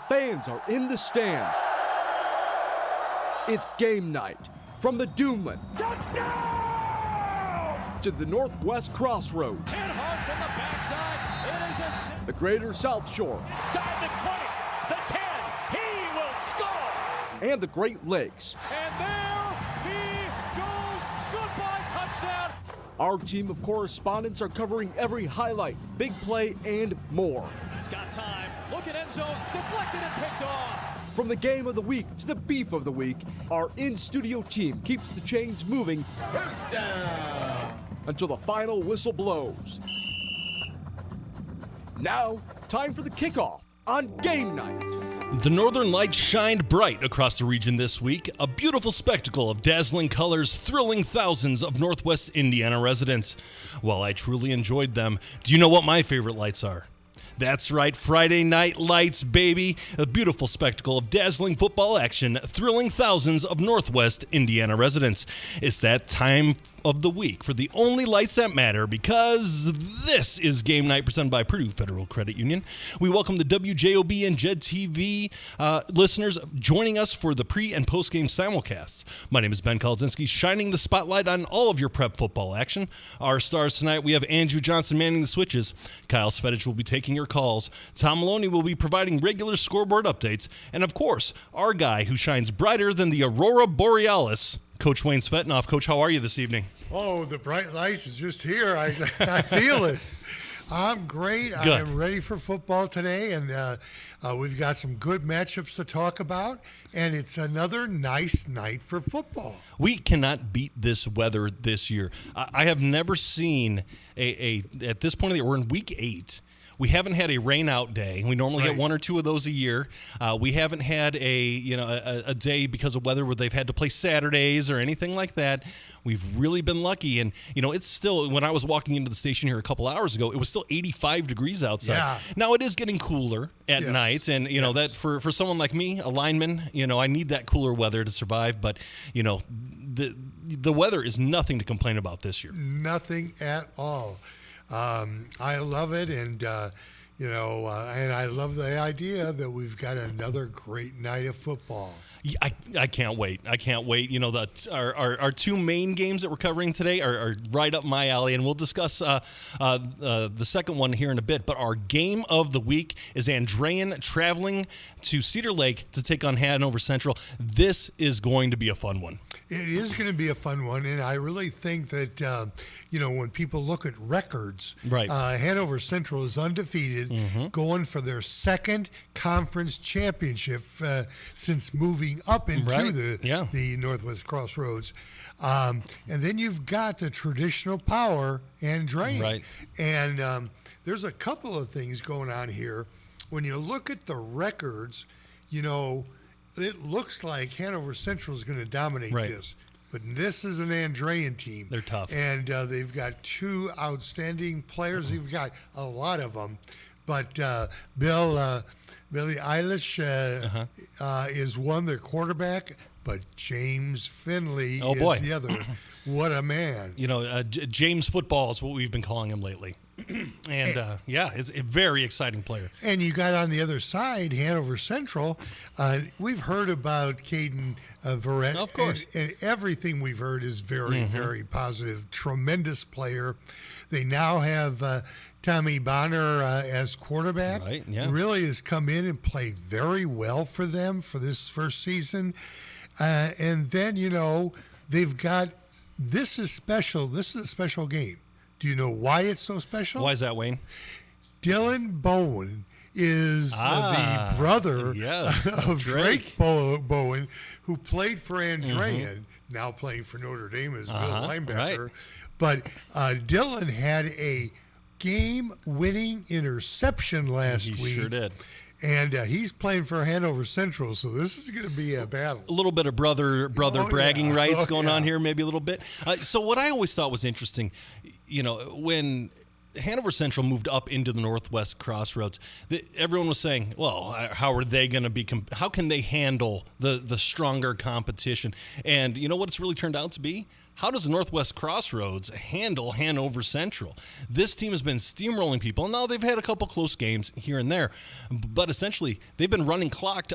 fans are in the stands. It's game night from the Duneland to the Northwest Crossroads, Hit hard from the backside. It is the Greater South Shore, inside the 20, the 10. He will score. and the Great Lakes. And there he goes. Goodbye touchdown. Our team of correspondents are covering every highlight, big play, and more. He's got time. Look at end zone. Deflected and picked off. From the game of the week to the beef of the week, our in-studio team keeps the chains moving First down. until the final whistle blows. Now, time for the kickoff on game night. The Northern Lights shined bright across the region this week, a beautiful spectacle of dazzling colors thrilling thousands of Northwest Indiana residents. While I truly enjoyed them, do you know what my favorite lights are? That's right, Friday Night Lights, baby. A beautiful spectacle of dazzling football action, thrilling thousands of Northwest Indiana residents. It's that time of the week for the only lights that matter, because this is Game Night presented by Purdue Federal Credit Union. We welcome the WJOB and JED TV listeners joining us for the pre- and post-game simulcasts. My name is Ben Kolodzinski, shining the spotlight on all of your prep football action. Our stars tonight, we have Andrew Johnson manning the switches. Kyle Svetanoff will be taking your calls. Tom Maloney will be providing regular scoreboard updates. And of course, our guy who shines brighter than the Aurora Borealis, Coach Wayne Svetanoff. Coach, how are you this evening? Oh, the bright lights is just here. I feel it. I'm great. Good. I am ready for football today, and we've got some good matchups to talk about, and it's another nice night for football. We cannot beat this weather this year. I have never seen at this point of the year, we're in week 8. We haven't had a rain out day. We normally get one or two of those a year. We haven't had a day because of weather where they've had to play Saturdays or anything like that. We've really been lucky. And, it's still, when I was walking into the station here a couple hours ago, it was still 85 degrees outside. Yeah. Now it is getting cooler at night. And, that for someone like me, a lineman, I need that cooler weather to survive. But, the weather is nothing to complain about this year. Nothing at all. I love it, and and I love the idea that we've got another great night of football. I can't wait. I can't wait. Our two main games that we're covering today are right up my alley, and we'll discuss the second one here in a bit. But our game of the week is Andrean traveling to Cedar Lake to take on Hanover Central. This is going to be a fun one. It is going to be a fun one, and I really think that, when people look at records, right. Hanover Central is undefeated, going for their second conference championship since moving up into the Northwest Crossroads. And then you've got the traditional power, Andrean. Right. And there's a couple of things going on here. When you look at the records, it looks like Hanover Central is going to dominate this. But this is an Andrean team. They're tough. And they've got two outstanding players. They've got a lot of them. But Billy Eilish is one, their quarterback. But James Finley is the other. What a man. James Football is what we've been calling him lately. And it's a very exciting player. And you got on the other side, Hanover Central. We've heard about Caden Verrett. Of course. And everything we've heard is very, very positive. Tremendous player. They now have Tommy Bonner as quarterback. Right, yeah. Really has come in and played very well for them for this first season. And then, they've got – this is special. This is a special game. Do you know why it's so special? Why is that, Wayne? Dylan Bowen is the brother of Drake Bowen, who played for Andrean, now playing for Notre Dame as middle linebacker. Right. But Dylan had a game-winning interception last week. He sure did. And he's playing for Hanover Central, so this is going to be a battle. A little bit of brother bragging rights going on here, maybe a little bit. So what I always thought was interesting, when Hanover Central moved up into the Northwest Crossroads, everyone was saying, well, how are they going to be? How can they handle the stronger competition? And you know what it's really turned out to be? how does Northwest Crossroads handle Hanover Central? This team has been steamrolling people. Now, they've had a couple close games here and there, but essentially, they've been running clocking,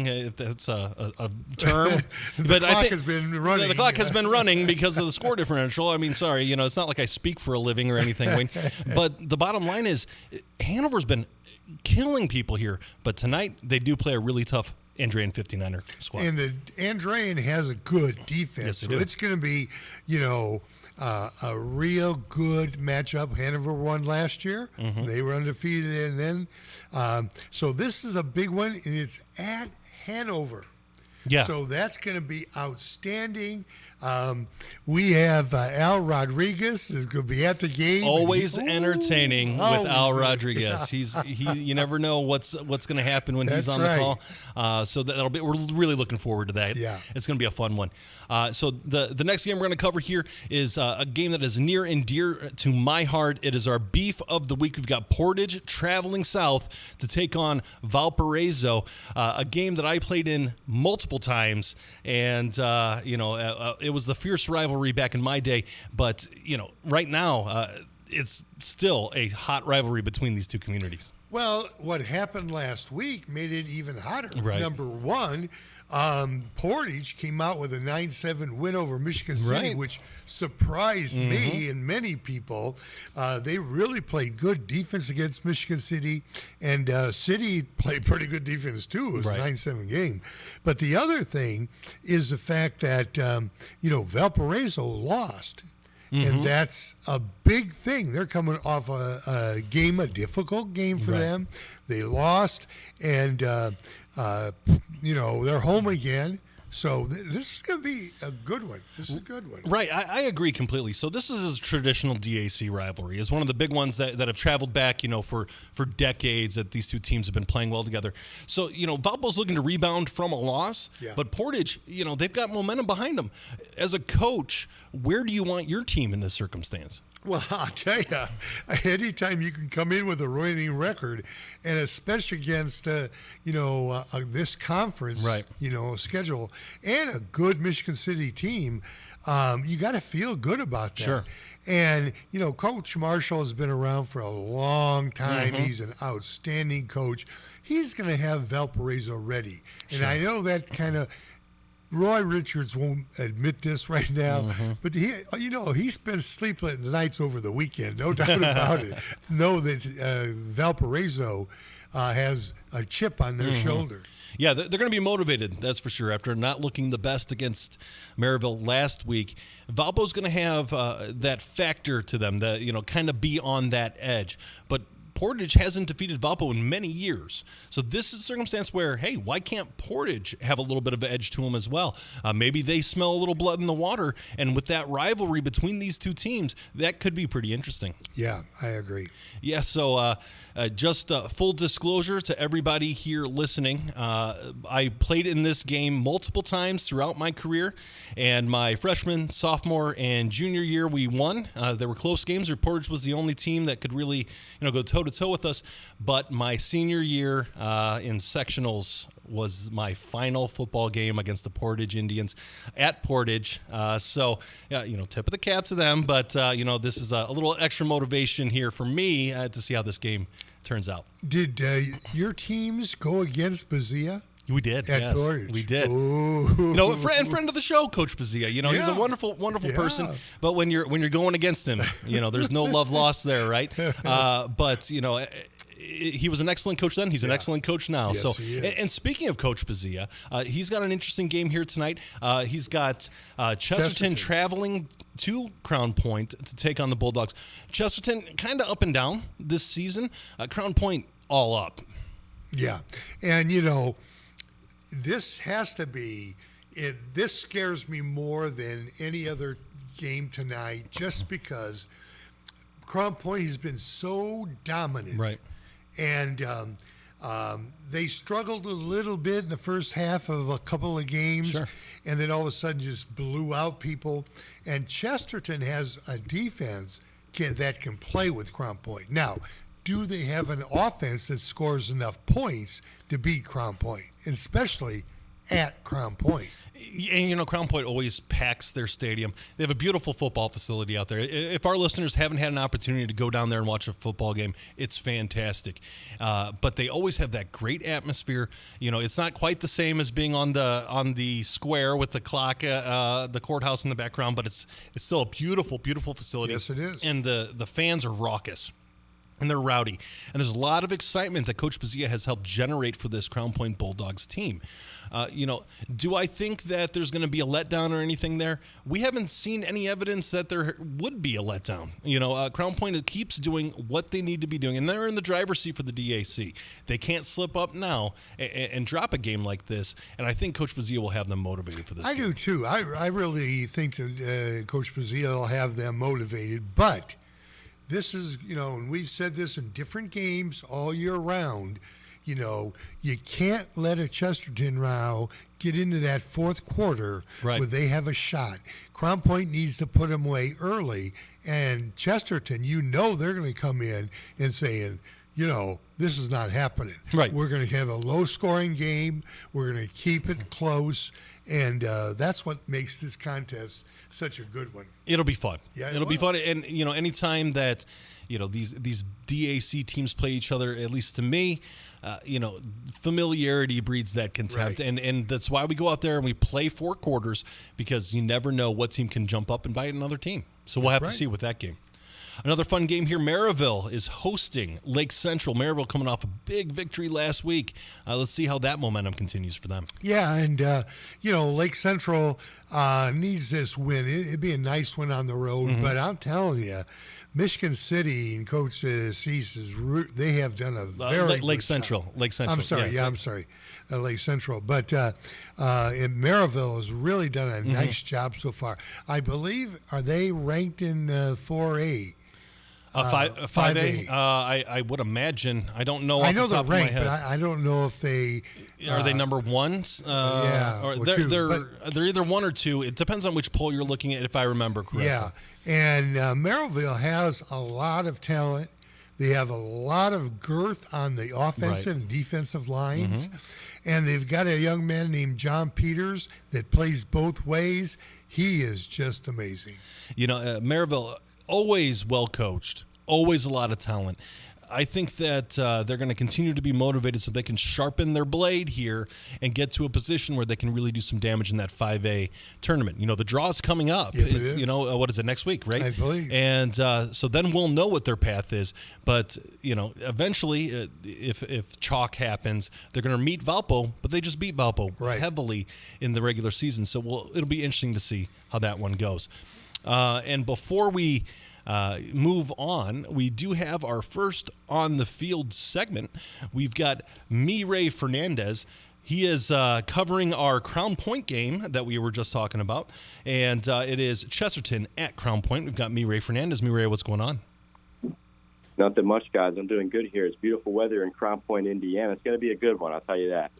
if that's a term. The clock has been running. The clock has been running because of the score differential. I mean, sorry, it's not like I speak for a living or anything, Wayne. But the bottom line is, Hanover's been killing people here, but tonight they do play a really tough Andrean 59er squad. And the Andrean has a good defense, yes, so it's going to be, a real good matchup. Hanover won last year; they were undefeated, and then so this is a big one, and it's at Hanover. Yeah. So that's going to be outstanding. We have Al Rodriguez is going to be at the game. Always entertaining with Al Rodriguez. Yeah. You never know what's going to happen when he's on the call. So we're really looking forward to that. Yeah. It's going to be a fun one. So the next game we're going to cover here is a game that is near and dear to my heart. It is our beef of the week. We've got Portage traveling south to take on Valparaiso, a game that I played in multiple times, and it was the fierce rivalry back in my day, but right now it's still a hot rivalry between these two communities. Well, what happened last week made it even hotter. Right. Number one, Portage came out with a 9-7 win over Michigan City, right, which surprised me and many people. They really played good defense against Michigan City, and City played pretty good defense too. It was a 9-7 game. But the other thing is the fact that, Valparaiso lost. And that's a big thing. They're coming off a difficult game for them. They lost, and they're home again. So this is going to be a good one. This is a good one. Right. I agree completely. So this is a traditional DAC rivalry. It's one of the big ones that have traveled back, for decades that these two teams have been playing well together. So, Valpo's looking to rebound from a loss, but Portage, they've got momentum behind them. As a coach, where do you want your team in this circumstance? Well, I'll tell you, anytime you can come in with a winning record, and especially against, this conference, schedule, and a good Michigan City team, you got to feel good about that. Sure. And, Coach Marshall has been around for a long time. He's an outstanding coach. He's going to have Valparaiso ready. And I know that kind of – Roy Richards won't admit this right now, but he spent sleepless nights over the weekend, no doubt about it. Know that Valparaiso has a chip on their shoulder. Yeah, they're going to be motivated, that's for sure. After not looking the best against Maryville last week, Valpo's going to have that factor to them, that kind of be on that edge. But Portage hasn't defeated Valpo in many years. So this is a circumstance where, hey, why can't Portage have a little bit of an edge to them as well? Maybe they smell a little blood in the water, and with that rivalry between these two teams, that could be pretty interesting. Yeah, I agree. Yeah, so just full disclosure to everybody here listening, I played in this game multiple times throughout my career, and my freshman, sophomore, and junior year, we won. There were close games. Portage was the only team that could really go toe-to-toe with us, but my senior year in sectionals was my final football game against the Portage Indians at Portage. So, tip of the cap to them, but, this is a little extra motivation here for me to see how this game turns out. Did your teams go against Bazia? We did, yes. Portage. We did. Ooh. Friend of the show, Coach Bazia. He's a wonderful person. But when you're going against him, there's no love lost there, right? But he was an excellent coach then. He's an excellent coach now. Yes, so, he is. And speaking of Coach Bazia, he's got an interesting game here tonight. He's got Chesterton traveling to Crown Point to take on the Bulldogs. Chesterton kind of up and down this season. Crown Point all up. Yeah, and this has to be. This scares me more than any other game tonight, just because Crown Point has been so dominant. Right. And they struggled a little bit in the first half of a couple of games, and then all of a sudden just blew out people. And Chesterton has a defense that can play with Crown Point. Now, do they have an offense that scores enough points to beat Crown Point, especially at Crown Point. And, Crown Point always packs their stadium. They have a beautiful football facility out there. If our listeners haven't had an opportunity to go down there and watch a football game, it's fantastic. But they always have that great atmosphere. It's not quite the same as being on the square with the clock, the courthouse in the background, but it's still a beautiful, beautiful facility. Yes, it is. And the fans are raucous. And they're rowdy. And there's a lot of excitement that Coach Bazia has helped generate for this Crown Point Bulldogs team. Do I think that there's going to be a letdown or anything there? We haven't seen any evidence that there would be a letdown. Crown Point keeps doing what they need to be doing, and they're in the driver's seat for the DAC. They can't slip up now and drop a game like this, and I think Coach Bazia will have them motivated for this game. Do, too. I really think that Coach Bazia will have them motivated, but this is, and we've said this in different games all year round, you can't let a Chesterton row get into that fourth quarter where they have a shot. Crown Point needs to put them away early, and Chesterton, they're going to come in and saying, this is not happening. Right. We're going to have a low-scoring game. We're going to keep it close, and that's what makes this contest such a good one. It'll be fun. Yeah, it'll be fun. And anytime that these DAC teams play each other, at least to me, familiarity breeds that contempt, and that's why we go out there and we play 4 quarters, because you never know what team can jump up and bite another team. So we'll have to see with that game. Another fun game here. Maryville is hosting Lake Central. Maryville coming off a big victory last week. Let's see how that momentum continues for them. Yeah, and, Lake Central needs this win. It'd be a nice one on the road, but I'm telling you, Michigan City and Coach Cease, they have done a very Lake good Central. job. Lake Central. I'm sorry. Yes. I'm sorry. Lake Central. But Maryville has really done a nice job so far. I believe, are they ranked in 4A? 5A? I would imagine. I don't know. I know they're ranked, but I don't know if they are they number ones. Or they're either 1 or 2. It depends on which poll you're looking at, if I remember correctly. Yeah, and Maryville has a lot of talent. They have a lot of girth on the offensive and defensive lines, and they've got a young man named John Peters that plays both ways. He is just amazing. Maryville, always well coached, always a lot of talent. I think that they're going to continue to be motivated so they can sharpen their blade here and get to a position where they can really do some damage in that 5A tournament. The draw's coming up. Yeah, what is it, next week, right? I believe. And so then we'll know what their path is. But, eventually, if chalk happens, they're going to meet Valpo, but they just beat Valpo heavily in the regular season. So it'll be interesting to see how that one goes. And before we move on, we do have our first on the field segment. We've got Mireille Fernandez. He is covering our Crown Point game that we were just talking about, and it is Chesterton at Crown Point. We've got Mireille Fernandez. Mireille, what's going on? Nothing much, guys. I'm doing good here. It's beautiful weather in Crown Point, Indiana. It's going to be a good one, I'll tell you that.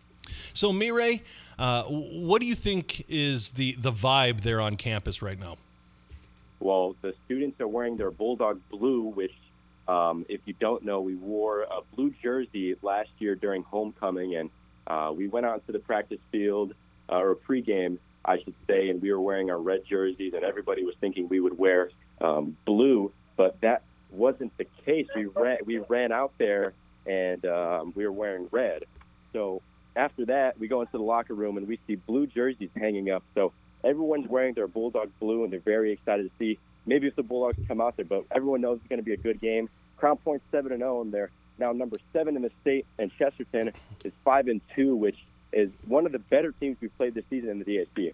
So, Mireille, what do you think is the vibe there on campus right now? Well, the students are wearing their Bulldog blue, which, if you don't know, we wore a blue jersey last year during homecoming, and we went out to the practice field, or pregame, I should say, and we were wearing our red jerseys, and everybody was thinking we would wear blue, but that wasn't the case. We ran out there, and we were wearing red. So after that, we go into the locker room, and we see blue jerseys hanging up. So everyone's wearing their Bulldog blue, and they're very excited to see maybe if the Bulldogs come out there. But everyone knows it's going to be a good game. Crown Point's 7-0, and they're now number 7 in the state, and Chesterton is 5-2, which is one of the better teams we've played this season in the DAC.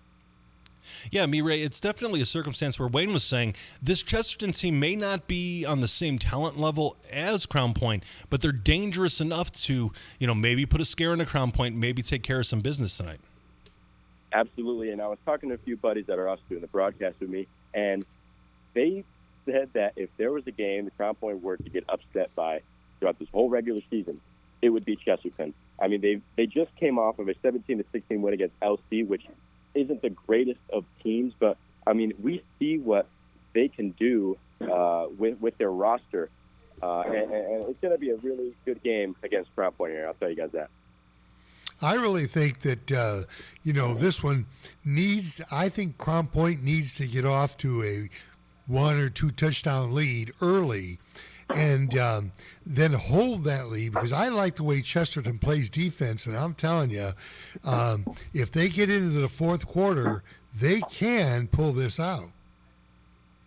Yeah, Mireille, it's definitely a circumstance where Wayne was saying this Chesterton team may not be on the same talent level as Crown Point, but they're dangerous enough to, maybe put a scare into Crown Point, maybe take care of some business tonight. Absolutely, and I was talking to a few buddies that are also doing the broadcast with me, and they said that if there was a game the Crown Point were to get upset by throughout this whole regular season, it would be Chesterton. I mean, they just came off of a 17-16 win against LC, which isn't the greatest of teams, but, I mean, we see what they can do with their roster, and it's going to be a really good game against Crown Point here. I'll tell you guys that. I really think that, this one I think Crown Point needs to get off to a 1 or 2 touchdown lead early and then hold that lead, because I like the way Chesterton plays defense, and I'm telling you, if they get into the fourth quarter, they can pull this out.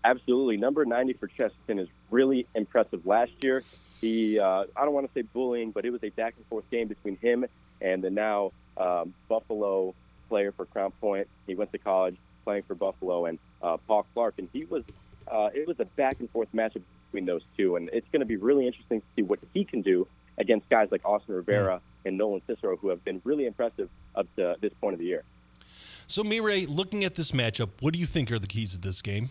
Absolutely. Number 90 for Chesterton is really impressive. Last year, he, I don't want to say bullying, but it was a back-and-forth game between him and the now Buffalo player for Crown Point. He went to college playing for Buffalo, and Paul Clark, and it was a back-and-forth matchup between those two, and it's going to be really interesting to see what he can do against guys like Austin Rivera and Nolan Cicero, who have been really impressive up to this point of the year. So, Mireille, looking at this matchup, what do you think are the keys of this game?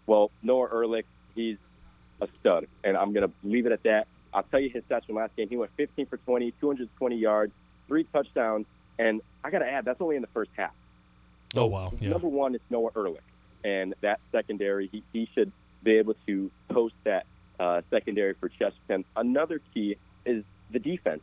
Well, Noah Ehrlich, he's a stud, and I'm going to leave it at that. I'll tell you his stats from last game. He went 15 for 20, 220 yards, 3 touchdowns, and I got to add, that's only in the first half. So, oh, wow. Yeah. Number one is Noah Ehrlich, and that secondary, he should be able to post that secondary for Chesterton. Another key is the defense.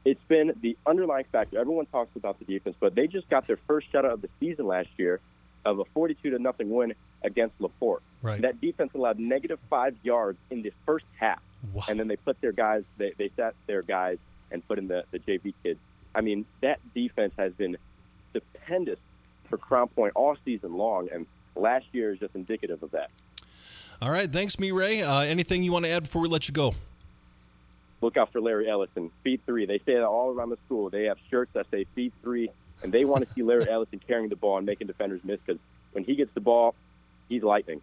It's been the underlying factor. Everyone talks about the defense, but they just got their first shutout of the season last year of a 42-0 win against LaPorte. Right. That defense allowed -5 yards in the first half. Wow. And then they put their guys, they sat their guys and put in the JV kids. I mean, that defense has been stupendous for Crown Point all season long, and last year is just indicative of that. All right, thanks, Mireille. Anything you want to add before we let you go? Look out for Larry Ellison, Feed 3. They say that all around the school. They have shirts that say Feed 3, and they want to see Larry Ellison carrying the ball and making defenders miss, because when he gets the ball, he's lightning.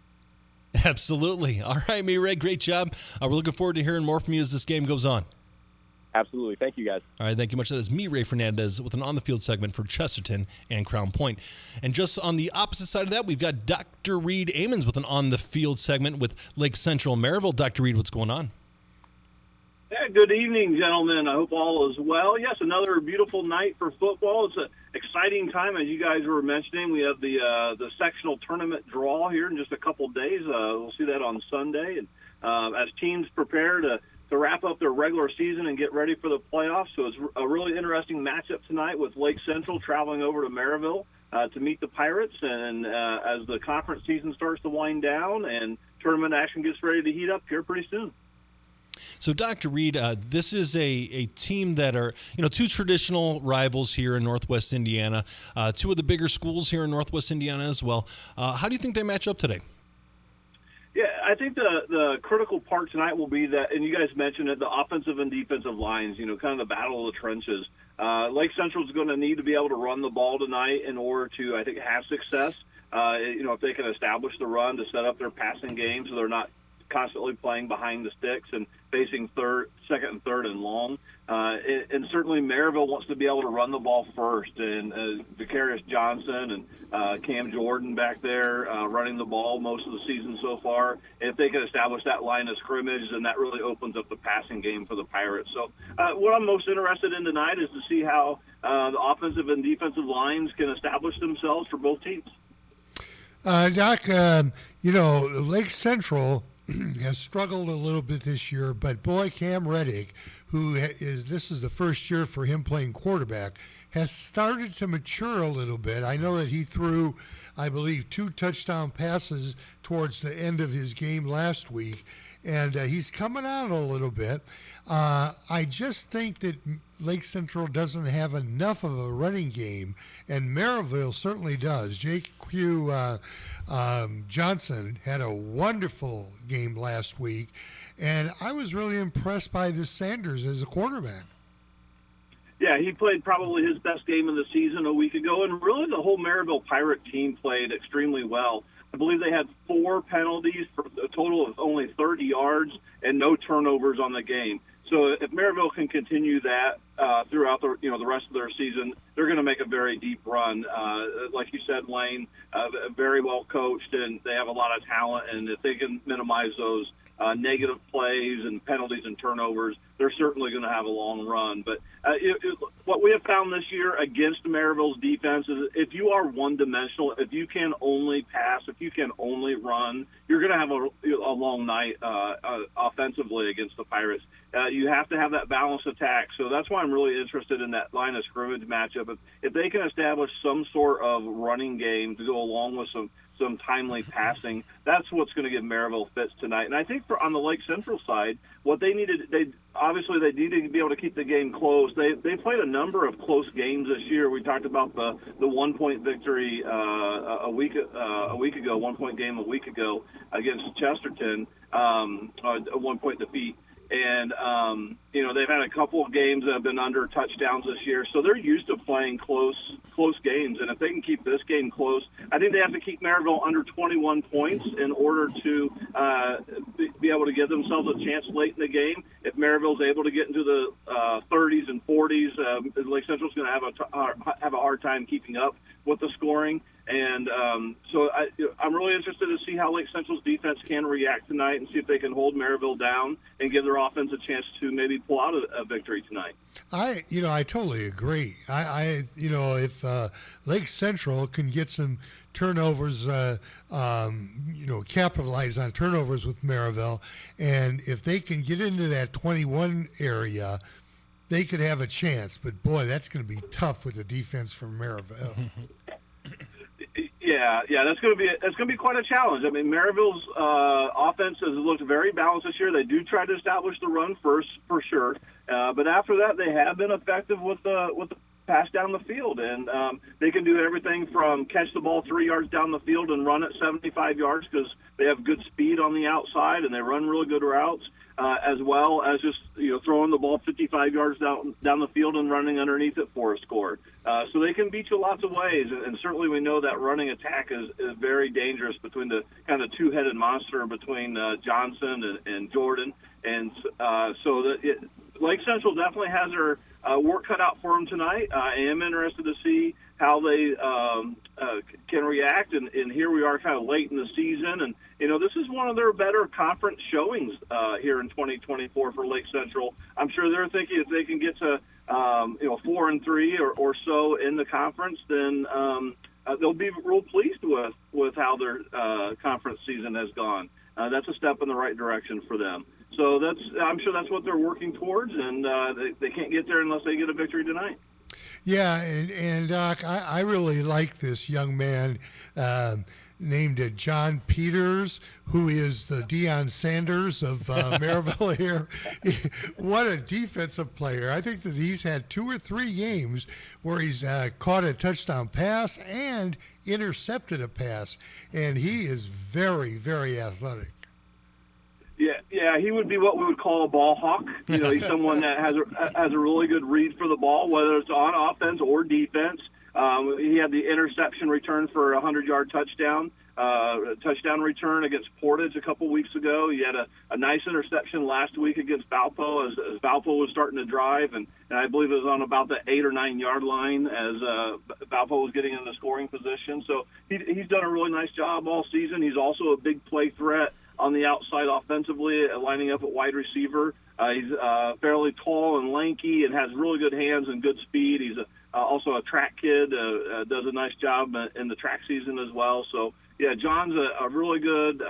Absolutely. All right, Mireille, great job. We're looking forward to hearing more from you as this game goes on. Absolutely. Thank you, guys. All right, thank you much. That is Mireille Fernandez with an on-the-field segment for Chesterton and Crown Point. And just on the opposite side of that, we've got Dr. Reed Amons with an on-the-field segment with Lake Central Maryville. Dr. Reed, what's going on? Yeah, good evening, gentlemen. I hope all is well. Yes, another beautiful night for football. It's an exciting time, as you guys were mentioning. We have the sectional tournament draw here in just a couple days. We'll see that on Sunday. And as teams prepare to wrap up their regular season and get ready for the playoffs. So it's a really interesting matchup tonight with Lake Central traveling over to Maryville to meet the Pirates. And as the conference season starts to wind down and tournament action gets ready to heat up here pretty soon. So, Dr. Reed, this is a team that are, two traditional rivals here in Northwest Indiana, two of the bigger schools here in Northwest Indiana as well. How do you think they match up today? Yeah, I think the critical part tonight will be that, and you guys mentioned it, the offensive and defensive lines, kind of the battle of the trenches. Lake Central is going to need to be able to run the ball tonight in order to, I think, have success. If they can establish the run to set up their passing game so they're not constantly playing behind the sticks and facing second and third and long. And certainly Maryville wants to be able to run the ball first. And Vicarious Johnson and Cam Jordan back there running the ball most of the season so far. If they can establish that line of scrimmage, then that really opens up the passing game for the Pirates. So what I'm most interested in tonight is to see how the offensive and defensive lines can establish themselves for both teams. Doc, Lake Central has struggled a little bit this year, but boy, Cam Reddick, this is the first year for him playing quarterback, has started to mature a little bit. I know that he threw, I believe, 2 touchdown passes towards the end of his game last week, and he's coming out a little bit. I just think that Lake Central doesn't have enough of a running game, and Maryville certainly does. J.Q. Johnson had a wonderful game last week, and I was really impressed by this Sanders as a quarterback. Yeah, he played probably his best game of the season a week ago, and really the whole Maryville Pirate team played extremely well. I believe they had 4 penalties for a total of only 30 yards and no turnovers on the game. So if Maryville can continue that throughout the rest of their season, they're going to make a very deep run. Like you said, Wayne, very well coached, and they have a lot of talent. And if they can minimize those negative plays and penalties and turnovers, they're certainly going to have a long run. But what we have found this year against Maryville's defense is if you are one-dimensional, if you can only pass, if you can only run, you're going to have a long night offensively against the Pirates. You have to have that balanced attack. So that's why I'm really interested in that line of scrimmage matchup. If they can establish some sort of running game to go along with some timely passing, that's what's going to give Maryville fits tonight. And I think on the Lake Central side, what they needed, they needed to be able to keep the game close. They played a number of close games this year. We talked about the 1-point victory a week ago, 1-point game a week ago against Chesterton, a 1-point defeat. And, they've had a couple of games that have been under touchdowns this year. So they're used to playing close games. And if they can keep this game close, I think they have to keep Maryville under 21 points in order to be able to give themselves a chance late in the game. If Maryville's able to get into the 30s and 40s, Lake Central's going to have a hard time keeping up with the scoring. And so I'm really interested to see how Lake Central's defense can react tonight and see if they can hold Maryville down and give their offense a chance to maybe pull out a victory tonight. I totally agree. If Lake Central can get some turnovers, capitalize on turnovers with Maryville, and if they can get into that 21 area, they could have a chance. But boy, that's going to be tough with the defense from Maryville. Yeah, that's going to be quite a challenge. I mean, Maryville's offense has looked very balanced this year. They do try to establish the run first, for sure, but after that, they have been effective with the pass down the field, and they can do everything from catch the ball 3 yards down the field and run it 75 yards because they have good speed on the outside and they run really good routes, as well as just throwing the ball 55 yards down the field and running underneath it for a score. So they can beat you lots of ways, and certainly we know that running attack is very dangerous between the kind of two-headed monster between Johnson and Jordan, and Lake Central definitely has their work cut out for them tonight. I am interested to see how they can react, and here we are kind of late in the season, and this is one of their better conference showings here in 2024 for Lake Central. I'm sure they're thinking if they can get to 4-3 or so in the conference, then they'll be real pleased with how their conference season has gone. That's a step in the right direction for them. So I'm sure that's what they're working towards, and they can't get there unless they get a victory tonight. Yeah, and Doc, I really like this young man named John Peters, who is the Deion Sanders of Maryville here. What a defensive player. I think that he's had 2 or 3 games where he's caught a touchdown pass and intercepted a pass, and he is very, very athletic. Yeah, he would be what we would call a ball hawk. He's someone that has a really good read for the ball, whether it's on offense or defense. He had the interception return for a 100-yard touchdown return against Portage a couple weeks ago. He had a nice interception last week against Valpo as Valpo was starting to drive, and I believe it was on about the 8 or 9 yard line as Valpo was getting in the scoring position. So he's done a really nice job all season. He's also a big play threat on the outside offensively, lining up at wide receiver. He's fairly tall and lanky and has really good hands and good speed. He's also a track kid, does a nice job in the track season as well. So, yeah, John's a really good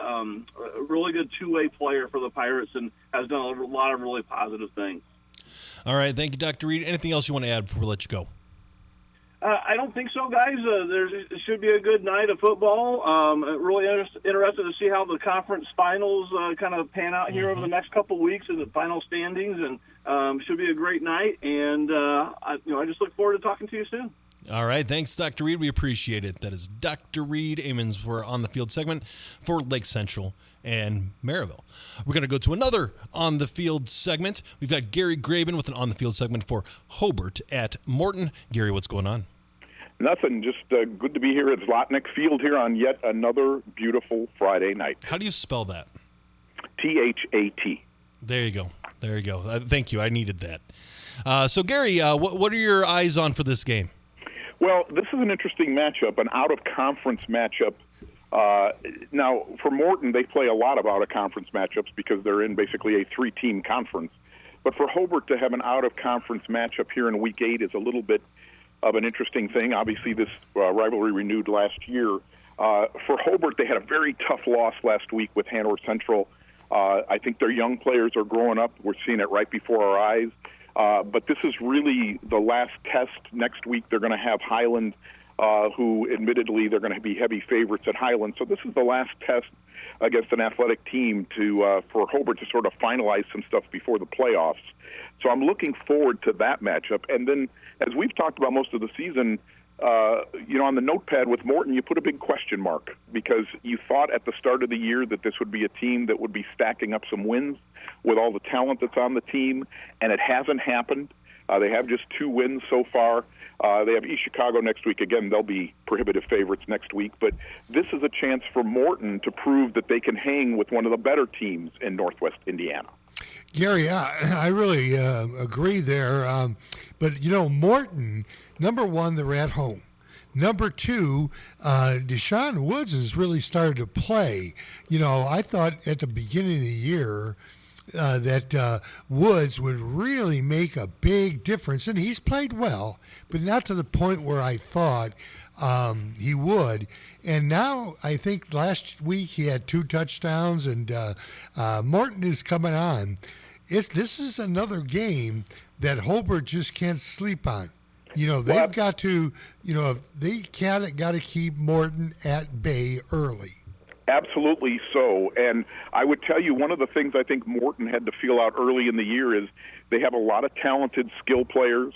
two-way player for the Pirates and has done a lot of really positive things. All right, thank you, Dr. Reed. Anything else you want to add before we let you go? I don't think so, guys. It should be a good night of football. Really interested to see how the conference finals kind of pan out here over the next couple of weeks in the final standings, and should be a great night. And I just look forward to talking to you soon. All right, thanks, Dr. Reed. We appreciate it. That is Dr. Reed Amons for On the Field segment for Lake Central and Maryville. We're going to go to another On the Field segment. We've got Gary Graben with an On the Field segment for Hobart at Morton. Gary, what's going on? Nothing, just good to be here at Zlotnick Field here on yet another beautiful Friday night. How do you spell that? T-H-A-T. There you go. Thank you. I needed that. So, Gary, what are your eyes on for this game? Well, this is an interesting matchup, an out-of-conference matchup. Now, for Morton, they play a lot of out-of-conference matchups because they're in basically a 3-team conference. But for Hobart to have an out-of-conference matchup here in Week 8 is a little bit of an interesting thing. Obviously, this rivalry renewed last year. For Hobart, they had a very tough loss last week with Hanover Central. I think their young players are growing up. We're seeing it right before our eyes. But this is really the last test. Next week, they're going to have Highland, who admittedly they're going to be heavy favorites at Highland. So this is the last test against an athletic team for Hobart to sort of finalize some stuff before the playoffs. So I'm looking forward to that matchup. And then, as we've talked about most of the season, on the notepad with Morton, you put a big question mark because you thought at the start of the year that this would be a team that would be stacking up some wins with all the talent that's on the team, and it hasn't happened. They have just 2 wins so far. They have East Chicago next week. Again, they'll be prohibitive favorites next week. But this is a chance for Morton to prove that they can hang with one of the better teams in Northwest Indiana. Gary, I really agree there. But, Morton, number one, they're at home. Number two, Deshaun Woods has really started to play. I thought at the beginning of the year that Woods would really make a big difference, and he's played well, but not to the point where I thought he would. And now I think last week he had 2 touchdowns, and Morton is coming on. This is another game that Hobart just can't sleep on. They've got to, they got to keep Morton at bay early. Absolutely so. And I would tell you one of the things I think Morton had to feel out early in the year is they have a lot of talented skill players.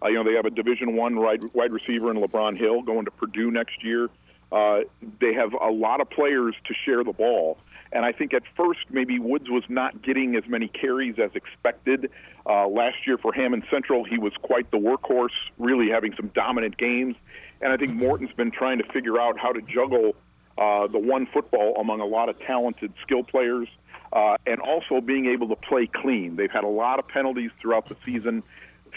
They have a Division I wide receiver in LeBron Hill going to Purdue next year. They have a lot of players to share the ball. And I think at first maybe Woods was not getting as many carries as expected. Last year for Hammond Central, he was quite the workhorse, really having some dominant games. And I think Morton's been trying to figure out how to juggle the one football among a lot of talented skill players and also being able to play clean. They've had a lot of penalties throughout the season,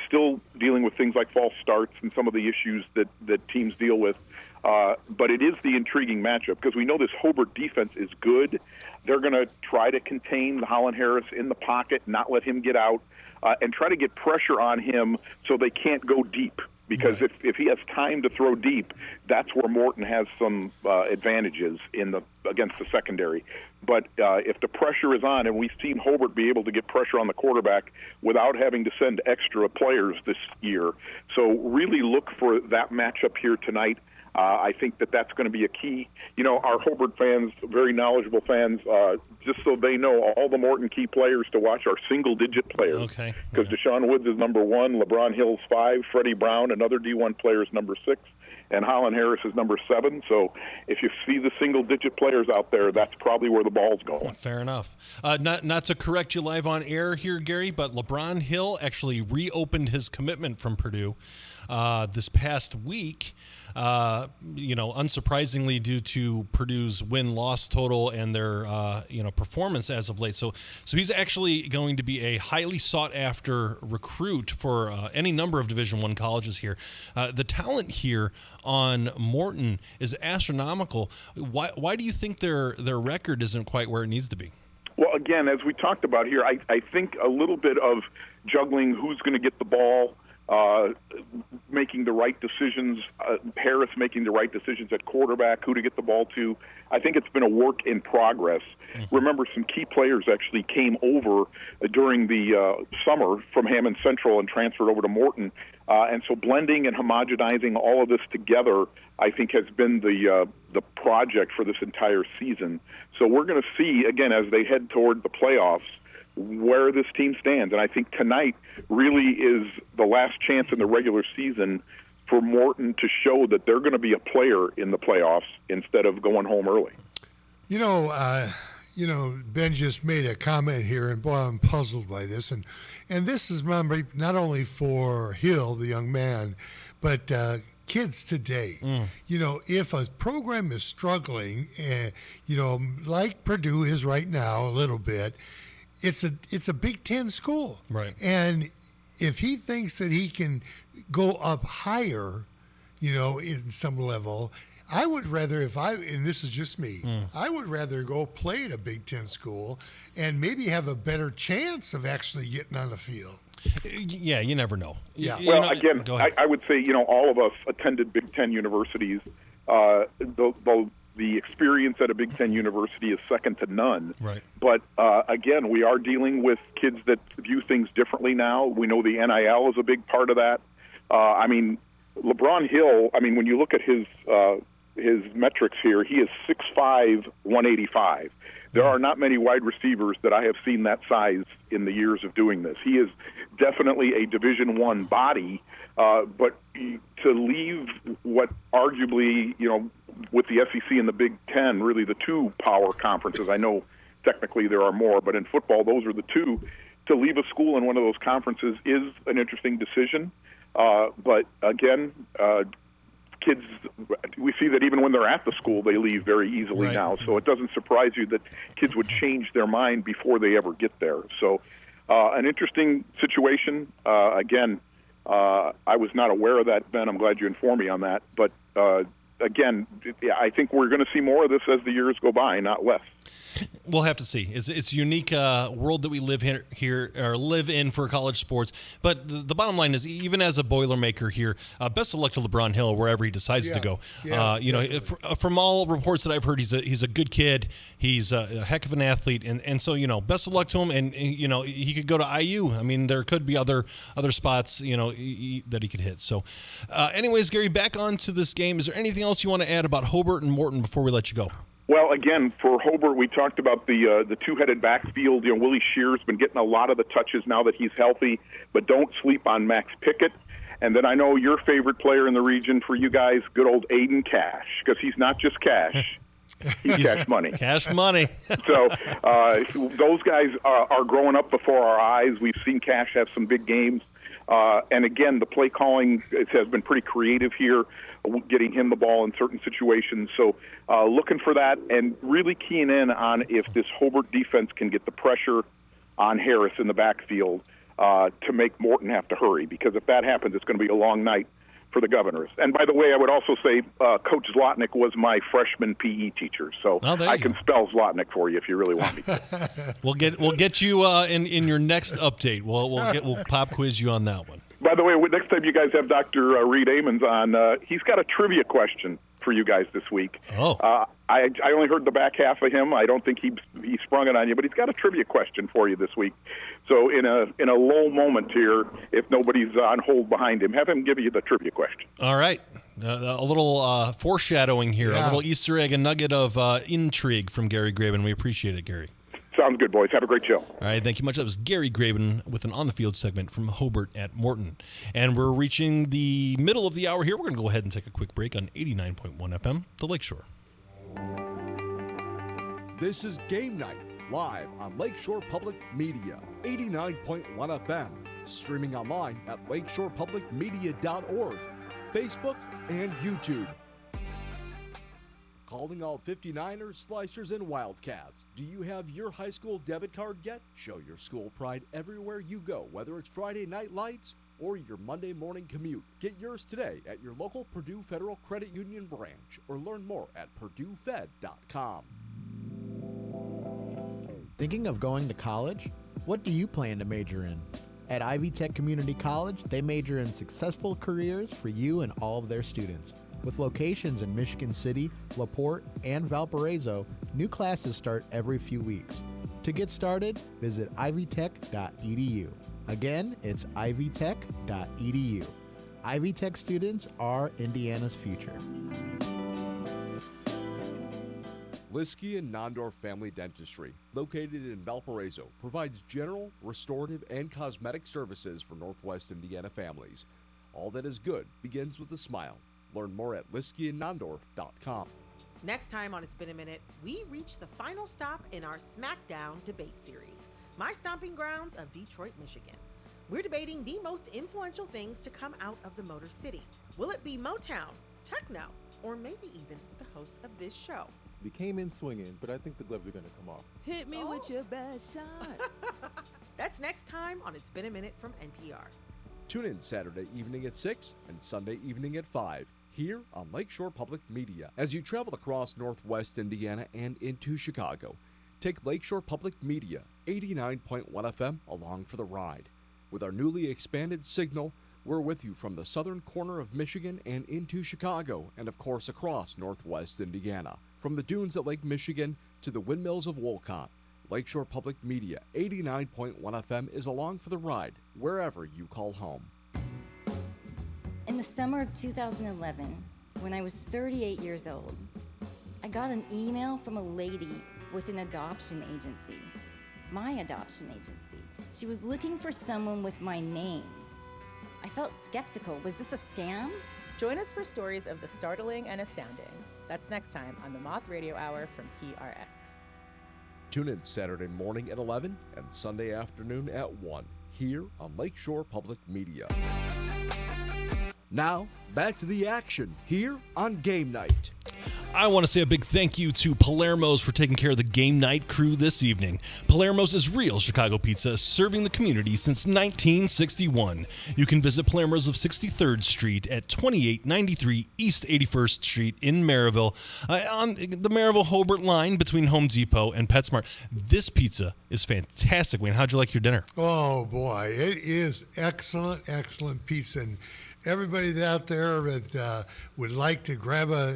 still dealing with things like false starts and some of the issues that teams deal with. But it is the intriguing matchup because we know this Hobart defense is good. They're going to try to contain the Holland Harris in the pocket, not let him get out, and try to get pressure on him so they can't go deep. Because if he has time to throw deep, that's where Morton has some advantages against the secondary. But if the pressure is on, and we've seen Hobart be able to get pressure on the quarterback without having to send extra players this year. So really look for that matchup here tonight. I think that's going to be a key. Our Hobart fans, very knowledgeable fans, just so they know, all the Morton key players to watch are single-digit players. Okay. Because Deshaun Woods is number 1, LeBron Hill's 5, Freddie Brown, another D1 player, is number 6, and Holland Harris is number 7. So if you see the single-digit players out there, that's probably where the ball's going. Fair enough. Not to correct you live on air here, Gary, but LeBron Hill actually reopened his commitment from Purdue this past week. Unsurprisingly due to Purdue's win-loss total and their, performance as of late. So he's actually going to be a highly sought-after recruit for any number of Division I colleges here. The talent here on Morton is astronomical. Why do you think their record isn't quite where it needs to be? Well, again, as we talked about here, I think a little bit of juggling who's going to get the ball, making the right decisions, Harris making the right decisions at quarterback, who to get the ball to. I think it's been a work in progress. Mm-hmm. Remember, some key players actually came over during the summer from Hammond Central and transferred over to Morton. And so blending and homogenizing all of this together, I think, has been the project for this entire season. So we're going to see, again, as they head toward the playoffs, where this team stands. And I think tonight really is the last chance in the regular season for Morton to show that they're going to be a player in the playoffs instead of going home early. Ben just made a comment here, and boy, I'm puzzled by this. And this is not only for Hill, the young man, but kids today. If a program is struggling, like Purdue is right now a little bit, it's a Big Ten school. Right. And if he thinks that he can go up higher, in some level, I would rather, and this is just me, I would rather go play at a Big Ten school and maybe have a better chance of actually getting on the field. Yeah, you never know. Yeah. Well, again, I would say, all of us attended Big Ten universities. The experience at a Big Ten university is second to none. Right. But, again, we are dealing with kids that view things differently now. We know the NIL is a big part of that. LeBron Hill, when you look at his metrics here, he is 6'5", 185. There are not many wide receivers that I have seen that size in the years of doing this. He is definitely a Division I body, but to leave what arguably, with the SEC and the Big Ten, really the two power conferences, I know technically there are more, but in football those are the two, to leave a school in one of those conferences is an interesting decision. But again, kids, we see that even when they're at the school, they leave very easily now. So it doesn't surprise you that kids would change their mind before they ever get there. So an interesting situation. Again, I was not aware of that, Ben. I'm glad you informed me on that. But again, I think we're going to see more of this as the years go by, not less. We'll have to see. It's a unique world that we live in for college sports. But the bottom line is, even as a Boilermaker here, best of luck to LeBron Hill wherever he decides to go. Yeah, from all reports that I've heard, he's a good kid. He's a heck of an athlete, and so best of luck to him. And he could go to IU. There could be other spots that he could hit. So, anyways, Gary, back on to this game. Is there anything else you want to add about Hobart and Morton before we let you go? Well, again, for Hobart, we talked about the two-headed backfield. Willie Shear's been getting a lot of the touches now that he's healthy, but don't sleep on Max Pickett. And then I know your favorite player in the region for you guys, good old Aiden Cash, because he's not just cash. He's cash money. Cash money. So those guys are growing up before our eyes. We've seen Cash have some big games. And again, the play calling has been pretty creative here, getting him the ball in certain situations. So looking for that and really keying in on if this Hobart defense can get the pressure on Harris in the backfield to make Morton have to hurry. Because if that happens, it's going to be a long night for the Governors. And by the way, I would also say Coach Zlotnick was my freshman PE teacher, so I can spell Zlotnick for you if you really want me to. We'll get you in your next update. We'll pop quiz you on that one. By the way, next time you guys have Dr. Reed Amons on, he's got a trivia question for you guys this week. Oh. I only heard the back half of him. I don't think he sprung it on you, but he's got a trivia question for you this week. So in a lull moment here, if nobody's on hold behind him, have him give you the trivia question. All right. A little foreshadowing here, a little Easter egg, a nugget of intrigue from Gary Graben. We appreciate it, Gary. Sounds good, boys. Have a great show. All right, thank you much. That was Gary Graben with an on-the-field segment from Hobart at Morton. And we're reaching the middle of the hour here. We're going to go ahead and take a quick break on 89.1 FM, the Lakeshore. This is Game Night, live on Lakeshore Public Media, 89.1 FM. Streaming online at lakeshorepublicmedia.org, Facebook, and YouTube. Calling all 59ers, Slicers, and Wildcats. Do you have your high school debit card yet? Show your school pride everywhere you go, whether it's Friday night lights or your Monday morning commute. Get yours today at your local Purdue Federal Credit Union branch or learn more at purduefed.com. Thinking of going to college? What do you plan to major in? At Ivy Tech Community College, they major in successful careers for you and all of their students. With locations in Michigan City, LaPorte, and Valparaiso, new classes start every few weeks. To get started, visit ivytech.edu. Again, it's ivytech.edu. Ivy Tech students are Indiana's future. Liskey and Nondorf Family Dentistry, located in Valparaiso, provides general, restorative, and cosmetic services for Northwest Indiana families. All that is good begins with a smile. Learn more at liskeyandnondorf.com. Next time on It's Been a Minute, we reach the final stop in our SmackDown debate series, my stomping grounds of Detroit, Michigan. We're debating the most influential things to come out of the Motor City. Will it be Motown, techno, or maybe even the host of this show? We came in swinging, but I think the gloves are going to come off. Hit me with your best shot. That's next time on It's Been a Minute from NPR. Tune in Saturday evening at 6 and Sunday evening at 5. here on Lakeshore Public Media. As you travel across Northwest Indiana and into Chicago, take Lakeshore Public Media 89.1 FM along for the ride. With our newly expanded signal, we're with you from the southern corner of Michigan and into Chicago, and of course across Northwest Indiana. From the dunes at Lake Michigan to the windmills of Wolcott, Lakeshore Public Media 89.1 FM is along for the ride, wherever you call home. In the summer of 2011, when I was 38 years old, I got an email from a lady with an adoption agency, my adoption agency. She was looking for someone with my name. I felt skeptical. Was this a scam? Join us for stories of the startling and astounding. That's next time on the Moth Radio Hour from PRX. Tune in Saturday morning at 11 and Sunday afternoon at 1 here on Lakeshore Public Media. Now, back to the action here on Game Night. I want to say a big thank you to Palermo's for taking care of the Game Night crew this evening. Palermo's is real Chicago pizza, serving the community since 1961. You can visit Palermo's of 63rd Street at 2893 East 81st Street in Maryville, on the Maryville-Hobart line between Home Depot and PetSmart. This pizza is fantastic. Wayne, how'd you like your dinner? Oh, boy. It is excellent, excellent pizza. And everybody out there that would like to grab a,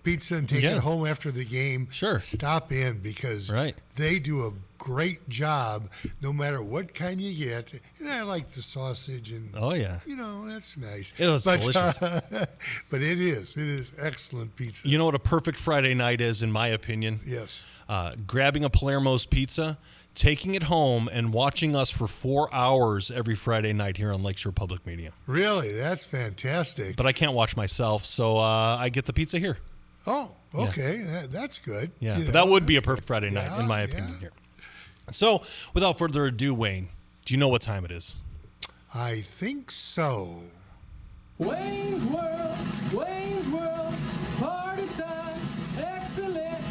pizza and take it home after the game, stop in because they do a great job no matter what kind you get. And I like the sausage and that's nice. It was delicious. But it is excellent pizza. You know what a perfect Friday night is, in my opinion? Yes. Grabbing a Palermo's pizza, taking it home, and watching us for 4 hours every Friday night here on Lakeshore Public Media. Really? That's fantastic. But I can't watch myself, so I get the pizza here. Oh, okay. Yeah. That's good. Yeah, but that would be a perfect Friday night, in my opinion, here. So, without further ado, Wayne, do you know what time it is? I think so. Wayne's World, party time, excellent.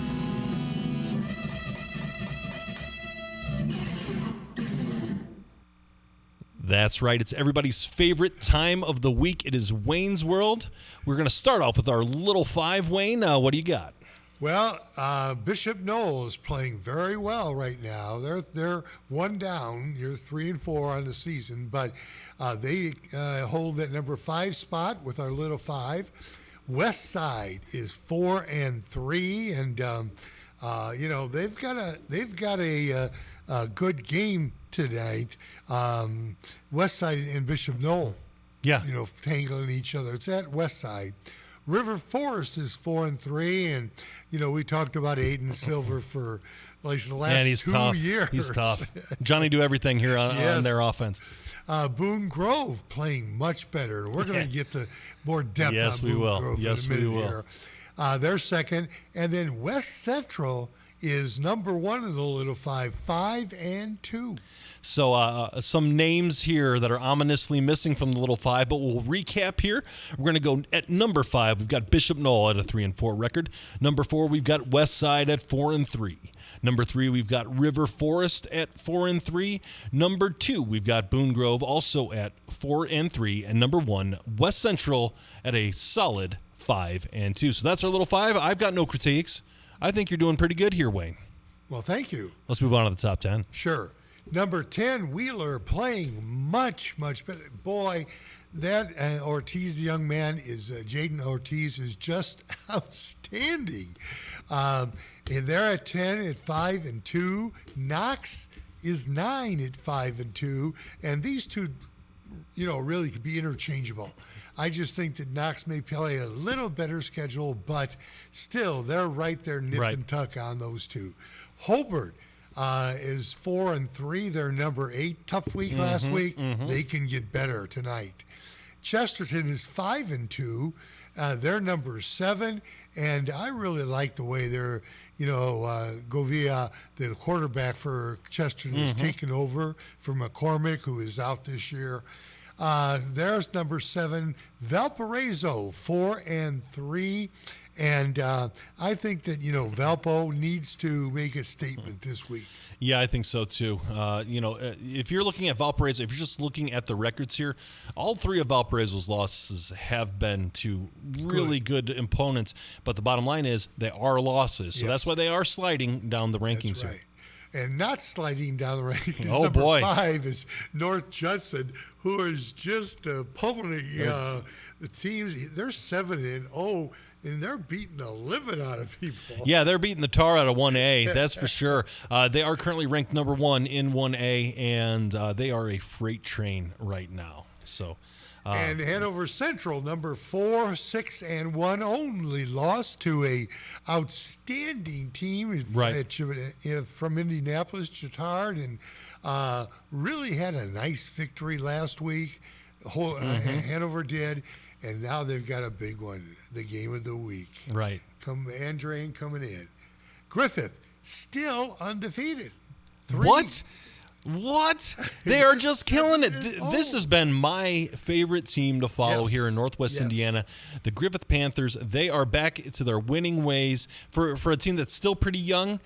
That's right. It's everybody's favorite time of the week. It is Wayne's World. We're going to start off with our Little Five. Wayne, what do you got? Well, Bishop Knoll is playing very well right now. They're one down. You're 3-4 on the season, but they hold that number 5 spot with our Little Five. West Side is 4-3, and they've got a good game tonight. West Side and Bishop Knoll, tangling each other. It's at West Side. River Forest is 4-3, and we talked about Aiden Silver for like the last 2 years. He's tough. Johnny do everything here on their offense. Boone Grove playing much better. We're going to get the more depth on Boone Grove in a minute here. They're second, and then West Central is number 1 in the Little Five, 5-2. So some names here that are ominously missing from the Little Five, but we'll recap here. We're going to go at number 5. We've got Bishop Knoll at a 3-4 record. Number 4, we've got West Side at 4-3. Number 3, we've got River Forest at 4-3. Number 2, we've got Boone Grove also at 4-3. And number 1, West Central at a solid 5-2. So that's our Little Five. I've got no critiques. I think you're doing pretty good here, Wayne. Well, thank you. Let's move on to the top 10. Sure. Number 10, Wheeler, playing much, much better. Boy, that Ortiz, the young man, Jaden Ortiz, is just outstanding. And they're at 10 at 5-2. Knox is 9 at 5-2. And these two, really could be interchangeable. I just think that Knox may play a little better schedule, but still, they're right there nip and tuck on those two. Hobart is 4-3. They're number 8. Tough week last week. They can get better tonight. Chesterton is 5-2. They're number 7, and I really like the way they're, Govia, the quarterback for Chesterton, is taking over for McCormick, who is out this year. There's number 7, Valparaiso, 4-3, And I think that, Valpo needs to make a statement this week. Yeah, I think so too. If you're looking at Valparaiso, if you're just looking at the records here, all three of Valparaiso's losses have been to really good opponents. But the bottom line is they are losses. So that's why they are sliding down the rankings That's right. here. And not sliding down the rankings. Oh, Number boy. 5 is North Judson, who is just pummeling the teams. They're 7-0. And they're beating the living out of people. Yeah, they're beating the tar out of 1A, that's for sure. They are currently ranked number 1 in 1A, and they are a freight train right now. So, and Hanover Central, number 4, 6-1, only lost to a outstanding team from Indianapolis, Chittard, and really had a nice victory last week. Hanover did. And now they've got a big one, the game of the week. Right. Andrain coming in. Griffith, still undefeated. 3. What? They are just killing it. This has been my favorite team to follow here in Northwest Indiana. The Griffith Panthers, they are back to their winning ways. For a team that's still pretty young,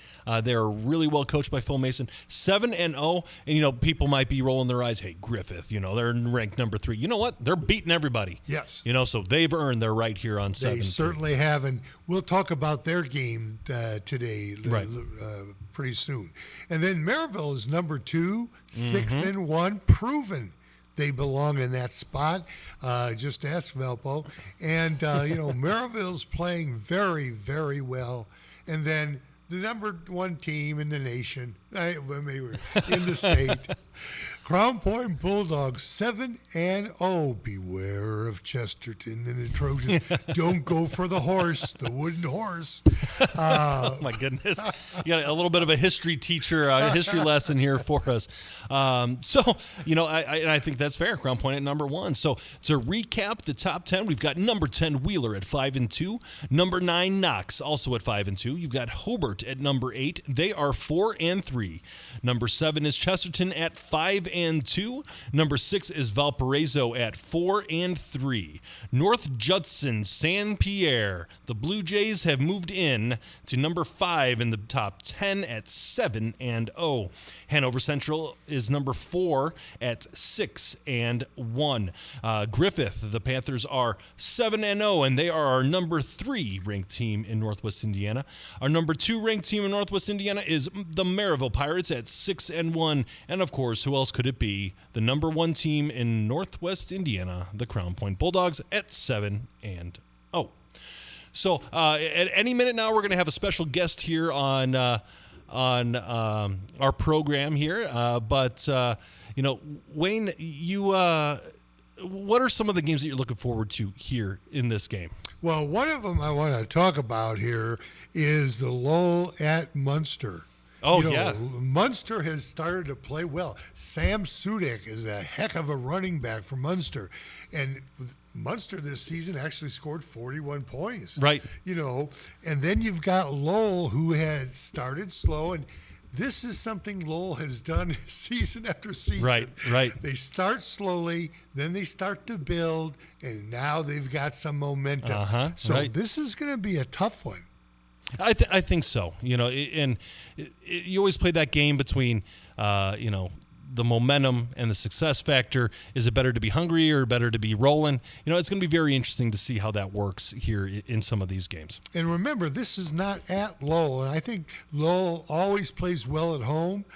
they're really well coached by Phil Mason. 7-0, and people might be rolling their eyes. Hey, Griffith, they're ranked number 3. You know what? They're beating everybody. Yes. So they've earned their right here on 7. They certainly have, and we'll talk about their game today. Right. Pretty soon. And then Maryville is number 2, 6-1, proven they belong in that spot. Just ask Valpo. And, Maryville's playing very, very well. And then the number 1 team in the nation, in the state, Crown Point Bulldogs, 7-0. Beware of Chesterton and the Trojans. Don't go for the horse, the wooden horse. Oh my goodness! You got a little bit of a history teacher, history lesson here for us. I think that's fair. Crown Point at number 1. So to recap the top 10, we've got number 10 Wheeler at 5-2, number 9 Knox also at 5-2. You've got Hobart at number 8. They are 4-3. Number 7 is Chesterton at 5-2. Number 6 is Valparaiso at 4-3. North Judson, San Pierre. The Blue Jays have moved in to number 5 in the top 10 at 7-0. Hanover Central is number 4 at 6-1. Griffith, the Panthers are 7-0, and they are our number 3 ranked team in Northwest Indiana. Our number 2 ranked team in Northwest Indiana is the Maryville Pirates at 6-1. And of course, who else could it be? The number 1 team in Northwest Indiana, the Crown Point Bulldogs at 7-0. So at any minute now, we're going to have a special guest here on our program here. Wayne, what are some of the games that you're looking forward to here in this game? Well, one of them I want to talk about here is the Lowell at Munster. Oh, yeah. Munster has started to play well. Sam Sudik is a heck of a running back for Munster. And Munster this season actually scored 41 points. Right. And then you've got Lowell, who had started slow. And this is something Lowell has done season after season. Right. They start slowly, then they start to build, and now they've got some momentum. This is going to be a tough one. I think so. And you always play that game between, the momentum and the success factor. Is it better to be hungry or better to be rolling? It's going to be very interesting to see how that works here in some of these games. And remember, this is not at Lowell. And I think Lowell always plays well at home,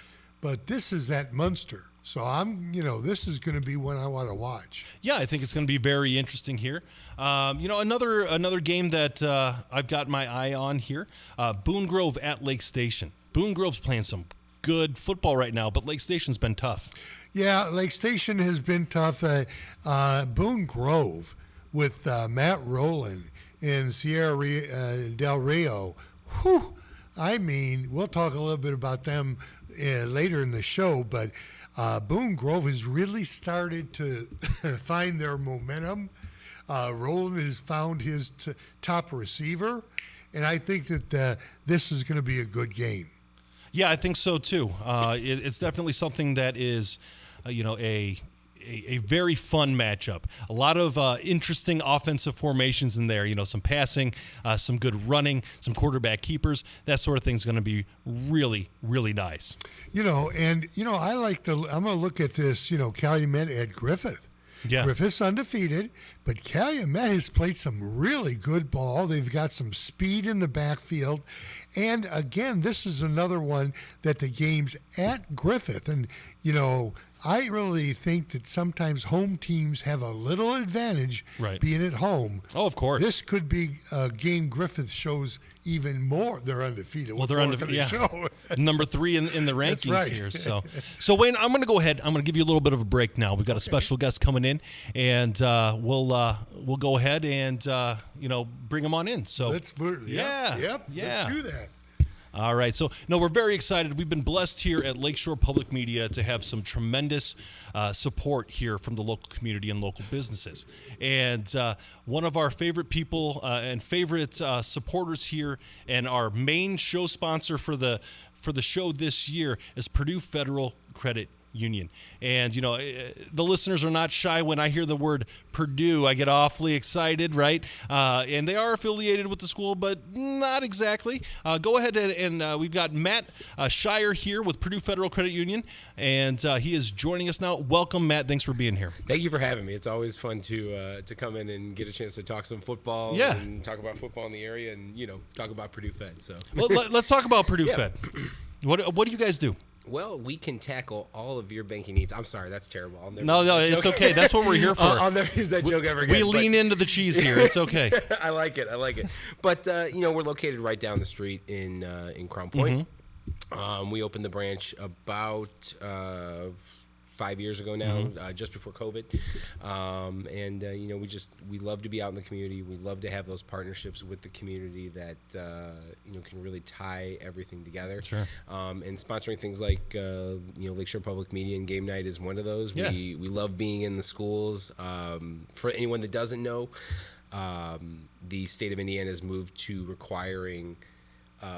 but this is at Munster. So this is going to be one I want to watch. Yeah, I think it's going to be very interesting here. Another game that I've got my eye on here, Boone Grove at Lake Station. Boone Grove's playing some good football right now, but Lake Station's been tough. Yeah, Lake Station has been tough. Boone Grove with Matt Rowland and Sierra Del Rio. Whew, we'll talk a little bit about them later in the show, but Boone Grove has really started to find their momentum. Rowland has found his top receiver, and I think that this is going to be a good game. Yeah, I think so too. It's definitely something that is, a very fun matchup. A lot of interesting offensive formations in there. Some passing, some good running, some quarterback keepers. That sort of thing is going to be really, really nice. I like I'm going to look at this, Calumet at Griffith. Yeah. Griffith's undefeated, but Calumet has played some really good ball. They've got some speed in the backfield. And, again, this is another one that the game's at Griffith. And, I really think that sometimes home teams have a little advantage being at home. Oh, of course. This could be a game Griffith shows even more. They're undefeated. Well, they're undefeated. Yeah. Number 3 in the rankings right. here. So Wayne, I'm going to go ahead. I'm going to give you a little bit of a break now. We've got a special guest coming in, and we'll go ahead and bring him on in. So let's let's do that. All right. So, we're very excited. We've been blessed here at Lakeshore Public Media to have some tremendous support here from the local community and local businesses. And one of our favorite people and favorite supporters here and our main show sponsor for the show this year is Purdue Federal Credit Union. And, the listeners are not shy when I hear the word Purdue. I get awfully excited, right? And they are affiliated with the school, but not exactly. Go ahead and we've got Matt Shire here with Purdue Federal Credit Union, and he is joining us now. Welcome, Matt. Thanks for being here. Thank you for having me. It's always fun to come in and get a chance to talk some football and talk about football in the area and, talk about Purdue Fed. So well, let's talk about Purdue Fed. What do you guys do? Well, we can tackle all of your banking needs. I'm sorry, that's terrible. No, it's okay. That's what we're here for. I'll never use that joke ever again. We lean into the cheese here. It's okay. I like it. But, we're located right down the street in Crown Point. Mm-hmm. We opened the branch about 5 years ago now, just before COVID. We love to be out in the community. We love to have those partnerships with the community that, can really tie everything together. Sure. And sponsoring things like, Lakeshore Public Media and Gamenight is one of those. Yeah. We love being in the schools. For anyone that doesn't know, the state of Indiana has moved to requiring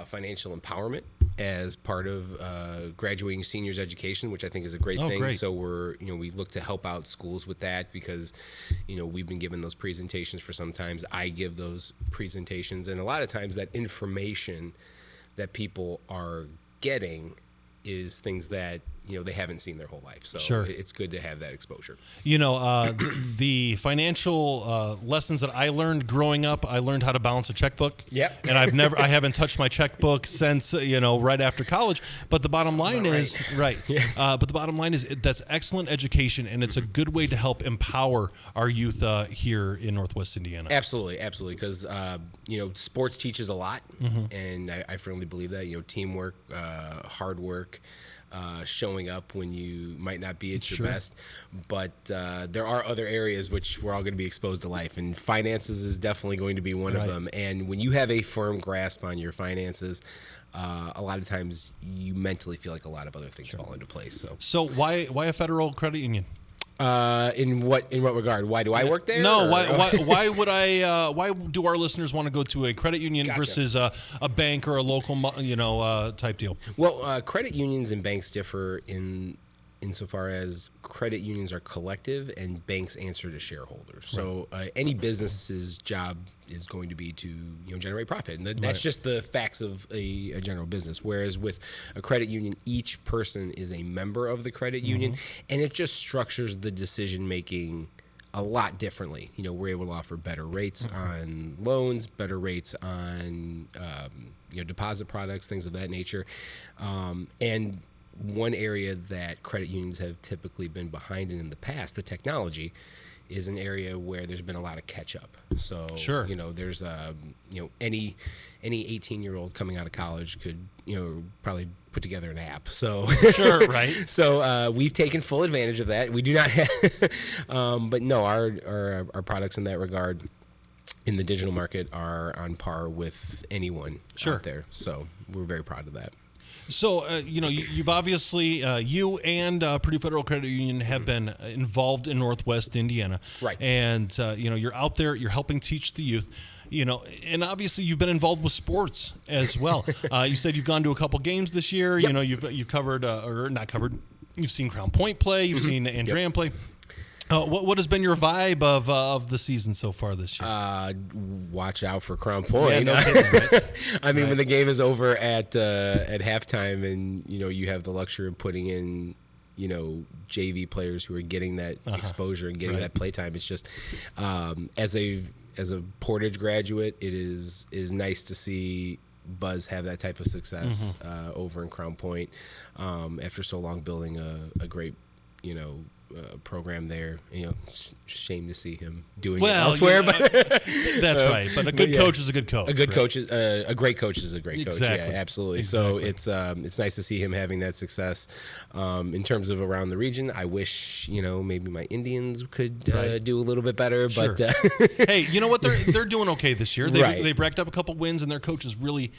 financial empowerment as part of graduating seniors education, which I think is a great thing. Great. So we look to help out schools with that because, we've been given those presentations for some times. I give those presentations, and a lot of times that information that people are getting is things that they haven't seen their whole life. So sure. It's good to have that exposure. The financial lessons that I learned growing up, I learned how to balance a checkbook. Yep. And I haven't touched my checkbook since right after college. But the bottom line is but the bottom line is that's excellent education, and it's a good way to help empower our youth here in Northwest Indiana. Absolutely, because sports teaches a lot, and I firmly believe that. Teamwork, hard work. Showing up when you might not be at your best, but there are other areas which we're all going to be exposed to life, and finances is definitely going to be one of them. And when you have a firm grasp on your finances, a lot of times you mentally feel like a lot of other things fall into place. So why a federal credit union? In what regard? Why do I work there? No, why would I? Why do our listeners want to go to a credit union versus a bank or a local, type deal? Well, credit unions and banks differ insofar as credit unions are collective and banks answer to shareholders. So any business's job is going to be to generate profit, and that's just the facts of a general business. Whereas with a credit union, each person is a member of the credit union, and it just structures the decision making a lot differently. We're able to offer better rates on loans, better rates on deposit products, things of that nature, and one area that credit unions have typically been behind in the past, the technology, is an area where there's been a lot of catch up. So there's any 18-year-old coming out of college could probably put together an app. So So we've taken full advantage of that. We do not have, but no, our products in that regard in the digital market are on par with anyone out there. So we're very proud of that. So, you've obviously, you and Purdue Federal Credit Union have been involved in Northwest Indiana. Right. And, you're out there, you're helping teach the youth, and obviously you've been involved with sports as well. You said you've gone to a couple games this year. Yep. You've covered, or not covered, you've seen Crown Point play, you've seen Andrean play. What has been your vibe of the season so far this year? Watch out for Crown Point. Yeah, no kidding, right? I mean, when the game is over at halftime, and you have the luxury of putting in JV players who are getting that exposure and getting that play time. It's just as a Portage graduate, it is nice to see Buzz have that type of success over in Crown Point after so long building a great program there. Shame to see him doing it elsewhere, but that's right. But a good coach is a good coach. A good coach is a great coach is a great coach. Exactly. Yeah, absolutely. Exactly. So it's nice to see him having that success. In terms of around the region, I wish maybe my Indians could do a little bit better. Sure. But hey, you know what? They're doing okay this year. They've racked up a couple wins, and their coach is really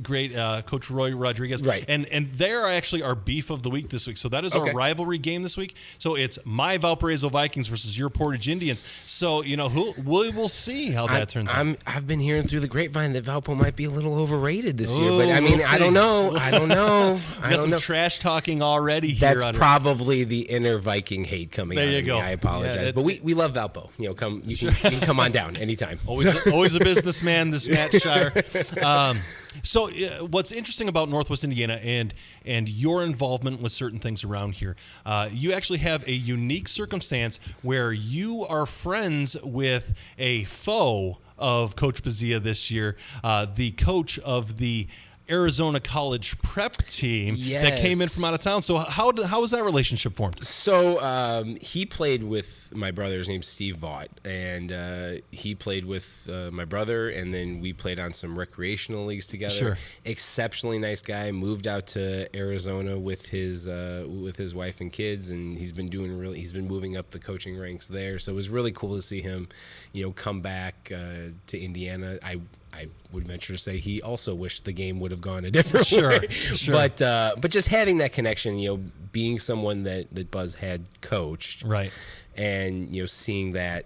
great. Coach Roy Rodriguez. Right. And they're actually our beef of the week this week. So that is our rivalry game this week. So it's my Valparaiso Vikings versus your Portage Indians. So we will see how that turns out. I've been hearing through the grapevine that Valpo might be a little overrated this year, but I mean, I don't know. We got some trash talking already here. That's probably the inner Viking hate coming out of me. I apologize, but we love Valpo. You can come on down anytime. Always a businessman, this Matt Shire. So what's interesting about Northwest Indiana and your involvement with certain things around here, you actually have a unique circumstance where you are friends with a foe of Coach Bazia this year, the coach of the Arizona College prep team that came in from out of town. So how was that relationship formed? So he played with my brother. His name's Steve Vaught, and he played with my brother, and then we played on some recreational leagues together. Sure. Exceptionally nice guy. Moved out to Arizona with his wife and kids, and he's been moving up the coaching ranks there. So it was really cool to see him, come back to Indiana. I would venture to say he also wished the game would have gone a different way. Sure. But just having that connection, being someone that Buzz had coached, right, and seeing that,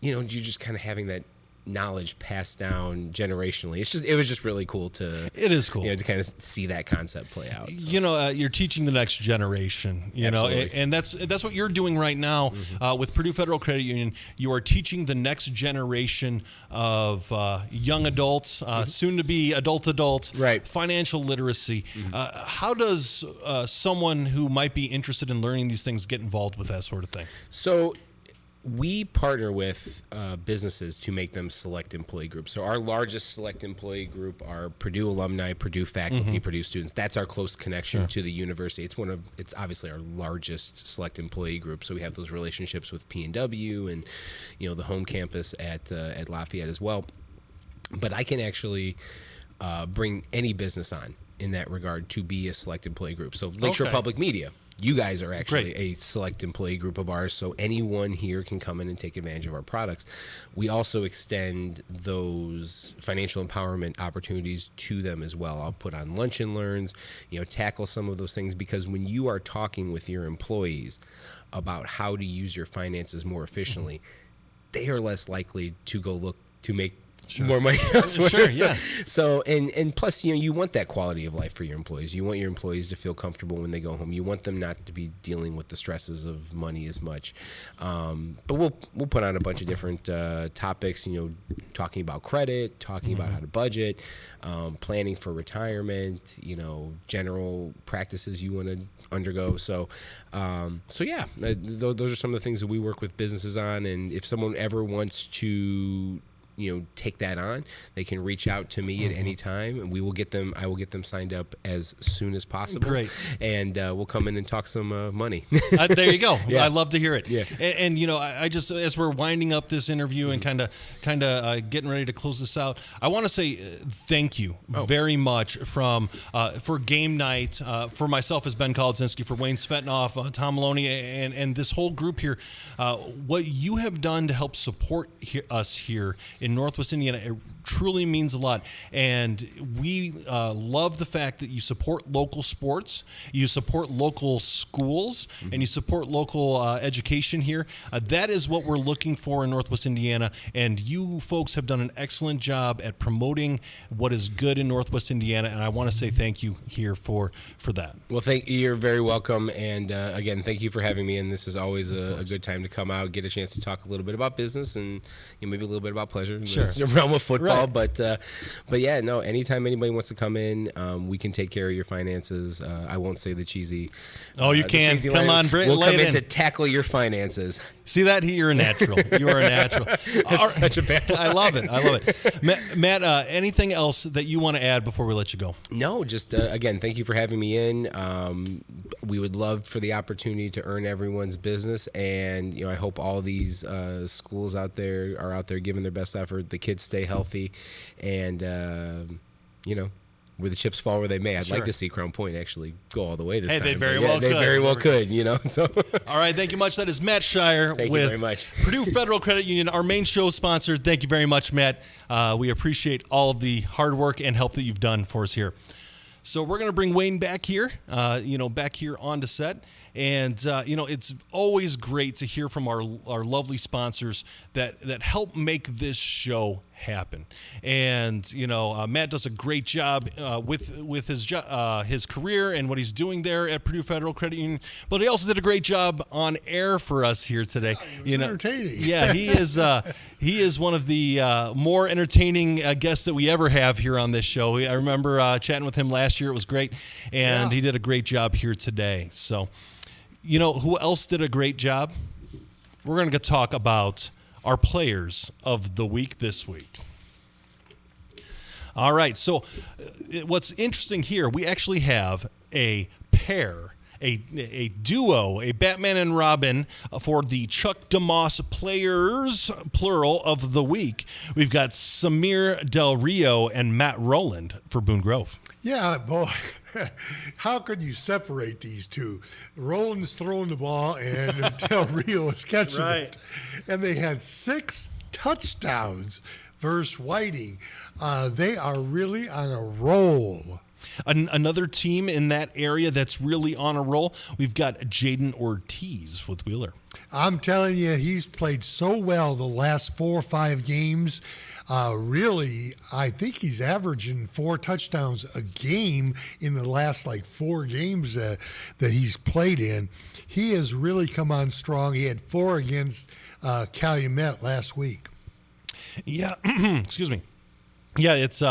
you're just kind of having that knowledge passed down generationally. It was just really cool to. It is cool to kind of see that concept play out. So. You're teaching the next generation. And that's what you're doing right now with Purdue Federal Credit Union. You are teaching the next generation of young adults, soon to be adults, right? Financial literacy. How does someone who might be interested in learning these things get involved with that sort of thing? So. We partner with businesses to make them select employee groups. So our largest select employee group are Purdue alumni, Purdue faculty, Purdue students. That's our close connection to the university. It's obviously our largest select employee group. So we have those relationships with P&W and the home campus at Lafayette as well. But I can actually bring any business on in that regard to be a select employee group. So Lakeshore Public Media. You guys are actually a select employee group of ours, so anyone here can come in and take advantage of our products. We also extend those financial empowerment opportunities to them as well. I'll put on lunch and learns, tackle some of those things, because when you are talking with your employees about how to use your finances more efficiently, they are less likely to go look to make more money elsewhere. Sure, yeah. So and plus, you want that quality of life for your employees. You want your employees to feel comfortable when they go home. You want them not to be dealing with the stresses of money as much. But we'll put on a bunch of different topics. Talking about credit, talking about how to budget, planning for retirement. General practices you want to undergo. So yeah, those are some of the things that we work with businesses on. And if someone ever wants to take that on, they can reach out to me at any time, and I will get them signed up as soon as possible. Great. And we'll come in and talk some money. There you go. Yeah. I love to hear it. Yeah. And I just, as we're winding up this interview and kind of getting ready to close this out, I want to say thank you very much for Game Night, for myself as Ben Kolodzinski, for Wayne Svetanoff, Tom Maloney, and this whole group here. What you have done to help support us here in Northwest Indiana. It truly means a lot. And we love the fact that you support local sports, you support local schools, and you support local education here. That is what we're looking for in Northwest Indiana. And you folks have done an excellent job at promoting what is good in Northwest Indiana. And I want to say thank you here for that. Well, you're very welcome. And again, thank you for having me. And this is always a good time to come out, get a chance to talk a little bit about business and maybe a little bit about pleasure. Sure. It's the realm of football, right. But yeah, no, anytime anybody wants to come in, we can take care of your finances. I won't say the cheesy. Oh, you can. Come on, Britt. We'll come in to tackle your finances. See that? You're a natural. You are a natural. That's such a bad line. I love it. Matt, anything else that you want to add before we let you go? No, just again, thank you for having me in. We would love for the opportunity to earn everyone's business, and I hope all these schools out there are out there giving their best effort. The kids stay healthy, and where the chips fall where they may. I'd like to see Crown Point actually go all the way this time. They very well could. They very well could, So. All right, thank you much. That is Matt Shire Thank with you very much. Purdue Federal Credit Union, our main show sponsor. Thank you very much, Matt. We appreciate all of the hard work and help that you've done for us here. So we're going to bring Wayne back here, back here onto set. And, it's always great to hear from our lovely sponsors that help make this show happen. And, Matt does a great job with his career and what he's doing there at Purdue Federal Credit Union. But he also did a great job on air for us here today. Entertaining. Yeah, he is one of the more entertaining guests that we ever have here on this show. I remember chatting with him last year. It was great. And he did a great job here today. So, who else did a great job? We're going to talk about our players of the week this week. All right, so what's interesting here, we actually have a pair, a duo, a Batman and Robin for the Chuck DeMoss players, plural, of the week. We've got Samir Del Rio and Matt Rowland for Boone Grove. Yeah, boy. How could you separate these two? Rowland's throwing the ball and Del Rio is catching it. And they had 6 touchdowns versus Whiting. They are really on a roll. Another team in that area that's really on a roll, we've got Jaden Ortiz with Wheeler. I'm telling you, he's played so well the last 4 or 5 games. Really, I think he's averaging 4 touchdowns a game in the last 4 games that he's played in. He has really come on strong. He had 4 against Calumet last week. Yeah, excuse me. Yeah, it's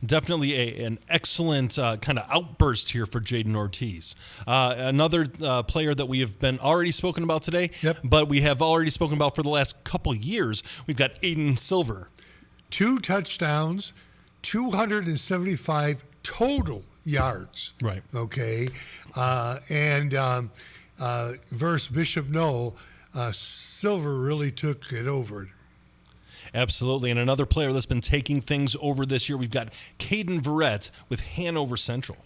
definitely an excellent kind of outburst here for Jaden Ortiz. Another player that we have been already spoken about today, but we have already spoken about for the last couple of years. We've got Aiden Silver. 2 touchdowns, 275 total yards. Right. Okay. And versus Bishop Knoll, Silver really took it over. Absolutely. And another player that's been taking things over this year, we've got Caden Verrett with Hanover Central.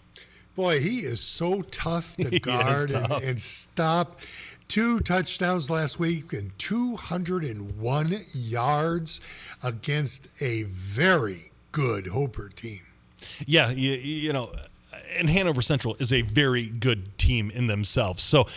Boy, he is so tough to guard and stop. 2 touchdowns last week and 201 yards against a very good Hooper team. Yeah, and Hanover Central is a very good team in themselves. So,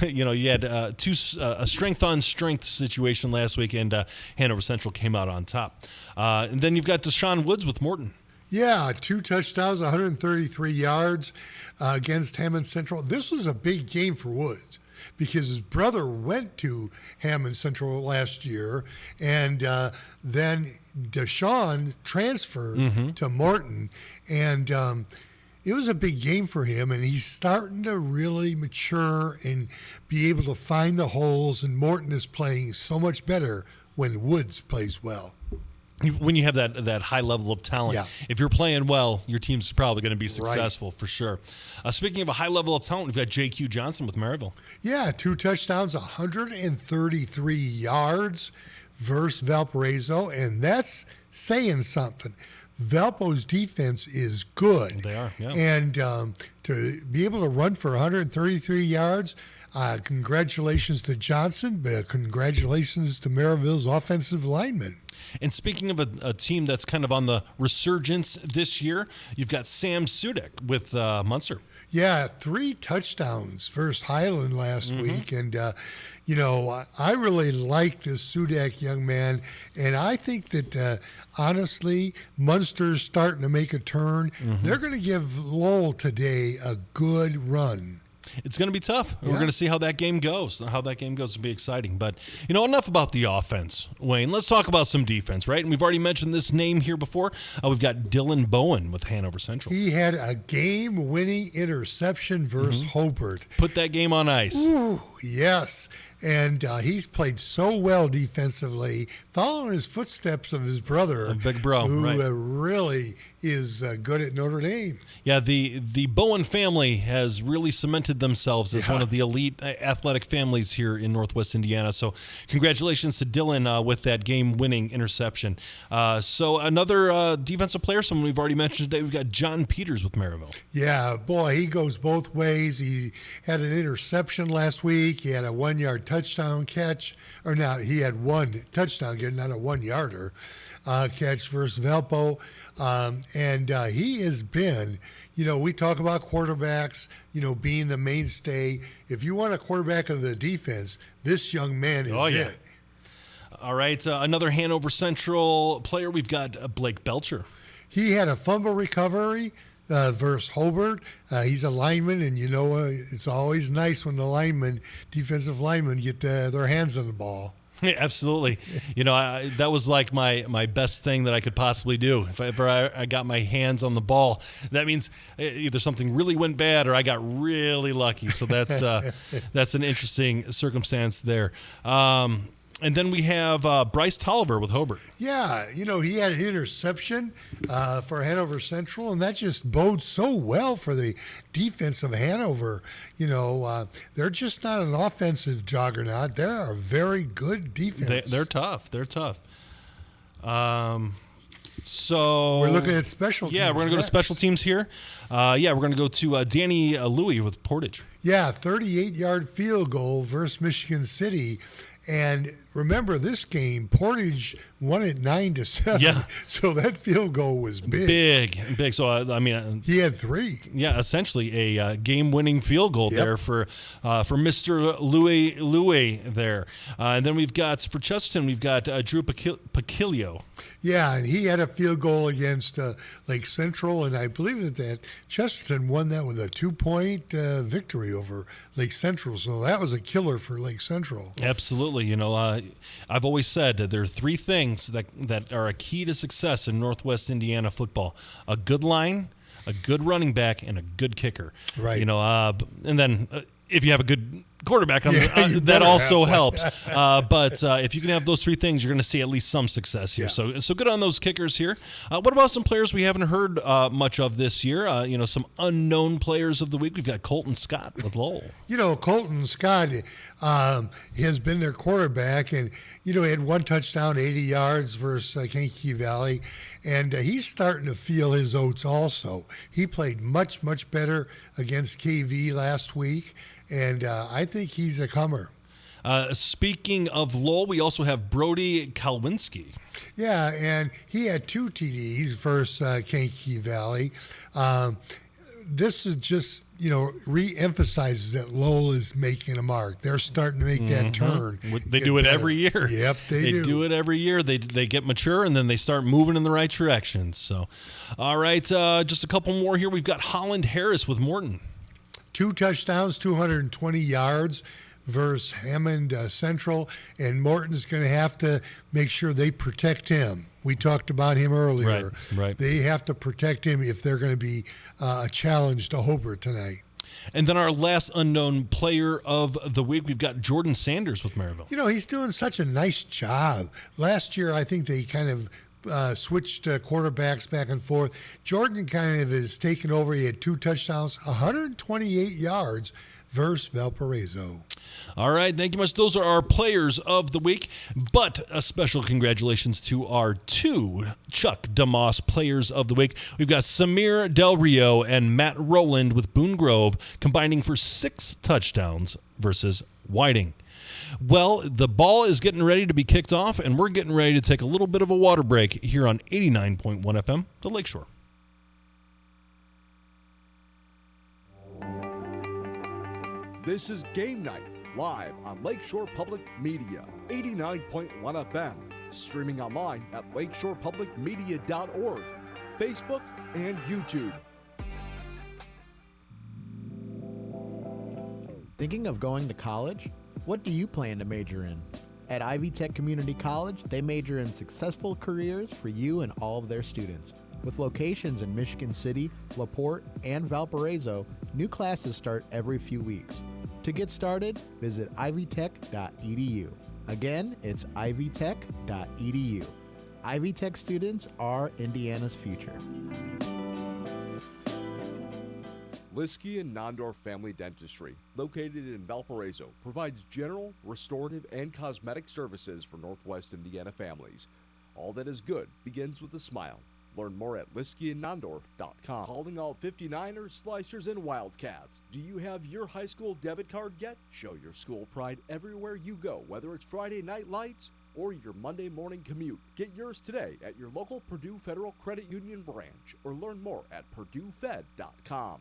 you had a strength-on-strength situation last week, and Hanover Central came out on top. And then you've got Deshaun Woods with Morton. Yeah, 2 touchdowns, 133 yards against Hammond Central. This was a big game for Woods because his brother went to Hammond Central last year, and then Deshaun transferred to Morton, and it was a big game for him, and he's starting to really mature and be able to find the holes, and Morton is playing so much better when Woods plays well. When you have that high level of talent, if you're playing well, your team's probably going to be successful for sure. Speaking of a high level of talent, we've got J.Q. Johnson with Maryville. Yeah, 2 touchdowns, 133 yards versus Valparaiso, and that's saying something. Valpo's defense is good. They are, yeah. And to be able to run for 133 yards, congratulations to Johnson, but congratulations to Maryville's offensive linemen. And speaking of a team that's kind of on the resurgence this year, you've got Sam Sudik with Munster. Yeah, 3 touchdowns versus Highland last week. And, I really like this Sudak young man. And I think that, honestly, Munster's starting to make a turn. They're going to give Lowell today a good run. It's going to be tough. Yeah. We're going to see how that game goes. How that game goes will be exciting. But, enough about the offense, Wayne. Let's talk about some defense, right? And we've already mentioned this name here before. We've got Dylan Bowen with Hanover Central. He had a game-winning interception versus Hobart. Put that game on ice. Ooh, yes. And he's played so well defensively, following his footsteps of his brother, Big Bro, who right. Really is good at Notre Dame. Yeah, the Bowen family has really cemented themselves as one of the elite athletic families here in Northwest Indiana. So congratulations to Dylan with that game-winning interception. So another defensive player, someone we've already mentioned today, we've got John Peters with Maryville. Yeah, boy, he goes both ways. He had an interception last week. He had a 1-yard touchdown catch. Or not, he had 1 touchdown catch, not a 1-yarder catch versus Valpo. And he has been, we talk about quarterbacks, being the mainstay. If you want a quarterback of the defense, this young man is it. All right, another Hanover Central player, we've got Blake Belcher. He had a fumble recovery versus Hobart. He's a lineman, and it's always nice when the defensive linemen get their hands on the ball. Yeah, absolutely. That was like my best thing that I could possibly do. If ever I got my hands on the ball, that means either something really went bad or I got really lucky. So that's an interesting circumstance there. And then we have Bryce Tolliver with Hobart. Yeah, he had an interception for Hanover Central, and that just bodes so well for the defense of Hanover. They're just not an offensive juggernaut. They're a very good defense. They're tough. So we're looking at special teams. Yeah, we're going to go to special teams here. We're going to go to Danny Louie with Portage. Yeah, 38-yard field goal versus Michigan City. And remember, this game, Portage won it 9-7. Yeah. So that field goal was big. Big. So, he had 3. Yeah, essentially a game-winning field goal there for Mr. Louie there. And then we've got, for Chesterton, we've got Drew Pacilio. Yeah, and he had a field goal against Lake Central, and I believe that Chesterton won that with a 2-point victory over Lake Central. So that was a killer for Lake Central. Absolutely. I've always said that there are 3 things that are a key to success in Northwest Indiana football: a good line, a good running back, and a good kicker. Right. And then if you have a good quarterback, that also helps. But if you can have those 3 things, you're going to see at least some success here. Yeah. So good on those kickers here. What about some players we haven't heard much of this year? Some unknown players of the week. We've got Colton Scott with Lowell. Colton Scott has been their quarterback, and he had 1 touchdown, 80 yards versus Kankakee Valley, and he's starting to feel his oats also. He played much, much better against KV last week, and I think he's a comer. Speaking of Lowell, we also have Brody Kalwinski. Yeah, and he had 2 TDs versus Kankakee Valley. This is just, re-emphasizes that Lowell is making a mark. They're starting to make that turn. They do it every year. Yep, they do it every year. They get mature, and then they start moving in the right direction. So, all right, just a couple more here. We've got Holland Harris with Morton. 2 touchdowns, 220 yards versus Hammond Central, and Morton's going to have to make sure they protect him. We talked about him earlier. Right. They have to protect him if they're going to be a challenge to Hobart tonight. And then our last unknown player of the week, we've got Jordan Sanders with Maryville. He's doing such a nice job. Last year, I think they kind of switched quarterbacks back and forth. Jordan kind of has taken over. He had 2 touchdowns, 128 yards versus Valparaiso. All right, thank you much. Those are our players of the week. But a special congratulations to our two Chuck DeMoss players of the week. We've got Samir Del Rio and Matt Rowland with Boone Grove combining for 6 touchdowns versus Whiting. Well, the ball is getting ready to be kicked off, and we're getting ready to take a little bit of a water break here on 89.1 FM, the Lakeshore. This is Game Night, live on Lakeshore Public Media, 89.1 FM, streaming online at lakeshorepublicmedia.org, Facebook, and YouTube. Thinking of going to college? What do you plan to major in? At Ivy Tech Community College, they major in successful careers for you and all of their students. With locations in Michigan City, LaPorte, and Valparaiso, new classes start every few weeks. To get started, visit ivytech.edu. Again, it's ivytech.edu. Ivy Tech students are Indiana's future. Liskey and Nondorf Family Dentistry, located in Valparaiso, provides general, restorative, and cosmetic services for Northwest Indiana families. All that is good begins with a smile. Learn more at liskeyandnondorf.com. Calling all 59ers, Slicers, and Wildcats. Do you have your high school debit card yet? Show your school pride everywhere you go, whether it's Friday night lights or your Monday morning commute. Get yours today at your local Purdue Federal Credit Union branch or learn more at purduefed.com.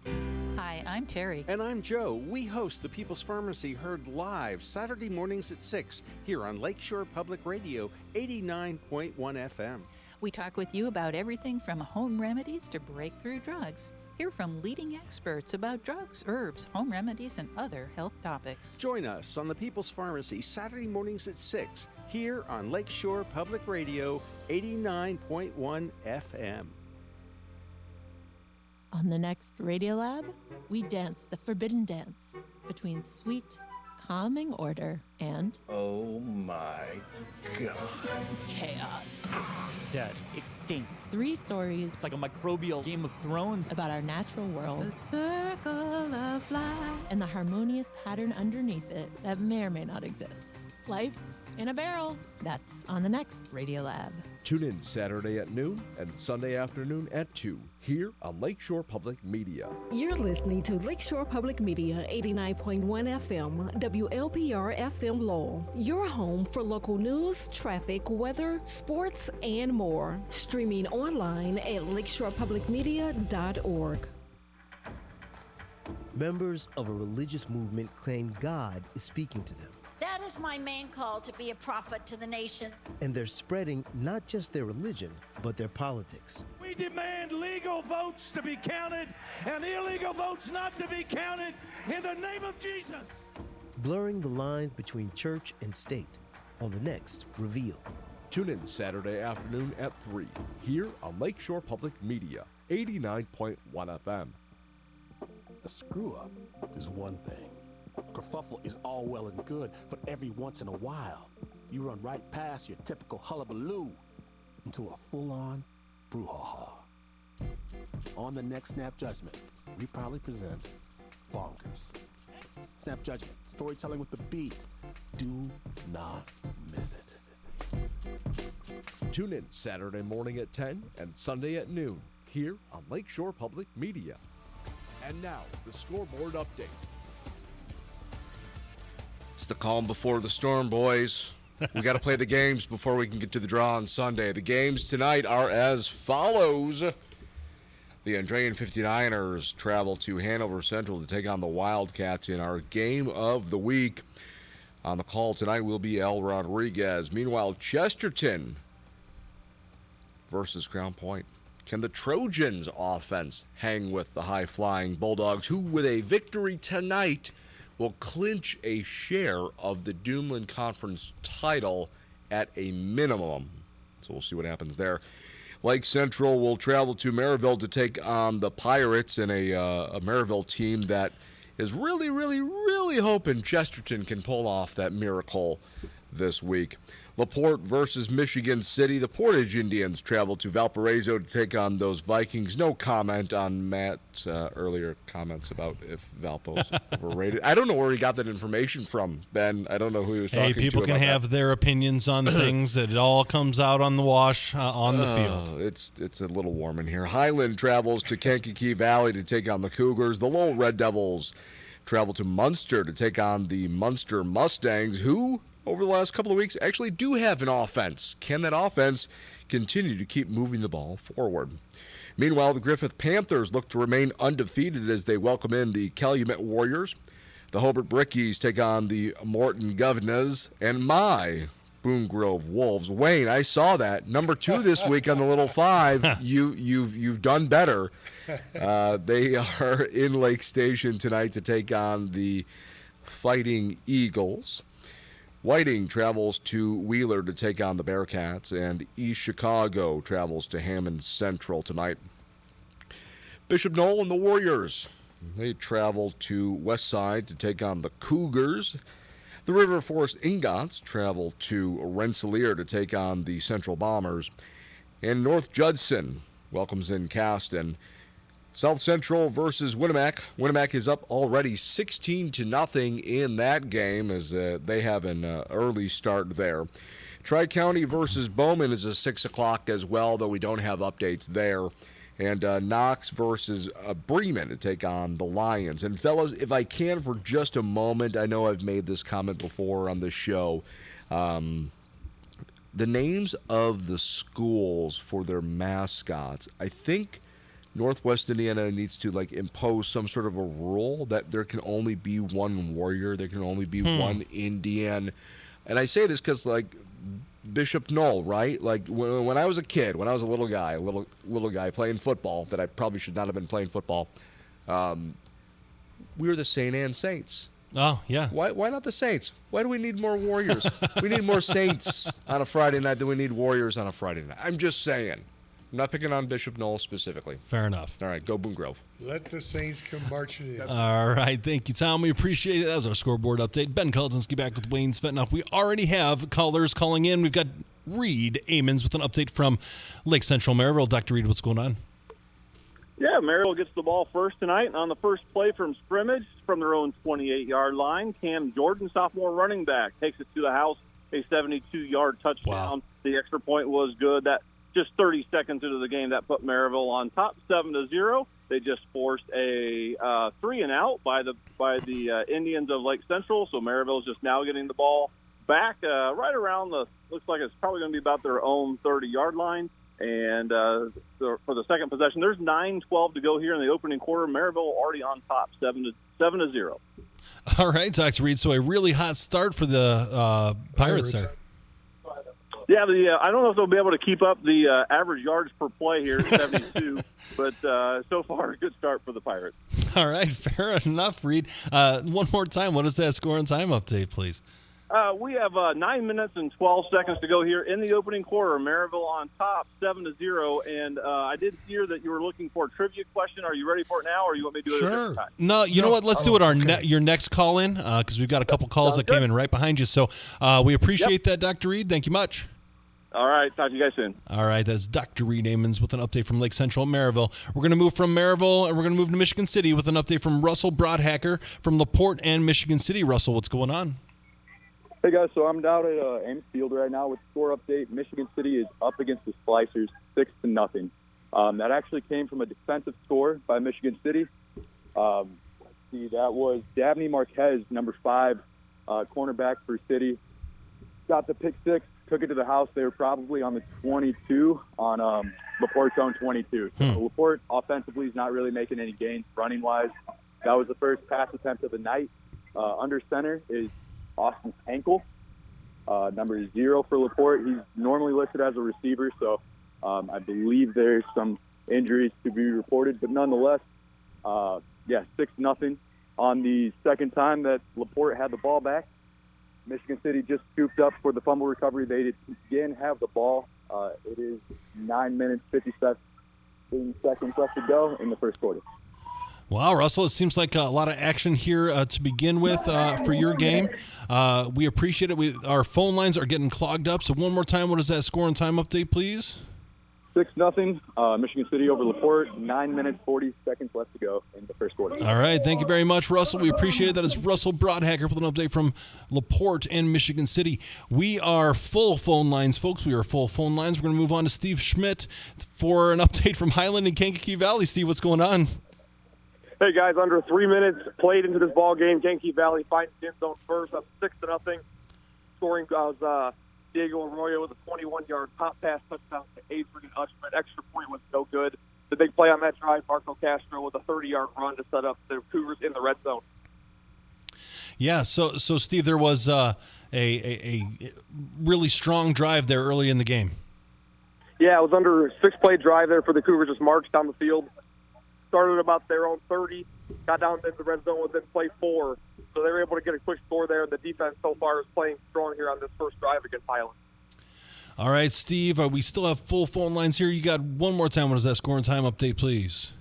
Hi, I'm Terry. And I'm Joe. We host the People's Pharmacy heard live Saturday mornings at 6 here on Lakeshore Public Radio 89.1 FM. We talk with you about everything from home remedies to breakthrough drugs. Hear from leading experts about drugs, herbs, home remedies, and other health topics. Join us on the People's Pharmacy Saturday mornings at 6 here on Lakeshore Public Radio 89.1 FM. On the next Radiolab, we dance the forbidden dance between sweet, calming order and... Oh my God. Chaos. Dead. Extinct. 3 stories. It's like a microbial Game of Thrones. About our natural world. The circle of life. And the harmonious pattern underneath it that may or may not exist. Life in a barrel. That's on the next Radiolab. Tune in Saturday at noon and Sunday afternoon at 2 here on Lakeshore Public Media. You're listening to Lakeshore Public Media 89.1 FM, WLPR FM Lowell. Your home for local news, traffic, weather, sports, and more. Streaming online at lakeshorepublicmedia.org. Members of a religious movement claim God is speaking to them. That is my main call, to be a prophet to the nation. And they're spreading not just their religion, but their politics. We demand legal votes to be counted and illegal votes not to be counted in the name of Jesus. Blurring the lines between church and state on the next Reveal. Tune in Saturday afternoon at 3 here on Lakeshore Public Media, 89.1 FM. A screw-up is one thing. A kerfuffle is all well and good, but every once in a while, you run right past your typical hullabaloo into a full-on brouhaha. On the next Snap Judgment, we proudly present Bonkers. Snap Judgment, storytelling with the beat. Do not miss it. Tune in Saturday morning at 10 and Sunday at noon here on Lakeshore Public Media. And now, the scoreboard update. It's the calm before the storm, boys. We got to play the games before we can get to the draw on Sunday. The games tonight are as follows. The Andrean 59ers travel to Hanover Central to take on the Wildcats in our game of the week. On the call tonight will be El Rodriguez. Meanwhile, Chesterton versus Crown Point. Can the Trojans' offense hang with the high-flying Bulldogs, who, with a victory tonight, will clinch a share of the Duneland Conference title at a minimum? So we'll see what happens there. Lake Central will travel to Maryville to take on the Pirates in a Maryville team that is really hoping Chesterton can pull off that miracle this week. LaPorte versus Michigan City. The Portage Indians travel to Valparaiso to take on those Vikings. No comment on Matt's earlier comments about if Valpo's overrated. I don't know where he got that information from, Ben. I don't know who he was talking to. Hey, people can have their opinions on things. It all comes out on the wash on the field. It's a little warm in here. Highland travels to Kankakee Valley to take on the Cougars. The Lowell Red Devils travel to Munster to take on the Munster Mustangs, who over the last couple of weeks actually do have an offense. Can that offense continue to keep moving the ball forward? Meanwhile, the Griffith Panthers look to remain undefeated as they welcome in the Calumet Warriors. The Hobart Brickies take on the Morton Governors, and my Boone Grove Wolves. Wayne, I saw that. Number 2 this week on the Little Five. You've done better. They are in Lake Station tonight to take on the Fighting Eagles. Whiting travels to Wheeler to take on the Bearcats, and East Chicago travels to Hammond Central tonight. Bishop Knoll and the Warriors, they travel to West Side to take on the Cougars. The River Forest Ingots travel to Rensselaer to take on the Central Bombers. And North Judson welcomes in Caston. South Central versus Winnemac. Winnemac is up already 16-0 in that game as they have an early start there. Tri-County versus Bowman is a 6 o'clock as well, though we don't have updates there. And Knox versus Bremen to take on the Lions. And fellas, if I can for just a moment, I know I've made this comment before on the show. The names of the schools for their mascots, I think Northwest Indiana needs to impose some sort of a rule that there can only be one Warrior, there can only be one Indian. And I say this because Bishop Knoll, right? When I was a kid, when I was a little guy playing football, that I probably should not have been playing football, we were the St. Anne Saints. Oh, yeah. Why not the Saints? Why do we need more Warriors? We need more Saints on a Friday night than we need Warriors on a Friday night. I'm just saying. I'm not picking on Bishop Knoll specifically. Fair enough. All right, go Boone Grove. Let the Saints come marching in. All right, thank you, Tom. We appreciate it. That was our scoreboard update. Ben Kolodzinski back with Wayne Svetanoff. We already have callers calling in. We've got Reed Amons with an update from Lake Central Maryville. Dr. Reed, what's going on? Yeah, Maryville gets the ball first tonight. On the first play from scrimmage from their own 28-yard line, Cam Jordan, sophomore running back, takes it to the house, a 72-yard touchdown. Wow. The extra point was good. That just 30 seconds into the game, that put Maryville on top, 7-0. They just forced a 3-and-out by the Indians of Lake Central. So Maryville's just now getting the ball back right around looks like it's probably going to be about their own 30-yard line. And for the second possession, there's 9:12 to go here in the opening quarter. Maryville already on top, 7-0. All right, Dr. Reed. So a really hot start for the Pirates there. Yeah, I don't know if they'll be able to keep up the average yards per play here at 72, but so far, a good start for the Pirates. All right, fair enough, Reed. One more time, what is that score and time update, please? We have 9 minutes and 12 seconds to go here in the opening quarter. Maryville on top, 7-0. And I did hear that you were looking for a trivia question. Are you ready for it now, or you want me to do it at a different time? No, you know what? Let's do it your next call in because we've got a couple calls that came in right behind you. So we appreciate that, Dr. Reed. Thank you much. All right. Talk to you guys soon. All right. That's Dr. Reed Amons with an update from Lake Central Maryville. We're going to move from Maryville, and we're going to move to Michigan City with an update from Russell Broadhacker from LaPorte and Michigan City. Russell, what's going on? Hey, guys. So I'm down at Ames Field right now with score update. Michigan City is up against the Slicers 6-0. That actually came from a defensive score by Michigan City. Let's see, that was Dabney Marquez, number 5, cornerback for City. Got the pick 6. Took it to the house. They were probably on the 22 on LaPorte's own 22. So LaPorte offensively is not really making any gains running-wise. That was the first pass attempt of the night. Under center is Austin Henkel, number 0 for LaPorte. He's normally listed as a receiver, so I believe there's some injuries to be reported. But nonetheless, 6-0 on the second time that LaPorte had the ball back. Michigan City just scooped up for the fumble recovery. They did again have the ball. It is 9 minutes, 57 seconds left to go in the first quarter. Wow, Russell, it seems like a lot of action here to begin with for your game. We appreciate it. Our phone lines are getting clogged up. So one more time, what is that score and time update, please? 6-0. Michigan City over LaPorte. 9 minutes, 40 seconds left to go in the first quarter. All right. Thank you very much, Russell. We appreciate it. That is Russell Broadhacker with an update from LaPorte and Michigan City. We are full phone lines, folks. We are full phone lines. We're going to move on to Steve Schmidt for an update from Highland and Kankakee Valley. Steve, what's going on? Hey, guys, under 3 minutes played into this ball game. Kankakee Valley finds the end zone first, up 6-0. Scoring was Diego Arroyo with a 21-yard pop pass touchdown to Adrian Ushman. Extra point was no good. The big play on that drive, Marco Castro with a 30-yard run to set up the Cougars in the red zone. Yeah, so Steve, there was a really strong drive there early in the game. Yeah, it was under a 6-play drive there for the Cougars. Just marched down the field. Started about their own 30, got down into the red zone within play 4. So they were able to get a quick score there. The defense so far is playing strong here on this first drive against Highland. All right, Steve, we still have full phone lines here. You got one more time. What is that score and time update, please?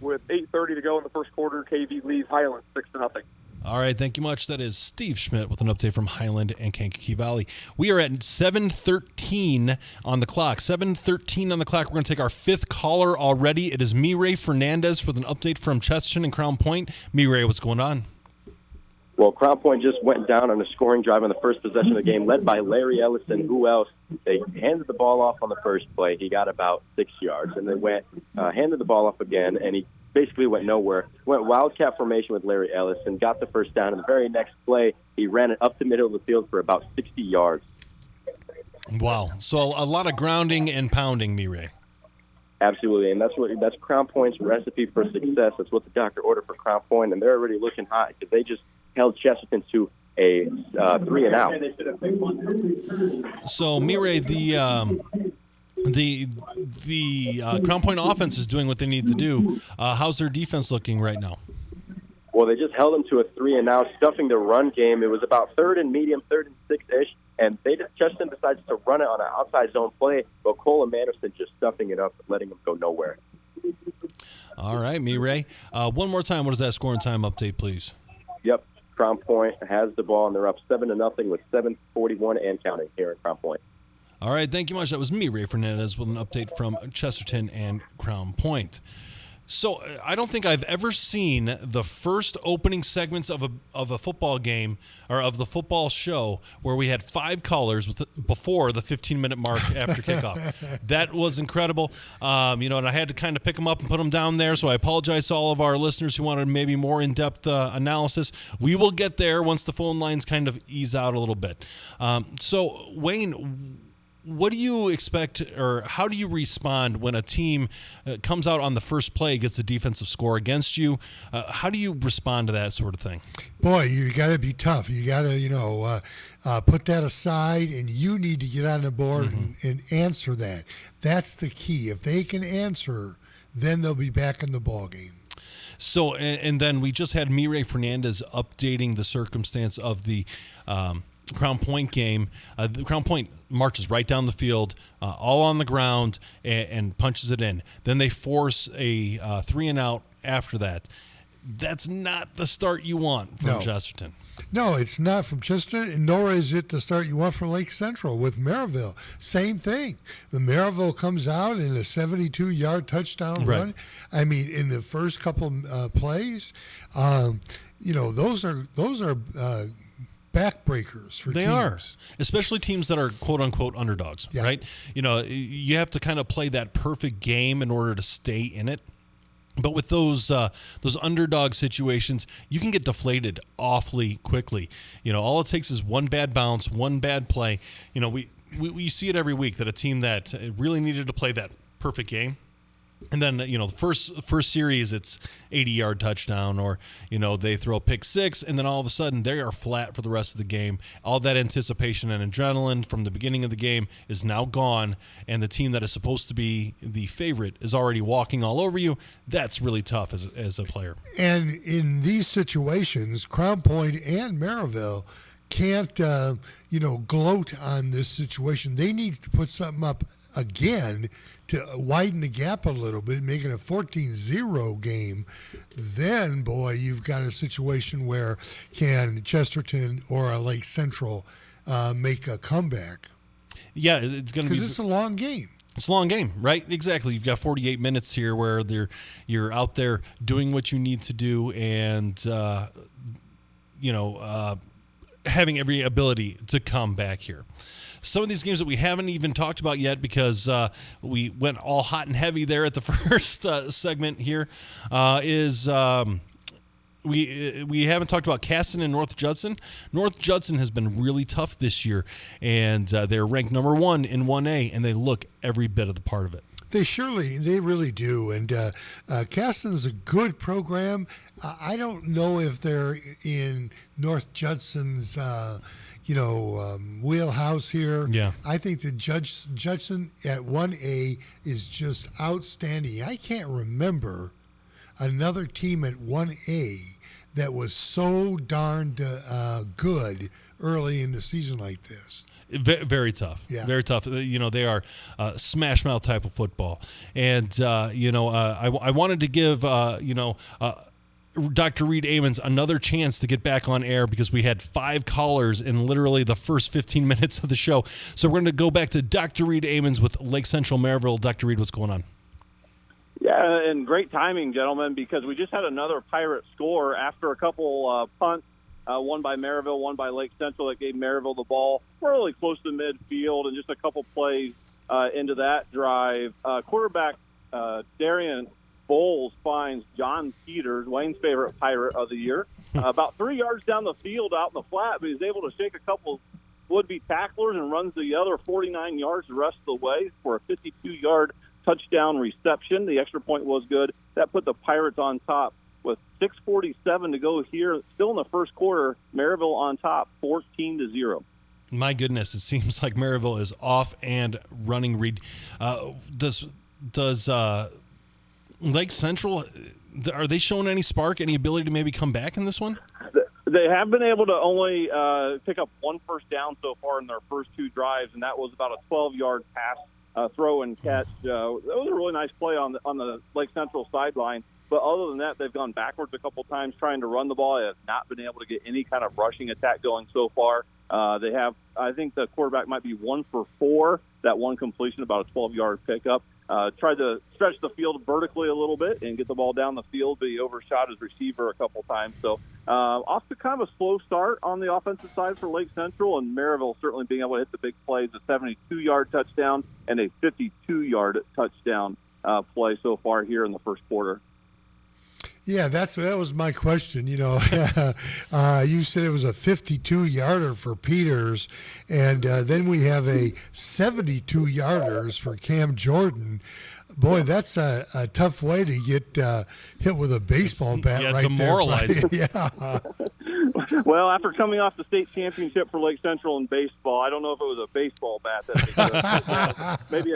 With 8:30 to go in the first quarter, KV leads Highland 6-0. All right, thank you much. That is Steve Schmidt with an update from Highland and Kankakee Valley. We are at 7:13 on the clock. 7:13 on the clock. We're going to take our fifth caller already. It is Mireille Fernandez with an update from Chesterton and Crown Point. Mireille, what's going on? Well, Crown Point just went down on a scoring drive on the first possession of the game, led by Larry Ellison. Who else? They handed the ball off on the first play. He got about 6 yards, and then handed the ball off again, and he basically went nowhere. Went wildcat formation with Larry Ellison, got the first down, and the very next play, he ran it up the middle of the field for about 60 yards. Wow. So a lot of grounding and pounding, Mireille. Absolutely, and that's Crown Point's recipe for success. That's what the doctor ordered for Crown Point, and they're already looking hot because they just held Chesterton to a 3-and-out. So, Mireille, the Crown Point offense is doing what they need to do. How's their defense looking right now? Well, they just held them to a 3-and-out, stuffing the run game. It was about 3rd and medium, 3rd and 6-ish, and Chesterton decided to run it on an outside zone play, but Cole and Manderson just stuffing it up and letting them go nowhere. All right, Mireille. One more time, what is that score and time update, please? Yep. Crown Point has the ball, and they're up 7-0 with 7:41 and counting here in Crown Point. All right, thank you much. That was Mireille Fernandez with an update from Chesterton and Crown Point. So I don't think I've ever seen the first opening segments of a football game or of the football show where we had 5 callers before the 15-minute mark after kickoff. That was incredible. And I had to kind of pick them up and put them down there. So I apologize to all of our listeners who wanted maybe more in-depth analysis. We will get there once the phone lines kind of ease out a little bit. So Wayne, what do you expect, or how do you respond when a team comes out on the first play, gets a defensive score against you? How do you respond to that sort of thing? Boy, you got to be tough. You got to, put that aside, and you need to get on the board and answer that. That's the key. If they can answer, then they'll be back in the ball game. So, and then we just had Mireille Fernandez updating the circumstance of the Crown Point game. The Crown Point marches right down the field, all on the ground, and punches it in. Then they force a 3-and-out after that. That's not the start you want from Chesterton. No, it's not from Chesterton, nor is it the start you want from Lake Central with Maryville. Same thing. The Maryville comes out in a 72-yard touchdown run. I mean, in the first couple plays, those are backbreakers for teams. They are, especially teams that are quote-unquote underdogs, right? You have to kind of play that perfect game in order to stay in it. But with those underdog situations, you can get deflated awfully quickly. All it takes is one bad bounce, one bad play. We see it every week that a team that really needed to play that perfect game, and then, the first series, it's 80-yard touchdown, or, they throw a pick 6, and then all of a sudden they are flat for the rest of the game. All that anticipation and adrenaline from the beginning of the game is now gone, and the team that is supposed to be the favorite is already walking all over you. That's really tough as a player. And in these situations, Crown Point and Maryville can't, gloat on this situation. They need to put something up again to widen the gap a little bit, make it a 14-0 game. Then, boy, you've got a situation where can Chesterton or Lake Central make a comeback? Yeah, it's going to be because it's a long game. It's a long game, right? Exactly. You've got 48 minutes here where you're out there doing what you need to do and, having every ability to come back here. Some of these games that we haven't even talked about yet because we went all hot and heavy there at the first segment here is we haven't talked about Caston and North Judson. North Judson has been really tough this year, and they're ranked number 1 in 1A, and they look every bit of the part of it. They really do. And Caston is a good program. I don't know if they're in North Judson's, wheelhouse here. Yeah. I think that Judson at 1A is just outstanding. I can't remember another team at 1A that was so darned good early in the season like this. Very tough. Yeah. Very tough. They are smash mouth type of football. And, I wanted to give, Dr. Reed Amons another chance to get back on air because we had 5 callers in literally the first 15 minutes of the show. So we're going to go back to Dr. Reed Amons with Lake Central Maryville. Dr. Reed, what's going on? Yeah, and great timing, gentlemen, because we just had another Pirate score after a couple punts. One by Maryville, one by Lake Central that gave Maryville the ball really close to midfield, and just a couple plays into that drive. Quarterback Darian Bowles finds John Peters, Wayne's favorite Pirate of the year, about 3 yards down the field out in the flat, but he's able to shake a couple would-be tacklers and runs the other 49 yards the rest of the way for a 52-yard touchdown reception. The extra point was good. That put the Pirates on top. With 6:47 to go here, still in the first quarter, Maryville on top, 14-0. My goodness, it seems like Maryville is off and running. Reed, does Lake Central, are they showing any spark, any ability to maybe come back in this one? They have been able to only pick up one first down so far in their first 2 drives, and that was about a 12-yard pass throw and catch. That was a really nice play on the Lake Central sideline. But other than that, they've gone backwards a couple times trying to run the ball. They have not been able to get any kind of rushing attack going so far. They have, I think the quarterback might be 1 for 4, that one completion, about a 12-yard pickup. Tried to stretch the field vertically a little bit and get the ball down the field, but he overshot his receiver a couple times. So off to kind of a slow start on the offensive side for Lake Central, and Maryville certainly being able to hit the big plays, a 72-yard touchdown and a 52-yard touchdown play so far here in the first quarter. Yeah, that was my question. You said it was a 52-yarder for Peters, and then we have a 72-yarders for Cam Jordan. Boy, that's a tough way to get hit with a baseball bat. Yeah, right it's demoralizing. Yeah. Well, after coming off the state championship for Lake Central in baseball, I don't know if it was a baseball bat. Maybe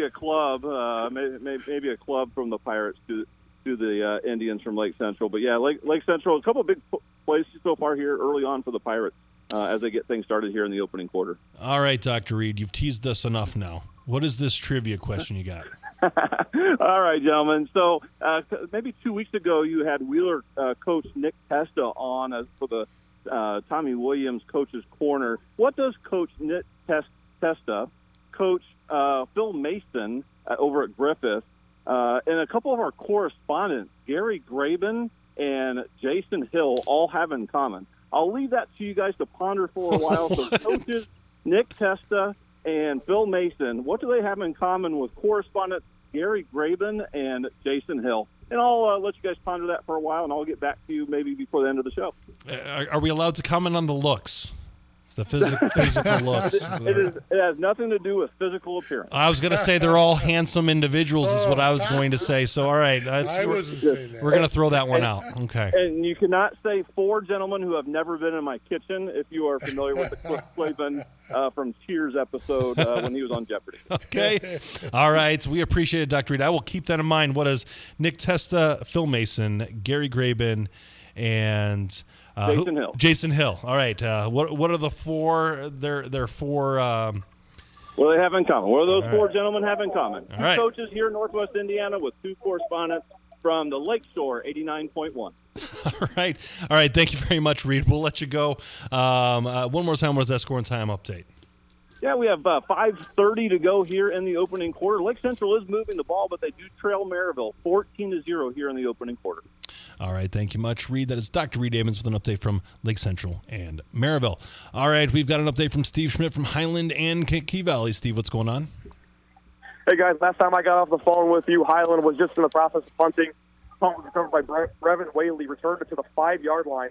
a club, maybe a club from the Pirates to the Indians from Lake Central. But yeah, Lake Central, a couple of big plays so far here early on for the Pirates as they get things started here in the opening quarter. All right, Dr. Reed, you've teased us enough now. What is this trivia question you got? All right, gentlemen. So maybe 2 weeks ago you had Wheeler coach Nick Testa on for the Tommy Williams Coach's Corner. What does Coach Nick Testa coach Phil Mason over at Griffith, and a couple of our correspondents, Gary Graben and Jason Hill, all have in common? I'll leave that to you guys to ponder for a while. So coaches Nick Testa and Phil Mason, what do they have in common with correspondents Gary Graben and Jason Hill? And I'll let you guys ponder that for a while, and I'll get back to you maybe before the end of the show. Are we allowed to comment on the looks? The physical looks. It has nothing to do with physical appearance. I was going to say they're all handsome individuals is what I was going to say. So, all right. We're going to throw that one out. Okay. And you cannot say 4 gentlemen who have never been in my kitchen if you are familiar with the Cliff Clavin from Cheers episode when he was on Jeopardy. Okay. All right. We appreciate it, Dr. Reed. I will keep that in mind. What is Nick Testa, Phil Mason, Gary Graben, and Jason Hill. Jason Hill. All right. What are the four? They're four. What do they have in common? What do those four gentlemen have in common? All Two right. coaches here in Northwest Indiana with two correspondents from the Lakeshore 89.1. All right. Thank you very much, Reed. We'll let you go. One more time, what is that score and time update? Yeah, we have 5:30 to go here in the opening quarter. Lake Central is moving the ball, but they do trail Maryville 14-0 here in the opening quarter. All right, thank you much, Reed. That is Dr. Reed Ammons with an update from Lake Central and Maryville. All right, we've got an update from Steve Schmidt from Highland and Kankakee Valley. Steve, what's going on? Hey, guys, last time I got off the phone with you, Highland was just in the process of punting. Punt was recovered by Brevin Whaley, returned it to the 5-yard line.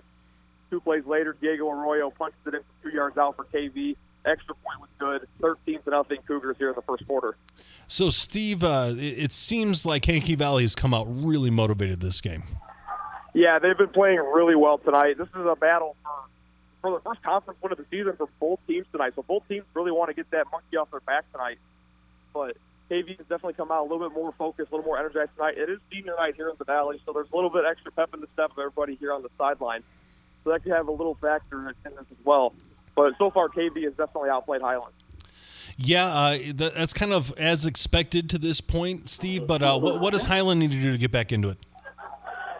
2 plays later, Diego Arroyo punched it in from 2 yards out for KV. Extra point was good. 13-0 Cougars here in the first quarter. So, Steve, it seems like Kankakee Valley has come out really motivated this game. Yeah, they've been playing really well tonight. This is a battle for the first conference win of the season for both teams tonight. So both teams really want to get that monkey off their back tonight. But KV has definitely come out a little bit more focused, a little more energized tonight. It is senior night here in the Valley, so there's a little bit extra pep in the step of everybody here on the sideline. So that could have a little factor in this as well. But so far, KV has definitely outplayed Highland. Yeah, that's kind of as expected to this point, Steve. But what does Highland need to do to get back into it?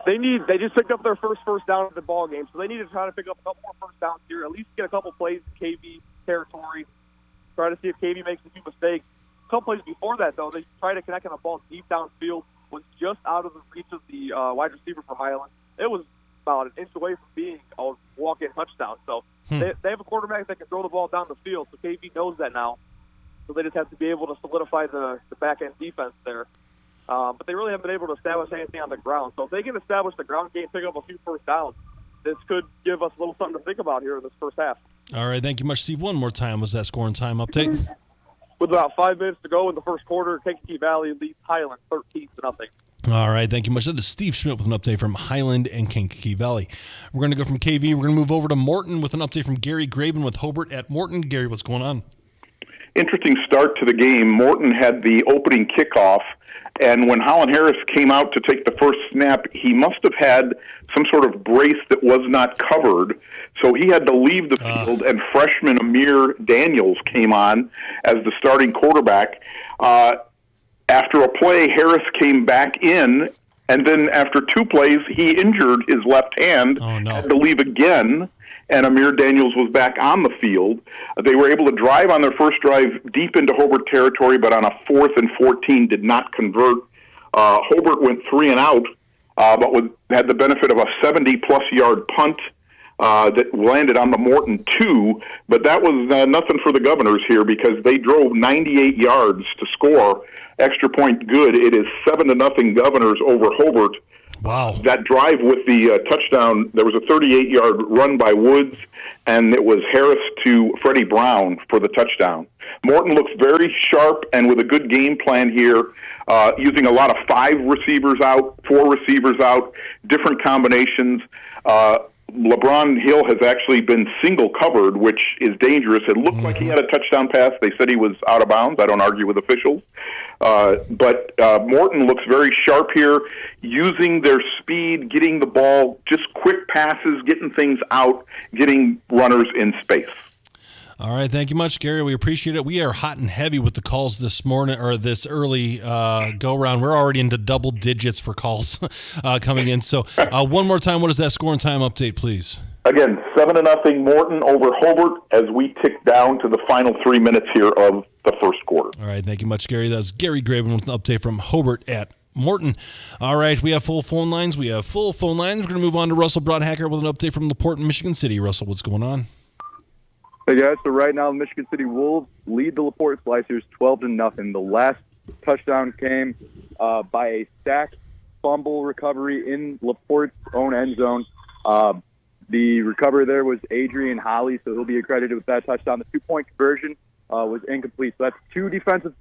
They just picked up their first down of the ball game, so they need to try to pick up a couple more first downs here, at least get a couple plays in KV territory, try to see if KV makes a few mistakes. A couple plays before that, though, they tried to connect on a ball deep downfield, was just out of the reach of the wide receiver for Highland. It was about an inch away from being a walk-in touchdown. So they have a quarterback that can throw the ball down the field, so KV knows that now. So they just have to be able to solidify the back-end defense there. But they really haven't been able to establish anything on the ground. So if they can establish the ground game, pick up a few first downs, this could give us a little something to think about here in this first half. All right, thank you much, Steve. One more time, was that score and time update? With about 5 minutes to go in the first quarter, Kankakee Valley leads Highland 13-0. All right, thank you much. That is Steve Schmidt with an update from Highland and Kankakee Valley. We're going to go from KV. We're going to move over to Morton with an update from Gary Graben with Hobart at Morton. Gary, what's going on? Interesting start to the game. Morton had the opening kickoff, and when Holland Harris came out to take the first snap, he must have had some sort of brace that was not covered, so he had to leave the field, and freshman Amir Daniels came on as the starting quarterback. After a play, Harris came back in, and then after 2 plays, he injured his left hand, had to leave again, and Amir Daniels was back on the field. They were able to drive on their first drive deep into Hobart territory, but on a 4th and 14 did not convert. Hobart went 3 and out, but had the benefit of a 70-plus yard punt that landed on the Morton 2, but that was nothing for the Governors here because they drove 98 yards to score. Extra point good. It is 7-0 Governors over Hobart. Wow. That drive with the touchdown, there was a 38-yard run by Woods, and it was Harris to Freddie Brown for the touchdown. Morton looks very sharp and with a good game plan here, using a lot of 5 receivers out, 4 receivers out, different combinations. LeBron Hill has actually been single covered, which is dangerous. It looked like he had a touchdown pass. They said he was out of bounds. I don't argue with officials. But Morton looks very sharp here, using their speed, getting the ball, just quick passes, getting things out, getting runners in space. All right, thank you much, Gary. We appreciate it. We are hot and heavy with the calls this morning, or this early go-round. We're already into double digits for calls coming in. So one more time, what is that score and time update, please? Again, 7-0 Morton over Hobart as we tick down to the final 3 minutes here of the first quarter. All right, thank you much, Gary. That was Gary Graben with an update from Hobart at Morton. All right, we have full phone lines. We're going to move on to Russell Broadhacker with an update from LaPorte and Michigan City. Russell, what's going on? Hey guys, so right now the Michigan City Wolves lead the LaPorte Slicers 12-0. The last touchdown came by a sack fumble recovery in LaPorte's own end zone. The recovery there was Adrian Holly, so he'll be accredited with that touchdown. The 2-point conversion was incomplete. So that's 2 defensive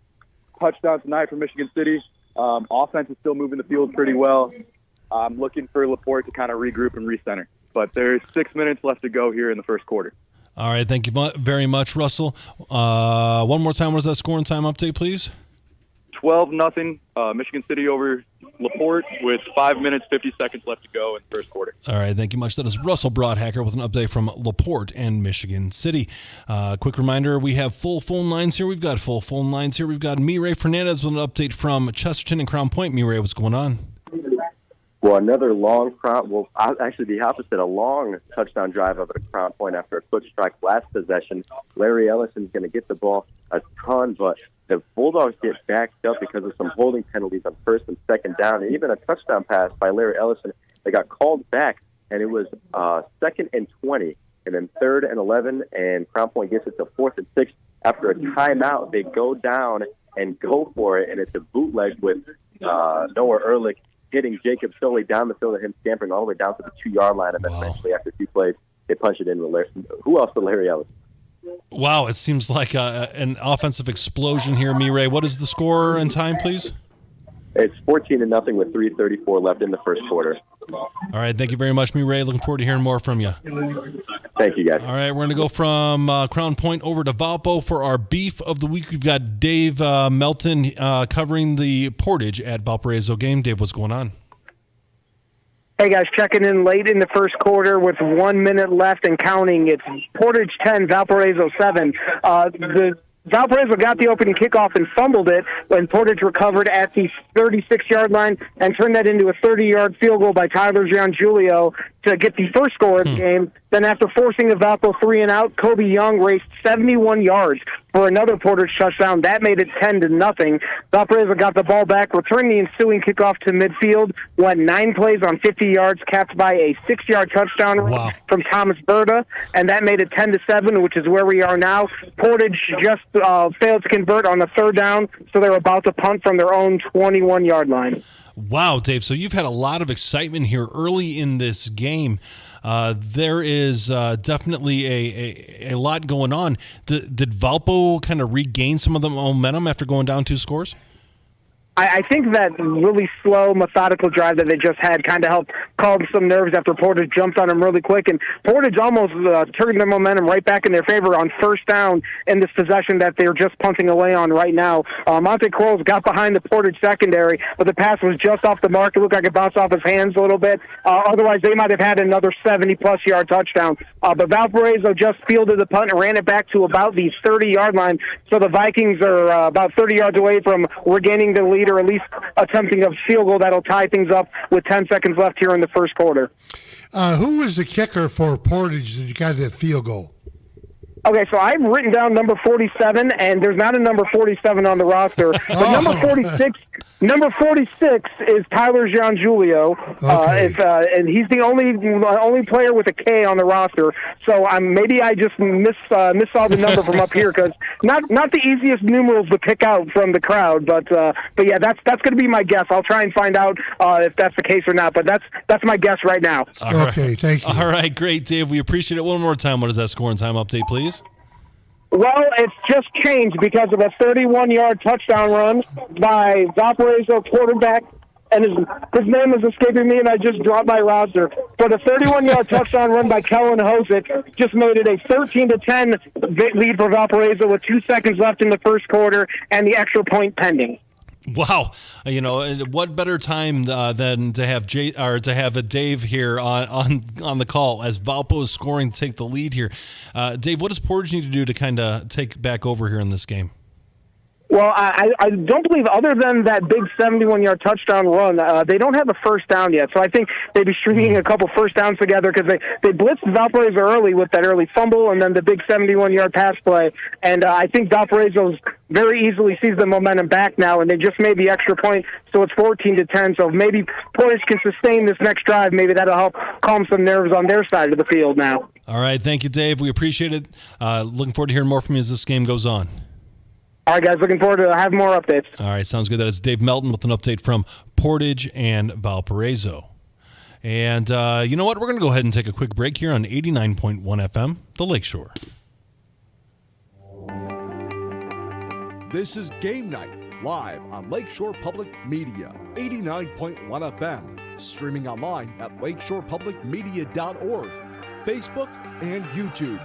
touchdowns tonight for Michigan City. Offense is still moving the field pretty well. I'm looking for LaPorte to kind of regroup and recenter. But there's 6 minutes left to go here in the first quarter. All right, thank you very much, Russell. One more time, what is that score and time update, please? 12-0, Michigan City over LaPorte with 5 minutes, 50 seconds left to go in the first quarter. All right, thank you much. That is Russell Broadhacker with an update from LaPorte and Michigan City. Quick reminder, we have full phone lines here. We've got Mireille Fernandez with an update from Chesterton and Crown Point. Mireille, what's going on? Well, another long actually the opposite, a long touchdown drive over to Crown Point after a quick strike last possession. Larry Ellison's going to get the ball a ton, but the Bulldogs get backed up because of some holding penalties on first and second down, and even a touchdown pass by Larry Ellison that got called back, and it was 2nd and 20, and then 3rd and 11, and Crown Point gets it to 4th and 6. After a timeout, they go down and go for it, and it's a bootleg with Noah Ehrlich hitting Jacob Soley down the field and him scampering all the way down to the 2-yard line, and then eventually after 2 plays, they punch it in with Larry. Who else but Larry Ellison? Wow, it seems like an offensive explosion here, Mireille. What is the score and time, please? It's 14-0 with 3:34 left in the first quarter. All right, thank you very much, Mireille. Looking forward to hearing more from you. Thank you, guys. All right, we're going to go from Crown Point over to Valpo for our beef of the week. We've got Dave Melton covering the Portage at Valparaiso game. Dave, what's going on? Hey, guys, checking in late in the first quarter with 1 minute left and counting. It's Portage 10, Valparaiso 7. Valparaiso got the opening kickoff and fumbled it when Portage recovered at the 36-yard line and turned that into a 30-yard field goal by Tyler Giangiulio to get the first score of the game. Then after forcing a Valpo 3-and-out, Kobe Young raced 71 yards for another Portage touchdown. That made it 10-0. Valparaiso got the ball back, returned the ensuing kickoff to midfield, went 9 plays on 50 yards, capped by a 6-yard touchdown run from Thomas Berta, and that made it 10-7, which is where we are now. Portage just failed to convert on the 3rd down, so they're about to punt from their own 21-yard line. Wow, Dave, so you've had a lot of excitement here early in this game. There is definitely a lot going on. Did Valpo kind of regain some of the momentum after going down 2 scores? I think that really slow, methodical drive that they just had kind of helped calm some nerves after Portage jumped on them really quick. And Portage almost turned their momentum right back in their favor on 1st down in this possession that they're just punting away on right now. Monte Crolls got behind the Portage secondary, but the pass was just off the mark. It looked like it bounced off his hands a little bit. Otherwise, they might have had another 70-plus yard touchdown. But Valparaiso just fielded the punt and ran it back to about the 30-yard line. So the Vikings are about 30 yards away from regaining the lead, or at least attempting a field goal that'll tie things up with 10 seconds left here in the first quarter. Who was the kicker for Portage that got that field goal? Okay, so I've written down number 47, and there's not a number 47 on the roster. But number 46 is Tyler Giangiulio, and he's the only player with a K on the roster. So maybe I just missaw the number from up here, because not the easiest numerals to pick out from the crowd. But yeah, that's going to be my guess. I'll try and find out if that's the case or not. But that's my guess right now. Okay, thank you. All right, great, Dave. We appreciate it. One more time, what is that score and time update, please? Well, it's just changed because of a 31-yard touchdown run by Valparaiso quarterback, and his name is escaping me, and I just dropped my roster. But a 31-yard touchdown run by Kellen Hosick just made it a 13-10 lead for Valparaiso with 2 seconds left in the first quarter and the extra point pending. Wow, what better time than to have a Dave here on the call as Valpo is scoring to take the lead here. Dave, what does Portage need to do to kind of take back over here in this game? Well, I don't believe, other than that big 71-yard touchdown run, they don't have a first down yet. So I think they'd be stringing a couple first downs together, because they blitzed Valparaiso early with that early fumble and then the big 71-yard pass play. And I think Valparaiso very easily sees the momentum back now, and they just made the extra point, so it's 14-10. So maybe Portage can sustain this next drive. Maybe that'll help calm some nerves on their side of the field now. All right, thank you, Dave. We appreciate it. Looking forward to hearing more from you as this game goes on. All right, guys, looking forward to having more updates. All right, sounds good. That is Dave Melton with an update from Portage and Valparaiso. And you know what? We're going to go ahead and take a quick break here on 89.1 FM, The Lakeshore. This is Game Night, live on Lakeshore Public Media, 89.1 FM, streaming online at lakeshorepublicmedia.org, Facebook, and YouTube.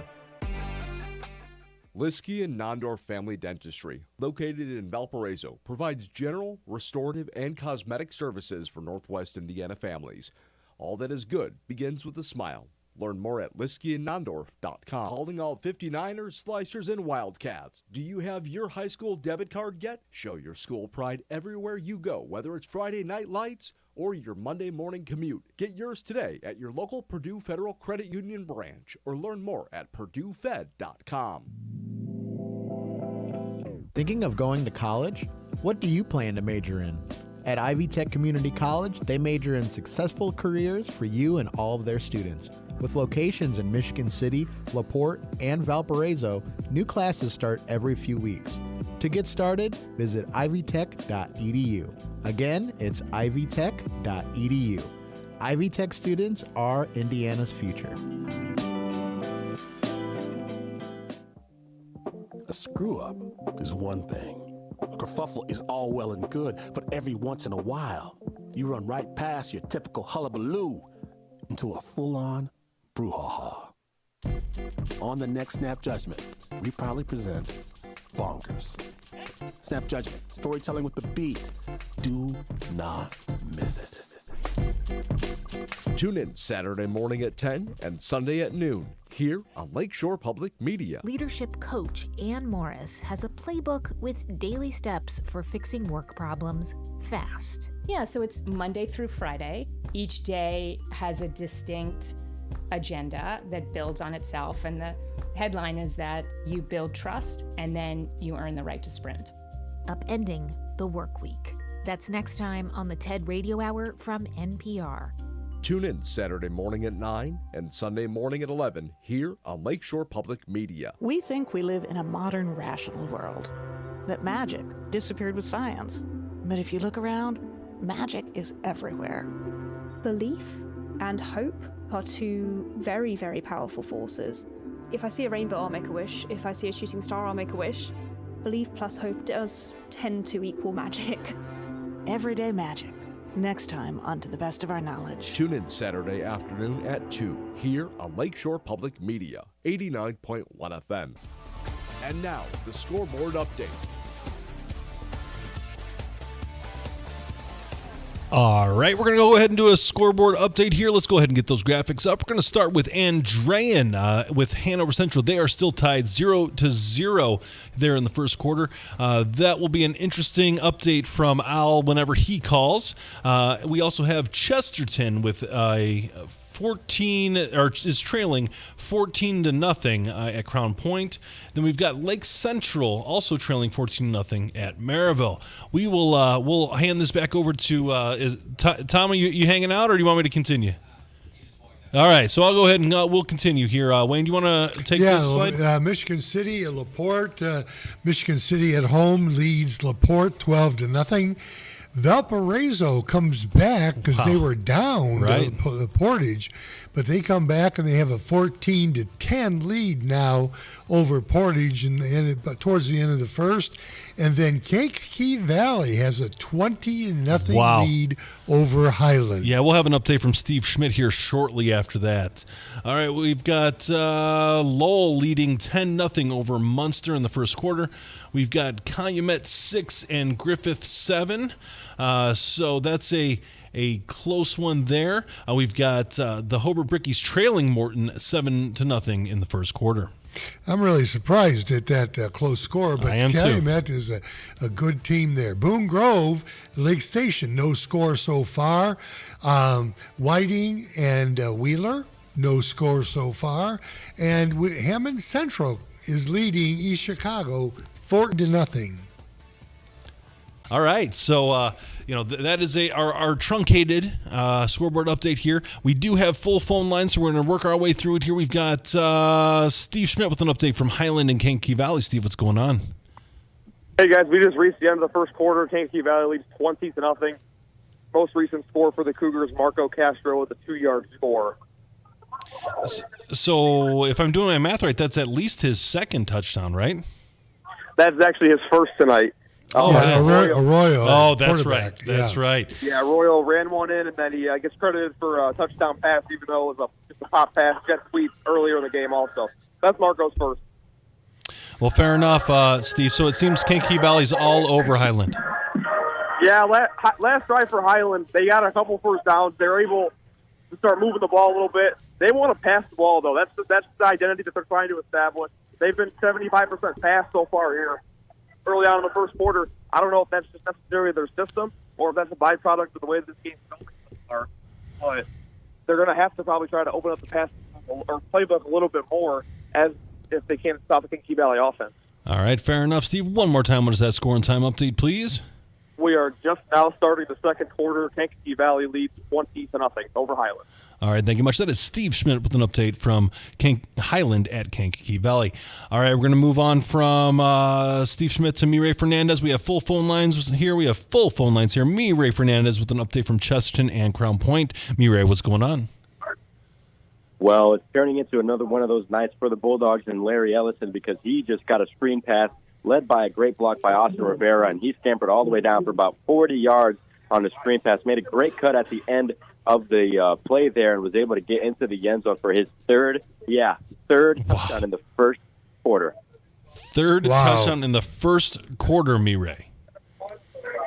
Liskey and Nondorf Family Dentistry, located in Valparaiso, provides general, restorative, and cosmetic services for Northwest Indiana families. All that is good begins with a smile. Learn more at liskeyandnondorf.com. Calling all 59ers, Slicers, and Wildcats. Do you have your high school debit card yet? Show your school pride everywhere you go, whether it's Friday night lights or your Monday morning commute. Get yours today at your local Purdue Federal Credit Union branch or learn more at purduefed.com. Thinking of going to college? What do you plan to major in? At Ivy Tech Community College, they major in successful careers for you and all of their students. With locations in Michigan City, LaPorte, and Valparaiso, new classes start every few weeks. To get started, visit ivytech.edu. Again, it's ivytech.edu. Ivy Tech students are Indiana's future. A screw-up is one thing. A kerfuffle is all well and good, but every once in a while, you run right past your typical hullabaloo into a full-on brouhaha. On the next Snap Judgment, we proudly present Bonkers. Snap Judgment, storytelling with the beat. Do not miss it. Tune in Saturday morning at 10 and Sunday at noon here on Lakeshore Public Media. Leadership coach Ann Morris has a playbook with daily steps for fixing work problems fast. Yeah, so it's Monday through Friday. Each day has a distinct agenda that builds on itself, and the headline is that you build trust and then you earn the right to sprint. Upending the work week. That's next time on the TED Radio Hour from NPR. Tune in Saturday morning at 9 and Sunday morning at 11 here on Lakeshore Public Media. We think we live in a modern, rational world, that magic disappeared with science. But if you look around, magic is everywhere. Belief and hope are two very, very powerful forces. If I see a rainbow, I'll make a wish. If I see a shooting star, I'll make a wish. Belief plus hope does tend to equal magic. Everyday magic. Next time on To the Best of Our Knowledge. Tune in Saturday afternoon at 2 here on Lakeshore Public Media, 89.1 FM. And now, the scoreboard update. All right, we're going to go ahead and do a scoreboard update here. Let's go ahead and get those graphics up. We're going to start with Andrean with Hanover Central. They are still tied 0-0 there in the first quarter. That will be an interesting update from Al whenever he calls. We also have Chesterton with a 14 or is trailing 14-0 at Crown Point. Then we've got Lake Central also trailing 14-0 at Maryville. We will we'll hand this back over to Tom. Are you hanging out, or do you want me to continue? All right, so I'll go ahead and we'll continue here. Wayne, do you want to take this slide? Michigan City, LaPorte. Michigan City at home leads LaPorte 12-0. Valparaiso comes back because they were down the Portage, but they come back and they have a 14-10 lead now over Portage towards the end of the first. And then Kankakee Valley has a 20-0 lead over Highland. Yeah, we'll have an update from Steve Schmidt here shortly after that. All right, we've got Lowell leading 10-0 over Munster in the first quarter. We've got Calumet 6 and Griffith 7. So that's a close one there. We've got the Hobart Brickies trailing Morton 7-0 in the first quarter. I'm really surprised at that close score, but Calumet is a good team there. Boone Grove, Lake Station, no score so far. Whiting and Wheeler, no score so far. And Hammond Central is leading East Chicago 4-0. All right, so that is our truncated scoreboard update here. We do have full phone lines, so we're going to work our way through it here. We've got Steve Schmidt with an update from Highland and Kankakee Valley. Steve, what's going on? Hey guys, we just reached the end of the first quarter. Kankakee Valley leads 20-0. Most recent score for the Cougars, Marco Castro with a 2-yard score. So if I'm doing my math right, that's at least his second touchdown, right? That's actually his first tonight. Arroyo. Oh, that's right. That's right. Yeah, Arroyo ran one in, and then he gets credited for a touchdown pass, even though it was just a pop pass, jet sweep earlier in the game also. That's Marco's first. Well, fair enough, Steve. So it seems Kankakee Valley's all over Highland. Yeah, last drive for Highland, they got a couple first downs. They're able to start moving the ball a little bit. They want to pass the ball, though. That's the identity that they're trying to establish. They've been 75% pass so far here early on in the first quarter. I don't know if that's just necessarily their system or if that's a byproduct of the way this game's going so far. But they're going to have to probably try to open up the pass or playbook a little bit more as if they can't stop the Kankakee Valley offense. All right, fair enough. Steve, one more time, what is that score and time update, please? We are just now starting the second quarter. Kankakee Valley leads 20-0 over Highland. All right, thank you much. That is Steve Schmidt with an update from Highland at Kankakee Valley. All right, we're going to move on from Steve Schmidt to Mireille Fernandez. We have full phone lines here. Mireille Fernandez with an update from Chesterton and Crown Point. Mireille, what's going on? Well, it's turning into another one of those nights for the Bulldogs and Larry Ellison because he just got a screen pass led by a great block by Austin Rivera, and he scampered all the way down for about 40 yards on the screen pass, made a great cut at the end of the play there and was able to get into the end zone for his third touchdown in the first quarter. Third touchdown in the first quarter, Mireille.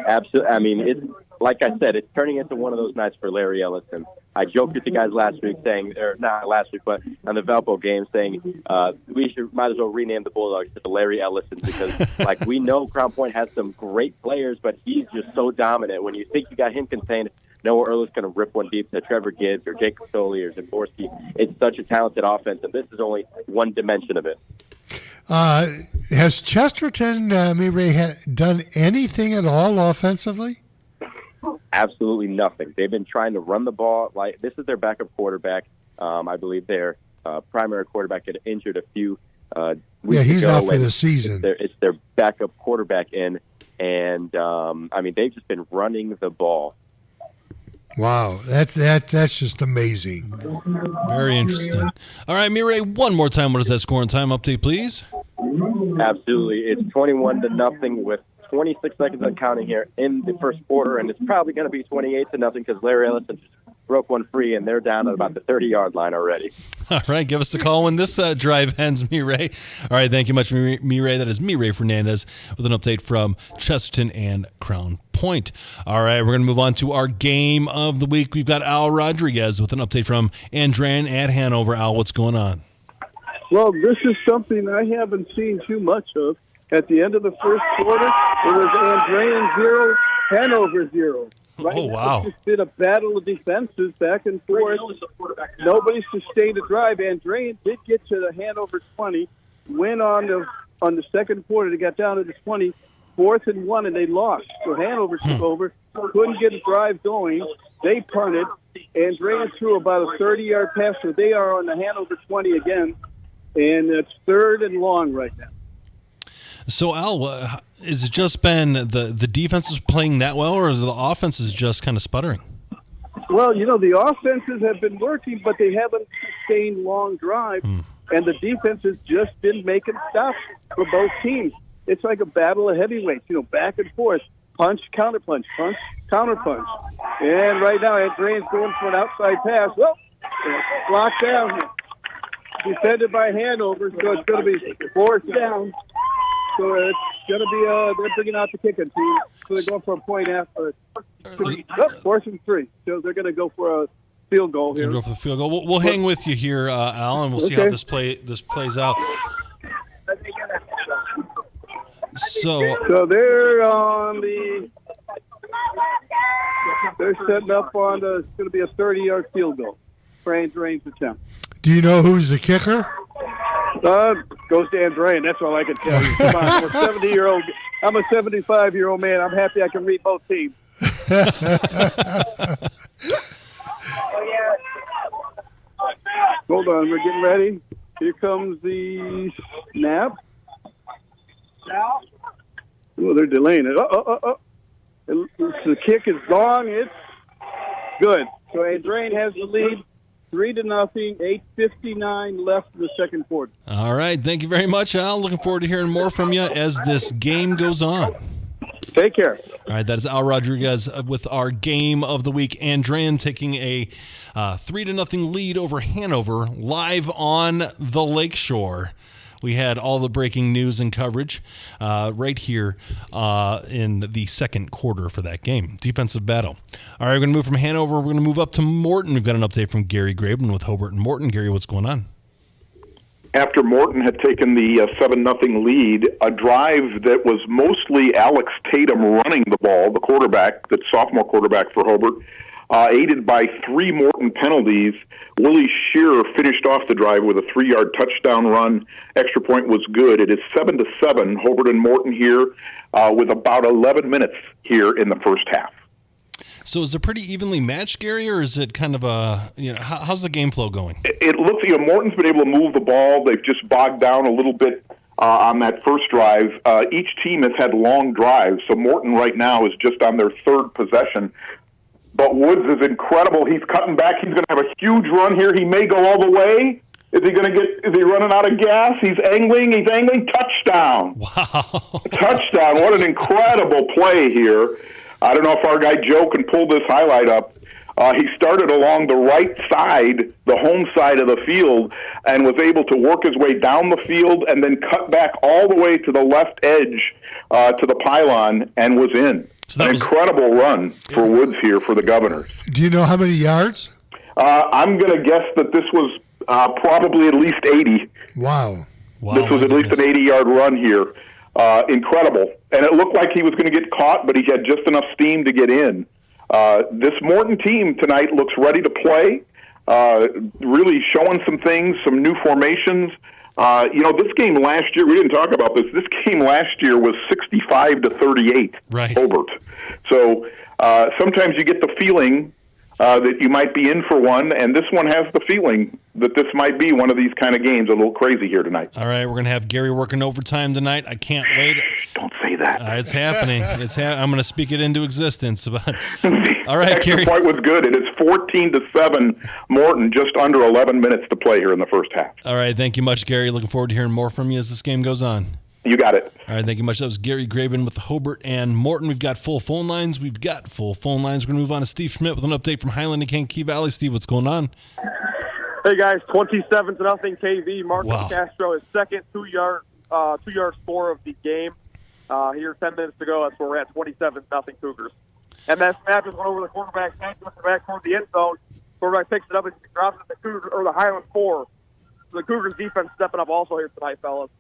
Absolutely. I mean, it's like I said, it's turning into one of those nights for Larry Ellison. I joked with you guys last week or not last week, but on the Valpo game saying we might as well rename the Bulldogs to the Larry Ellison because, like, we know Crown Point has some great players, but he's just so dominant. When you think you got him contained, Noah Earle's going to rip one deep to Trevor Gibbs or Jake Costoli or Zaborski. It's such a talented offense, and this is only one dimension of it. Has Chesterton, Mireille, done anything at all offensively? Absolutely nothing. They've been trying to run the ball. Like, this is their backup quarterback. I believe their primary quarterback had injured a few weeks ago. He's out for the season. It's their backup quarterback in, and I mean, they've just been running the ball. Wow, that's just amazing. Very interesting. All right, Mireille, one more time. What is that score and time update, please? Absolutely. It's 21-0 with 26 seconds and counting here in the first quarter, and it's probably going to be 28-0 because Larry Ellison just broke one free, and they're down at about the 30-yard line already. All right, give us a call when this drive ends, Mireille. All right, thank you much, Mireille. That is Mireille Fernandez with an update from Chesterton and Crown Point. All right, we're going to move on to our game of the week. We've got Al Rodriguez with an update from Andran at Hanover. Al, what's going on? Well, this is something I haven't seen too much of. At the end of the first quarter, it was Andran 0, Hanover 0. Right oh, wow. It's just been a battle of defenses back and forth. Nobody sustained a drive. Andran did get to the Hanover 20, went on the second quarter. They got down to the 20, 4th and 1, and they lost. So Hanover took over, couldn't get a drive going. They punted. Andran threw about a 30-yard pass, so they are on the Hanover 20 again, and it's 3rd and long right now. So, Al, has it just been the defense is playing that well, or the offense is just kind of sputtering? Well, the offenses have been working, but they haven't sustained long drives, and the defense has just been making stops for both teams. It's like a battle of heavyweights, back and forth, punch, counterpunch, punch, counterpunch. And right now, Andran's going for an outside pass. Well, blocked down here. Defended by Hanover, so it's going to be 4th down. So it's going to be, they're bringing out the kicking team. So they're going for a point after. 4th and 3. So they're going to go for a field goal here. Go for the field goal. We'll hang with you here, Al, and we'll see how this plays out. So they're on they're setting up on it's going to be a 30-yard field goal for Andran's attempt. Do you know who's the kicker? Goes to Andran. That's all I can tell you. Come on, I'm a 75-year-old man. I'm happy I can read both teams. Hold on, we're getting ready. Here comes the snap. Oh, they're delaying it. The kick is long. It's good. So Andran has the lead. 3-0, 8:59 left in the second quarter. All right. Thank you very much, Al. Looking forward to hearing more from you as this game goes on. Take care. All right. That is Al Rodriguez with our game of the week. Andran taking a 3-0 lead over Hanover live on the Lakeshore. we had all the breaking news and coverage right here in the second quarter for that game. Defensive battle. All right, we're going to move from Hanover. We're going to move up to Morton. We've got an update from Gary Graben with Hobart and Morton. Gary, what's going on? After Morton had taken the 7-0 lead, a drive that was mostly Alex Tatum running the ball, the quarterback, the sophomore quarterback for Hobart, aided by 3 Morton penalties. Willie Shearer finished off the drive with a 3-yard touchdown run. Extra point was good. It is 7-7, Hobart and Morton here with about 11 minutes here in the first half. So is it pretty evenly matched, Gary, or is it kind of a, how's the game flow going? It looks, Morton's been able to move the ball. They've just bogged down a little bit on that first drive. Each team has had long drives, so Morton right now is just on their 3rd possession. But Woods is incredible. He's cutting back. He's going to have a huge run here. He may go all the way. Is he running out of gas? He's angling. Touchdown. Wow. Touchdown. What an incredible play here. I don't know if our guy Joe can pull this highlight up. He started along the right side, the home side of the field, and was able to work his way down the field and then cut back all the way to the left edge to the pylon and was in. So an incredible run for Woods here for the Governors. Do you know how many yards? I'm going to guess that this was probably at least 80. Wow. This was at least an 80-yard run here. Incredible. And it looked like he was going to get caught, but he had just enough steam to get in. This Morton team tonight looks ready to play, really showing some things, some new formations. This game last year, we didn't talk about this. This game last year was 65-38, right. Hobart. So sometimes you get the feeling that you might be in for one, and this one has the feeling that this might be one of these kind of games, a little crazy here tonight. All right, we're going to have Gary working overtime tonight. I can't wait. Don't say that. It's happening. I'm going to speak it into existence. But all right, Extra Gary. point was good. It is 14-7 Morton, just under 11 minutes to play here in the first half. All right, thank you much, Gary. Looking forward to hearing more from you as this game goes on. You got it. All right, thank you much. That was Gary Graben with Hobart and Morton. We've got full phone lines. We're going to move on to Steve Schmidt with an update from Highland and Kankakee Valley. Steve, what's going on? Hey, guys, 27-0 KV. Marcus Castro is second, 2-yard score of the game. Here 10 minutes to go. That's where we're at, 27-0 Cougars. And that snap just went over the quarterback's head, back toward the end zone. Quarterback picks it up and drops it to the Highland 4. So the Cougars defense stepping up also here tonight, fellas.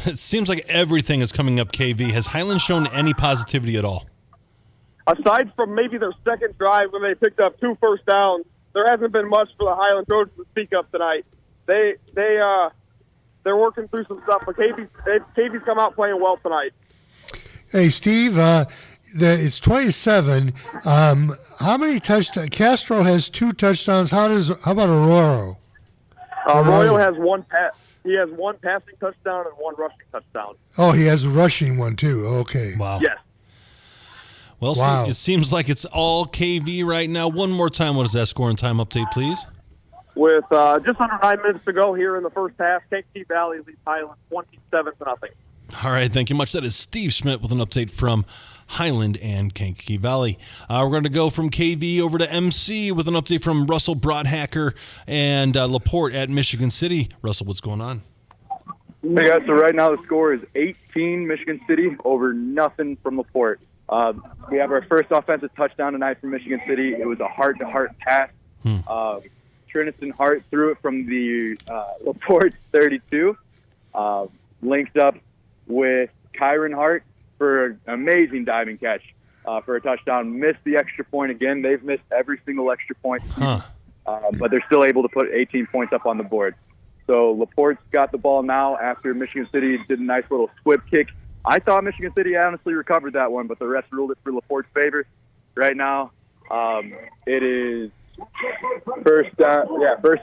It seems like everything is coming up KV. Has Highland shown any positivity at all? Aside from maybe their second drive when they picked up 2 first downs, there hasn't been much for the Highland Trojans to speak of tonight. They're working through some stuff, but KV's come out playing well tonight. Hey, Steve, it's 27. How many touchdowns? Castro has 2 touchdowns. How about Arroyo? Arroyo has 1 pass. He has 1 passing touchdown and 1 rushing touchdown. Oh, he has a rushing one too. Okay. Wow. Yes. Well, wow. So it seems like it's all KV right now. One more time, what is that score and time update, please? With just under 9 minutes to go here in the first half, Kankakee Valley leads Highland 27-0. All right, thank you much. That is Steve Schmidt with an update from Highland and Kankakee Valley. We're going to go from KV over to MC with an update from Russell Broadhacker and LaPorte at Michigan City. Russell, what's going on? Hey, guys, so right now the score is 18 Michigan City over nothing from LaPorte. We have our first offensive touchdown tonight from Michigan City. It was a heart-to-heart pass. Trinison Hart threw it from the LaPorte 32, linked up with Kyron Hart for an amazing diving catch for a touchdown. Missed the extra point again. They've missed every single extra point, but they're still able to put 18 points up on the board. So LaPorte's got the ball now after Michigan City did a nice little squib kick. I thought Michigan City honestly recovered that one, but the rest ruled it for LaPorte's favor. Right now, it is first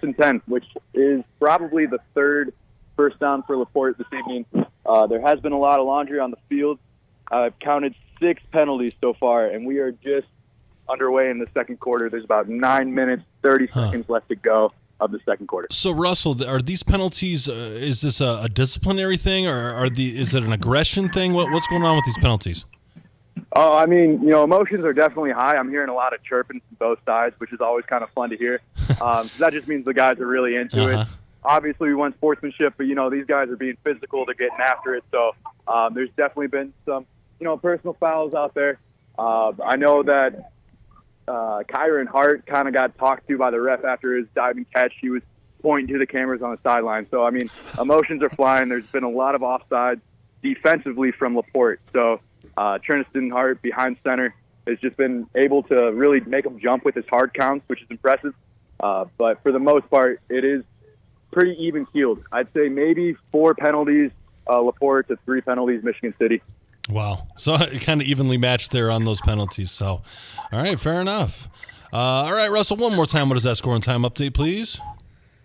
and 10, which is probably the 3rd first down for LaPorte this evening. There has been a lot of laundry on the field. I've counted 6 penalties so far, and we are just underway in the second quarter. There's about 9 minutes, 30 seconds left to go of the second quarter. So, Russell, are these penalties, is this a disciplinary thing, or is it an aggression thing? What's going on with these penalties? Oh, I mean, emotions are definitely high. I'm hearing a lot of chirping from both sides, which is always kind of fun to hear. So that just means the guys are really into it. obviously we want sportsmanship, but, these guys are being physical. They're getting after it. So there's definitely been some, personal fouls out there. I know that Kyron Hart kind of got talked to by the ref after his diving catch. He was pointing to the cameras on the sideline. So, emotions are flying. There's been a lot of offsides defensively from LaPorte. So Tristan Hart behind center has just been able to really make him jump with his hard counts, which is impressive. But for the most part, it is pretty even-keeled. I'd say maybe 4 penalties LaPorte to 3 penalties Michigan City. Wow. So it kind of evenly matched there on those penalties. So, all right, fair enough. All right, Russell, one more time. What is that score and time update, please?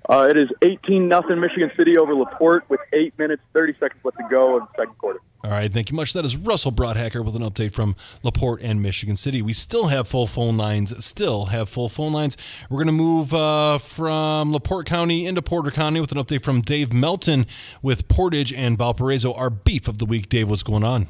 It is 18-0 Michigan City over LaPorte with 8 minutes, 30 seconds left to go in the second quarter. All right, thank you much. That is Russell Broadhacker with an update from LaPorte and Michigan City. We still have full phone lines. We're going to move from LaPorte County into Porter County with an update from Dave Melton with Portage and Valparaiso. Our beef of the week. Dave, what's going on?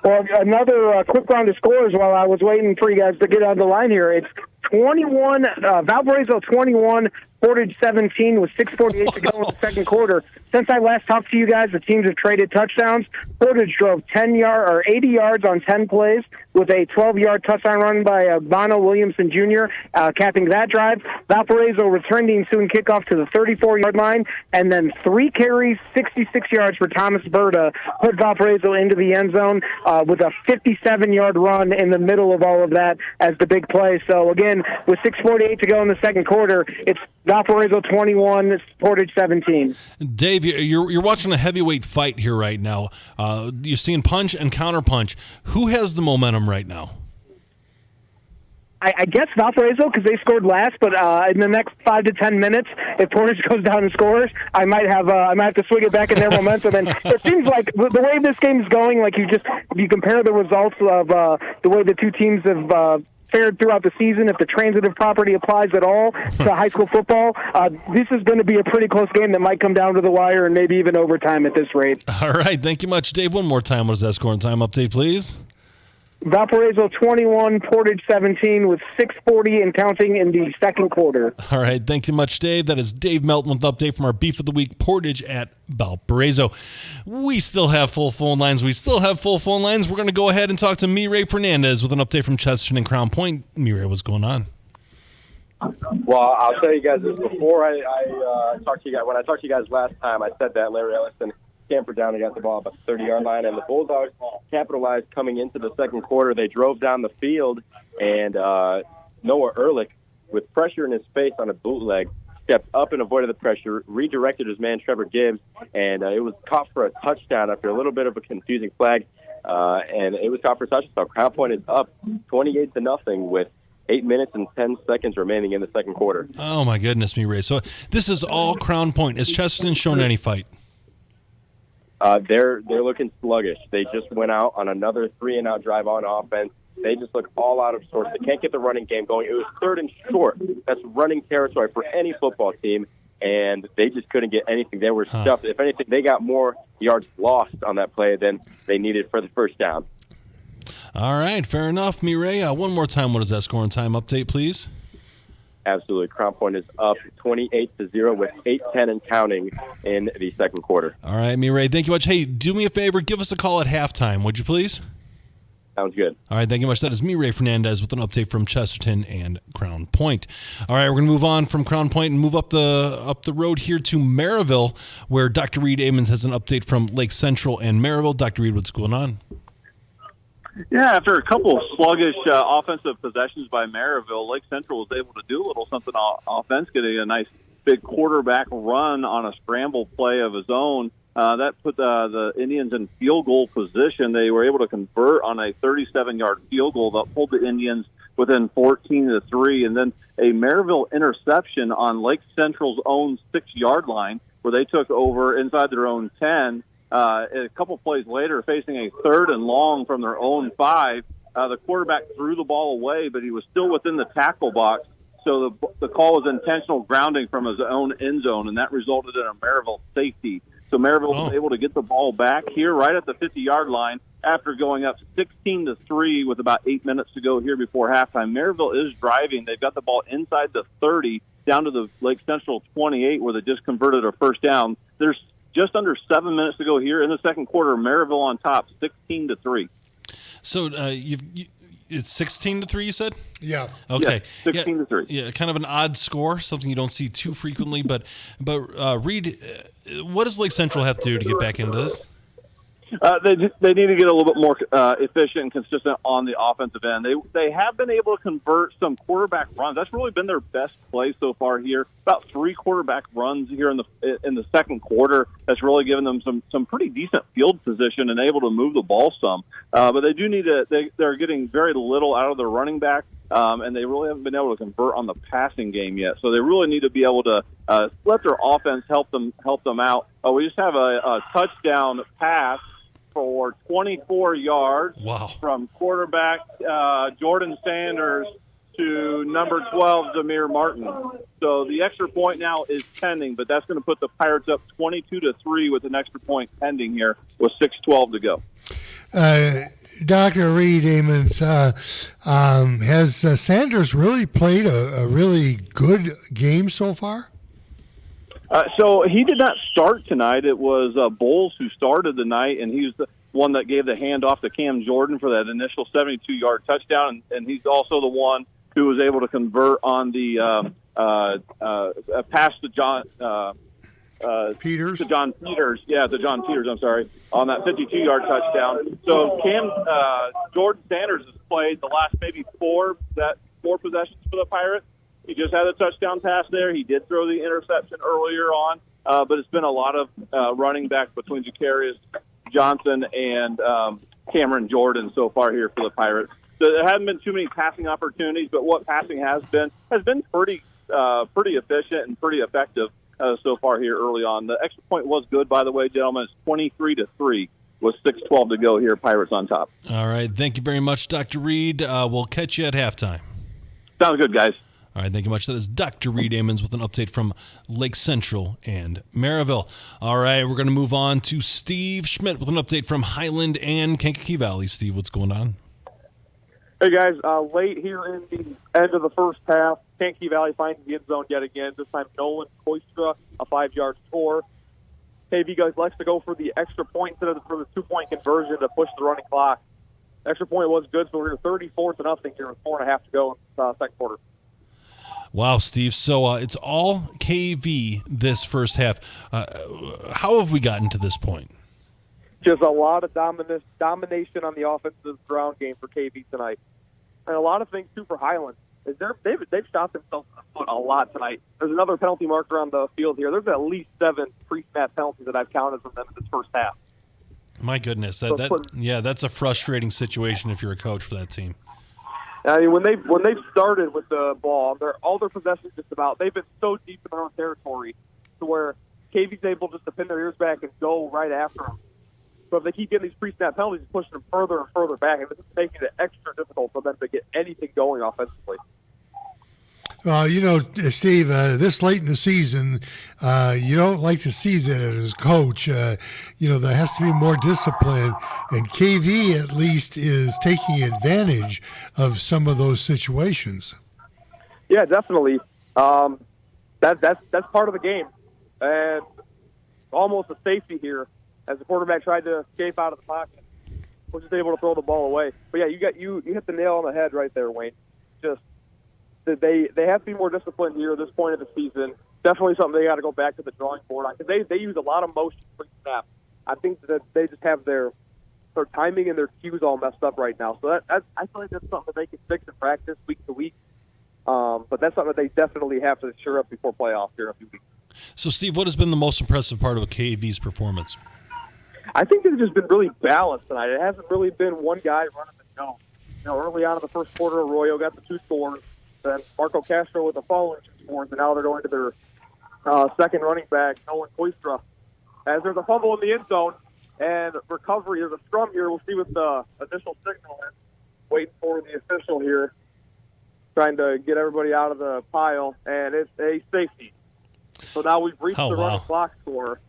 Well, another quick round of scores while I was waiting for you guys to get on the line here. It's 21, Valparaiso 21, Portage 17 with 6:48 to go in the second quarter. Since I last talked to you guys, the teams have traded touchdowns. Portage drove 80 yards on 10 plays with a 12-yard touchdown run by Bono Williamson Jr. Capping that drive. Valparaiso returning soon kickoff to the 34-yard line, and then 3 carries, 66 yards for Thomas Berta put Valparaiso into the end zone with a 57-yard run in the middle of all of that as the big play. So again, with 6:48 to go in the second quarter, it's Valparaiso 21, Portage 17. Dave, you're watching a heavyweight fight here right now. You're seeing punch and counterpunch. Who has the momentum right now? I guess Valparaiso, because they scored last, but in the next 5 to 10 minutes, if Portage goes down and scores, I might have to swing it back in their momentum. And it seems like the way this game is going, like if you compare the results of the way the two teams have fared throughout the season, if the transitive property applies at all to high school football, this is going to be a pretty close game that might come down to the wire and maybe even overtime at this rate. All right, thank you much, Dave. One more time, what is that score and time update, please? Valparaiso 21, Portage 17 with 6:40 and counting in the second quarter. All right, thank you much, Dave. That is Dave Melton with an update from our Beef of the Week, Portage at Valparaiso. We still have full phone lines. We're going to go ahead and talk to Mireille Fernandez with an update from Chesterton and Crown Point. Mireille, what's going on? Well, I'll tell you guys this. Before I talked to you guys, when I talked to you guys last time, I said that Larry Ellison scampered down and got the ball about the 30-yard line, and the Bulldogs capitalized coming into the second quarter. They drove down the field, and Noah Ehrlich, with pressure in his face on a bootleg, stepped up and avoided the pressure, redirected his man Trevor Gibbs, and it was caught for a touchdown after a little bit of a confusing flag, and it was caught for a touchdown. So Crown Point is up 28-0 with 8 minutes and 10 seconds remaining in the second quarter. Oh, my goodness, Mireille. So this is all Crown Point. Has Chesterton shown any fight? They're looking sluggish. They just went out on another 3-and-out drive on offense. They just look all out of sorts. They can't get the running game going. It was 3rd and short. That's running territory for any football team, and they just couldn't get anything. They were stuffed. If anything, they got more yards lost on that play than they needed for the first down. All right, fair enough, Mireille. One more time, what is that score and time update, please? Absolutely. Crown Point is up 28-0 with 8:10 and counting in the second quarter. All right, Mireille, thank you much. Hey, do me a favor. Give us a call at halftime, would you please? Sounds good. All right, thank you much. That is Mireille Fernandez with an update from Chesterton and Crown Point. All right, we're going to move on from Crown Point and move up the road here to Maryville, where Dr. Reed Amons has an update from Lake Central and Maryville. Dr. Reed, what's going on? Yeah, after a couple of sluggish offensive possessions by Maryville, Lake Central was able to do a little something offense, getting a nice big quarterback run on a scramble play of his own. That put the Indians in field goal position. They were able to convert on a 37-yard field goal that pulled the Indians within 14-3, and then a Maryville interception on Lake Central's own 6-yard line, where they took over inside their own 10. A couple plays later, facing a 3rd and long from their own 5, the quarterback threw the ball away, but he was still within the tackle box. So the call was intentional grounding from his own end zone, and that resulted in a Maryville safety. So Maryville was able to get the ball back here right at the 50-yard line after going up 16-3 with about 8 minutes to go here before halftime. Maryville is driving. They've got the ball inside the 30. down to the Lake Central 28 where they just converted a first down. There's just under 7 minutes to go here in the second quarter. Maryville on top, 16-3. So it's 16-3, you said? Yeah. Okay. Yeah, 16-3. Yeah, kind of an odd score, something you don't see too frequently. But Reed, what does Lake Central have to do to get back into this? They need to get a little bit more efficient and consistent on the offensive end. They have been able to convert some quarterback runs. That's really been their best play so far here. About 3 quarterback runs here in the second quarter. That's really given them some pretty decent field position and able to move the ball some. But they do need to. They're getting very little out of their running back. And they really haven't been able to convert on the passing game yet. So they really need to be able to let their offense help them out. We just have a touchdown pass for 24 yards from quarterback Jordan Sanders to number 12, Zamir Martin. So the extra point now is pending, but that's going to put the Pirates up 22-3 with an extra point pending here with 6:12 to go. Dr. Reed Amons, has Sanders really played a really good game so far? So he did not start tonight. It was Bowles who started the night, and he was the one that gave the handoff to Cam Jordan for that initial 72-yard touchdown, and he's also the one who was able to convert on the pass to John Peters. To John Peters, I'm sorry, on that 52-yard touchdown. So Jordan Sanders has played the last maybe four possessions for the Pirates. He just had a touchdown pass there. He did throw the interception earlier on, but it's been a lot of running back between Jacarius Johnson and Cameron Jordan so far here for the Pirates. So there haven't been too many passing opportunities, but what passing has been pretty efficient and pretty effective so far here early on. The extra point was good, by the way, gentlemen. It's 23-3 with 6:12 to go here. Pirates on top. All right. Thank you very much, Dr. Reed. We'll catch you at halftime. Sounds good, guys. All right, thank you much. That is Dr. Reed Amons with an update from Lake Central and Maryville. All right, we're going to move on to Steve Schmidt with an update from Highland and Kankakee Valley. Steve, what's going on? Hey, guys. Late here in the end of the first half, Kankakee Valley finds the end zone yet again. This time, Nolan Koistra, a 5-yard score. KV guys likes to go for the extra point instead of for the 2-point conversion to push the running clock. The extra point was good, so we're 34-0 here with 4.5 to go in the second quarter. Wow, Steve. So it's all KV this first half. How have we gotten to this point? Just a lot of domination on the offensive ground game for KV tonight. And a lot of things, too, for Highland. They've shot themselves in the foot a lot tonight. There's another penalty marker on the field here. There's at least 7 pre-snap penalties that I've counted from them in this first half. My goodness. That's a frustrating situation if you're a coach for that team. I mean, when they've started with the ball, all their possessions just about, they've been so deep in their own territory to where KV's able just to pin their ears back and go right after them. So if they keep getting these pre-snap penalties, it's pushing them further and further back, and it's making it extra difficult for them to get anything going offensively. Steve, this late in the season, you don't like to see that as coach. There has to be more discipline, and KV at least is taking advantage of some of those situations. Yeah, definitely. That's part of the game, and almost a safety here as the quarterback tried to escape out of the pocket, was just able to throw the ball away. But yeah, you hit the nail on the head right there, Wayne. Just they have to be more disciplined here at this point of the season. Definitely something they got to go back to the drawing board on, because they use a lot of motion pre-snap. I think that they just have their timing and their cues all messed up right now. So I feel like that's something that they can fix in practice week to week. But that's something that they definitely have to shore up before playoffs here in a few weeks. So, Steve, what has been the most impressive part of a KV's performance? I think they've just been really balanced tonight. It hasn't really been one guy running the show. Early on in the first quarter, Arroyo got the 2 scores, then Marco Castro with the following 2 scores, and now they're going to their second running back, Nolan Koistra. As there's a fumble in the end zone and recovery, there's a scrum here. We'll see what the initial signal is. Waiting for the official here, trying to get everybody out of the pile, and it's a safety. So now we've reached the running clock score,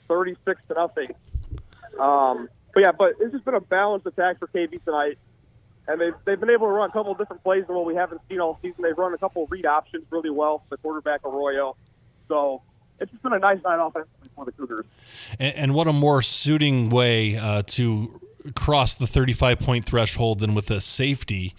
36-0. But it's just been a balanced attack for KV tonight. And they've been able to run a couple of different plays than what we haven't seen all season. They've run a couple of read options really well for the quarterback, Arroyo. So it's just been a nice night offensively for the Cougars. And what a more suiting way to cross the 35-point threshold than with a safety.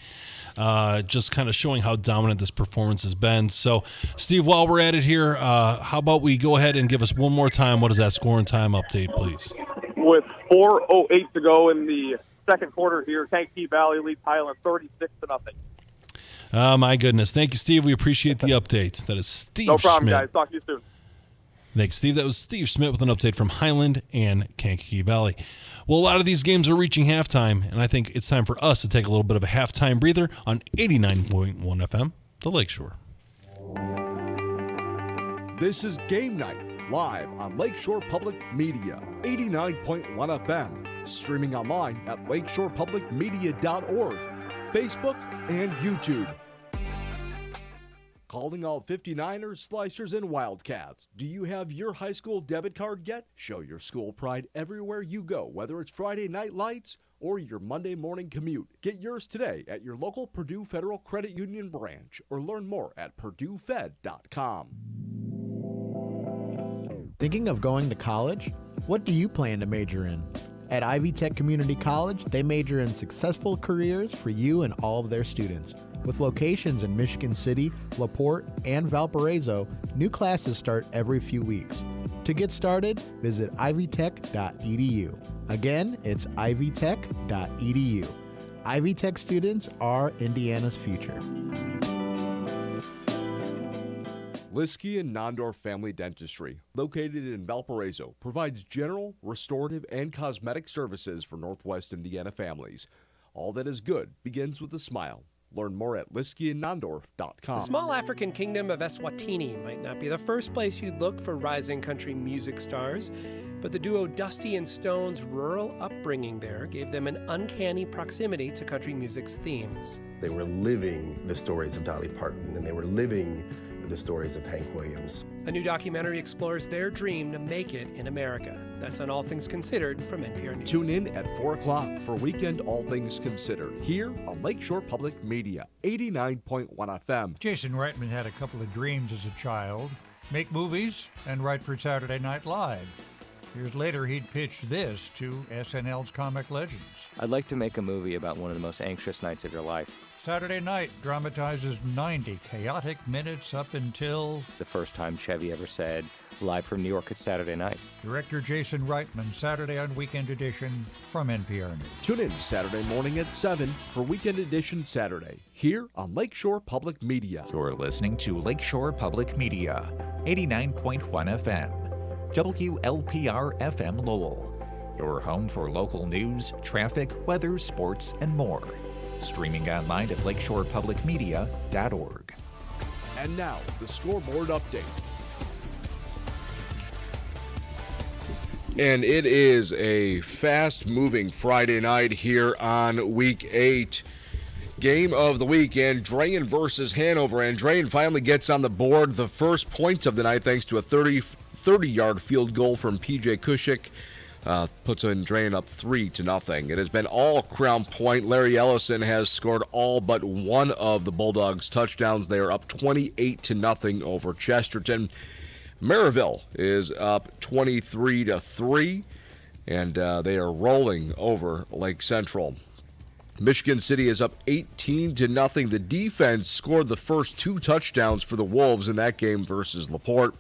Just kind of showing how dominant this performance has been. So, Steve, while we're at it here, how about we go ahead and give us one more time, what is that scoring time update, please? With 4:08 to go in the second quarter here, Kankakee Valley leads Highland 36-0. Oh, my goodness. Thank you, Steve. We appreciate the update. That is Steve Schmidt. No problem, guys. Talk to you soon. Thanks, Steve. That was Steve Schmidt with an update from Highland and Kankakee Valley. Well, a lot of these games are reaching halftime, and I think it's time for us to take a little bit of a halftime breather on 89.1 FM, the Lakeshore. This is Game Night, live on Lakeshore Public Media, 89.1 FM, streaming online at lakeshorepublicmedia.org, Facebook, and YouTube. Calling all 59ers, Slicers, and Wildcats. Do you have your high school debit card yet? Show your school pride everywhere you go, whether it's Friday night lights or your Monday morning commute. Get yours today at your local Purdue Federal Credit Union branch or learn more at purduefed.com. Thinking of going to college? What do you plan to major in? At Ivy Tech Community College, they major in successful careers for you and all of their students. With locations in Michigan City, LaPorte, and Valparaiso, new classes start every few weeks. To get started, visit ivytech.edu. Again, it's ivytech.edu. Ivy Tech students are Indiana's future. Liskey and Nondorf Family Dentistry, located in Valparaiso, provides general, restorative, and cosmetic services for Northwest Indiana families. All that is good begins with a smile. Learn more at liskeyandnondorf.com. The small African kingdom of Eswatini might not be the first place you'd look for rising country music stars, but the duo Dusty and Stone's rural upbringing there gave them an uncanny proximity to country music's themes. They were living the stories of Dolly Parton, and they were living the stories of Hank Williams. A new documentary explores their dream to make it in America. That's on All Things Considered from NPR News. Tune in at 4 o'clock for Weekend All Things Considered here on Lakeshore Public Media, 89.1 FM. Jason Reitman had a couple of dreams as a child, make movies and write for Saturday Night Live. Years later, he'd pitched this to SNL's comic legends. I'd like to make a movie about one of the most anxious nights of your life. Saturday Night dramatizes 90 chaotic minutes up until the first time Chevy ever said, "Live from New York, it's Saturday night." Director Jason Reitman, Saturday on Weekend Edition from NPR News. Tune in Saturday morning at 7 for Weekend Edition Saturday, here on Lakeshore Public Media. You're listening to Lakeshore Public Media, 89.1 FM, WLPR FM Lowell. Your home for local news, traffic, weather, sports, and more. Streaming online at lakeshorepublicmedia.org. And now, the scoreboard update. And it is a fast-moving Friday night here on Week 8. Game of the weekend, Drain versus Hanover. And Drain finally gets on the board the first points of the night thanks to a 30-yard field goal from P.J. Kushik. Puts in Drain up 3-0. It has been all Crown Point. Larry Ellison has scored all but one of the Bulldogs' touchdowns. They are up 28-0 over Chesterton. Maryville is up 23-3, and they are rolling over Lake Central. Michigan City is up 18-0. The defense scored the first two touchdowns for the Wolves in that game versus LaPorte.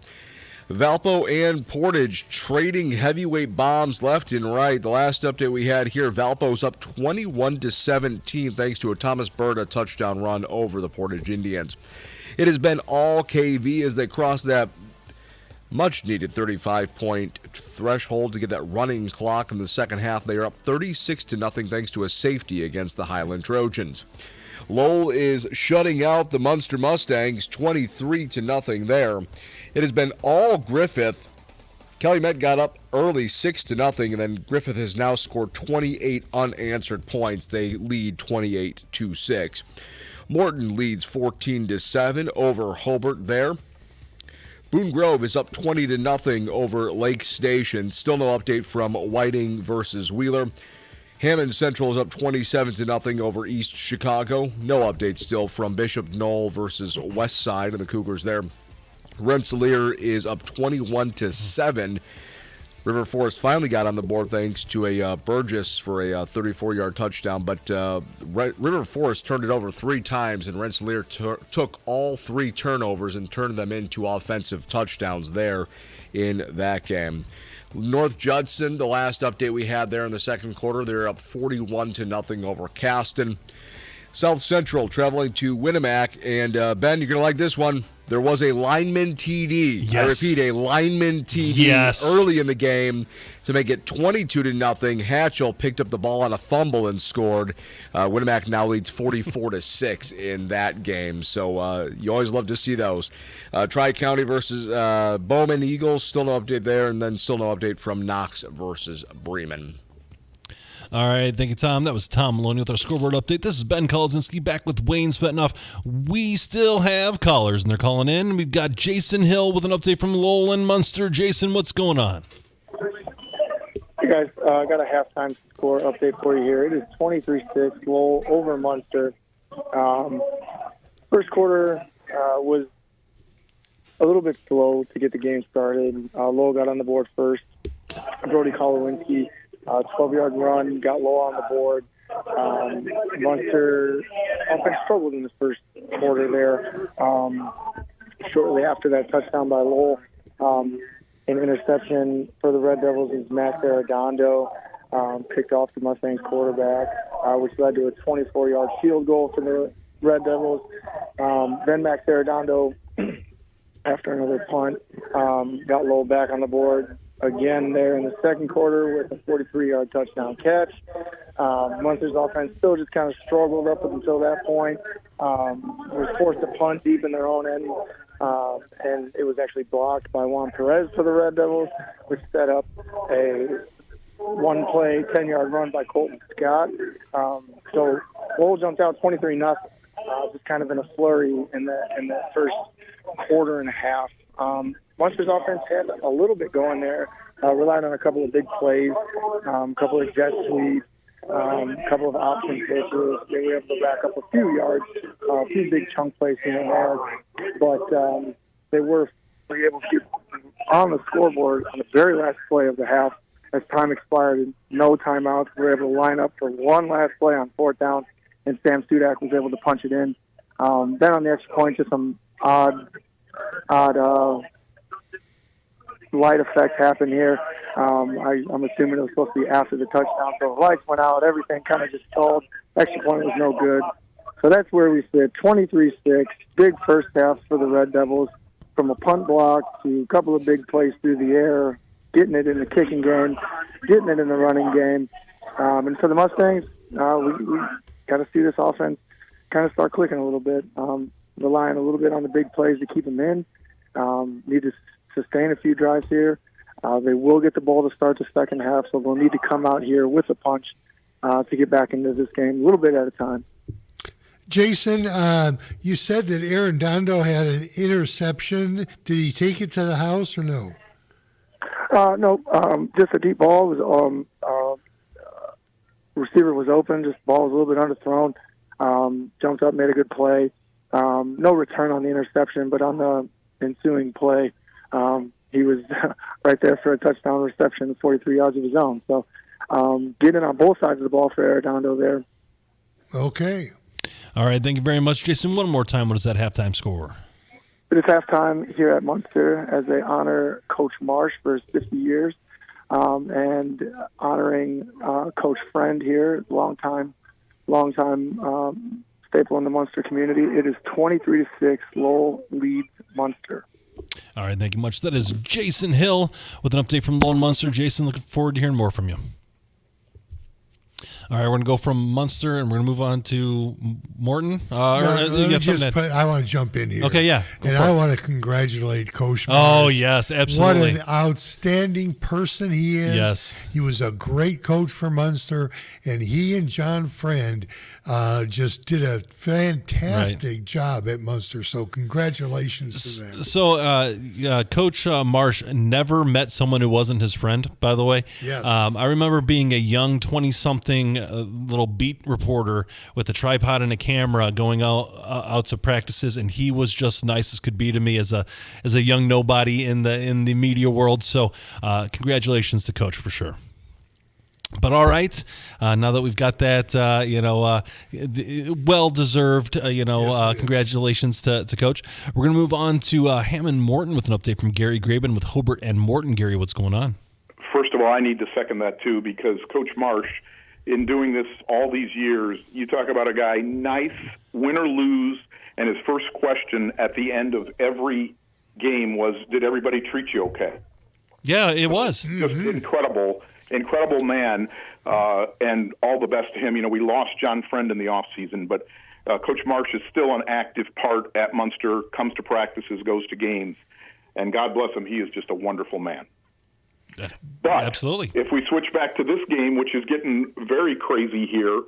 Valpo and Portage trading heavyweight bombs left and right. The last update we had here, Valpo's up 21-17 thanks to a Thomas Berta touchdown run over the Portage Indians. It has been all KV as they cross that much-needed 35-point threshold to get that running clock in the second half. They are up 36-0 thanks to a safety against the Highland Trojans. Lowell is shutting out the Munster Mustangs 23-0 there. It has been all Griffith. Calumet got up early 6-0, and then Griffith has now scored 28 unanswered points. They lead 28-6. Morton leads 14-7 over Hobart there. Boone Grove is up 20-0 over Lake Station. Still no update from Whiting versus Wheeler. Hammond Central is up 27-0 over East Chicago. No update still from Bishop Knoll versus West Side and the Cougars there. Rensselaer is up 21-7. River Forest finally got on the board thanks to a Burgess for a 34-yard touchdown, but River Forest turned it over 3 times, and Rensselaer took all 3 turnovers and turned them into offensive touchdowns there in that game. North Judson, the last update we had there in the second quarter, they're up 41-0 over Caston. South Central traveling to Winnemac, and Ben, you're going to like this one. There was a lineman TD. Yes. I repeat, a lineman TD early in the game to make it 22-0. Hatchell picked up the ball on a fumble and scored. Winnemac now leads 44-6 in that game. So you always love to see those. Tri-County versus Bowman Eagles, still no update there, and then still no update from Knox versus Bremen. All right, thank you, Tom. That was Tom Maloney with our scoreboard update. This is Ben Kolodzinski back with Wayne Svetanoff. We still have callers, and they're calling in. We've got Jason Hill with an update from Lowell and Munster. Jason, what's going on? Hey, guys. I got a halftime score update for you here. It is 23-6, Lowell over Munster. First quarter was a little bit slow to get the game started. Lowell got on the board first. Brody Kolodzinski. 12-yard run, got Lowell on the board. Munster offense struggled in the first quarter there. Shortly after that touchdown by Lowell, an interception for the Red Devils is Max Arredondo, picked off the Mustangs quarterback, which led to a 24-yard field goal for the Red Devils. Then Max Arredondo, after another punt, got Lowell back on the board again there in the second quarter with a 43-yard touchdown catch. Munster's offense still just kind of struggled up until that point. Was forced to punt deep in their own end, and it was actually blocked by Juan Perez for the Red Devils, which set up a one-play, 10-yard run by Colton Scott. So Lowell jumped out 23-0, just kind of in a flurry in that first quarter and a half. Munster's offense had a little bit going there, relied on a couple of big plays, a couple of jet sweeps, a couple of option pitches. They were able to rack up a few yards, a few big chunk plays here and there, but they were able to get on the scoreboard on the very last play of the half as time expired and no timeouts. We were able to line up for one last play on 4th down, and Sam Studak was able to punch it in. Then on the extra point, just some odd light effect happened here. I'm assuming it was supposed to be after the touchdown. So the lights went out. Everything kind of just stalled. Extra point was no good. So that's where we sit. 23-6. Big first half for the Red Devils. From a punt block to a couple of big plays through the air, getting it in the kicking game, getting it in the running game. And for the Mustangs, we got to see this offense kind of start clicking a little bit, relying a little bit on the big plays to keep them in. Need to sustain a few drives here. They will get the ball to start the second half, so they'll need to come out here with a punch to get back into this game a little bit at a time. Jason, you said that Arredondo had an interception. Did he take it to the house or no? No, just a deep ball. Receiver was open, just ball was a little bit underthrown. Jumped up, made a good play. No return on the interception, but on the ensuing play, he was right there for a touchdown reception, 43 yards of his own. So getting on both sides of the ball for Arredondo there. Okay. All right, thank you very much, Jason. One more time, what is that halftime score? It is halftime here at Munster as they honor Coach Marsh for his 50 years and honoring Coach Friend here, longtime staple in the Munster community. It is 23-6. Lowell leads Munster. All right, thank you much. That is Jason Hill with an update from Lowell and Munster. Jason, looking forward to hearing more from you. All right, we're going to go from Munster, and we're going to move on to Morton. I want to jump in here. Okay, yeah. And I want to congratulate Coach Marsh. Oh, yes, absolutely. What an outstanding person he is. Yes. He was a great coach for Munster, and he and John Friend just did a fantastic job at Munster. So congratulations to them. So Coach Marsh never met someone who wasn't his friend, by the way. Yes. I remember being a young 20-something little beat reporter with a tripod and a camera going out to practices, and he was just nice as could be to me as a young nobody in the media world. So congratulations to Coach for sure. But all right, now that we've got that, well-deserved, congratulations to Coach. We're going to move on to Hammond Morton with an update from Gary Graben with Hobart and Morton. Gary, what's going on? First of all, I need to second that, too, because Coach Marsh, in doing this all these years, you talk about a guy, nice, win or lose, and his first question at the end of every game was, did everybody treat you okay? Yeah, it was. Just incredible man, and all the best to him. We lost John Friend in the offseason, but Coach Marsh is still an active part at Munster, comes to practices, goes to games, and God bless him, he is just a wonderful man. But absolutely. If we switch back to this game, which is getting very crazy here,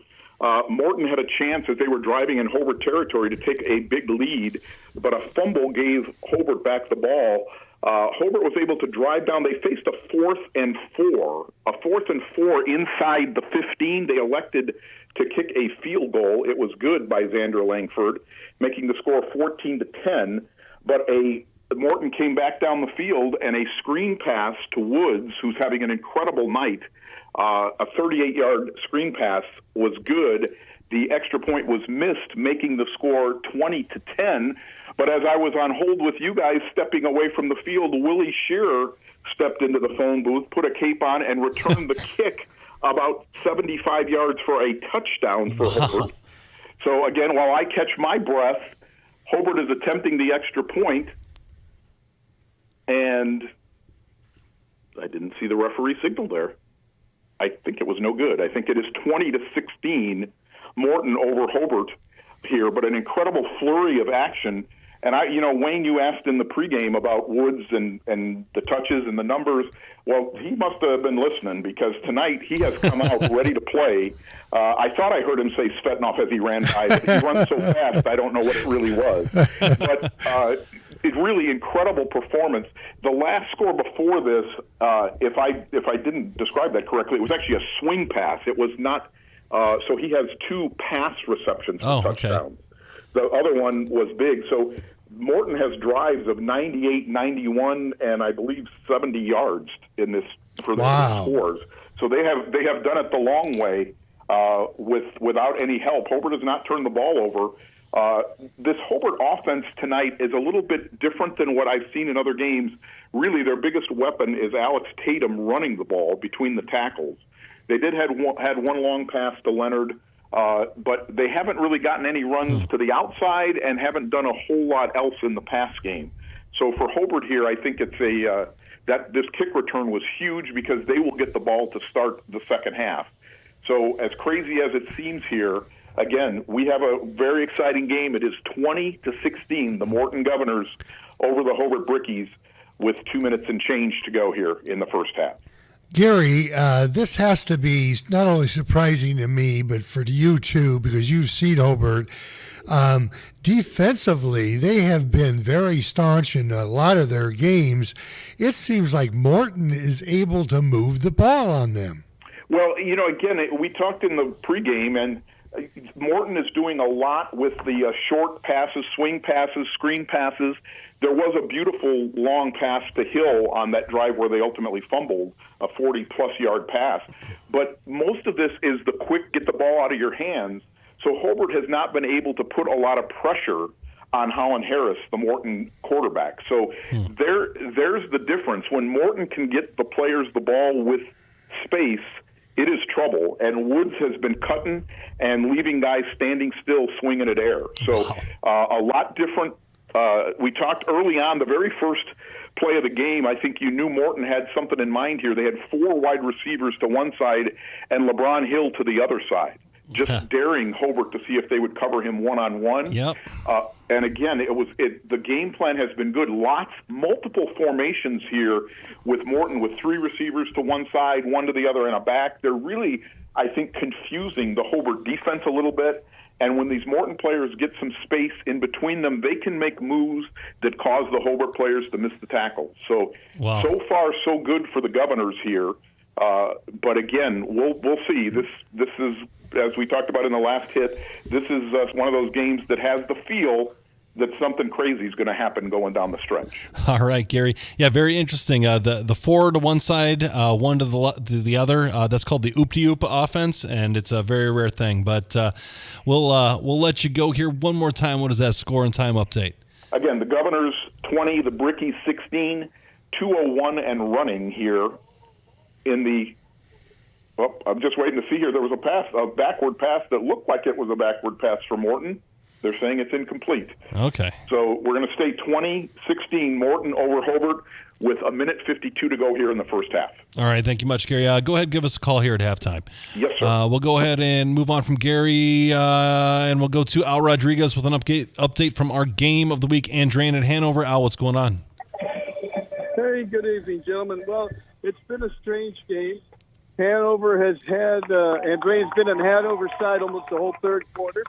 Morton had a chance as they were driving in Hobart territory to take a big lead, but a fumble gave Hobart back the ball. Hobart was able to drive down. They faced a 4th and 4 inside the 15. They elected to kick a field goal. It was good by Xander Langford, making the score 14-10. But Morton came back down the field, and a screen pass to Woods, who's having an incredible night, a 38-yard screen pass was good. The extra point was missed, making the score 20-10. But as I was on hold with you guys stepping away from the field, Willie Shearer stepped into the phone booth, put a cape on, and returned the kick about 75 yards for a touchdown for Hobart. So, again, while I catch my breath, Hobart is attempting the extra point, and I didn't see the referee signal there. I think it was no good. I think it is 20-16, Morton over Hobart here, but an incredible flurry of action. And Wayne, you asked in the pregame about Woods and the touches and the numbers. Well, he must have been listening, because tonight he has come out ready to play. I thought I heard him say Svetanoff as he ran by, but he runs so fast I don't know what it really was. But it's really incredible performance. The last score before this, if I didn't describe that correctly, it was actually a swing pass. It was not. So he has 2 pass receptions for touchdowns. The other one was big. So Morton has drives of 98, 91, and I believe 70 yards in this for the scores. So they have done it the long way without any help. Hobart has not turned the ball over. This Hobart offense tonight is a little bit different than what I've seen in other games. Really, their biggest weapon is Alex Tatum running the ball between the tackles. They did had one long pass to Leonard, but they haven't really gotten any runs to the outside and haven't done a whole lot else in the pass game. So for Hobart here, I think it's that this kick return was huge, because they will get the ball to start the second half. So as crazy as it seems here, again, we have a very exciting game. It is 20-16, the Morton Governors over the Hobart Brickies, with 2 minutes and change to go here in the first half. Gary, this has to be not only surprising to me, but for you too, because you've seen Hobart. Defensively, they have been very staunch in a lot of their games. It seems like Morton is able to move the ball on them. Well, again, we talked in the pregame, and Morton is doing a lot with the short passes, swing passes, screen passes. There was a beautiful long pass to Hill on that drive where they ultimately fumbled, a 40-plus yard pass. But most of this is the quick get the ball out of your hands. So Hobart has not been able to put a lot of pressure on Holland Harris, the Morton quarterback. So there's the difference. When Morton can get the players the ball with space, it is trouble. And Woods has been cutting and leaving guys standing still, swinging at air. So a lot different. We talked early on, the very first play of the game, I think you knew Morton had something in mind here. They had 4 wide receivers to one side and LeBron Hill to the other side, just daring Hobart to see if they would cover him one-on-one. Yep. And again, the game plan has been good. Multiple formations here with Morton, with 3 receivers to one side, 1 to the other, and a back. They're really, I think, confusing the Hobart defense a little bit. And when these Morton players get some space in between them, they can make moves that cause the Hobart players to miss the tackle. So, so far, so good for the Governors here. But again, we'll see. This is, as we talked about in the last hit, this is one of those games that has the feel that something crazy is going to happen going down the stretch. All right, Gary. Yeah, very interesting. The 4 to one side, 1 to the other. That's called the oop-de-oop offense, and it's a very rare thing. But we'll let you go here one more time. What is that score and time update? Again, the Governors 20, the Brickies 16, 2:01 and running here in the. Well, I'm just waiting to see here. There was a backward pass that looked like it was a backward pass for Morton. They're saying it's incomplete. Okay. So we're going to stay 20-16 Morton over Hobart with 1:52 to go here in the first half. All right. Thank you much, Gary. Go ahead and give us a call here at halftime. Yes, sir. We'll go ahead and move on from Gary, and we'll go to Al Rodriguez with an update from our game of the week, Andrean at Hanover. Al, what's going on? Hey, good evening, gentlemen. Well, it's been a strange game. Hanover has had, Andrean's been on Hanover's side almost the whole third quarter.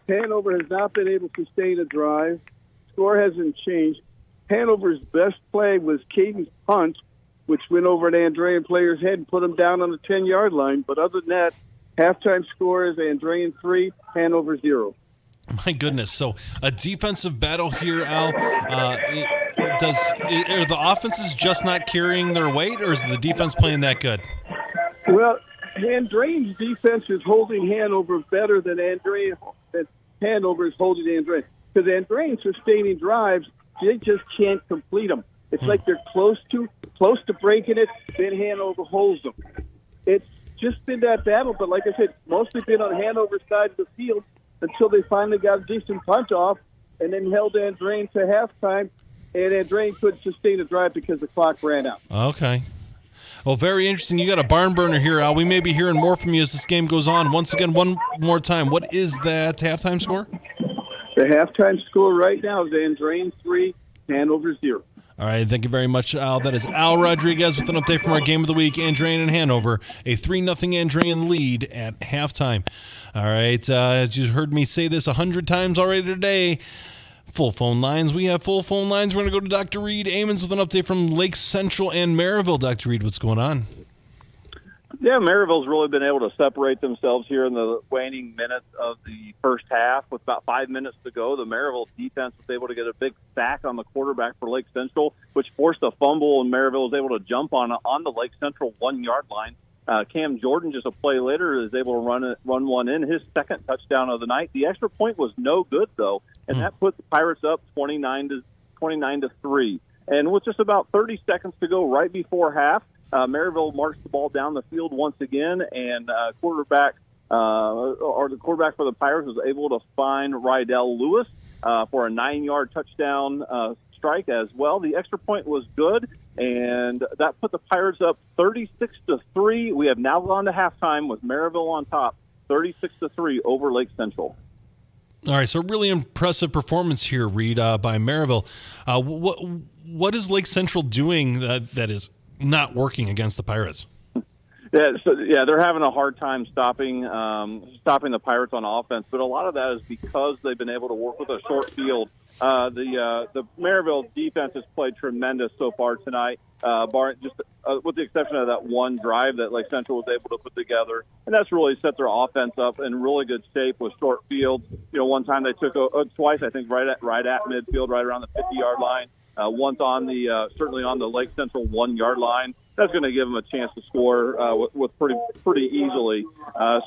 Hanover has not been able to sustain a drive. Score hasn't changed. Hanover's best play was Caden's punt, which went over an Andrean player's head and put him down on the 10-yard line. But other than that, halftime score is Andrean 3, Hanover 0. My goodness. So a defensive battle here, Al. Are the offenses just not carrying their weight, or is the defense playing that good? Well, Andrean's defense is holding Hanover better than Hanover is holding Andrean. Because Andrean's sustaining drives, they just can't complete them. It's like they're close to breaking it, then Hanover holds them. It's just been that battle, but like I said, mostly been on Hanover's side of the field until they finally got a decent punch off and then held Andrean to halftime, and Andrean couldn't sustain a drive because the clock ran out. Okay. Well, very interesting. You got a barn burner here, Al. We may be hearing more from you as this game goes on. Once again, one more time, what is that halftime score? The halftime score right now is Andrean 3, Hanover 0. All right, thank you very much, Al. That is Al Rodriguez with an update from our game of the week, Andrean and Hanover, a 3-0 Andrean lead at halftime. All right, as you heard me say this 100 times already today, full phone lines. We have full phone lines. We're going to go to Dr. Reed Amons with an update from Lake Central and Maryville. Dr. Reed, what's going on? Yeah, Maryville's really been able to separate themselves here in the waning minutes of the first half. With about 5 minutes to go, the Maryville defense was able to get a big sack on the quarterback for Lake Central, which forced a fumble, and Maryville was able to jump on the Lake Central 1-yard line. Cam Jordan, just a play later, is able to run one in, his second touchdown of the night. The extra point was no good, though, and that put the Pirates up 29-3. And with just about 30 seconds to go right before half, Maryville marched the ball down the field once again, and the quarterback for the Pirates was able to find Rydell Lewis for a 9-yard touchdown strike as well. The extra point was good, and that put the Pirates up 36-3. We have now gone to halftime with Maryville on top, 36-3 over Lake Central. All right, so really impressive performance here, Reed, by Maryville. What is Lake Central doing that is not working against the Pirates? Yeah, they're having a hard time stopping the Pirates on offense, but a lot of that is because they've been able to work with a short field. The Maryville defense has played tremendous so far tonight, with the exception of that one drive that Lake Central was able to put together, and that's really set their offense up in really good shape with short fields. You know, one time they took twice, I think, right at midfield, right around the 50-yard line. Once on certainly on the Lake Central 1-yard line. That's going to give them a chance to score with pretty easily.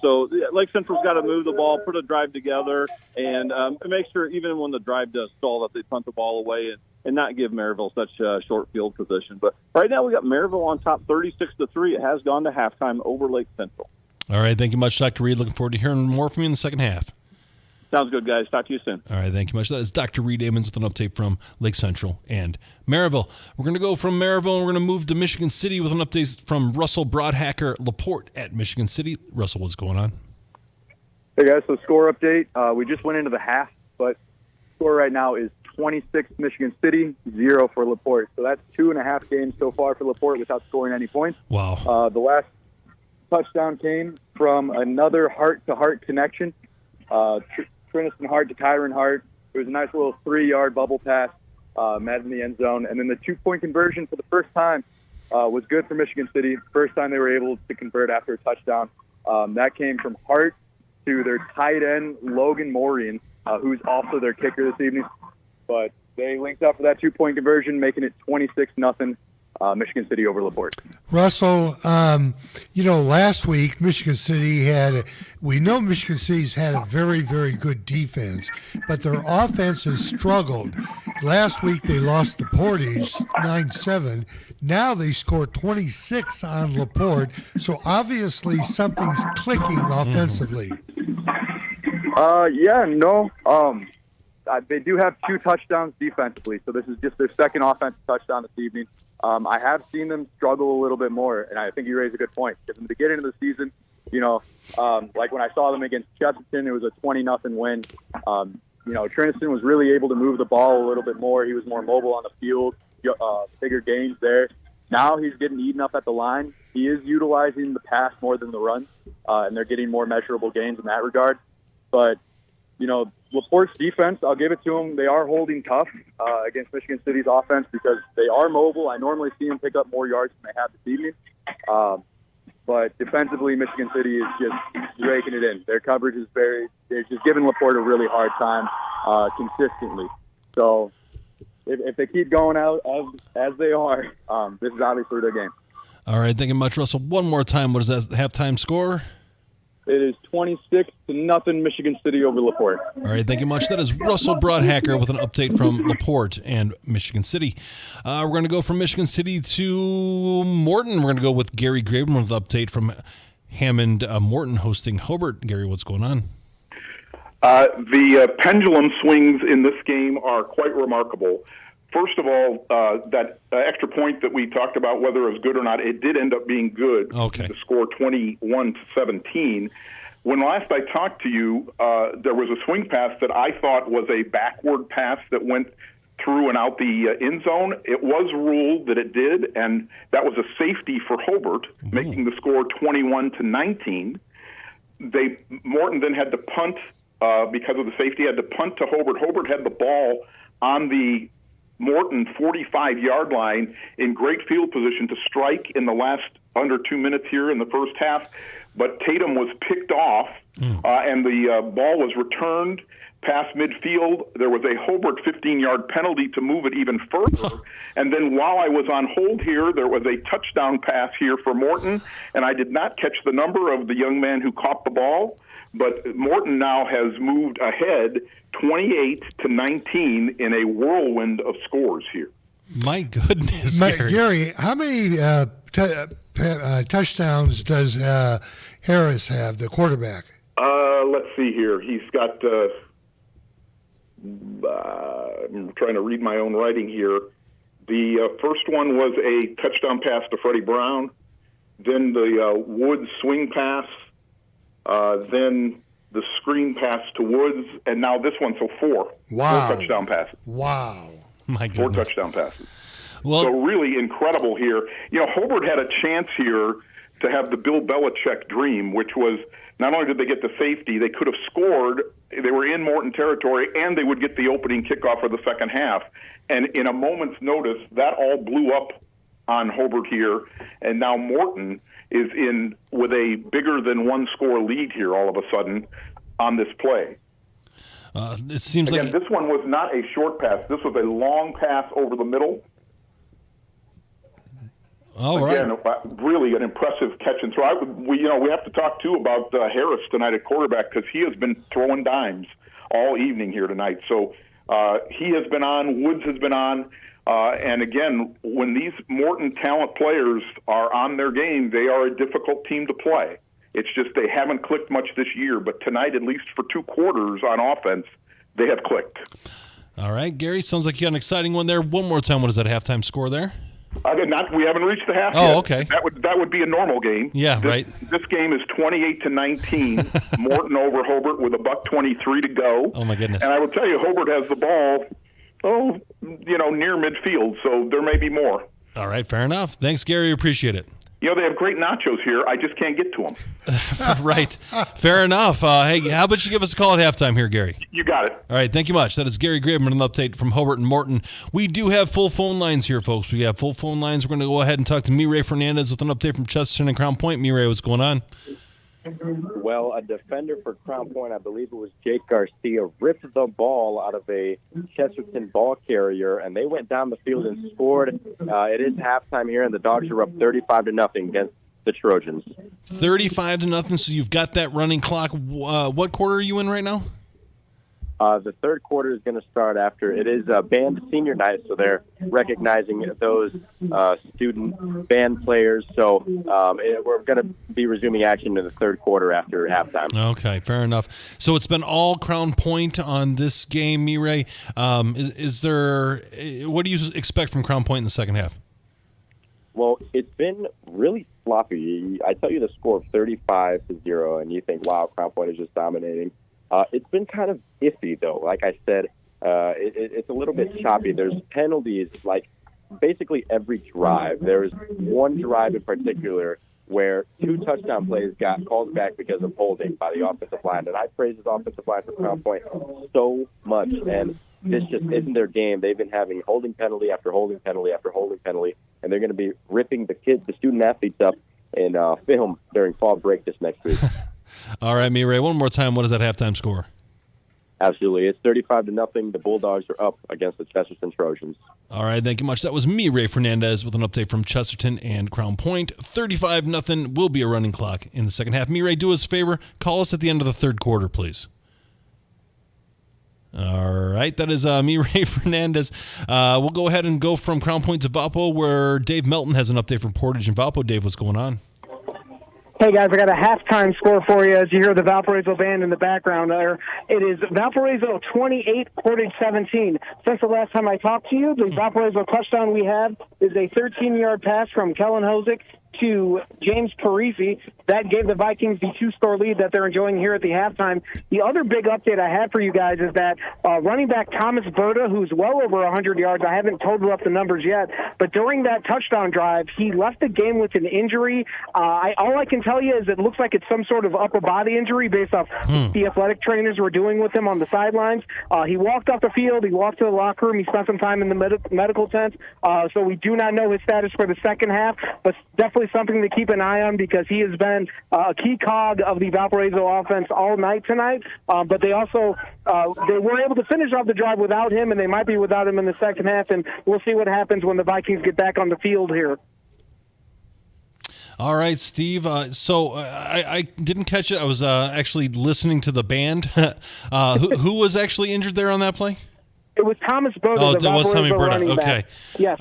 So Lake Central's got to move the ball, put a drive together, and make sure even when the drive does stall that they punt the ball away and not give Maryville such short field position. But right now we got Maryville on top 36-3. It has gone to halftime over Lake Central. All right, thank you much, Dr. Reed. Looking forward to hearing more from you in the second half. Sounds good, guys. Talk to you soon. All right, thank you much. That is Dr. Reed Ammons with an update from Lake Central and Maryville. We're going to go from Maryville and we're going to move to Michigan City with an update from Russell Broadhacker Laporte at Michigan City. Russell, what's going on? Hey, guys, so score update. We just went into the half, but score right now is 26 Michigan City, 0 for Laporte. So that's 2.5 games so far for Laporte without scoring any points. Wow. The last touchdown came from another heart-to-heart connection. Trinniston Hart to Kyron Hart. It was a nice little 3-yard bubble pass, met in the end zone. And then the 2-point conversion for the first time was good for Michigan City. First time they were able to convert after a touchdown. That came from Hart to their tight end, Logan Maureen, who's also their kicker this evening. But they linked up for that 2-point conversion, making it 26-0. Michigan City over Laporte. Russell, last week Michigan City's had a very, very good defense, but their offense has struggled. Last week they lost to Portage 9-7. Now they scored 26 on Laporte, so obviously something's clicking offensively. They do have 2 touchdowns defensively, so this is just their second offensive touchdown this evening. I have seen them struggle a little bit more, and I think you raise a good point. Because in the beginning of the season, like when I saw them against Chesterton, it was a 20-0 win. Trinniston was really able to move the ball a little bit more. He was more mobile on the field, bigger gains there. Now he's getting eaten up at the line. He is utilizing the pass more than the run, and they're getting more measurable gains in that regard. But, Laporte's defense, I'll give it to them. They are holding tough against Michigan City's offense because they are mobile. I normally see them pick up more yards than they have this evening. But defensively, Michigan City is just raking it in. Their coverage is they're just giving Laporte a really hard time consistently. So if they keep going out as they are, this is obviously their game. All right, thank you much, Russell. One more time, what is that halftime score? It is 26-0 Michigan City over Laporte. All right, thank you much. That is Russell Broadhacker with an update from Laporte and Michigan City. We're going to go from Michigan City to Morton. We're going to go with Gary Graben with an update from Hammond Morton hosting Hobart. Gary, what's going on? The pendulum swings in this game are quite remarkable. First of all, that extra point that we talked about, whether it was good or not, it did end up being good. Okay. The score 21-17. When last I talked to you, there was a swing pass that I thought was a backward pass that went through and out the end zone. It was ruled that it did, and that was a safety for Hobart, making the score 21-19. Morton then had to punt because of the safety, had to punt to Hobart. Hobart had the ball on the Morton 45-yard line in great field position to strike in the last under 2 minutes here in the first half, but Tatum was picked off, and the ball was returned past midfield. There was a Hobart 15-yard penalty to move it even further, and then while I was on hold here, there was a touchdown pass here for Morton, and I did not catch the number of the young man who caught the ball, but Morton now has moved ahead 28-19 in a whirlwind of scores here. My goodness, Gary, how many touchdowns does Harris have, the quarterback? Let's see here. He's got, I'm trying to read my own writing here. The first one was a touchdown pass to Freddie Brown, then the Woods swing pass, then the screen pass to Woods, and now this one, so 4. Wow. 4 touchdown passes. Wow. My goodness. 4 touchdown passes. Well, so really incredible here. Hobart had a chance here to have the Bill Belichick dream, which was not only did they get the safety, they could have scored, they were in Morton territory, and they would get the opening kickoff for the second half. And in a moment's notice, that all blew up on Hobart here, and now Morton is in with a bigger than 1-score lead here all of a sudden on this play. It seems Again, this one was not a short pass. This was a long pass over the middle. All right. Again, really an impressive catch and throw. We have to talk too about Harris tonight at quarterback because he has been throwing dimes all evening here tonight. So he has been on. Woods has been on. And again, when these Morton talent players are on their game, they are a difficult team to play. It's just they haven't clicked much this year, but tonight, at least for 2 quarters on offense, they have clicked. All right, Gary, sounds like you got an exciting one there. One more time, what is that halftime score there? We haven't reached the half yet. Oh, okay. That would be a normal game. Yeah, right. This game is 28-19. Morton over Hobart with $1:23 to go. Oh my goodness! And I will tell you, Hobart has the ball, near midfield, so there may be more. All right, fair enough. Thanks, Gary. Appreciate it. They have great nachos here. I just can't get to them. Right. Fair enough. Hey, how about you give us a call at halftime here, Gary? You got it. All right. Thank you much. That is Gary Graveman, an update from Hobart and Morton. We do have full phone lines here, folks. We have full phone lines. We're going to go ahead and talk to Mireille Fernandez with an update from Chesterton and Crown Point. Mireille, what's going on? Well, a defender for Crown Point, I believe it was Jake Garcia, ripped the ball out of a Chesterton ball carrier, and they went down the field and scored. It is halftime here, and the Dogs are up 35-0 against the Trojans. 35-0, so you've got that running clock. What quarter are you in right now? The third quarter is going to start after. It is band senior night, so they're recognizing those student band players. So we're going to be resuming action in the third quarter after halftime. Okay, fair enough. So it's been all Crown Point on this game, Mireille. Is there? What do you expect from Crown Point in the second half? Well, it's been really sloppy. I tell you the score of 35-0, and you think, wow, Crown Point is just dominating. It's been kind of iffy, though. Like I said, it's a little bit choppy. There's penalties, like basically every drive. There was one drive in particular where 2 touchdown plays got called back because of holding by the offensive line. And I praise this offensive line for Crown Point so much. And this just isn't their game. They've been having holding penalty after holding penalty after holding penalty. And they're going to be ripping the student athletes up in film during fall break this next week. All right, Mireille, one more time. What is that halftime score? Absolutely. It's 35-0. The Bulldogs are up against the Chesterton Trojans. All right, thank you much. That was Mireille Fernandez with an update from Chesterton and Crown Point. 35-0 will be a running clock in the second half. Mireille, do us a favor. Call us at the end of the third quarter, please. All right, that is Mireille Fernandez. We'll go ahead and go from Crown Point to Valpo, where Dave Melton has an update from Portage and Valpo. Dave, what's going on? Hey, guys, I got a halftime score for you as you hear the Valparaiso band in the background there. It is Valparaiso 28, Portage 17. Since the last time I talked to you, the Valparaiso touchdown we have is a 13-yard pass from Kellen Hosick to James Parisi. That gave the Vikings the 2-score lead that they're enjoying here at the halftime. The other big update I had for you guys is that running back Thomas Berta, who's well over 100 yards, I haven't totaled up the numbers yet, but during that touchdown drive, he left the game with an injury. All I can tell you is it looks like it's some sort of upper body injury based off the athletic trainers were doing with him on the sidelines. He walked off the field. He walked to the locker room. He spent some time in the medical tent. So we do not know his status for the second half, but definitely something to keep an eye on because he has been a key cog of the Valparaiso offense all night tonight. But they also they were able to finish off the drive without him, and they might be without him in the second half. And we'll see what happens when the Vikings get back on the field here. All right, Steve. So I didn't catch it. I was actually listening to the band. Who was actually injured there on that play? It was Thomas Berta. Oh, it was Tommy Berta. Okay. Yes.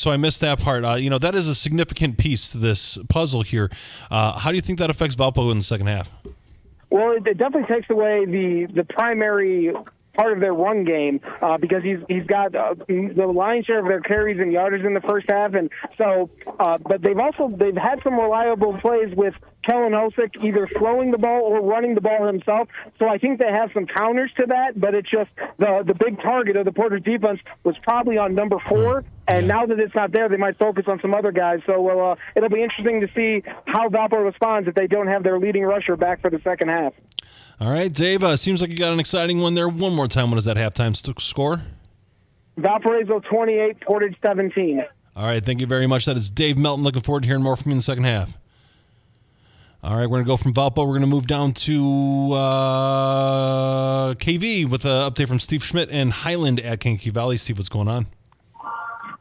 So I missed that part. That is a significant piece to this puzzle here. How do you think that affects Valpo in the second half? Well, it definitely takes away the primary part of their run game because he's got the lion's share of their carries and yardage in the first half, and so but they've had some reliable plays with Kellen Hosick either throwing the ball or running the ball himself. So I think they have some counters to that, but it's just the big target of the Portage defense was probably on number 4, and now that it's not there, they might focus on some other guys. So it'll be interesting to see how Valpo responds if they don't have their leading rusher back for the second half. All right, Dave, seems like you got an exciting one there. One more time, what is that halftime score? Valparaiso 28, Portage 17. All right, thank you very much. That is Dave Melton. Looking forward to hearing more from you in the second half. All right, we're going to go from Valpo. We're going to move down to KV with an update from Steve Schmidt and Highland at Kankakee Valley. Steve, what's going on?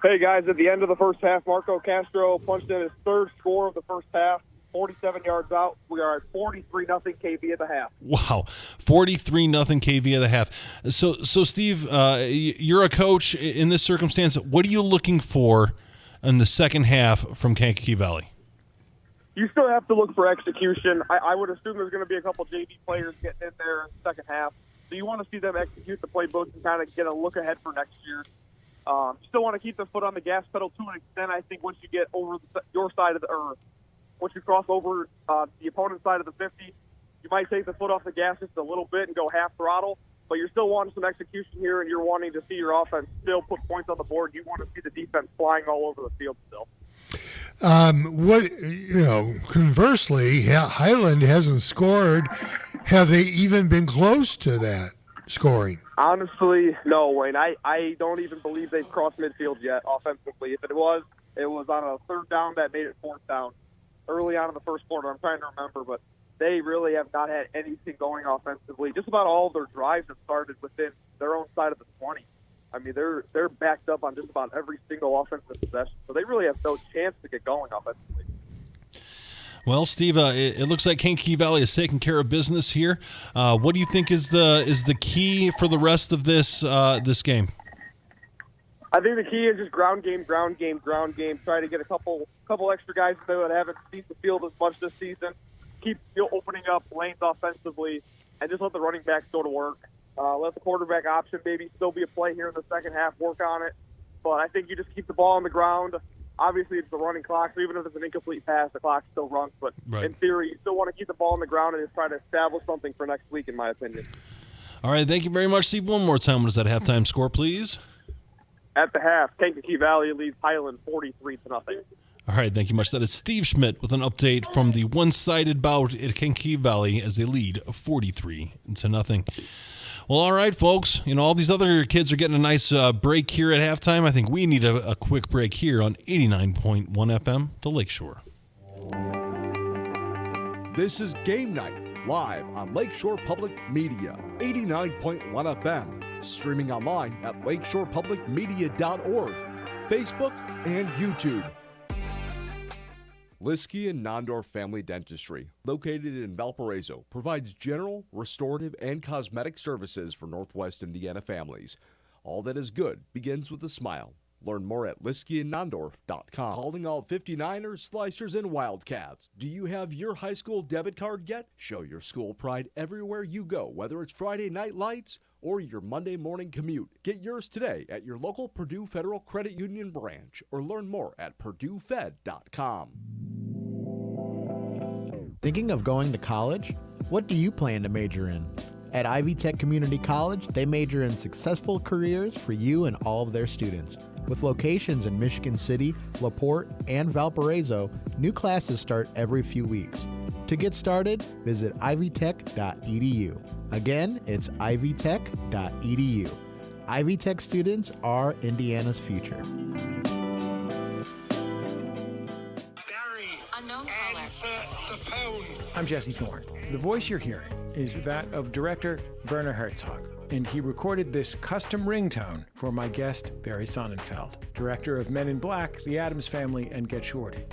Hey, guys, at the end of the first half, Marco Castro punched in his third score of the first half. 47 yards out. We are at 43-0 KV at the half. Wow, 43-0 KV at the half. So Steve, you're a coach in this circumstance. What are you looking for in the second half from Kankakee Valley? you still have to look for execution. I would assume there's going to be a couple JV players getting in there in the second half. So you want to see them execute the playbook and kind of get a look ahead for next year. You still want to keep the foot on the gas pedal to an extent. I think once you get over your side of the, or once you cross over the opponent's side of the 50, you might take the foot off the gas just a little bit and go half throttle. But you're still wanting some execution here, and you're wanting to see your offense still put points on the board. You want to see the defense flying all over the field still. Conversely, Highland hasn't scored. Have they even been close to that scoring? Honestly, no, Wayne. I don't even believe they've crossed midfield yet offensively. If it was on a third down that made it fourth down early on in the first quarter. I'm trying to remember, but they really have not had anything going offensively. Just about all of their drives have started within their own side of the 20. I mean, they're backed up on just about every single offensive possession, so they really have no chance to get going offensively. Well, Steve, it looks like Kankakee Valley is taking care of business here. What do you think is the key for the rest of this game? I think the key is just ground game. Try to get a couple extra guys in there that haven't seen the field as much this season. Keep opening up lanes offensively, and just let the running backs go to work. Let the quarterback option maybe still be a play here in the second half. Work on it. But I think you just keep the ball on the ground. Obviously, it's the running clock, so even if it's an incomplete pass, the clock still runs. But in theory, you still want to keep the ball on the ground and just try to establish something for next week, in my opinion. All right, thank you very much, Steve. One more time, what is that halftime score, please? At the half, Kankakee Valley leads Highland 43-0. All right, thank you much. That is Steve Schmidt with an update from the one-sided bout at Kankakee Valley as they lead 43-0. Well, all right, folks. All these other kids are getting a nice break here at halftime. I think we need a quick break here on 89.1 FM, the Lakeshore. This is Game Night, live on Lakeshore Public Media, 89.1 FM. Streaming online at lakeshorepublicmedia.org, Facebook, and YouTube. Liskey and Nondorf Family Dentistry, located in Valparaiso, provides general, restorative, and cosmetic services for Northwest Indiana families. All that is good begins with a smile. Learn more at liskeyandnondorf.com. Calling all 59ers, Slicers, and Wildcats. Do you have your high school debit card yet? Show your school pride everywhere you go, whether it's Friday night lights or your Monday morning commute. Get yours today at your local Purdue Federal Credit Union branch or learn more at purduefed.com. Thinking of going to college? What do you plan to major in? At Ivy Tech Community College, they major in successful careers for you and all of their students. With locations in Michigan City, LaPorte, and Valparaiso, new classes start every few weeks. To get started, visit ivytech.edu. Again, it's ivytech.edu. Ivy Tech students are Indiana's future. I'm Jesse Thorne. The voice you're hearing is that of director Werner Herzog, and he recorded this custom ringtone for my guest Barry Sonnenfeld, director of Men in Black, The Addams Family, and Get Shorty.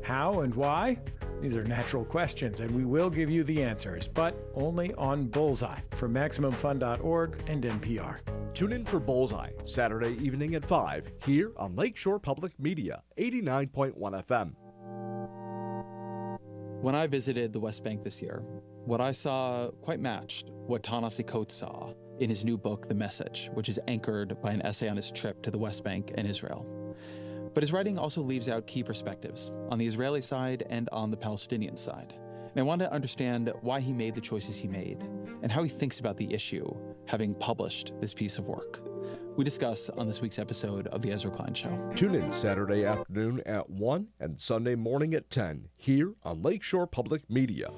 How and why? These are natural questions, and we will give you the answers, but only on Bullseye from MaximumFun.org and NPR. Tune in for Bullseye, Saturday evening at 5, here on Lakeshore Public Media, 89.1 FM. When I visited the West Bank this year, what I saw quite matched what Ta-Nehisi Coates saw in his new book, The Message, which is anchored by an essay on his trip to the West Bank and Israel. But his writing also leaves out key perspectives on the Israeli side and on the Palestinian side. And I wanted to understand why he made the choices he made and how he thinks about the issue, having published this piece of work. We discuss on this week's episode of The Ezra Klein Show. Tune in Saturday afternoon at 1 and Sunday morning at 10 here on Lakeshore Public Media.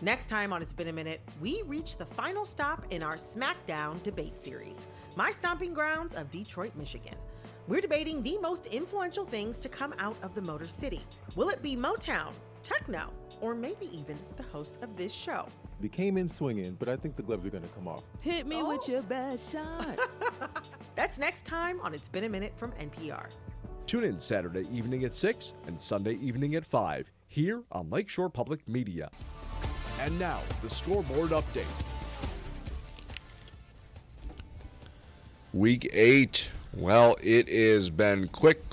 Next time on It's Been a Minute, we reach the final stop in our SmackDown debate series, my stomping grounds of Detroit, Michigan. We're debating the most influential things to come out of the Motor City. Will it be Motown, techno, or maybe even the host of this show? They came in swinging, but I think the gloves are going to come off. Hit me with your best shot. That's next time on It's Been a Minute from NPR. Tune in Saturday evening at 6 and Sunday evening at 5 here on Lakeshore Public Media. And now, the scoreboard update. Week 8 Well, it has been quick.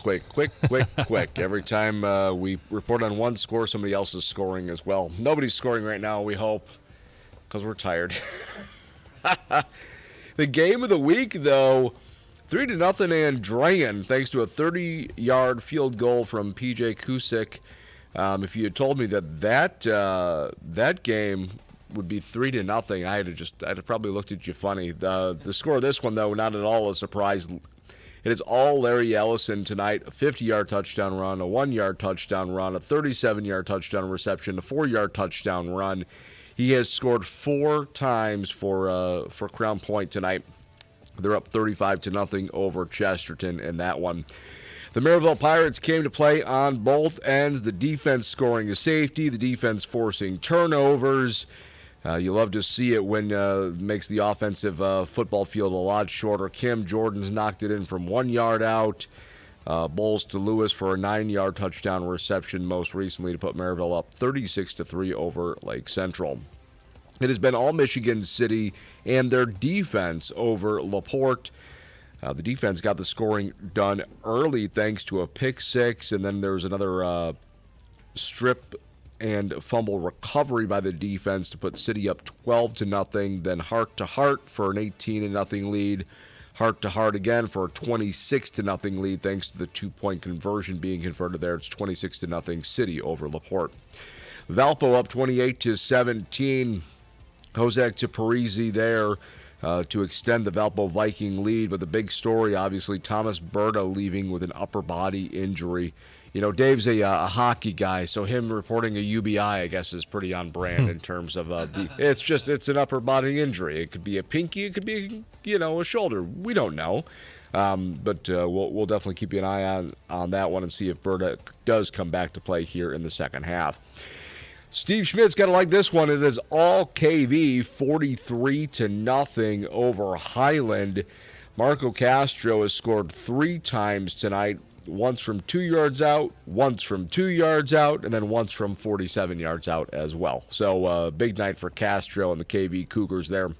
Every time we report on one score, somebody else is scoring as well. Nobody's scoring right now, we hope, because we're tired. The game of the week, though, 3-0 Andrean, thanks to a 30-yard field goal from P.J. Kusick. If you had told me that game would be 3-0, I'd have probably looked at you funny. The score of this one, though, not at all a surprise. It is all Larry Ellison tonight. A 50-yard touchdown run, a 1-yard touchdown run, a 37-yard touchdown reception, a 4-yard touchdown run. He has scored 4 times for Crown Point tonight. They're up 35-0 over Chesterton in that one. The Maryville Pirates came to play on both ends. The defense scoring a safety, the defense forcing turnovers. You love to see it when it makes the offensive football field a lot shorter. Cam Jordan's knocked it in from 1 yard out. Bowles to Lewis for a 9-yard touchdown reception most recently to put Maryville up 36-3 over Lake Central. It has been all Michigan City and their defense over LaPorte. The defense got the scoring done early thanks to a pick six, and then there was another strip and fumble recovery by the defense to put City up 12-0. Then Hart to Hart for an 18-0 lead. Hart to Hart again for a 26-0 lead thanks to the 2-point conversion being converted there. It's 26-0 City over LaPorte. Valpo up 28-17. Hozak to Parisi there to extend the Valpo Viking lead. But the big story, obviously, Thomas Berta leaving with an upper body injury. You know, Dave's a hockey guy, so him reporting a UBI, I guess, is pretty on brand in terms of it's an upper body injury. It could be a pinky, it could be, a shoulder. We don't know. But we'll definitely keep an eye on that one and see if Berta does come back to play here in the second half. Steve Schmidt's got to like this one. It is all KV, 43-0 over Highland. Marco Castro has scored 3 times tonight. Once from 2 yards out, once from 2 yards out, and then once from 47 yards out as well. So big night for Castro and the KV Cougars there.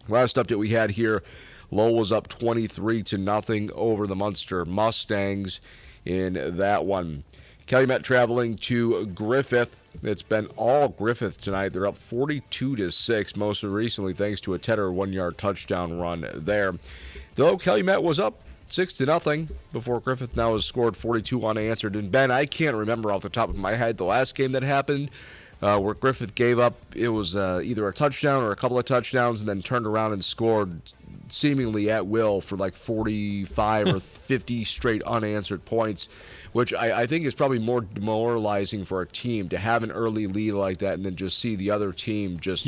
Last update we had here, Lowell was up 23-0 over the Munster Mustangs in that one. Calumet traveling to Griffith. It's been all Griffith tonight. They're up 42-6, most recently thanks to a Tedder 1-yard touchdown run there. Though Calumet was up 6-0 before Griffith now has scored 42 unanswered. And Ben, I can't remember off the top of my head the last game that happened where Griffith gave up. It was either a touchdown or a couple of touchdowns and then turned around and scored seemingly at will for like 45 or 50 straight unanswered points, which I think is probably more demoralizing for a team to have an early lead like that and then just see the other team just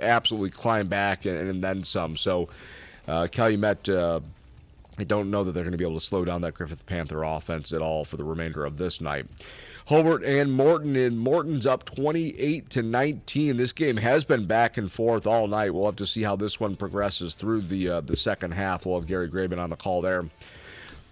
absolutely climb back and then some. So Calumet, I don't know that they're going to be able to slow down that Griffith Panther offense at all for the remainder of this night. Hobart and Morton, and Morton's up 28-19. This game has been back and forth all night. We'll have to see how this one progresses through the second half. We'll have Gary Graben on the call there.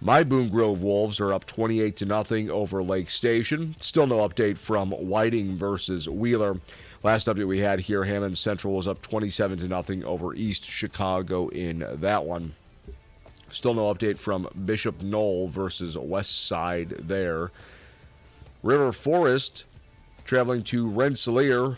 My Boone Grove Wolves are up 28-0 over Lake Station. Still no update from Whiting versus Wheeler. Last update we had here, Hammond Central was up 27-0 over East Chicago in that one. Still no update from Bishop Knoll versus West Side there. River Forest traveling to Rensselaer.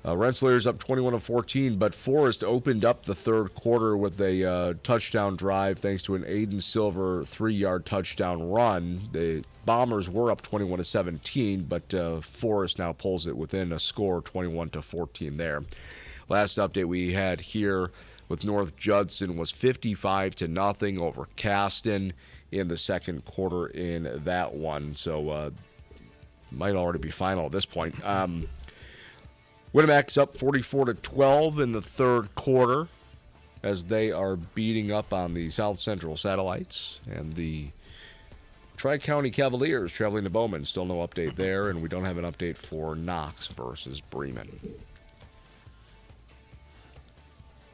Rensselaer's up 21-14, but Forest opened up the third quarter with a touchdown drive thanks to an Aiden Silver 3-yard touchdown run. The Bombers were up 21-17, but Forest now pulls it within a score, 21-14 there. Last update we had here with North Judson was 55-0 over Caston in the second quarter in that one. So might already be final at this point. Winnemack's up 44-12 in the third quarter as they are beating up on the South Central Satellites. And the Tri-County Cavaliers traveling to Bowman. Still no update there, and we don't have an update for Knox versus Bremen.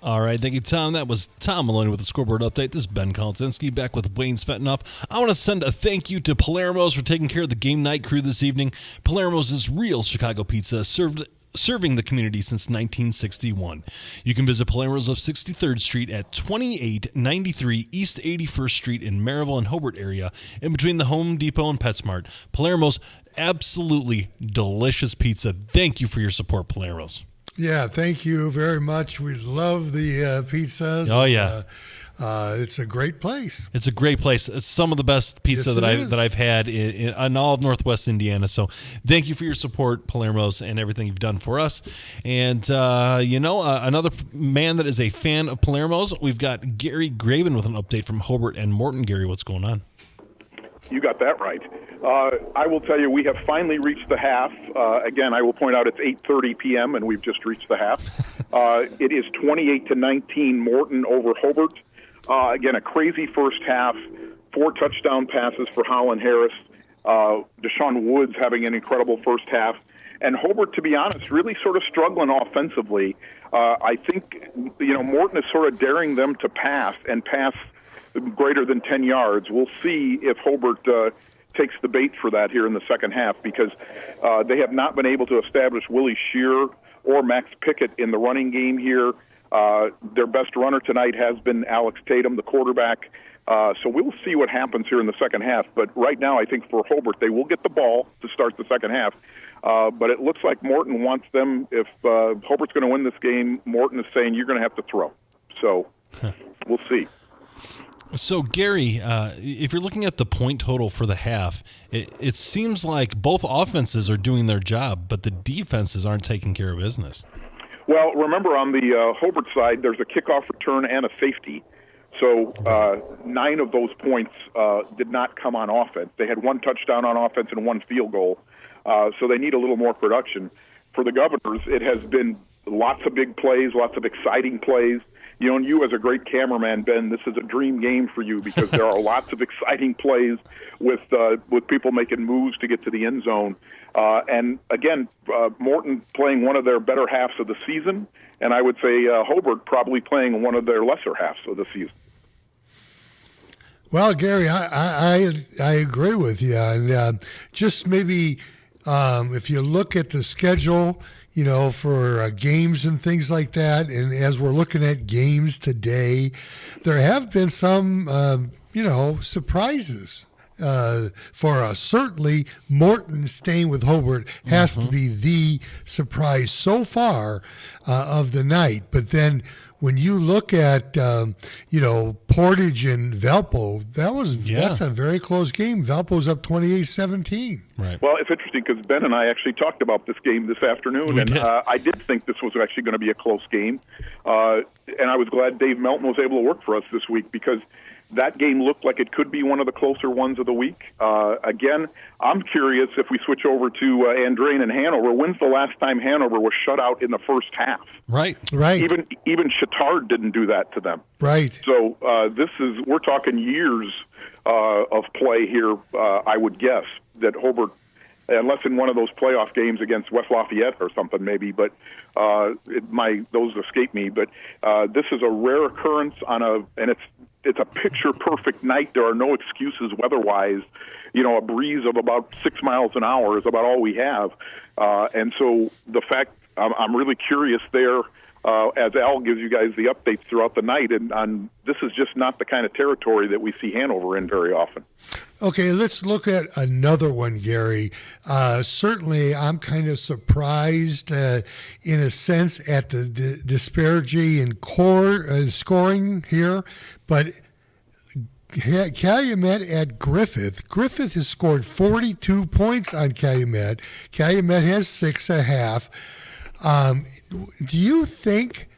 All right, thank you, Tom. That was Tom Maloney with the scoreboard update. This is Ben Kolodzinski back with Wayne Svetanoff. I want to send a thank you to Palermo's for taking care of the game night crew this evening. Palermo's is real Chicago pizza served serving the community since 1961. You can visit Palermo's of 63rd Street at 2893 East 81st Street in Maryville and Hobart area, in between the Home Depot and PetSmart. Palermo's, absolutely delicious pizza. Thank you for your support, Palermo's. Yeah, thank you very much. We love the pizzas. Oh, yeah. It's a great place. It's a great place. It's some of the best pizza that I've had in all of Northwest Indiana. So thank you for your support, Palermo's, and everything you've done for us. And, another man that is a fan of Palermo's, we've got Gary Graven with an update from Hobart and Morton. Gary, what's going on? You got that right. I will tell you, we have finally reached the half. Again, I will point out it's 8:30 p.m., and we've just reached the half. It is 28-19 Morton over Hobart. Again, a crazy first half, 4 touchdown passes for Holland Harris. Deshaun Woods having an incredible first half. And Hobart, to be honest, really sort of struggling offensively. I think, Morton is sort of daring them to pass greater than 10 yards. We'll see if Hobart takes the bait for that here in the second half, because they have not been able to establish Willie Shearer or Max Pickett in the running game here. Their best runner tonight has been Alex Tatum, the quarterback. So we'll see what happens here in the second half. But right now, I think for Hobart, they will get the ball to start the second half. But it looks like Morton wants them. If Hobart's going to win this game, Morton is saying you're going to have to throw. So we'll see. So, Gary, if you're looking at the point total for the half, it seems like both offenses are doing their job, but the defenses aren't taking care of business. Well, remember on the Hobart side, there's a kickoff return and a safety. So 9 of those points did not come on offense. They had 1 touchdown on offense and 1 field goal. So they need a little more production. For the Governors, it has been lots of big plays, lots of exciting plays. And you as a great cameraman, Ben, this is a dream game for you, because there are lots of exciting plays with people making moves to get to the end zone. And again, Morton playing one of their better halves of the season, and I would say Hobart probably playing one of their lesser halves of the season. Well, Gary, I agree with you. And just maybe if you look at the schedule, for games and things like that, and as we're looking at games today, there have been some, surprises for us. Certainly, Morton staying with Hobart has to be the surprise so far of the night. But then when you look at, Portage and Valpo, that's a very close game. Valpo's up 28-17. Right. Well, it's interesting because Ben and I actually talked about this game this afternoon, and I did think this was actually going to be a close game. And I was glad Dave Melton was able to work for us this week, because that game looked like it could be one of the closer ones of the week. Again, I'm curious if we switch over to Andrain and Hanover. When's the last time Hanover was shut out in the first half? Right. Even Chittard didn't do that to them. Right. So we're talking years of play here. I would guess that Hobart, unless in one of those playoff games against West Lafayette or something maybe, but those escape me. But this is a rare occurrence and it's a picture-perfect night. There are no excuses weather-wise. A breeze of about 6 miles an hour is about all we have. And so the fact I'm really curious there, as Al gives you guys the updates throughout the night, and this is just not the kind of territory that we see Hanover in very often. Okay, let's look at another one, Gary. Certainly, I'm kind of surprised in a sense at the disparity in scoring here, but Calumet at Griffith. Griffith has scored 42 points on Calumet. Calumet has 6.5. Do you think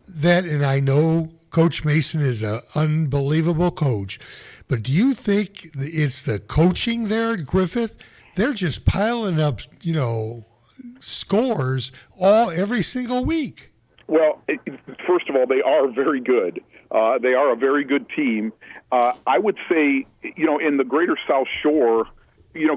that, and I know Coach Mason is an unbelievable coach, but do you think it's the coaching there at Griffith? They're just piling up, scores every single week. Well, first of all, they are very good. They are a very good team. I would say, in the Greater South Shore,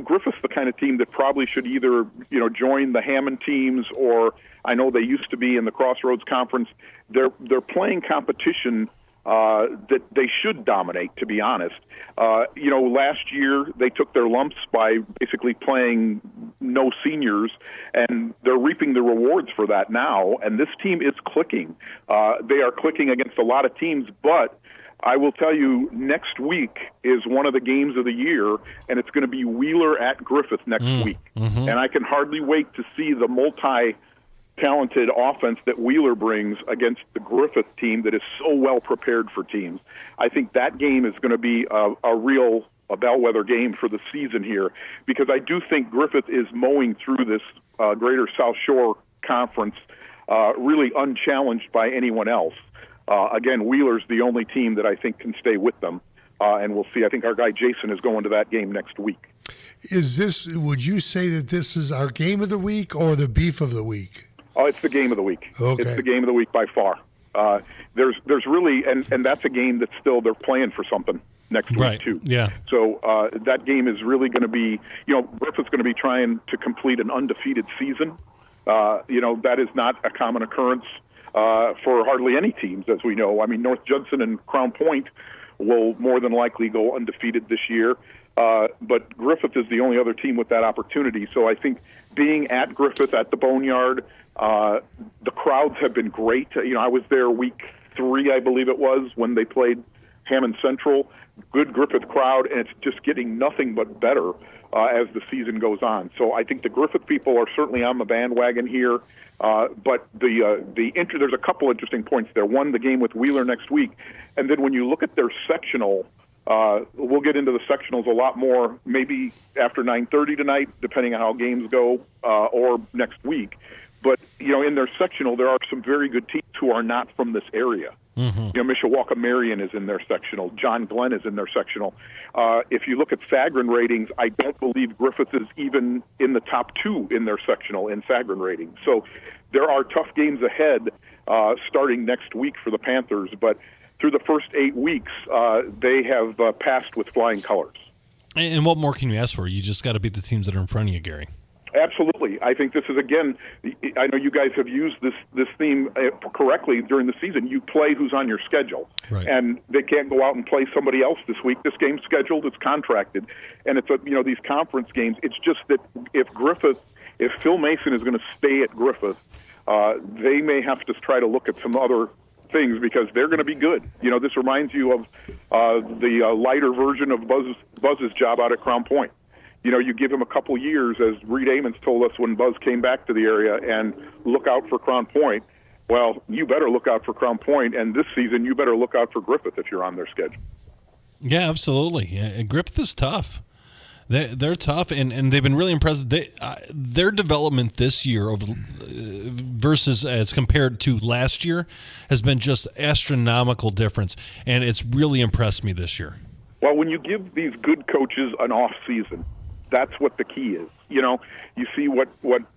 Griffith's the kind of team that probably should either, join the Hammond teams, or I know they used to be in the Crossroads Conference. They're playing competition that they should dominate, to be honest. Last year they took their lumps by basically playing no seniors, and they're reaping the rewards for that now, and this team is clicking. They are clicking against a lot of teams, but I will tell you, next week is one of the games of the year, and it's going to be Wheeler at Griffith next week. And I can hardly wait to see the multi-talented offense that Wheeler brings against the Griffith team that is so well prepared for teams. I think that game is going to be a real bellwether game for the season here, because I do think Griffith is mowing through this Greater South Shore Conference really unchallenged by anyone else. Again, Wheeler's the only team that I think can stay with them, and we'll see. I think our guy Jason is going to that game next week. Would you say that this is our game of the week or the beef of the week? Oh, it's the game of the week. Okay. It's the game of the week by far. There's really, and that's a game that still they're playing for something next week too. Yeah. So that game is really going to be, Griffith's going to be trying to complete an undefeated season. That is not a common occurrence for hardly any teams, as we know. I mean, North Judson and Crown Point will more than likely go undefeated this year. But Griffith is the only other team with that opportunity. So I think being at Griffith at the Boneyard, the crowds have been great. I was there week 3, I believe it was, when they played Hammond Central. Good Griffith crowd, and it's just getting nothing but better as the season goes on. So I think the Griffith people are certainly on the bandwagon here. But there's a couple interesting points there. One, the game with Wheeler next week, and then when you look at their sectional, we'll get into the sectionals a lot more, maybe after 9:30 tonight, depending on how games go, or next week. But in their sectional, there are some very good teams who are not from this area. Mishawaka Marion is in their sectional. John Glenn is in their sectional. If you look at Sagarin ratings, I don't believe Griffith is even in the top 2 in their sectional in Sagarin ratings. So there are tough games ahead starting next week for the Panthers. But through the first 8 weeks, they have passed with flying colors. And what more can you ask for? You just got to beat the teams that are in front of you, Gary. Absolutely. I think this is, again, I know you guys have used this theme correctly during the season. You play who's on your schedule. Right. And they can't go out and play somebody else this week. This game's scheduled, it's contracted. And it's, these conference games, it's just that if Phil Mason is going to stay at Griffith, they may have to try to look at some other things because they're going to be good. This reminds you of the lighter version of Buzz's job out at Crown Point. You give him a couple years, as Reed Amons told us when Buzz came back to the area, and look out for Crown Point. Well, you better look out for Crown Point, and this season you better look out for Griffith if you're on their schedule. Yeah, absolutely. Yeah, Griffith is tough. They're tough, and they've been really impressive. Their development this year versus as compared to last year has been just astronomical difference, and it's really impressed me this year. Well, when you give these good coaches an off season, that's what the key is. You see what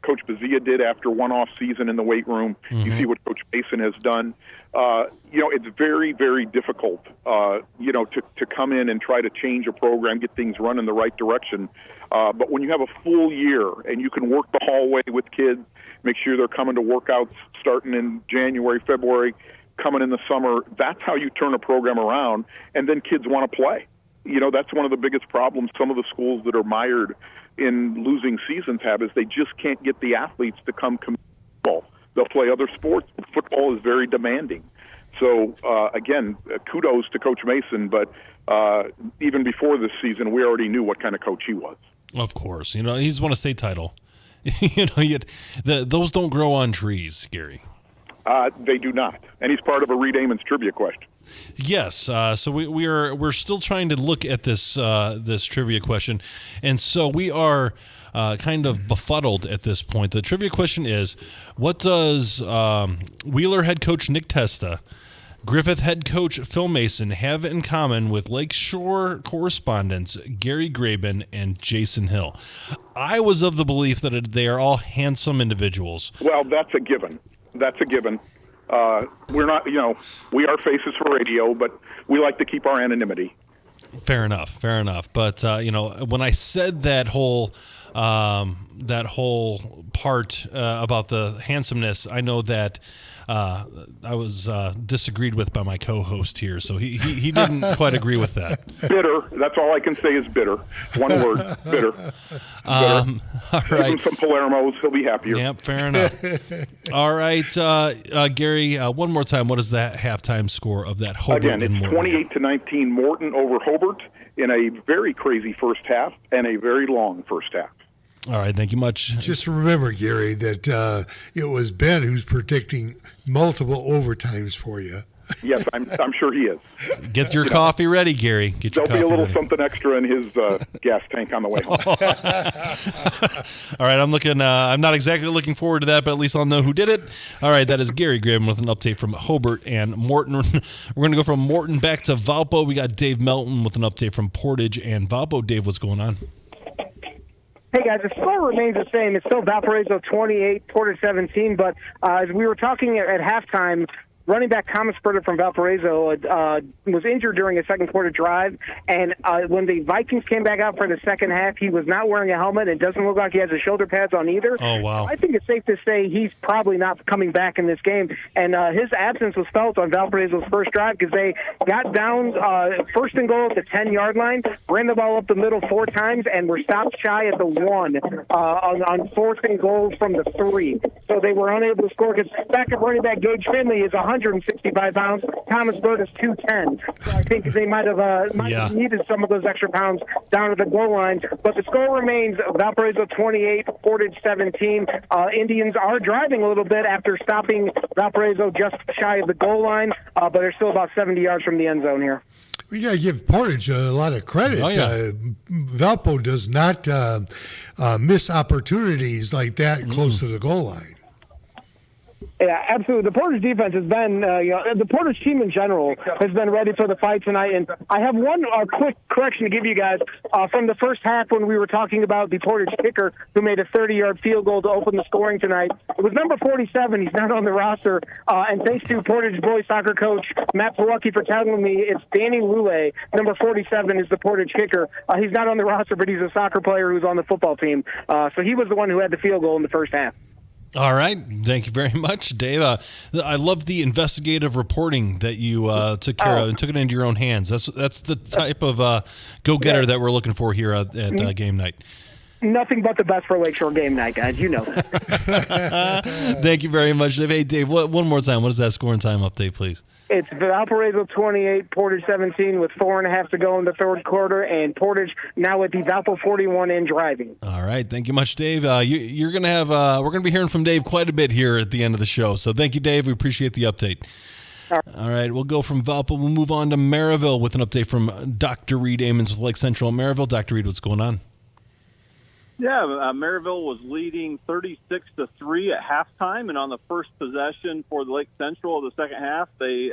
Coach Bazia did after one off season in the weight room. You see what Coach Mason has done. It's very, very difficult, to come in and try to change a program, get things run in the right direction. But when you have a full year and you can work the hallway with kids, make sure they're coming to workouts starting in January, February, coming in the summer, that's how you turn a program around, and then kids want to play. That's one of the biggest problems some of the schools that are mired in losing seasons have, is they just can't get the athletes to come compete. They'll play other sports. Football is very demanding. So, again, kudos to Coach Mason, but even before this season, we already knew what kind of coach he was. Of course. He's won a state title. Those don't grow on trees, Gary. They do not. And he's part of a Reed Amons trivia question. Yes, so we're still trying to look at this trivia question, and so we are kind of befuddled at this point. The trivia question is: what does Wheeler head coach Nick Testa, Griffith head coach Phil Mason have in common with Lakeshore correspondents Gary Graben and Jason Hill? I was of the belief that they are all handsome individuals. Well, that's a given. We're not, we are faces for radio, but we like to keep our anonymity. Fair enough. But, when I said that whole that whole part about the handsomeness, I know that I was disagreed with by my co-host here, so he didn't quite agree with that. Bitter. That's all I can say is bitter. One word, bitter. All right. Give him some Palermo's. He'll be happier. Yep, fair enough. All right, Gary, one more time. What is that halftime score of that Hobart Again, and it's Morton? 28-19 Morton over Hobart in a very crazy first half and a very long first half. All right, thank you much. Just remember, Gary, that it was Ben who's predicting multiple overtimes for you. Yes, I'm sure he is. Get your coffee ready, Gary. Get your There'll be a little ready. something extra in his gas tank on the way home. All right, I'm not exactly looking forward to that, but at least I'll know who did it. All right, that is Gary Graham with an update from Hobart and Morton. We're going to go from Morton back to Valpo. We got Dave Melton with an update from Portage and Valpo. Dave, what's going on? Hey, guys, the score remains the same. It's still Valparaiso 28, Portage 17, but as we were talking at halftime, running back Thomas Burdick from Valparaiso was injured during a second quarter drive, and when the Vikings came back out for the second half, he was not wearing a helmet. It doesn't look like he has his shoulder pads on either. Oh, wow. So I think it's safe to say he's probably not coming back in this game, and his absence was felt on Valparaiso's first drive because they got down first and goal at the 10-yard line, ran the ball up the middle 4 times, and were stopped shy at the 1 on fourth and goal from the 3. So they were unable to score because backup running back Gage Finley is 165 pounds. Thomas Bird is 210. So I think they might have needed some of those extra pounds down at the goal line. But the score remains Valparaiso 28, Portage 17. Indians are driving a little bit after stopping Valparaiso just shy of the goal line, but they're still about 70 yards from the end zone here. We got to give Portage a lot of credit. Oh, yeah. Valpo does not miss opportunities like that close to the goal line. Yeah, absolutely. The Portage defense has been, the Portage team in general has been ready for the fight tonight. And I have one quick correction to give you guys. From the first half when we were talking about the Portage kicker who made a 30-yard field goal to open the scoring tonight, it was number 47. He's not on the roster. And thanks to Portage boys soccer coach Matt Pawlucki for telling me it's Danny Lule. Number 47 is the Portage kicker. He's not on the roster, but he's a soccer player who's on the football team. So he was the one who had the field goal in the first half. All right. Thank you very much, Dave. I love the investigative reporting that you took care of and took it into your own hands. That's the type of go-getter that we're looking for here at Game Night. Nothing but the best for Lakeshore Game Night, guys. You know that. Thank you very much, Dave. Hey, Dave, one more time. What is that scoring time update, please? It's Valparaiso 28, Portage 17 with 4.5 to go in the third quarter, and Portage now at the Valpo 41 and driving. All right. Thank you much, Dave. You're going to have we're going to be hearing from Dave quite a bit here at the end of the show. So thank you, Dave. We appreciate the update. All right. We'll go from Valpo. We'll move on to Maryville with an update from Dr. Reed Amons with Lake Central Maryville. Dr. Reed, what's going on? Yeah, Maryville was leading 36-3 at halftime, and on the first possession for the Lake Central of the second half, they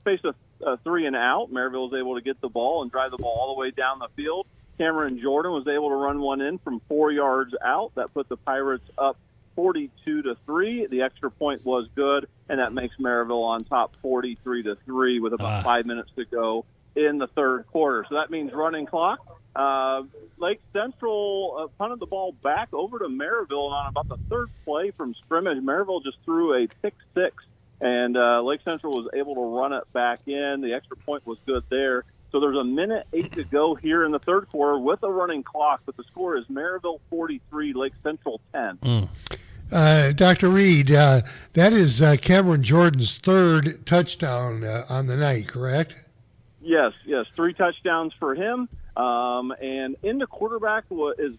faced a 3-and-out. Maryville was able to get the ball and drive the ball all the way down the field. Cameron Jordan was able to run one in from 4 yards out. That put the Pirates up 42-3. The extra point was good, and that makes Maryville on top 43-3 with about 5 minutes to go in the third quarter. So that means running clock. Lake Central punted the ball back over to Maryville, and on about the third play from scrimmage, Maryville just threw a pick-6, and Lake Central was able to run it back in. The extra point was good there. So there's 1:08 to go here in the third quarter with a running clock, but the score is Maryville 43, Lake Central 10. Dr. Reed, that is Cameron Jordan's third touchdown on the night, correct? Yes, 3 touchdowns for him. And in the quarterback is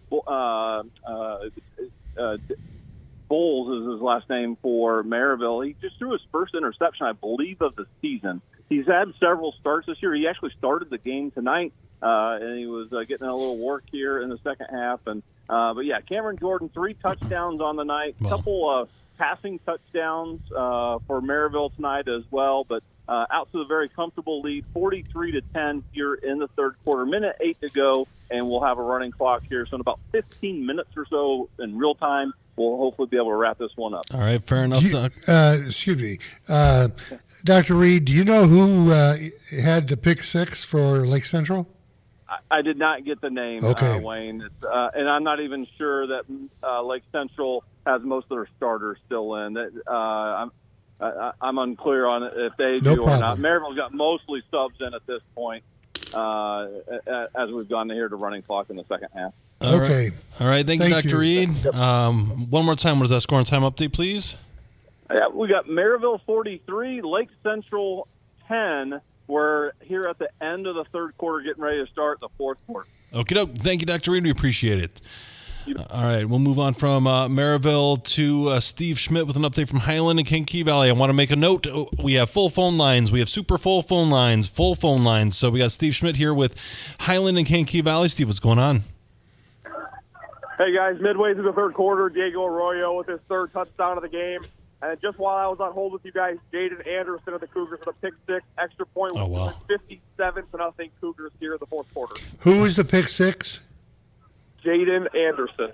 Bowles is his last name for Maryville. He just threw his first interception, I believe, of the season. He's had several starts this year. He actually started the game tonight, and he was getting a little work here in the second half. And but yeah, Cameron Jordan, 3 touchdowns on the night, couple of passing touchdowns for Maryville tonight as well, but out to a very comfortable lead, 43-10 here in the third quarter. 1:08 to go, and we'll have a running clock here. So in about 15 minutes or so in real time, we'll hopefully be able to wrap this one up. All right, fair enough. Excuse me. Dr. Reed, do you know who had the pick 6 for Lake Central? I did not get the name, Okay. Wayne. And I'm not even sure that Lake Central has most of their starters still in. I'm unclear on if they No do or problem. not. Maryville's got mostly subs in at this point as we've gone here to running clock in the second half. Okay. All right. Thank you, Dr. Reed. One more time. What is that score and time update, please? Yeah, we got Maryville 43, Lake Central 10. We're here at the end of the third quarter, getting ready to start the fourth quarter. Okay, thank you, Dr. Reed. We appreciate it. All right, we'll move on from Maryville to Steve Schmidt with an update from Highland and Kankakee Valley. I want to make a note. We have full phone lines. We have super full phone lines, So we got Steve Schmidt here with Highland and Kankakee Valley. Steve, what's going on? Hey, guys, midway through the third quarter, Diego Arroyo with his third touchdown of the game. And just while I was on hold with you guys, Jaden Anderson of the Cougars with a pick six, extra point. Oh, wow. 57-0 Cougars here in the fourth quarter. Who was the pick six? Jaden Anderson.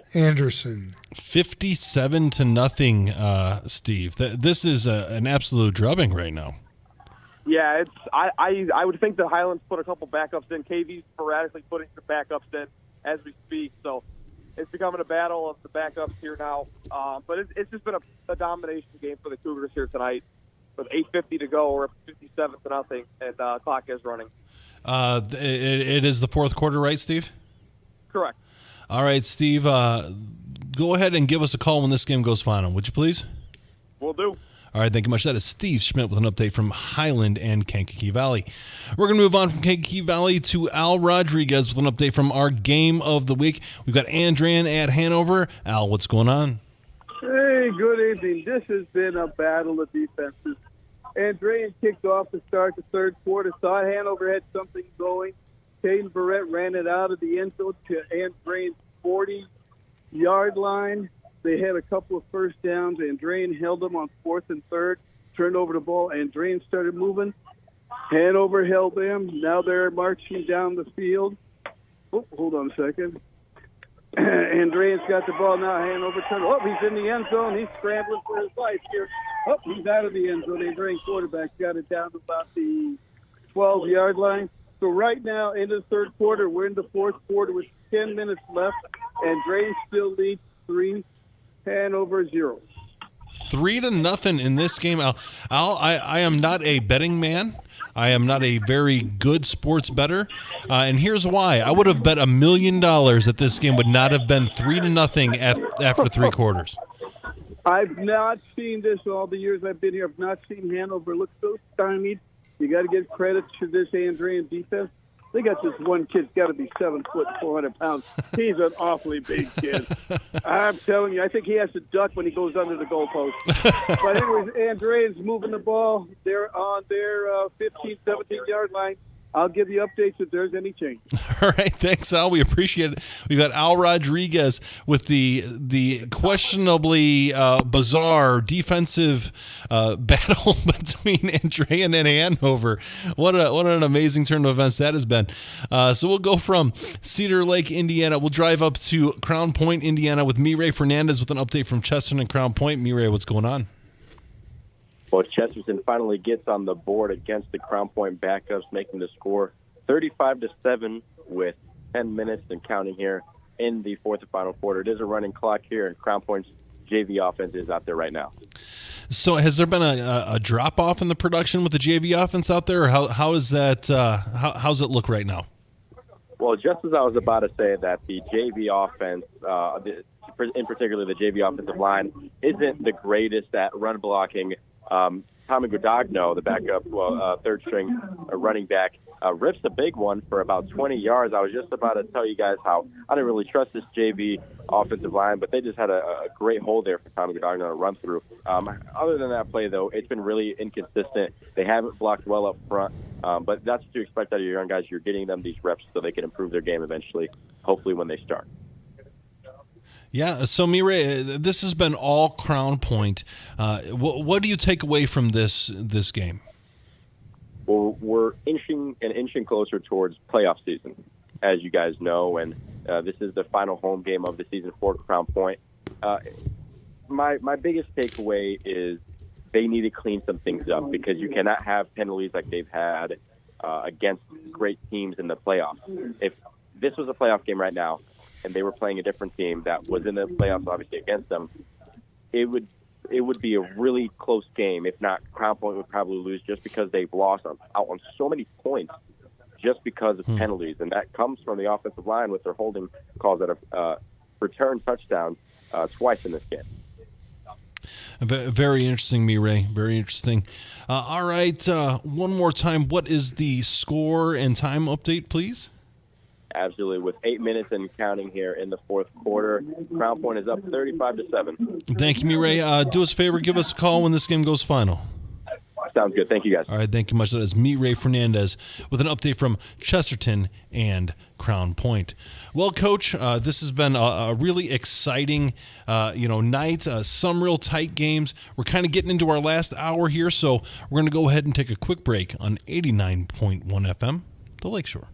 57-0, Steve. This is an absolute drubbing right now. Yeah, I would think the Highlands put a couple backups in. KV's sporadically putting some backups in as we speak. So it's becoming a battle of the backups here now. But it's just been a domination game for the Cougars here tonight. With 8:50 to go, we're up 57-0, and clock is running. It is the fourth quarter, right, Steve? Correct. All right, Steve, go ahead and give us a call when this game goes final, would you please? Will do. All right, thank you much. That is Steve Schmidt with an update from Highland and Kankakee Valley. We're going to move on from Kankakee Valley to Al Rodriguez with an update from our game of the week. We've got Andrian at Hanover. Al, what's going on? Hey, good evening. This has been a battle of defenses. Andrian kicked off to start the third quarter. Thought Hanover had something going. Caden Barrett ran it out of the end zone to Andrian's 40-yard line. They had a couple of first downs. Andrian held them on fourth and third, turned over the ball. Andrian started moving. Hanover held them. Now they're marching down the field. Oh, hold on a second. Andrian's got the ball now. Hanover turned. Oh, he's in the end zone. He's scrambling for his life here. Oh, he's out of the end zone. Andrian quarterback got it down to about the 12-yard line. So right now, in the third quarter, we're in the fourth quarter with 10 minutes left, and Drain still leads 3, Hanover 0. 3-0 in this game. Al, I am not a betting man. I am not a very good sports bettor, and here's why. I would have bet $1 million that this game would not have been 3-0 after three quarters. I've not seen this all the years I've been here. I've not seen Hanover look so stymied. You got to give credit to this Andrian defense. They got this one kid's got to be 7 foot, 400 pounds. He's an awfully big kid. I'm telling you, I think he has to duck when he goes under the goalpost. But anyways, Andrian's moving the ball. They're on their 15, 17-yard line. I'll give you updates if there's any change. All right, thanks, Al. We appreciate it. We got Al Rodriguez with the questionably bizarre defensive battle between Andrian and Hanover. What an amazing turn of events that has been. So we'll go from Cedar Lake, Indiana. We'll drive up to Crown Point, Indiana, with Mireille Fernandez with an update from Chesterton and Crown Point. Mireille, what's going on? Well, Chesterton finally gets on the board against the Crown Point backups, making the score 35-7 with 10 minutes and counting here in the fourth and final quarter. It is a running clock here, and Crown Point's JV offense is out there right now. So has there been a drop-off in the production with the JV offense out there, or how is that? How's it look right now? Well, just as I was about to say that the JV offense, in particular the JV offensive line, isn't the greatest at run blocking. Tommy Godogno, the backup, third-string running back, rips a big one for about 20 yards. I was just about to tell you guys how I didn't really trust this JV offensive line, but they just had a great hole there for Tommy Godogno to run through. Other than that play, though, it's been really inconsistent. They haven't blocked well up front, but that's what you expect out of your young guys. You're getting them these reps so they can improve their game eventually, hopefully when they start. Yeah, so Mireille, this has been all Crown Point. What do you take away from this game? Well, we're inching closer towards playoff season, as you guys know, and this is the final home game of the season for Crown Point. My biggest takeaway is they need to clean some things up because you cannot have penalties like they've had against great teams in the playoffs. If this was a playoff game right now and they were playing a different team that was in the playoffs, obviously, against them, it would be a really close game. If not, Crown Point would probably lose just because they've lost out on so many points just because of penalties. And that comes from the offensive line with their holding calls that have returned touchdowns twice in this game. Very interesting, Mireille. Very interesting. All right, one more time. What is the score and time update, please? Absolutely. With 8 minutes and counting here in the fourth quarter, Crown Point is up 35-7. Thank you, Mireille. Do us a favor. Give us a call when this game goes final. Sounds good. Thank you, guys. All right, thank you much. That is Mireille Fernandez with an update from Chesterton and Crown Point. Well, Coach, this has been a really exciting, night. Some real tight games. We're kind of getting into our last hour here, so we're going to go ahead and take a quick break on 89.1 FM, The Lakeshore.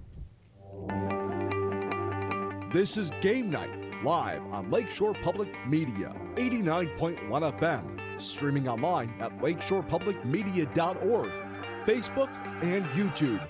This is Game Night, live on Lakeshore Public Media, 89.1 FM, streaming online at lakeshorepublicmedia.org, Facebook, and YouTube.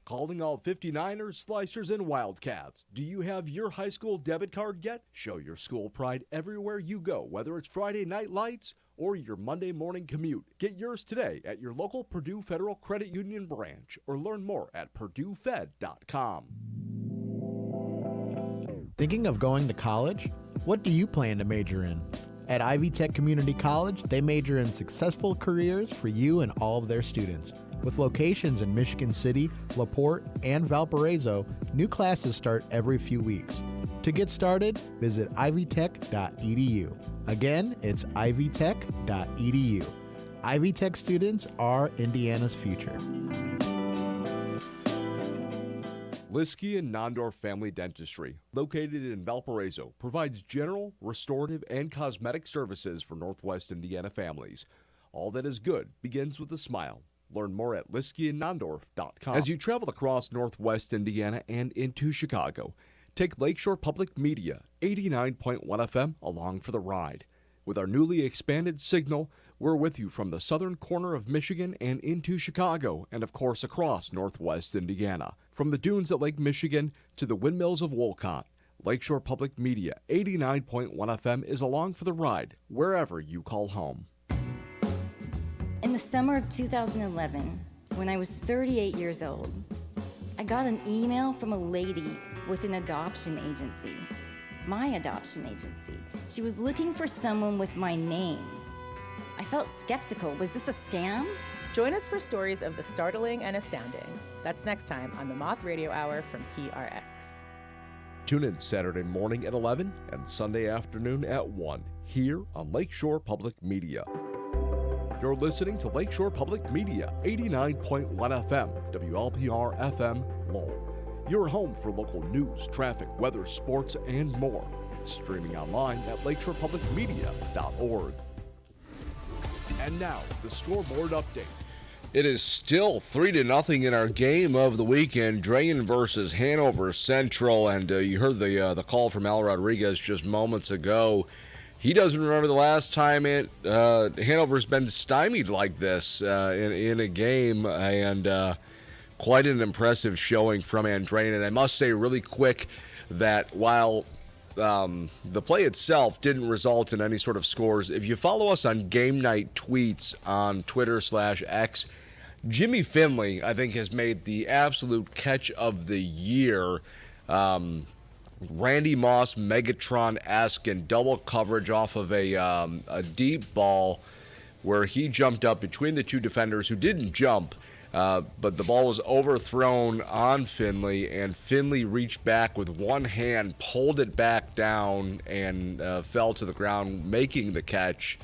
Calling all 59ers, Slicers, and Wildcats. Do you have your high school debit card yet? Show your school pride everywhere you go, whether it's Friday night lights or your Monday morning commute. Get yours today at your local Purdue Federal Credit Union branch or learn more at purduefed.com. Thinking of going to college? What do you plan to major in? At Ivy Tech Community College, they major in successful careers for you and all of their students. With locations in Michigan City, LaPorte, and Valparaiso, new classes start every few weeks. To get started, visit ivytech.edu. Again, it's ivytech.edu. Ivy Tech students are Indiana's future. Liskey and Nondorf Family Dentistry, located in Valparaiso, provides general, restorative, and cosmetic services for Northwest Indiana families. All that is good begins with a smile. Learn more at liskeyandnondorf.com. As you travel across Northwest Indiana and into Chicago, take Lakeshore Public Media, 89.1 FM, along for the ride. With our newly expanded signal, we're with you from the southern corner of Michigan and into Chicago, and of course across Northwest Indiana. From the dunes at Lake Michigan to the windmills of Wolcott, Lakeshore Public Media, 89.1 FM is along for the ride, wherever you call home. In the summer of 2011, when I was 38 years old, I got an email from a lady with an adoption agency. My adoption agency. She was looking for someone with my name. I felt skeptical. Was this a scam? Join us for stories of the startling and astounding. That's next time on the Moth Radio Hour from PRX. Tune in Saturday morning at 11 and Sunday afternoon at 1 here on Lakeshore Public Media. You're listening to Lakeshore Public Media, 89.1 FM, WLPR FM, Lowell. Your home for local news, traffic, weather, sports, and more. Streaming online at lakeshorepublicmedia.org. And now, the scoreboard update. It is still 3-0 in our game of the weekend, Drain versus Hanover Central, and you heard the call from Al Rodriguez just moments ago. He doesn't remember the last time Hanover's been stymied like this in a game, and quite an impressive showing from Andrain. And I must say really quick that while the play itself didn't result in any sort of scores, if you follow us on Game Night tweets on Twitter/X, Jimmy Finley, I think, has made the absolute catch of the year. Randy Moss, Megatron-esque, and double coverage off of a deep ball where he jumped up between the two defenders who didn't jump, but the ball was overthrown on Finley, and Finley reached back with one hand, pulled it back down, and fell to the ground, making the catch.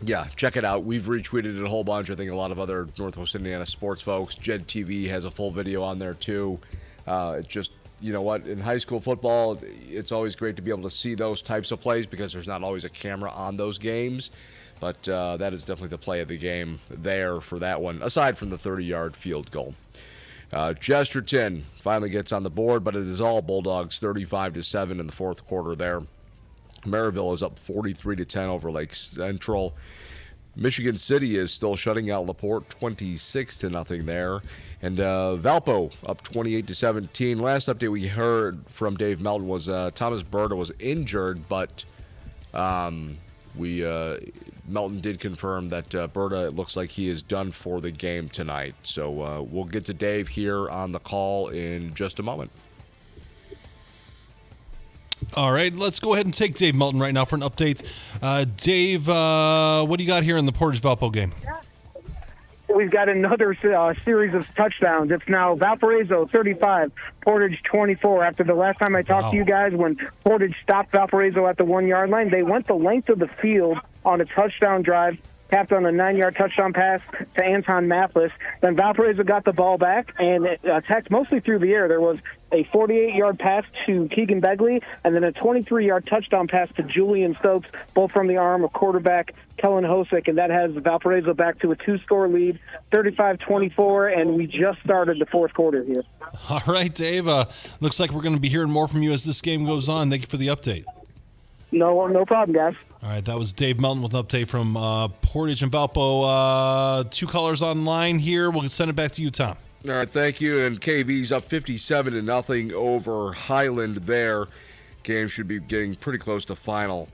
Yeah, check it out. We've retweeted it a whole bunch. I think a lot of other Northwest Indiana sports folks. Jed TV has a full video on there, too. It's just, you know what, in high school football, it's always great to be able to see those types of plays because there's not always a camera on those games. But that is definitely the play of the game there for that one, aside from the 30-yard field goal. Chesterton finally gets on the board, but it is all Bulldogs 35-7 in the fourth quarter there. Maryville is up 43-10 over Lake Central. Michigan City is still shutting out LaPorte 26-0 there. And Valpo up 28-17. Last update we heard from Dave Melton was Thomas Berta was injured, but Melton did confirm that Berta, it looks like he is done for the game tonight. So we'll get to Dave here on the call in just a moment. All right, let's go ahead and take Dave Melton right now for an update. Dave, what do you got here in the Portage-Valpo game? We've got another series of touchdowns. It's now Valparaiso 35, Portage 24. After the last time I talked to you guys, when Portage stopped Valparaiso at the 1-yard line, they went the length of the field on a touchdown drive, tapped on a 9-yard touchdown pass to Anton Mathis. Then Valparaiso got the ball back and it attacked mostly through the air. There was a 48-yard pass to Keegan Begley and then a 23-yard touchdown pass to Julian Stokes, both from the arm of quarterback Kellen Hosick, and that has Valparaiso back to a 2-score lead, 35-24, and we just started the fourth quarter here. All right, Dave. Looks like we're going to be hearing more from you as this game goes on. Thank you for the update. No problem, guys. All right, that was Dave Melton with an update from Portage and Valpo. 2 callers online here. We'll send it back to you, Tom. All right, thank you. And KV's up 57-0 over Highland there. Game should be getting pretty close to final.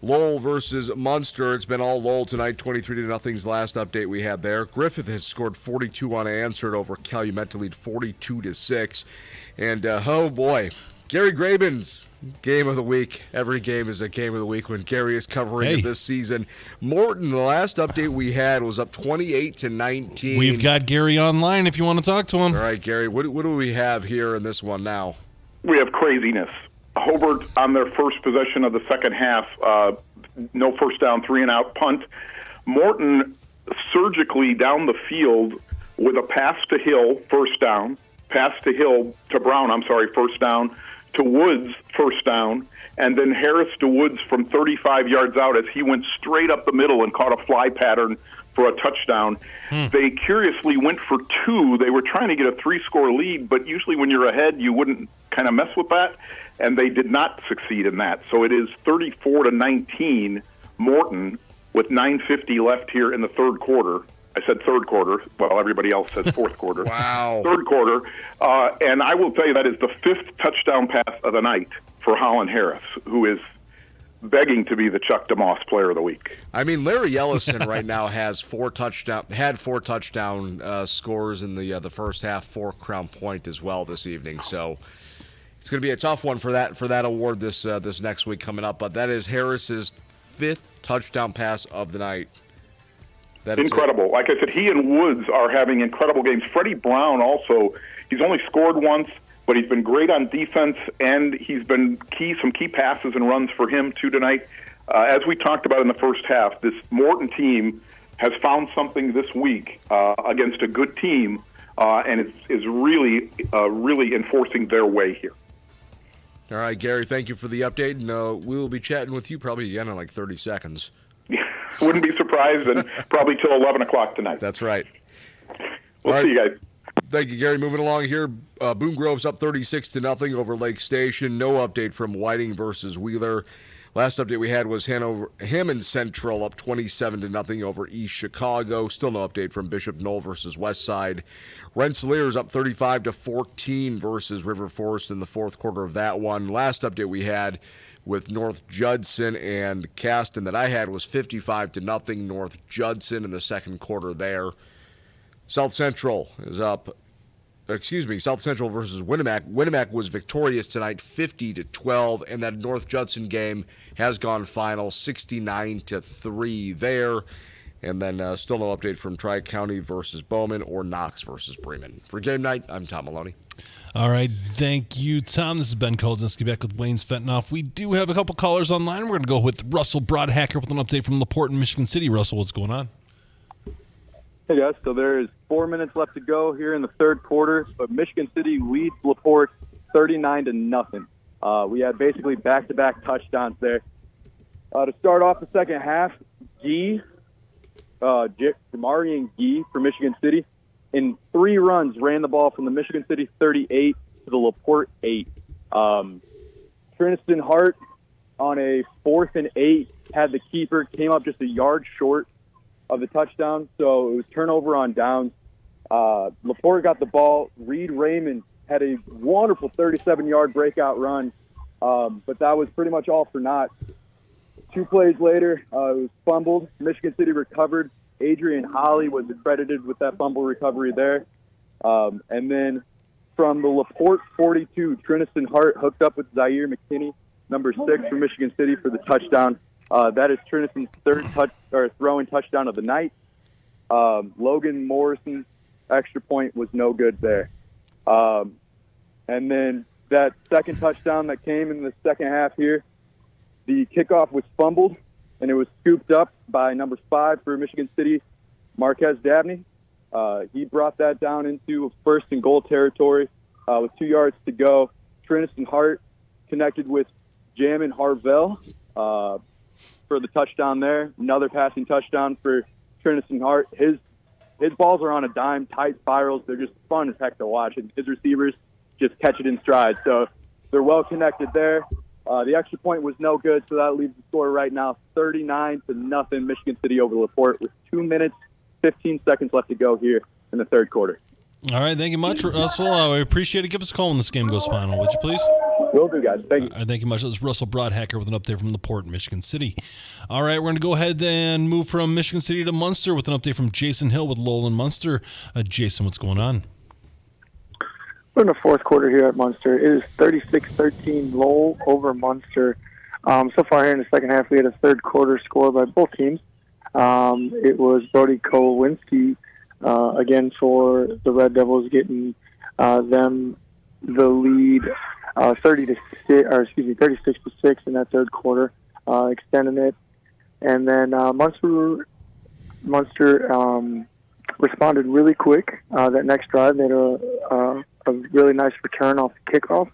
Lowell versus Munster. It's been all Lowell tonight, 23-0's last update we had there. Griffith has scored 42 unanswered over Calumet to lead 42-6. And, oh boy, Gary Graben's game of the week. Every game is a game of the week when Gary is covering it this season. Morton, the last update we had was up 28-19. We've got Gary online if you want to talk to him. All right, Gary, what do we have here in this one now? We have craziness. Hobart on their first possession of the second half, no first down, 3-and-out punt. Morton surgically down the field with a pass to Hill, first down, pass to Hill to Brown, first down, to Woods, first down, and then Harris to Woods from 35 yards out as he went straight up the middle and caught a fly pattern for a touchdown. They curiously went for 2. They were trying to get a 3-score lead, but usually when you're ahead, you wouldn't kind of mess with that, and they did not succeed in that. So it is 34-19 Morton with 9:50 left here in the third quarter. I said third quarter. Well, everybody else says fourth quarter. Wow. Third quarter. And I will tell you that is the 5th touchdown pass of the night for Holland Harris, who is begging to be the Chuck DeMoss player of the week. I mean, Larry Ellison right now had 4 touchdown scores in the first half for Crown Point as well this evening. So it's going to be a tough one for that award this next week coming up. But that is Harris's 5th touchdown pass of the night. That is incredible. Like I said, he and Woods are having incredible games. Freddie Brown also, he's only scored once, but he's been great on defense, and he's been some key passes and runs for him too tonight. As we talked about in the first half, this Morton team has found something this week against a good team, and is really enforcing their way here. All right, Gary, thank you for the update, and we will be chatting with you probably again in like 30 seconds. Wouldn't be surprised, and probably till 11 o'clock tonight. That's right. We'll see you guys. Thank you, Gary. Moving along here, Boone Grove's up 36-0 over Lake Station. No update from Whiting versus Wheeler. Last update we had was Hammond Central up 27-0 over East Chicago. Still no update from Bishop Knoll versus Westside. Rensselaer's up 35-14 versus River Forest in the fourth quarter of that one. Last update we had with North Judson and Caston that I had was 55-0 North Judson in the second quarter there. South Central versus Winnemac. Winnemac was victorious tonight 50-12, and that North Judson game has gone final 69-3 there. And then still no update from Tri-County versus Bowman or Knox versus Bremen. For Game Night, I'm Tom Maloney. All right, thank you, Tom. This is Ben Kolodzinski back with Wayne Svetanoff. We do have a couple callers online. We're going to go with Russell Broadhacker with an update from LaPorte in Michigan City. Russell, what's going on? Hey, guys. So there is 4 minutes left to go here in the third quarter, but Michigan City leads LaPorte 39-0. We had basically back-to-back touchdowns there. To start off the second half, Jamarian Gee for Michigan City, in 3 runs, ran the ball from the Michigan City 38 to the LaPorte 8. Tristan Hart on a 4th and 8 had the keeper, came up just a yard short of the touchdown, so it was turnover on downs. Laporte got the ball. Reed Raymond had a wonderful 37-yard breakout run, but that was pretty much all for naught. 2 plays later, it was fumbled. Michigan City recovered. Adrian Holly was accredited with that fumble recovery there. And then from the Laporte 42, Trinison Hart hooked up with Zaire McKinney, number 6 for Michigan City, for the touchdown. That is Trinison's third throwing touchdown of the night. Logan Morrison's extra point was no good there. And then that second touchdown that came in the second half here, the kickoff was fumbled, and it was scooped up by number 5 for Michigan City, Marquez Dabney. He brought that down into first and goal territory with 2 yards to go. Trinison Hart connected with Jamin Harvell for the touchdown there. Another passing touchdown for Trinison Hart. His balls are on a dime, tight spirals. They're just fun as heck to watch, and his receivers just catch it in stride. So they're well connected there. The extra point was no good, so that leaves the score right now 39-0, Michigan City over Laporte, with 2 minutes, 15 seconds left to go here in the third quarter. All right, thank you much, Russell. We appreciate it. Give us a call when this game goes final, would you please? Will do, guys. Thank you. Thank you much. That was Russell Broadhacker with an update from Laporte, Michigan City. All right, we're going to go ahead and move from Michigan City to Munster with an update from Jason Hill with Lowell and Munster. Jason, what's going on? We're in the fourth quarter here at Munster. It is 36-13 Lowell over Munster. So far here in the second half, we had a third quarter score by both teams. It was Brody Kolodzinski again for the Red Devils, getting them the lead 36-6 in that third quarter, extending it. And then Munster responded really quick. That next drive, they had a really nice return off the kickoff.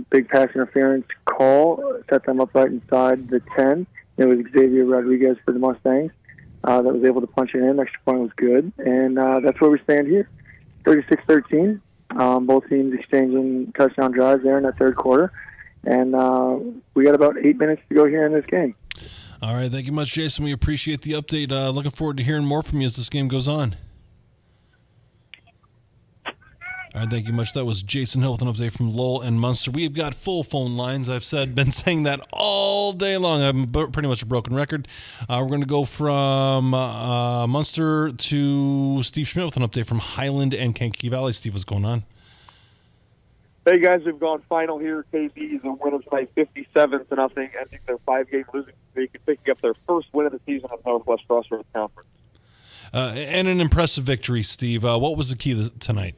Big pass interference call set them up right inside the 10. It was Xavier Rodriguez for the Mustangs that was able to punch it in. Extra point was good. And that's where we stand here, 36-13. Both teams exchanging touchdown drives there in that third quarter. And we got about 8 minutes to go here in this game. All right, thank you much, Jason. We appreciate the update. Looking forward to hearing more from you as this game goes on. All right, thank you much. That was Jason Hill with an update from Lowell and Munster. We've got full phone lines. I've been saying that all day long. I'm pretty much a broken record. We're going to go from Munster to Steve Schmidt with an update from Highland and Kankakee Valley. Steve, what's going on? Hey, guys, we've gone final here. KB is a winner tonight, 57-0, ending their 5-game losing streak and picking up their first win of the season on Northwest Crossroads Conference. And an impressive victory, Steve. What was the key tonight?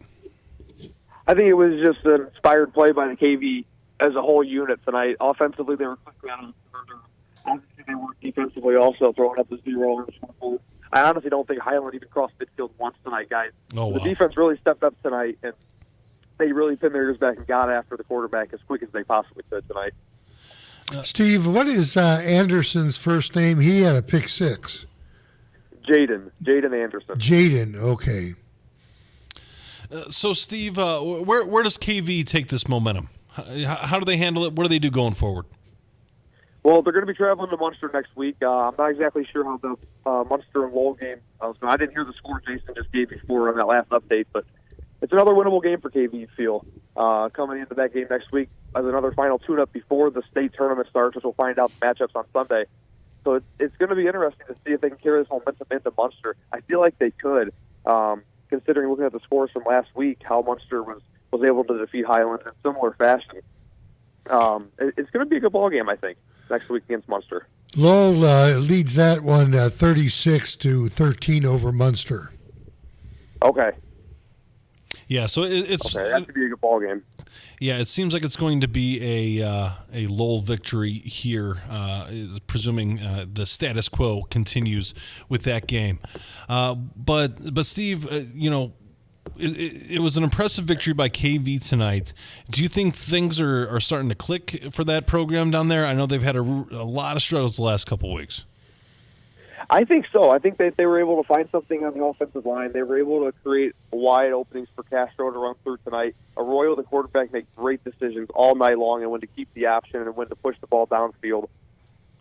I think it was just an inspired play by the KV as a whole unit tonight. Offensively, they were quickly out of the corner. Obviously, they were defensively also throwing up the 0. I honestly don't think Highland even crossed midfield once tonight, guys. Oh, wow. The defense really stepped up tonight, and they really pinned their ears back and got after the quarterback as quick as they possibly could tonight. Steve, what is Anderson's first name? He had a pick 6. Jaden Anderson. Jaden, okay. So, Steve, where does KV take this momentum? How do they handle it? What do they do going forward? Well, they're going to be traveling to Munster next week. I'm not exactly sure how the Munster and Lowell game was going. I didn't hear the score Jason just gave before on that last update, but it's another winnable game for KV, you feel, coming into that game next week as another final tune-up before the state tournament starts, which we'll find out the matchups on Sunday. So it's going to be interesting to see if they can carry this momentum into Munster. I feel like they could. Considering looking at the scores from last week, how Munster was able to defeat Highland in similar fashion. It's going to be a good ball game, I think, next week against Munster. Lowell leads that one 36-13 over Munster. Okay. Yeah, so it's okay. That should be a good ball game. Yeah, it seems like it's going to be a Lowell victory here, presuming the status quo continues with that game. But Steve, it was an impressive victory by KV tonight. Do you think things are starting to click for that program down there? I know they've had a lot of struggles the last couple of weeks. I think so. I think that they were able to find something on the offensive line. They were able to create wide openings for Castro to run through tonight. Arroyo, the quarterback, made great decisions all night long and when to keep the option and when to push the ball downfield.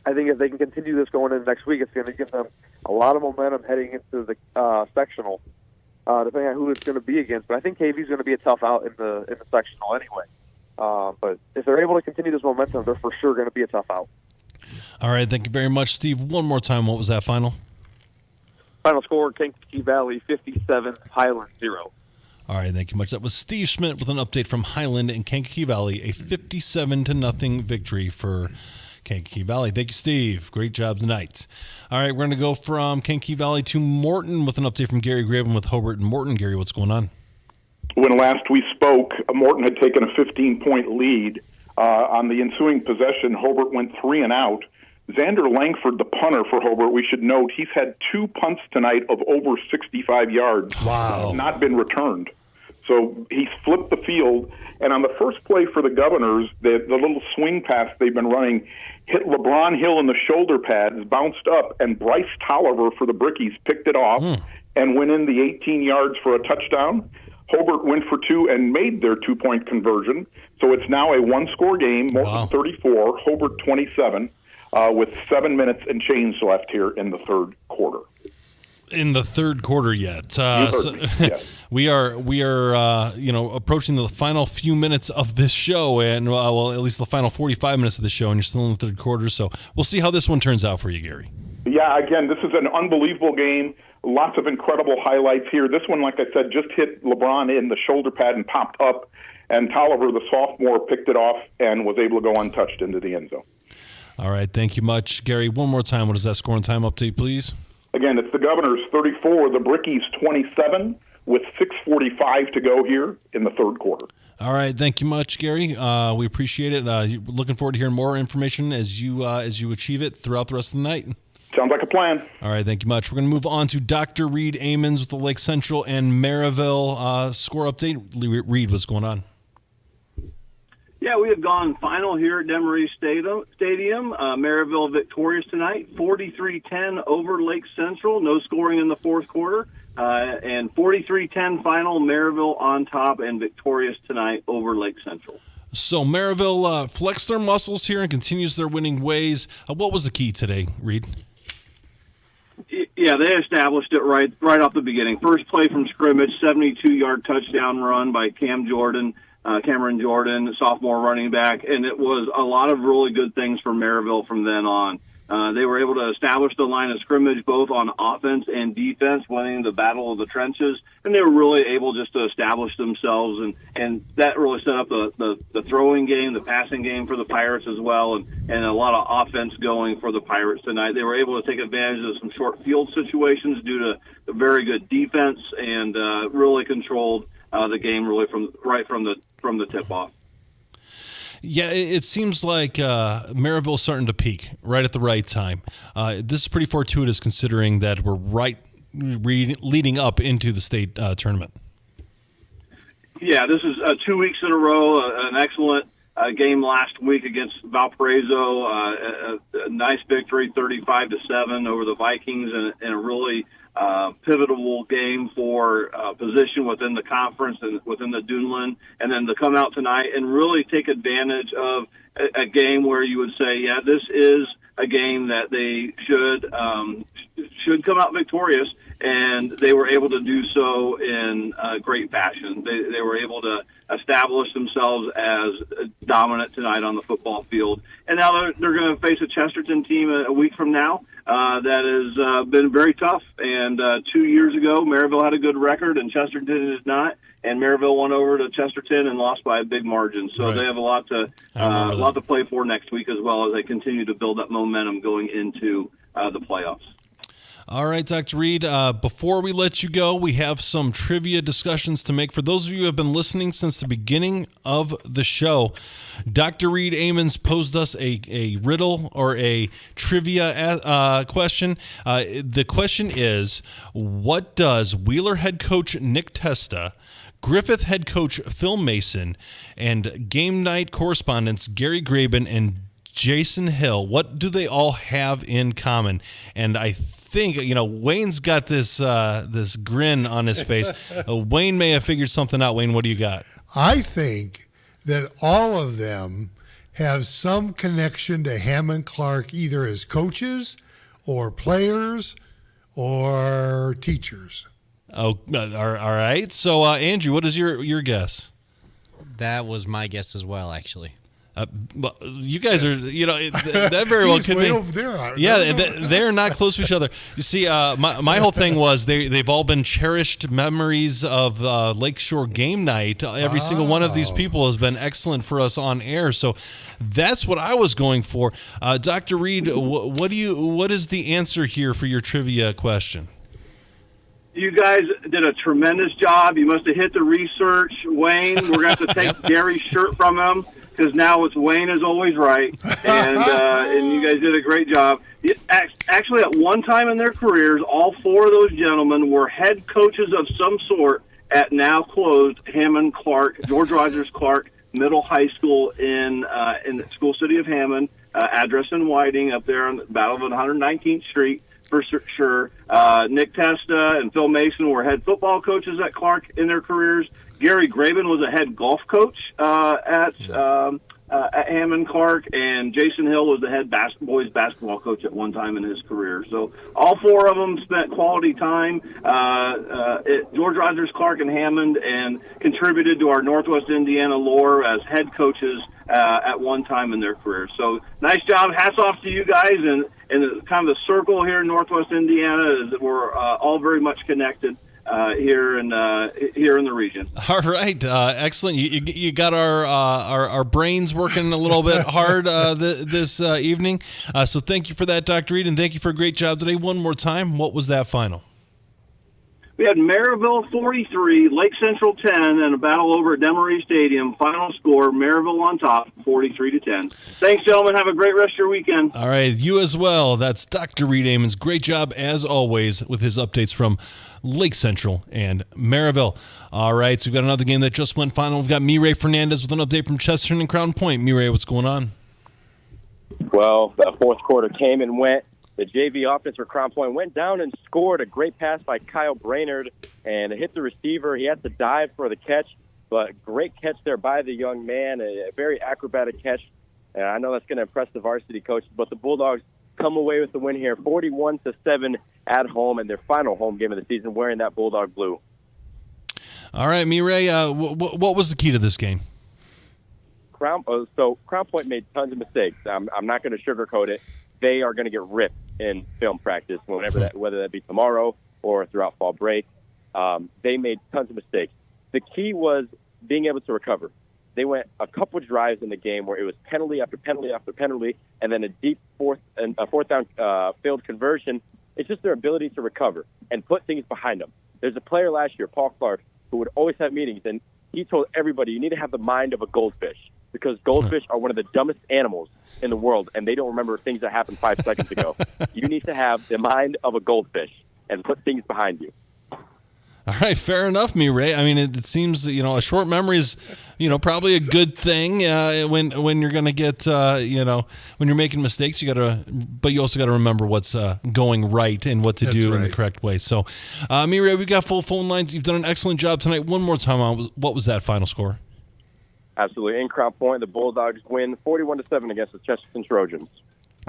I think if they can continue this going into next week, it's going to give them a lot of momentum heading into the sectional, depending on who it's going to be against. But I think KV's going to be a tough out in the sectional anyway. But if they're able to continue this momentum, they're for sure going to be a tough out. All right, thank you very much, Steve. One more time, what was that final? Final score, Kankakee Valley 57, Highland 0. All right, thank you much. That was Steve Schmidt with an update from Highland and Kankakee Valley, a 57-0 victory for Kankakee Valley. Thank you, Steve. Great job tonight. All right, we're going to go from Kankakee Valley to Morton with an update from Gary Graben with Hobart and Morton. Gary, what's going on? When last we spoke, Morton had taken a 15-point lead. On the ensuing possession, Hobart went 3 and out. Xander Langford, the punter for Hobart, we should note, he's had 2 punts tonight of over 65 yards. Wow. Not been returned. So he's flipped the field. And on the first play for the Governors, the little swing pass they've been running hit LeBron Hill in the shoulder pads, bounced up, and Bryce Tolliver for the Brickies picked it off and went in the 18 yards for a touchdown. Hobart went for 2 and made their 2-point conversion. So it's now a 1-score game, Morton 34, Hobart 27, with 7 minutes and change left here in the third quarter. In the third quarter yet. Yes. We are approaching the final few minutes of this show, and well, at least the final 45 minutes of the show, and you're still in the third quarter. So we'll see how this one turns out for you, Gary. Yeah, again, this is an unbelievable game. Lots of incredible highlights here. This one, like I said, just hit LeBron in the shoulder pad and popped up, and Tolliver, the sophomore, picked it off and was able to go untouched into the end zone. All right, thank you much. Gary, one more time, what is that score and time update, please? Again, it's the Governors 34, the Brickies 27, with 6:45 to go here in the third quarter. All right, thank you much, Gary. We appreciate it. Looking forward to hearing more information as you achieve it throughout the rest of the night. Sounds like a plan. All right, thank you much. We're going to move on to Dr. Reed Amons with the Lake Central and Maryville score update. Reed, what's going on? Yeah, we have gone final here at Demery Stadium. Maryville victorious tonight, 43-10 over Lake Central. No scoring in the fourth quarter. And 43-10 final, Maryville on top and victorious tonight over Lake Central. So Maryville flexed their muscles here and continues their winning ways. What was the key today, Reed? Yeah, they established it right off the beginning. First play from scrimmage, 72-yard touchdown run by Cameron Jordan, sophomore running back, and it was a lot of really good things for Maryville from then on. They were able to establish the line of scrimmage both on offense and defense, winning the battle of the trenches, and they were really able just to establish themselves, and that really set up the throwing game, the passing game for the Pirates as well, and a lot of offense going for the Pirates tonight. They were able to take advantage of some short field situations due to a very good defense and really controlled the game really from the tip-off. Yeah, it seems like Maryville's starting to peak right at the right time. This is pretty fortuitous considering that we're leading up into the state tournament. Yeah, this is 2 weeks in a row, an excellent game last week against Valparaiso, a nice victory, 35-7 over the Vikings, and a really pivotal game for position within the conference and within the Duneland, and then to come out tonight and really take advantage of a game where you would say, yeah, this is a game that they should come out victorious, and they were able to do so in great fashion. They were able to establish themselves as dominant tonight on the football field, and now they're going to face a Chesterton team a week from now that has been very tough. And 2 years ago, Maryville had a good record, and Chesterton did not. And Maryville went over to Chesterton and lost by a big margin. So they have a lot to play for next week, as well as they continue to build up momentum going into the playoffs. All right, Dr. Reed, before we let you go, we have some trivia discussions to make. For those of you who have been listening since the beginning of the show, Dr. Reed Amons posed us a riddle or a trivia question. The question is, what does Wheeler head coach Nick Testa, Griffith head coach Phil Mason, and Gamenight correspondents Gary Graben and Jason Hill, what do they all have in common? And I think, Wayne's got this this grin on his face. Wayne may have figured something out. Wayne, what do you got? I think that all of them have some connection to Hammond Clark, either as coaches or players or teachers. Oh, all right. So, Andrew, what is your guess? That was my guess as well, actually. You guys are, that very well could way be. over there. Yeah, they're not close to each other. You see, my whole thing was they've all been cherished memories of Lakeshore game night. Every single one of these people has been excellent for us on air. So that's what I was going for. Dr. Reed, what is the answer here for your trivia question? You guys did a tremendous job. You must have hit the research. Wayne, we're going to have to take Gary's shirt from him, because now it's Wayne is always right, and you guys did a great job. Actually, at one time in their careers, all four of those gentlemen were head coaches of some sort at now closed Hammond Clark, George Rogers Clark Middle High School in the school city of Hammond, address in Whiting, up there on the Battle of 119th Street. For sure. Nick Testa and Phil Mason were head football coaches at Clark in their careers. Gary Graben was a head golf coach at Hammond Clark, and Jason Hill was the head boys basketball coach at one time in his career. So all four of them spent quality time at George Rogers Clark and Hammond, and contributed to our Northwest Indiana lore as head coaches at one time in their career. So nice job. Hats off to you guys, and kind of the circle here in Northwest Indiana is that we're all very much connected here in the region. All right, excellent. You got our brains working a little bit hard this evening. So thank you for that, Dr. Reed, and thank you for a great job today. One more time, what was that final? We had Maryville 43, Lake Central 10, and a battle over at Demery Stadium. Final score, Maryville on top, 43-10. Thanks, gentlemen. Have a great rest of your weekend. All right, you as well. That's Dr. Reed Amons. Great job, as always, with his updates from Lake Central and Maryville. All right, so we've got another game that just went final. We've got Mireille Fernandez with an update from Chesterton and Crown Point. Mireille, what's going on? Well, the fourth quarter came and went. The JV offense for Crown Point went down and scored a great pass by Kyle Brainerd, and it hit the receiver. He had to dive for the catch, but great catch there by the young man, a very acrobatic catch. And I know that's going to impress the varsity coach, but the Bulldogs come away with the win here, 41-7 at home, in their final home game of the season, wearing that Bulldog blue. All right, Mireille, what was the key to this game? Crown Point made tons of mistakes. I'm not going to sugarcoat it. They are going to get ripped in film practice, whether that be tomorrow or throughout fall break. They made tons of mistakes. The key was being able to recover. They went a couple drives in the game where it was penalty after penalty after penalty, and then a deep fourth down failed conversion. It's just their ability to recover and put things behind them. There's a player last year, Paul Clark, who would always have meetings, and he told everybody, you need to have the mind of a goldfish, because goldfish are one of the dumbest animals in the world, and they don't remember things that happened 5 seconds ago. You need to have the mind of a goldfish and put things behind you. All right, fair enough, Mireille. I mean, it seems a short memory is, probably a good thing when you're going to get, when you're making mistakes. But you also got to remember what's going right and what to do in the correct way. So, Mireille, we've got full phone lines. You've done an excellent job tonight. One more time, what was that final score? Absolutely. In Crown Point, the Bulldogs win 41-7 against the Chesterton Trojans.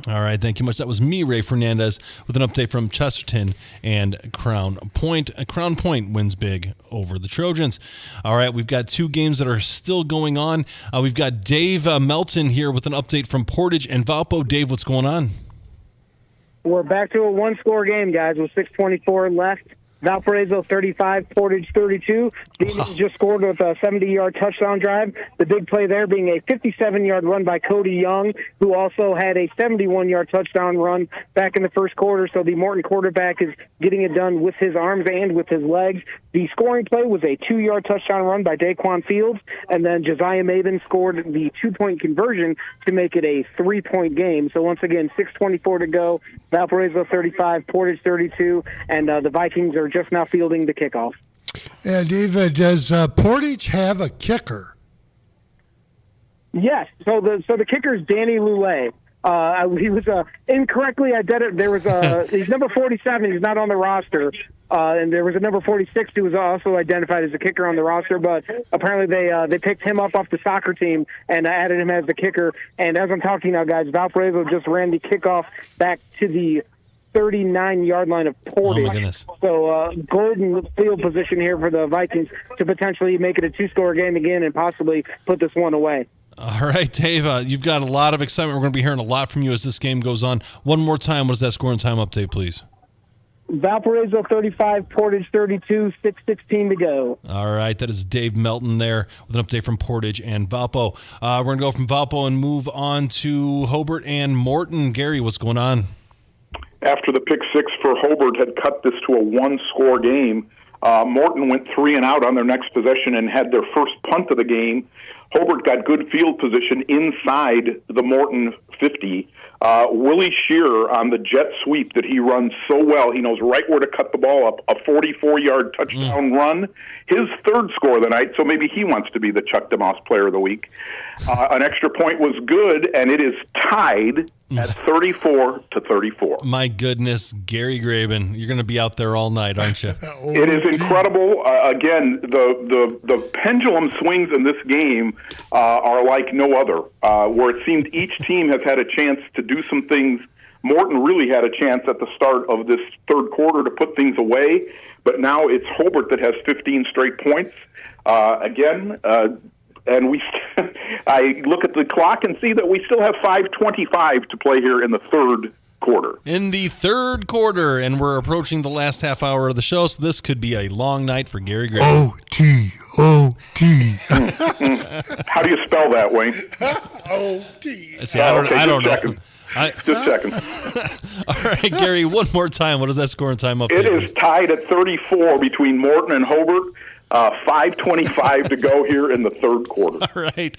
All right, thank you much. That was Mireille Fernandez with an update from Chesterton and Crown Point. Crown Point wins big over the Trojans. All right, we've got two games that are still going on. We've got Dave Melton here with an update from Portage and Valpo. Dave, what's going on? We're back to a one-score game, guys, with 6:24 left. Valparaiso 35, Portage 32. Demons just scored with a 70-yard touchdown drive. The big play there being a 57-yard run by Cody Young, who also had a 71-yard touchdown run back in the first quarter. So the Morton quarterback is getting it done with his arms and with his legs. The scoring play was a 2-yard touchdown run by Daquan Fields, and then Josiah Maven scored the 2-point conversion to make it a 3-point game. So once again, 6:24 to go. Valparaiso 35, Portage 32, and the Vikings are just now fielding the kickoff. Yeah, David, does Portage have a kicker? Yes. So the kicker is Danny Lulay. He was incorrectly identified. There was he's number 47. He's not on the roster. And there was a number 46 who was also identified as a kicker on the roster, but apparently they picked him up off the soccer team and added him as the kicker. And as I'm talking now, guys, Valparaiso just ran the kickoff back to the 39-yard line of Portage. Oh, my goodness. So golden field position here for the Vikings to potentially make it a two-score game again and possibly put this one away. All right, Dave, you've got a lot of excitement. We're going to be hearing a lot from you as this game goes on. One more time, what is that score and time update, please? Valparaiso 35, Portage 32, 6:16 to go. All right, that is Dave Melton there with an update from Portage and Valpo. We're going to go from Valpo and move on to Hobart and Morton. Gary, what's going on? After the pick six for Hobart had cut this to a one-score game, Morton went 3 and out on their next possession and had their first punt of the game. Hobart got good field position inside the Morton 50. Willie Shearer on the jet sweep that he runs so well, he knows right where to cut the ball up, a 44-yard touchdown run. His third score of the night, so maybe he wants to be the Chuck DeMoss Player of the Week. An extra point was good, and it is tied at 34-34. My goodness, Gary Graben, you're going to be out there all night, aren't you? It is incredible. Again, the pendulum swings in this game are like no other, where it seemed each team has had a chance to do some things. Morton really had a chance at the start of this third quarter to put things away, but now it's Hobart that has 15 straight points. And I look at the clock and see that we still have 5:25 to play here in the third quarter. In the third quarter, and we're approaching the last half hour of the show, so this could be a long night for Gary Graben. O-T. How do you spell that, Wayne? O-T. See, I don't know. Just checking. All right, Gary, one more time. What does that score and time up? It is tied at 34 between Morton and Hobart. 5:25 to go here in the third quarter. All right.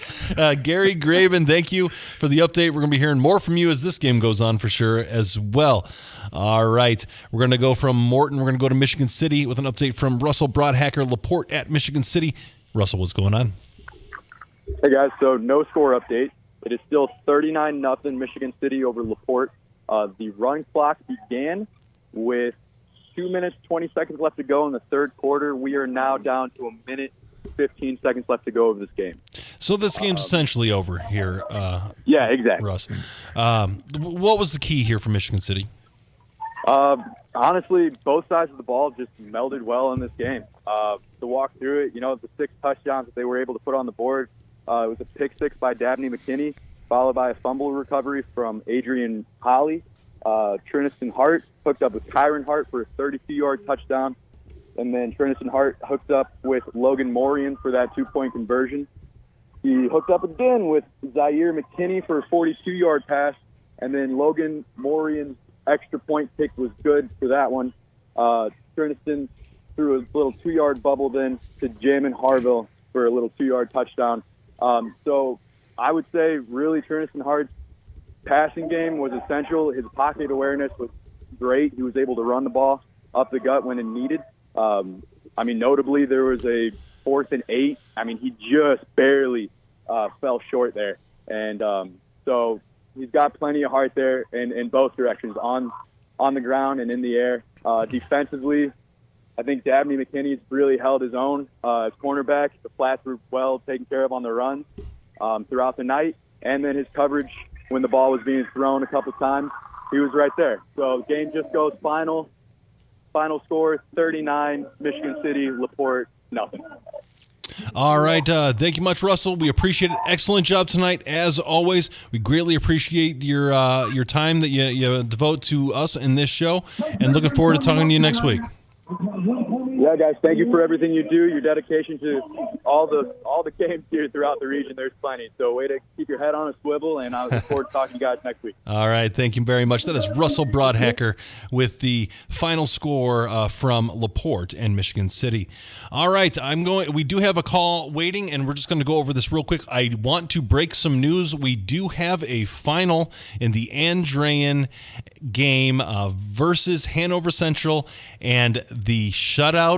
Gary Graben, thank you for the update. We're going to be hearing more from you as this game goes on for sure as well. All right. We're going to go from Morton. We're going to go to Michigan City with an update from Russell Broadhacker, Laporte at Michigan City. Russell, what's going on? Hey, guys. So no score update. It is still 39-0 Michigan City over Laporte. The run clock began with 2 minutes, 20 seconds left to go in the third quarter. We are now down to 1 minute, 15 seconds left to go of this game. So this game's essentially over here. Yeah, exactly. Russ. What was the key here for Michigan City? Honestly, both sides of the ball just melded well in this game. To walk through it, the 6 touchdowns that they were able to put on the board, it was a pick 6 by Dabney McKinney, followed by a fumble recovery from Adrian Holly. Trinison Hart hooked up with Kyron Hart for a 32-yard touchdown. And then Trinison Hart hooked up with Logan Morian for that 2-point conversion. He hooked up again with Zaire McKinney for a 42-yard pass. And then Logan Morian's extra point kick was good for that one. Trinison threw a little 2-yard bubble then to Jamin Harville for a little 2-yard touchdown. So I would say really Trinison Hart's passing game was essential. His pocket awareness was great. He was able to run the ball up the gut when it needed. Notably, there was a 4th and 8. He just barely fell short there. And so he's got plenty of heart there in both directions, on the ground and in the air. Defensively, I think Dabney McKinney's really held his own as cornerback. The flats were well taken care of on the runs throughout the night. And then his coverage when the ball was being thrown a couple times, he was right there. So game just goes final score 39, Michigan City, Laporte, nothing. All right. Thank you much, Russell. We appreciate it. Excellent job tonight, as always. We greatly appreciate your time that you devote to us in this show, and looking forward to talking to you next week. Yeah, guys, thank you for everything you do, your dedication to all the games here throughout the region. There's plenty. So way to keep your head on a swivel, and I look forward to talking to you guys next week. All right. Thank you very much. That is Russell Broadhacker with the final score from Laporte and Michigan City. All right. We do have a call waiting, and we're just going to go over this real quick. I want to break some news. We do have a final in the Andrean game versus Hanover Central, and the shutout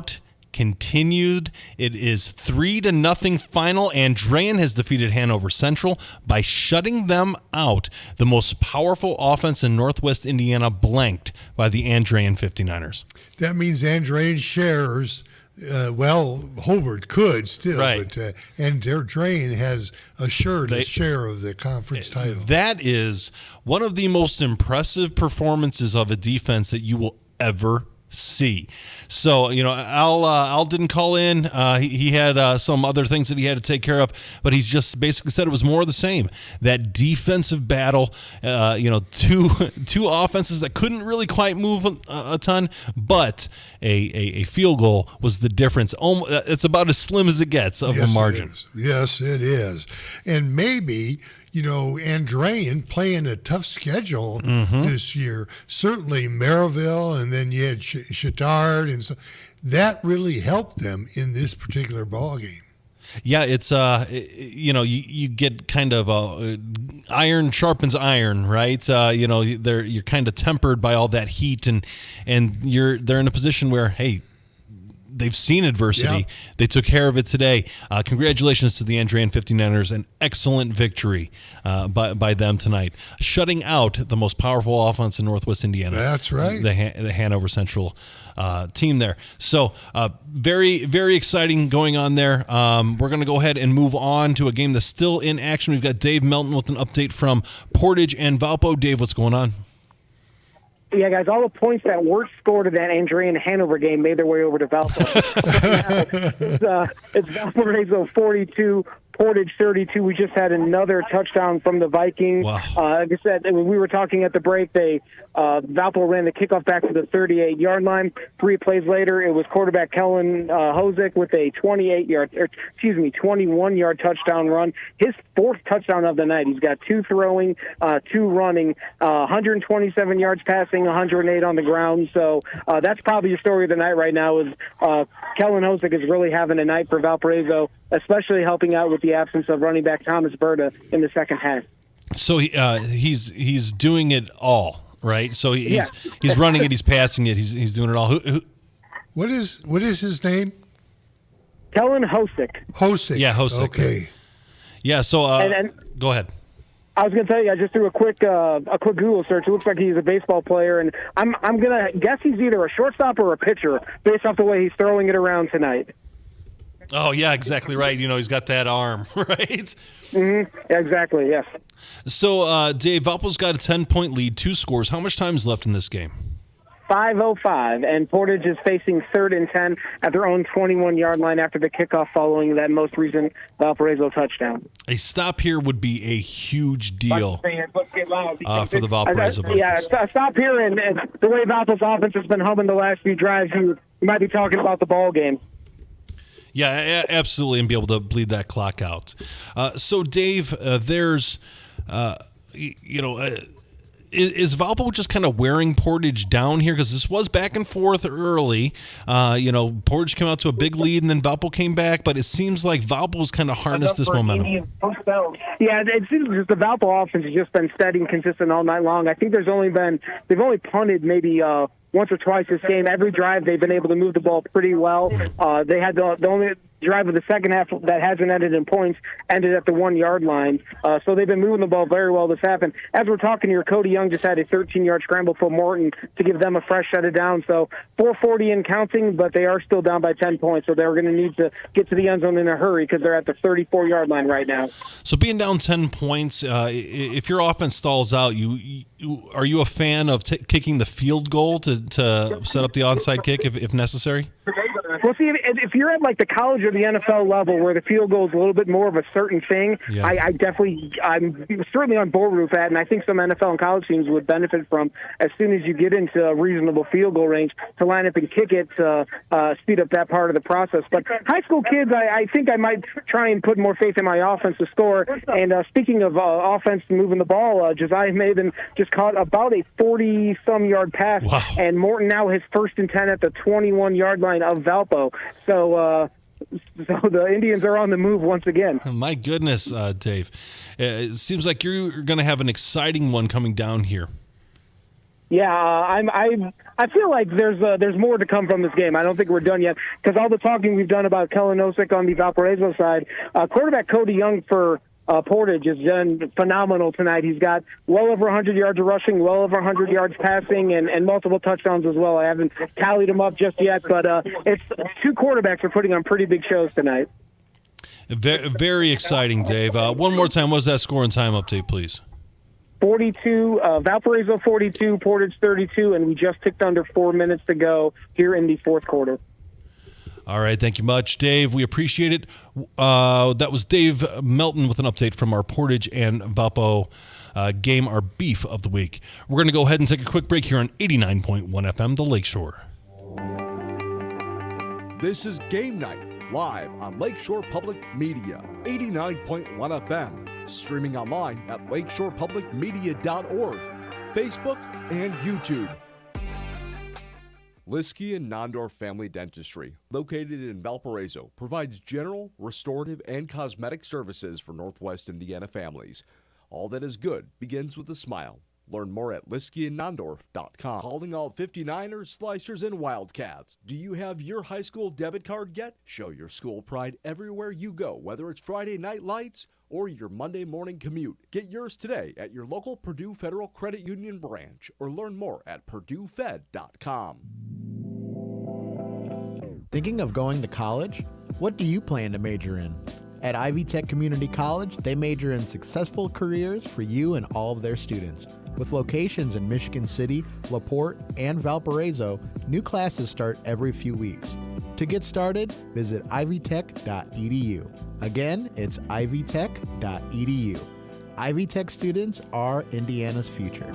continued. It is 3-0 final. Andrean has defeated Hanover Central by shutting them out. The most powerful offense in Northwest Indiana blanked by the Andrean 59ers. That means Andrean shares. Hobart could still, right. But Andrean has assured a share of the conference title. That is one of the most impressive performances of a defense that you will ever see. So, Al didn't call in. He had some other things that he had to take care of, but he's just basically said it was more of the same. That defensive battle, two offenses that couldn't really quite move a ton, but a field goal was the difference. It's about as slim as it gets of a margin. Yes, it is. And maybe Andrean playing a tough schedule this year. Certainly Maryville, and then you had Chittard, and so that really helped them in this particular ball game. Yeah, it's you get kind of iron sharpens iron, right? You're kind of tempered by all that heat, and they're in a position where, hey, they've seen adversity. Yep. They took care of it today. Congratulations to the Andrean 59ers. An excellent victory by them tonight, shutting out the most powerful offense in Northwest Indiana. That's right. The Hanover Central team there. So very, very exciting going on there. We're going to go ahead and move on to a game that's still in action. We've got Dave Melton with an update from Portage and Valpo. Dave, what's going on? Yeah, guys, all the points that weren't scored in that Andrean Hanover game made their way over to Valpo. It's Valparaiso 42, Portage 32. We just had another touchdown from the Vikings. Wow. Like I said, when we were talking at the break, Valpo ran the kickoff back to the 38-yard line. 3 plays later, it was quarterback Kellen Hosick with a 21-yard touchdown run. His 4th touchdown of the night. He's got 2 throwing, 2 running, 127 yards passing, 108 on the ground. So that's probably the story of the night right now is Kellen Hosick is really having a night for Valparaiso, especially helping out with the absence of running back Thomas Berta in the second half. So he's doing it all, right? So he's running it, he's passing it, he's doing it all. What is his name? Kellen Hosick. Hosick. Yeah, Hosick. Okay. Yeah. So go ahead. I was going to tell you, I just threw a quick Google search. It looks like he's a baseball player, and I'm going to guess he's either a shortstop or a pitcher based off the way he's throwing it around tonight. Oh, yeah, exactly right. He's got that arm, right? Mm-hmm. Yeah, exactly, yes. So, Dave, Valpo's got a 10-point lead, 2 scores. How much time is left in this game? 5:05, and Portage is facing 3rd and 10 at their own 21-yard line after the kickoff following that most recent Valparaiso touchdown. A stop here would be a huge deal for the Valparaiso Vikings. Yeah, a stop here, and the way Valpo's offense has been humming the last few drives, you might be talking about the ball game. Yeah, absolutely, and be able to bleed that clock out. So, Dave, there's, is Valpo just kind of wearing Portage down here? Because this was back and forth early. Portage came out to a big lead, and then Valpo came back, but it seems like Valpo's kind of harnessed this momentum. Yeah, it seems like the Valpo offense has just been steady and consistent all night long. I think they've only punted maybe once or twice this game. Every drive they've been able to move the ball pretty well. They had the only drive of the second half that hasn't ended in points ended at the 1-yard line. So they've been moving the ball very well this half. And as we're talking here, Cody Young just had a 13-yard scramble for Morton to give them a fresh set of downs. So 4:40 and counting, but they are still down by 10 points. So they're going to need to get to the end zone in a hurry because they're at the 34-yard line right now. So being down 10 points, if your offense stalls out, are you a fan of kicking the field goal to set up the onside kick if necessary? Well, see, if you're at like the college or the NFL level where the field goal is a little bit more of a certain thing, yeah. I'm certainly on board with that, and I think some NFL and college teams would benefit from as soon as you get into a reasonable field goal range to line up and kick it to speed up that part of the process. But high school kids, I think I might try and put more faith in my offense to score. And speaking of offense moving the ball, Josiah Maven just caught about a 40-some-yard pass, wow. And Morton now has 1st and 10 at the 21-yard line of Valpo. So the Indians are on the move once again. My goodness, Dave. It seems like you're going to have an exciting one coming down here. Yeah, I feel like there's more to come from this game. I don't think we're done yet because all the talking we've done about Kellen Nosek on the Valparaiso side, quarterback Cody Young for Portage has done phenomenal tonight. He's got well over 100 yards of rushing, well over 100 yards passing, and multiple touchdowns as well. I haven't tallied them up just yet, but it's two quarterbacks are putting on pretty big shows tonight. Very, very exciting, Dave. One more time, what's that score and time update, please? 42, Valparaiso 42, Portage 32, and we just ticked under 4 minutes to go here in the fourth quarter. All right, thank you much, Dave. We appreciate it. That was Dave Melton with an update from our Portage and Valpo game, our beef of the week. We're going to go ahead and take a quick break here on 89.1 FM, The Lakeshore. This is Game Night, live on Lakeshore Public Media, 89.1 FM. Streaming online at lakeshorepublicmedia.org, Facebook, and YouTube. Liskey and Nondorf Family Dentistry, located in Valparaiso, provides general, restorative, and cosmetic services for Northwest Indiana families. All that is good begins with a smile. Learn more at liskeyandnondorf.com. Calling all 59ers, Slicers, and Wildcats. Do you have your high school debit card yet? Show your school pride everywhere you go, whether it's Friday night lights or your Monday morning commute. Get yours today at your local Purdue Federal Credit Union branch or learn more at purduefed.com. Thinking of going to college? What do you plan to major in? At Ivy Tech Community College, they major in successful careers for you and all of their students. With locations in Michigan City, LaPorte, and Valparaiso, new classes start every few weeks. To get started, visit ivytech.edu. Again, it's ivytech.edu. Ivy Tech students are Indiana's future.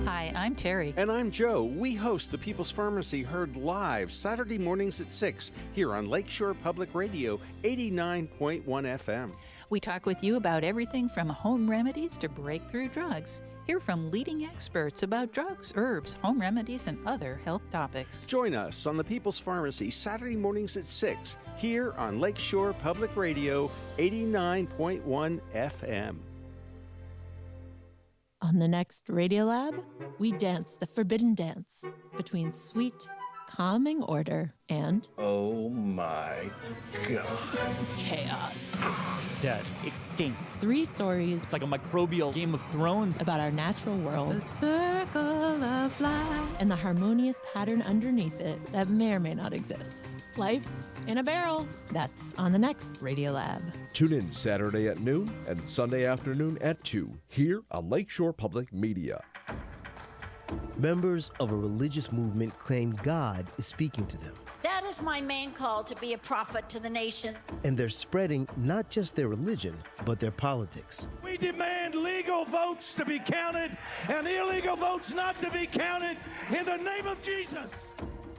Hi, I'm Terry. And I'm Joe. We host the People's Pharmacy heard live Saturday mornings at 6 here on Lakeshore Public Radio, 89.1 FM. We talk with you about everything from home remedies to breakthrough drugs. Hear from leading experts about drugs, herbs, home remedies, and other health topics. Join us on the People's Pharmacy Saturday mornings at 6 here on Lakeshore Public Radio, 89.1 FM. On the next Radiolab, we dance the forbidden dance between sweet, calming order and... oh my God. chaos. Dead. Extinct. 3 stories. It's like a microbial Game of Thrones. About our natural world. The circle of life. And the harmonious pattern underneath it that may or may not exist. Life in a barrel. That's on the next Radiolab. Tune in Saturday at noon and Sunday afternoon at 2 here on Lakeshore Public Media. Members of a religious movement claim God is speaking to them. That is my main call, to be a prophet to the nation. And they're spreading not just their religion, but their politics. We demand legal votes to be counted and illegal votes not to be counted in the name of Jesus.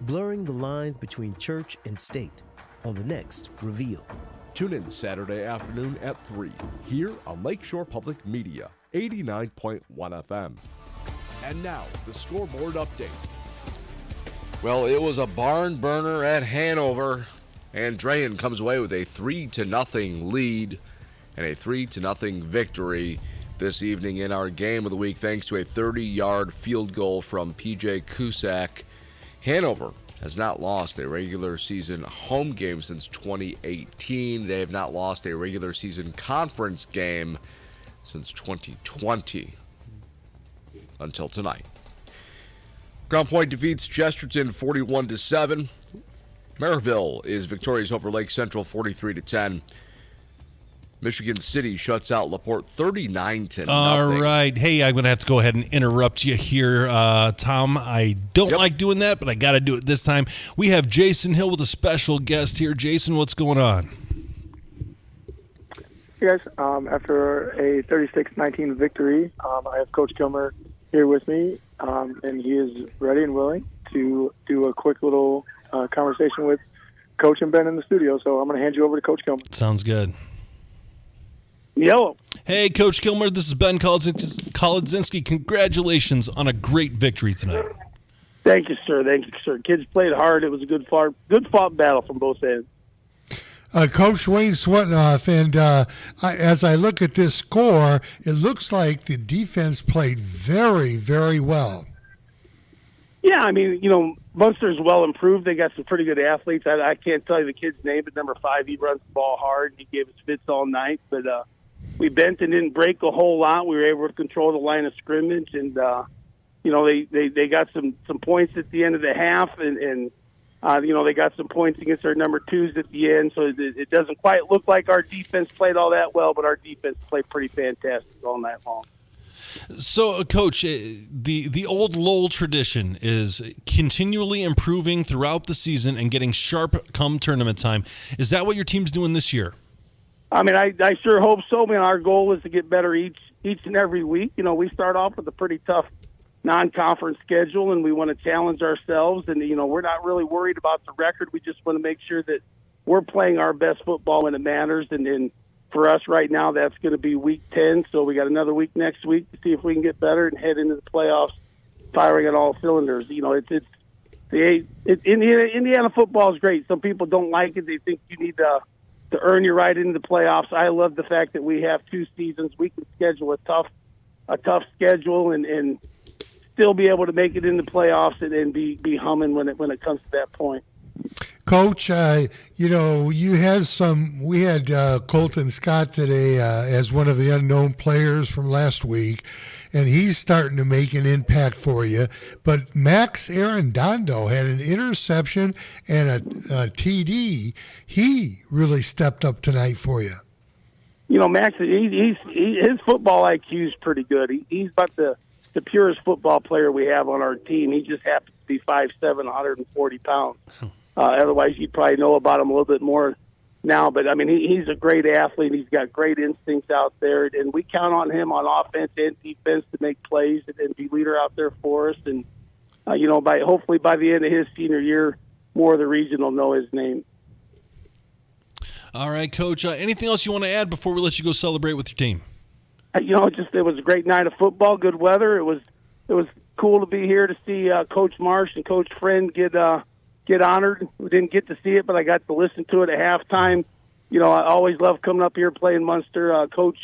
Blurring the lines between church and state on the next Reveal. Tune in Saturday afternoon at 3 here on Lakeshore Public Media, 89.1 FM. And now, the scoreboard update. Well, it was a barn burner at Hanover. Andrean comes away with a 3-0 lead and a 3-0 victory this evening in our game of the week, thanks to a 30-yard field goal from P.J. Cusack. Hanover has not lost a regular season home game since 2018. They have not lost a regular season conference game since 2020 until tonight. Ground Point defeats Chesterton 41-7. Maryville is victorious over Lake Central 43-10. Michigan City shuts out LaPorte 39-0. All right. Hey, I'm going to have to go ahead and interrupt you here, Tom. I don't like doing that, but I got to do it this time. We have Jason Hill with a special guest here. Jason, what's going on? Hey, guys. After a 36-19 victory, I have Coach Kilmer here with me, and he is ready and willing to do a quick little conversation with Coach and Ben in the studio. So I'm going to hand you over to Coach Kilmer. Sounds good. Yo. Hey, Coach Kilmer, this is Ben Kolodzinski. Congratulations on a great victory tonight. Thank you, sir. Thank you, sir. Kids played hard. It was a good fought battle from both ends. Coach Wayne Svetanoff, and as I look at this score, it looks like the defense played very, very well. Yeah, I mean, Munster's well improved. They got some pretty good athletes. I can't tell you the kid's name, but number 5, he runs the ball hard. He gave us fits all night. But we bent and didn't break a whole lot. We were able to control the line of scrimmage, and they got some points at the end of the half, and they got some points against our number 2s at the end. So it doesn't quite look like our defense played all that well, but our defense played pretty fantastic all night long. So, Coach, the old Lowell tradition is continually improving throughout the season and getting sharp come tournament time. Is that what your team's doing this year? I mean, I sure hope so. I mean, our goal is to get better each and every week. We start off with a pretty tough non-conference schedule, and we want to challenge ourselves. And, we're not really worried about the record. We just want to make sure that we're playing our best football when it matters. And for us right now, that's going to be week 10. So we got another week next week to see if we can get better and head into the playoffs firing at all cylinders. Indiana football is great. Some people don't like it. They think you need to earn your right into the playoffs. I love the fact that we have 2 seasons. We can schedule a tough schedule and still be able to make it in the playoffs and be humming when it comes to that point. Coach, we had Colton Scott today as one of the unknown players from last week, and he's starting to make an impact for you. But Max Arredondo had an interception and a TD. He really stepped up tonight for you. Max, his football IQ is pretty good. He's about the purest football player we have on our team. He just happens to be 5'7", 140 pounds. Otherwise, you'd probably know about him a little bit more now. But, I mean, he's a great athlete. He's got great instincts out there. And we count on him on offense and defense to make plays and be leader out there for us. And, hopefully by the end of his senior year, more of the region will know his name. All right, Coach. Anything else you want to add before we let you go celebrate with your team? It was a great night of football, good weather. It was cool to be here to see Coach Marsh and Coach Friend get honored. We didn't get to see it, but I got to listen to it at halftime. I always love coming up here playing Munster. Coach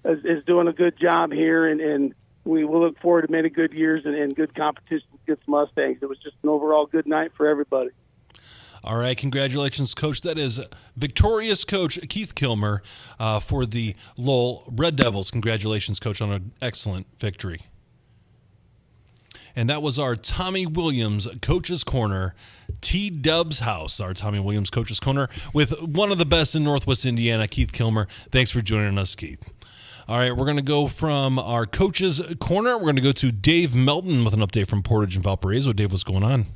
is doing a good job here, and we will look forward to many good years and good competition against Mustangs. It was just an overall good night for everybody. All right, congratulations, Coach. That is victorious Coach Keith Kilmer for the Lowell Red Devils. Congratulations, Coach, on an excellent victory. And that was our Tommy Williams Coach's Corner, T-Dub's house, our Tommy Williams Coach's Corner, with one of the best in Northwest Indiana, Keith Kilmer. Thanks for joining us, Keith. All right, we're going to go from our Coach's Corner. We're going to go to Dave Melton with an update from Portage and Valparaiso. Dave, what's going on?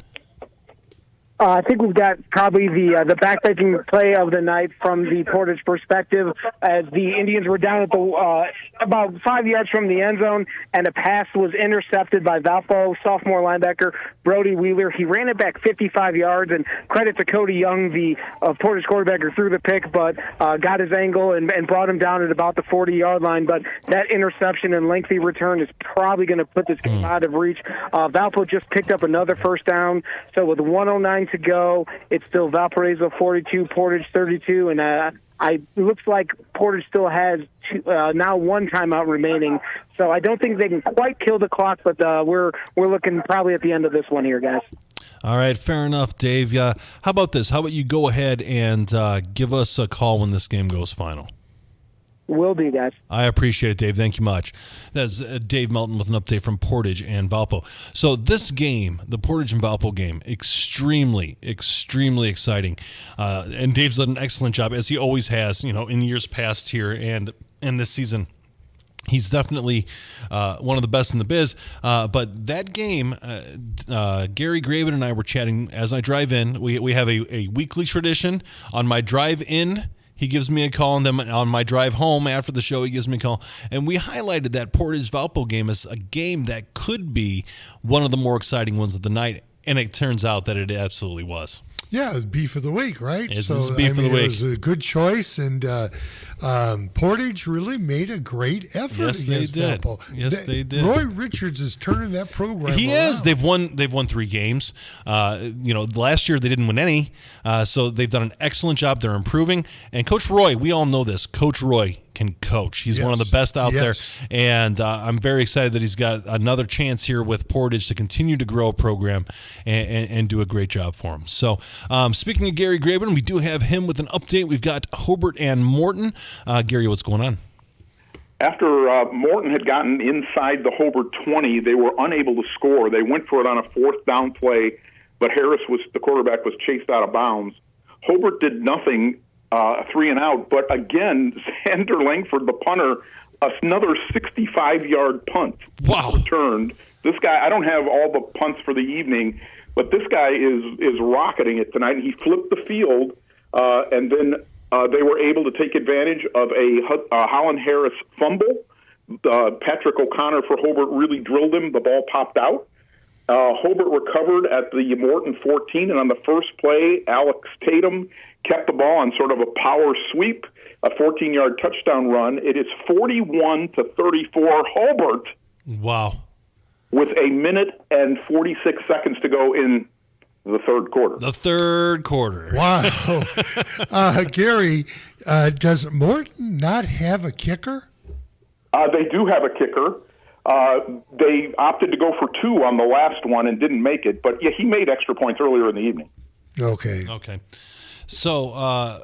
I think we've got probably the backbreaking play of the night from the Portage perspective, as the Indians were down at the about 5 yards from the end zone, and a pass was intercepted by Valpo sophomore linebacker Brody Wheeler. He ran it back 55 yards, and credit to Cody Young, the Portage quarterback, who threw the pick, but got his angle and brought him down at about the 40-yard line. But that interception and lengthy return is probably going to put this game out of reach. Valpo just picked up another first down, so with 1:09 to go, it's still Valparaiso 42, Portage 32, and it looks like Portage still has now one timeout remaining. So I don't think they can quite kill the clock, but we're looking probably at the end of this one here, guys. All right, fair enough, Dave. How about this? How about you go ahead and give us a call when this game goes final? Will do, guys. I appreciate it, Dave. Thank you much. That's Dave Melton with an update from Portage and Valpo. So this game, the Portage and Valpo game, extremely, extremely exciting. And Dave's done an excellent job, as he always has, in years past here and this season. He's definitely one of the best in the biz. But that game, Gary Graven and I were chatting as I drive in. We have a weekly tradition. On my drive in, he gives me a call, and then on my drive home after the show, he gives me a call. And we highlighted that Portage-Valpo game as a game that could be one of the more exciting ones of the night, and it turns out that it absolutely was. Yeah, it was beef of the week, right? It's beef of the week. It was a good choice, and Portage really made a great effort. Yes, they did. Valpo. They did. Roy Richards is turning that program He around. is. They've won 3 games. Last year they didn't win any, so they've done an excellent job. They're improving. And Coach Roy, we all know this. Coach Roy can coach. He's one of the best out there, and I'm very excited that he's got another chance here with Portage to continue to grow a program and do a great job for him. So speaking of Gary Graben, we do have him with an update. We've got Hobart and Morton. Gary, what's going on? After Morton had gotten inside the Hobart 20, they were unable to score. They went for it on a 4th down play, but the quarterback was chased out of bounds. Hobart did nothing, 3 and out, but again, Xander Langford, the punter, another 65-yard punt returned. This guy, I don't have all the punts for the evening, but this guy is rocketing it tonight. He flipped the field, and then they were able to take advantage of a Holland Harris fumble. Patrick O'Connor for Hobart really drilled him. The ball popped out. Hobart recovered at the Morton 14, and on the first play, Alex Tatum kept the ball on sort of a power sweep, a 14-yard touchdown run. It is 41-34 Hobart. Wow. With a minute and 46 seconds to go in the third quarter. The third quarter. Wow. Gary, does Morton not have a kicker? They do have a kicker. They opted to go for 2 on the last one and didn't make it, but yeah, he made extra points earlier in the evening. Okay. So,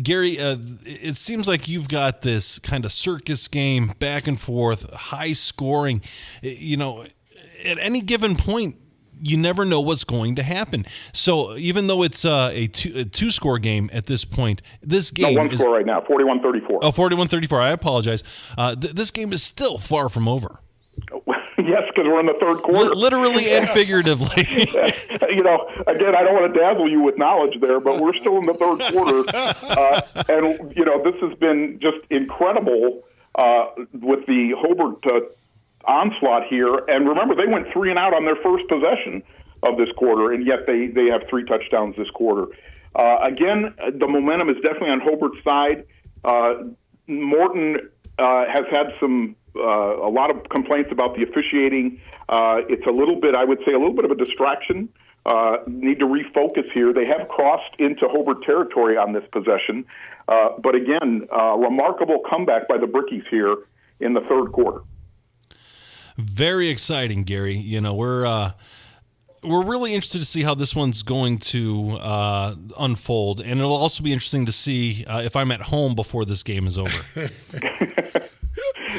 Gary, it seems like you've got this kind of circus game, back and forth, high scoring. At any given point, you never know what's going to happen. So even though it's a two-score game at this point, this game one score right now, 41-34. Oh, 41-34. I apologize. This game is still far from over. Yes, because we're in the third quarter. Literally and figuratively. Again, I don't want to dazzle you with knowledge there, but we're still in the third quarter. And this has been just incredible with the Hobart onslaught here. And remember, they went 3 and out on their first possession of this quarter, and yet they have 3 touchdowns this quarter. Again, the momentum is definitely on Hobart's side. Morton has had a lot of complaints about the officiating. It's a little bit of a distraction. Need to refocus here. They have crossed into Hobart territory on this possession. But again, remarkable comeback by the Brickies here in the third quarter. Very exciting, Gary. We're really interested to see how this one's going to unfold, and it'll also be interesting to see if I'm at home before this game is over.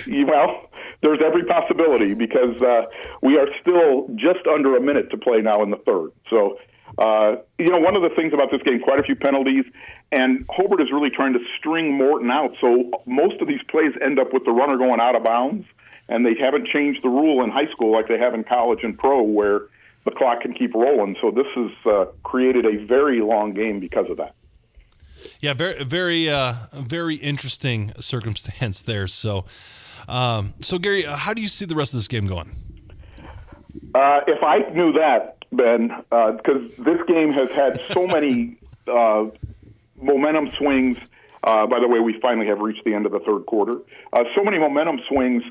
Well, there's every possibility because we are still just under a minute to play now in the third. So, one of the things about this game, quite a few penalties, and Hobart is really trying to string Morton out. So most of these plays end up with the runner going out of bounds, and they haven't changed the rule in high school like they have in college and pro where the clock can keep rolling. So this has created a very long game because of that. Yeah, very, very interesting circumstance there. So, Gary, how do you see the rest of this game going? If I knew that, Ben, because this game has had so many momentum swings. By the way, we finally have reached the end of the third quarter. So many momentum swings.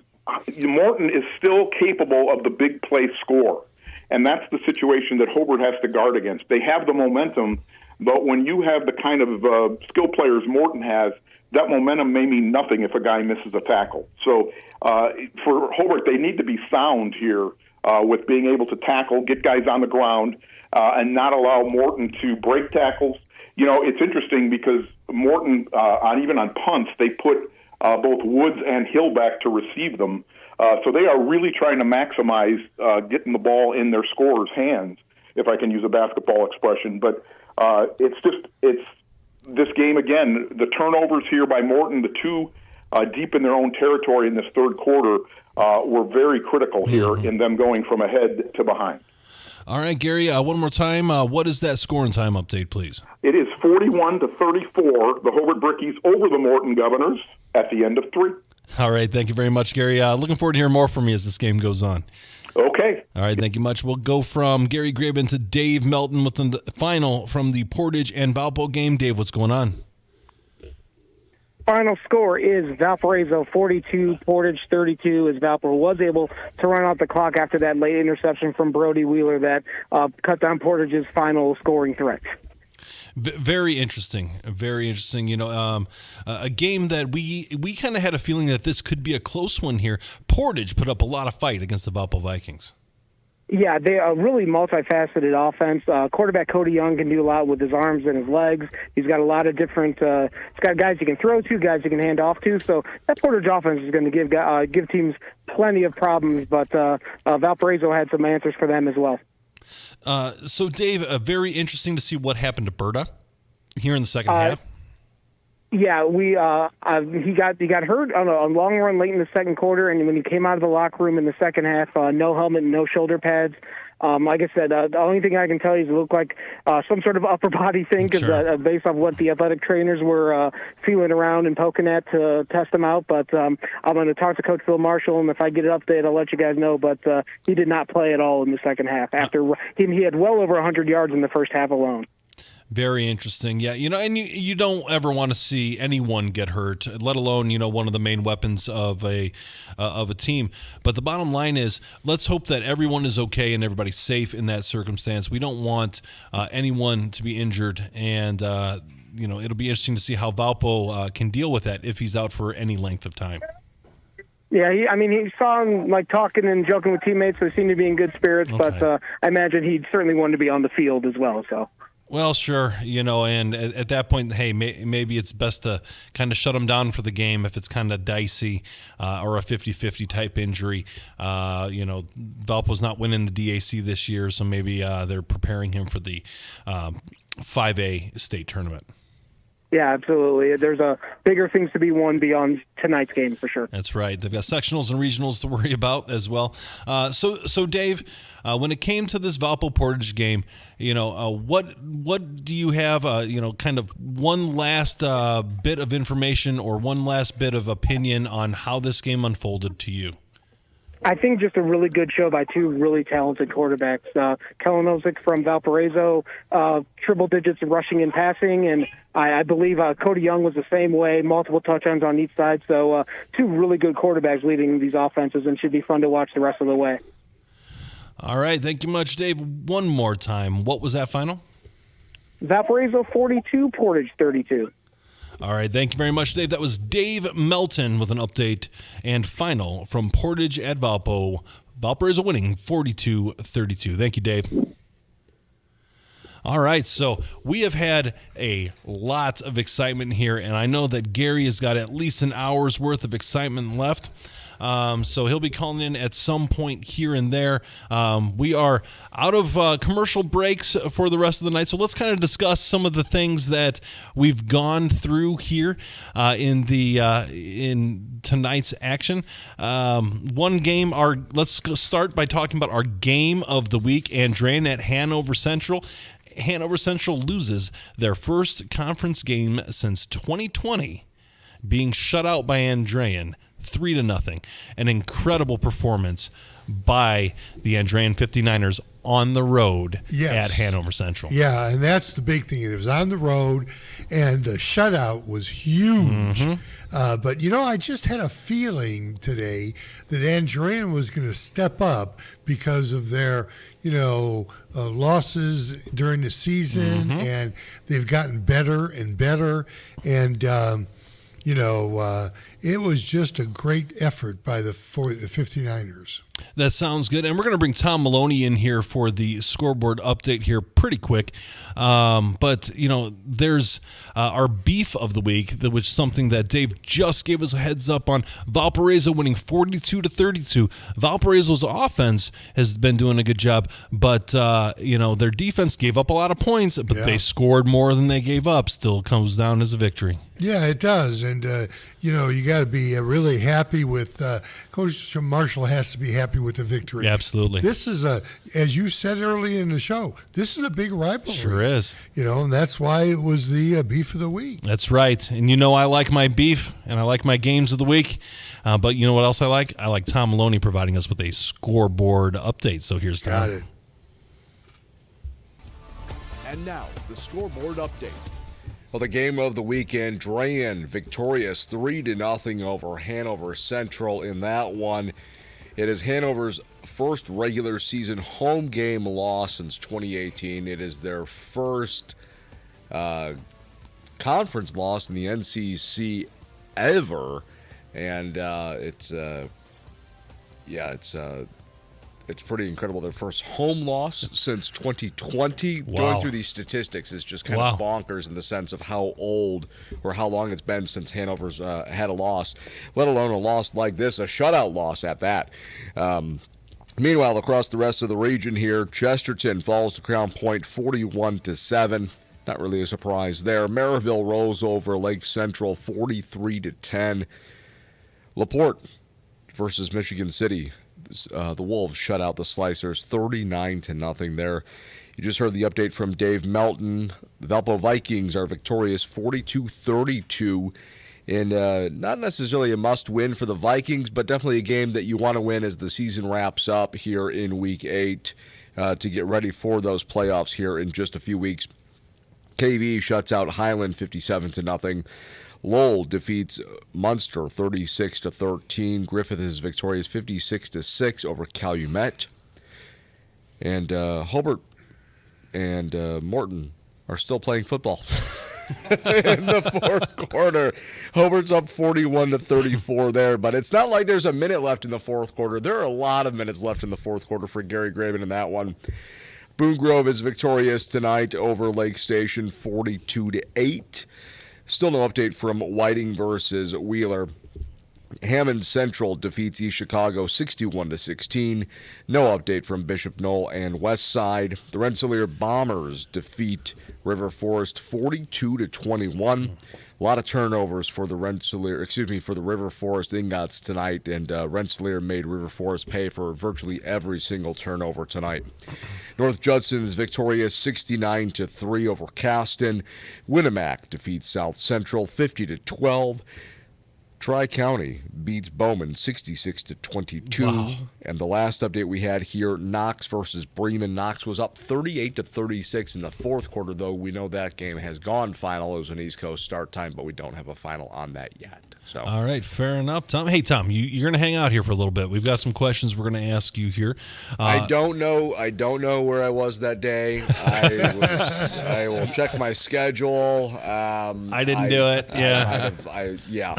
Morton is still capable of the big play score, and that's the situation that Hobart has to guard against. They have the momentum, but when you have the kind of skill players Morton has, that momentum may mean nothing if a guy misses a tackle. So for Hobart, they need to be sound here with being able to tackle, get guys on the ground, and not allow Morton to break tackles. It's interesting because Morton, even on punts, they put both Woods and Hill back to receive them. So they are really trying to maximize getting the ball in their scorers' hands, if I can use a basketball expression. But it's this game again. The turnovers here by Morton, the 2 deep in their own territory in this third quarter, were very critical here in them going from ahead to behind. All right, Gary, one more time. What is that scoring time update, please? It is 41-34, the Hobart Brickies over the Morton Governors at the end of 3. All right, thank you very much, Gary. Looking forward to hearing more from you as this game goes on. Okay. All right, thank you much. We'll go from Gary Graben to Dave Melton with the final from the Portage and Valpo game. Dave, what's going on? Final score is Valparaiso 42, Portage 32, as Valpo was able to run out the clock after that late interception from Brody Wheeler that cut down Portage's final scoring threat. Very interesting. Very interesting. A game that we kind of had a feeling that this could be a close one here. Portage put up a lot of fight against the Valpo Vikings. Yeah, they are really multifaceted offense. Quarterback Cody Young can do a lot with his arms and his legs. He's got a lot of different. He's got guys he can throw to, guys he can hand off to. So that Portage offense is going to give teams plenty of problems. But Valparaiso had some answers for them as well. So Dave, very interesting to see what happened to Berta here in the second half. Yeah, he got hurt on a long run late in the second quarter, and when he came out of the locker room in the second half, no helmet, no shoulder pads. Like I said, the only thing I can tell you is it looked like some sort of upper body thing, because based off what the athletic trainers were feeling around and poking at to test him out. But I'm going to talk to Coach Phil Marshall, and if I get an update, I'll let you guys know. But he did not play at all in the second half. After he had well over 100 yards in the first half alone. Very interesting. Yeah, and you don't ever want to see anyone get hurt, let alone, one of the main weapons of a team. But the bottom line is, let's hope that everyone is okay and everybody's safe in that circumstance. We don't want anyone to be injured, and it'll be interesting to see how Valpo can deal with that if he's out for any length of time. Yeah, he saw him talking and joking with teammates, so he seemed to be in good spirits. Okay. But I imagine he certainly wanted to be on the field as well. So. Well, sure, and at that point, hey, maybe it's best to kind of shut them down for the game if it's kind of dicey or a 50-50 type injury. Valpo's not winning the DAC this year, so maybe they're preparing him for the 5A state tournament. Yeah, absolutely. There's bigger things to be won beyond tonight's game for sure. That's right. They've got sectionals and regionals to worry about as well. So Dave, when it came to this Valpo Portage game, what do you have? Kind of one last bit of information or one last bit of opinion on how this game unfolded to you? I think just a really good show by two really talented quarterbacks. Kalanovic from Valparaiso, triple digits in rushing and passing, and I believe Cody Young was the same way, multiple touchdowns on each side. So two really good quarterbacks leading these offenses, and should be fun to watch the rest of the way. All right, thank you much, Dave. One more time, what was that final? Valparaiso 42, Portage 32. All right, thank you very much, Dave. That was Dave Melton with an update and final from Portage at Valpo. Valparaiso winning 42-32. Thank you, Dave. All right, so we have had a lot of excitement here, and I know that Gary has got at least an hour's worth of excitement left. So he'll be calling in at some point here and there. We are out of commercial breaks for the rest of the night, so let's kind of discuss some of the things that we've gone through here in tonight's action. One game. Let's start by talking about our game of the week. Andrean at Hanover Central. Hanover Central loses their first conference game since 2020, being shut out by Andrean 3-0. An incredible performance by the Andrean 59ers on the road at Hanover Central. Yeah, and that's the big thing. It was on the road, and the shutout was huge. Mm-hmm. But, I just had a feeling today that Andrean was going to step up because of their, losses during the season, and they've gotten better and better. And, it was just a great effort by the 59ers. That sounds good. And we're going to bring Tom Maloney in here for the scoreboard update here pretty quick. But there's our beef of the week, which is something that Dave just gave us a heads up on. Valparaiso winning 42-32. Valparaiso's offense has been doing a good job, but their defense gave up a lot of points, but they scored more than they gave up. Still comes down as a victory. Yeah, it does. And, you got to be really happy with Coach Marshall has to be happy with the victory. Yeah, absolutely. This is as you said early in the show, this is a big rivalry. Sure is. And that's why it was the beef of the week. That's right. And I like my beef and I like my games of the week. But you know what else I like? I like Tom Maloney providing us with a scoreboard update. So here's Tom. Got it. And now, the scoreboard update. Well, the game of the weekend, Drayen victorious 3-0 over Hanover Central in that one. It is Hanover's first regular season home game loss since 2018. It is their first conference loss in the NCC ever. And it's pretty incredible. Their first home loss since 2020. Wow. Going through these statistics is just kind of bonkers in the sense of how old or how long it's been since Hanover's had a loss, let alone a loss like this, a shutout loss at that. Meanwhile, across the rest of the region here, Chesterton falls to Crown Point 41-7. Not really a surprise there. Maryville rose over Lake Central 43-10. LaPorte versus Michigan City. The Wolves shut out the Slicers 39-0 there. You just heard the update from Dave Melton. The Valpo Vikings are victorious 42-32 in not necessarily a must-win for the Vikings, but definitely a game that you want to win as the season wraps up here in Week 8 to get ready for those playoffs here in just a few weeks. KV shuts out Highland 57-0. Lowell defeats Munster 36-13. Griffith is victorious 56-6 over Calumet. And Hobart and Morton are still playing football in the fourth quarter. Hobart's up 41-34 there, but it's not like there's a minute left in the fourth quarter. There are a lot of minutes left in the fourth quarter for Gary Graben in that one. Boone Grove is victorious tonight over Lake Station 42-8. Still no update from Whiting versus Wheeler. Hammond Central defeats East Chicago 61-16. No update from Bishop Knoll and West Side. The Rensselaer Bombers defeat River Forest 42-21. A lot of turnovers for the River Forest Ingots tonight, and Rensselaer made River Forest pay for virtually every single turnover tonight. North Judson is victorious 69-3 over Caston. Winnemac defeats South Central 50-12. Tri-County beats Bowman 66-22. Wow. And the last update we had here, Knox versus Bremen. Knox was up 38-36 in the fourth quarter, though we know that game has gone final. It was an East Coast start time, but we don't have a final on that yet. So. All right, fair enough, Tom. Hey, Tom, you're going to hang out here for a little bit. We've got some questions we're going to ask you here. I don't know where I was that day. I will check my schedule. I didn't do it. Yeah.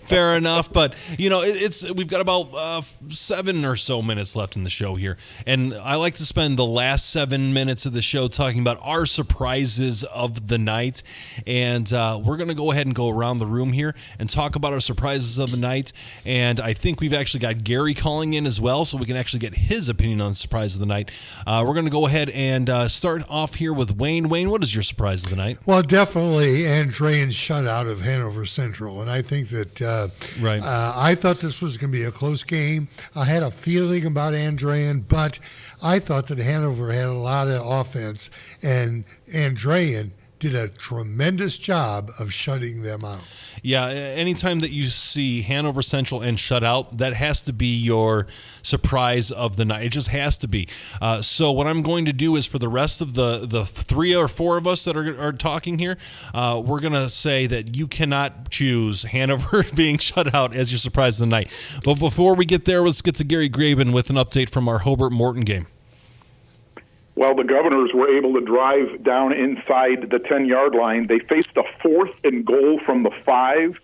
Fair enough, but we've got about 7 or so minutes left in the show here, and I like to spend the last 7 minutes of the show talking about our surprises of the night, and we're going to go ahead and go around the room here and talk about our surprises of the night. And I think we've actually got Gary calling in as well, so we can actually get his opinion on the surprise of the night. We're going to go ahead and start off here with Wayne. Wayne, what is your surprise of the night? Well, definitely Andrean's shutout of Hanover Central, and I think that I thought this was going to be a close game. I had a feeling about Andrean, but I thought that Hanover had a lot of offense, and Andrean did a tremendous job of shutting them out. Yeah, anytime that you see Hanover Central and shut out, that has to be your surprise of the night. It just has to be. So what I'm going to do is for the rest of the 3 or 4 of us that are talking here, we're going to say that you cannot choose Hanover being shut out as your surprise of the night. But before we get there, let's get to Gary Graben with an update from our Hobart-Morton game. Well, the Governors were able to drive down inside the 10-yard line. They faced a 4th and goal from the 5.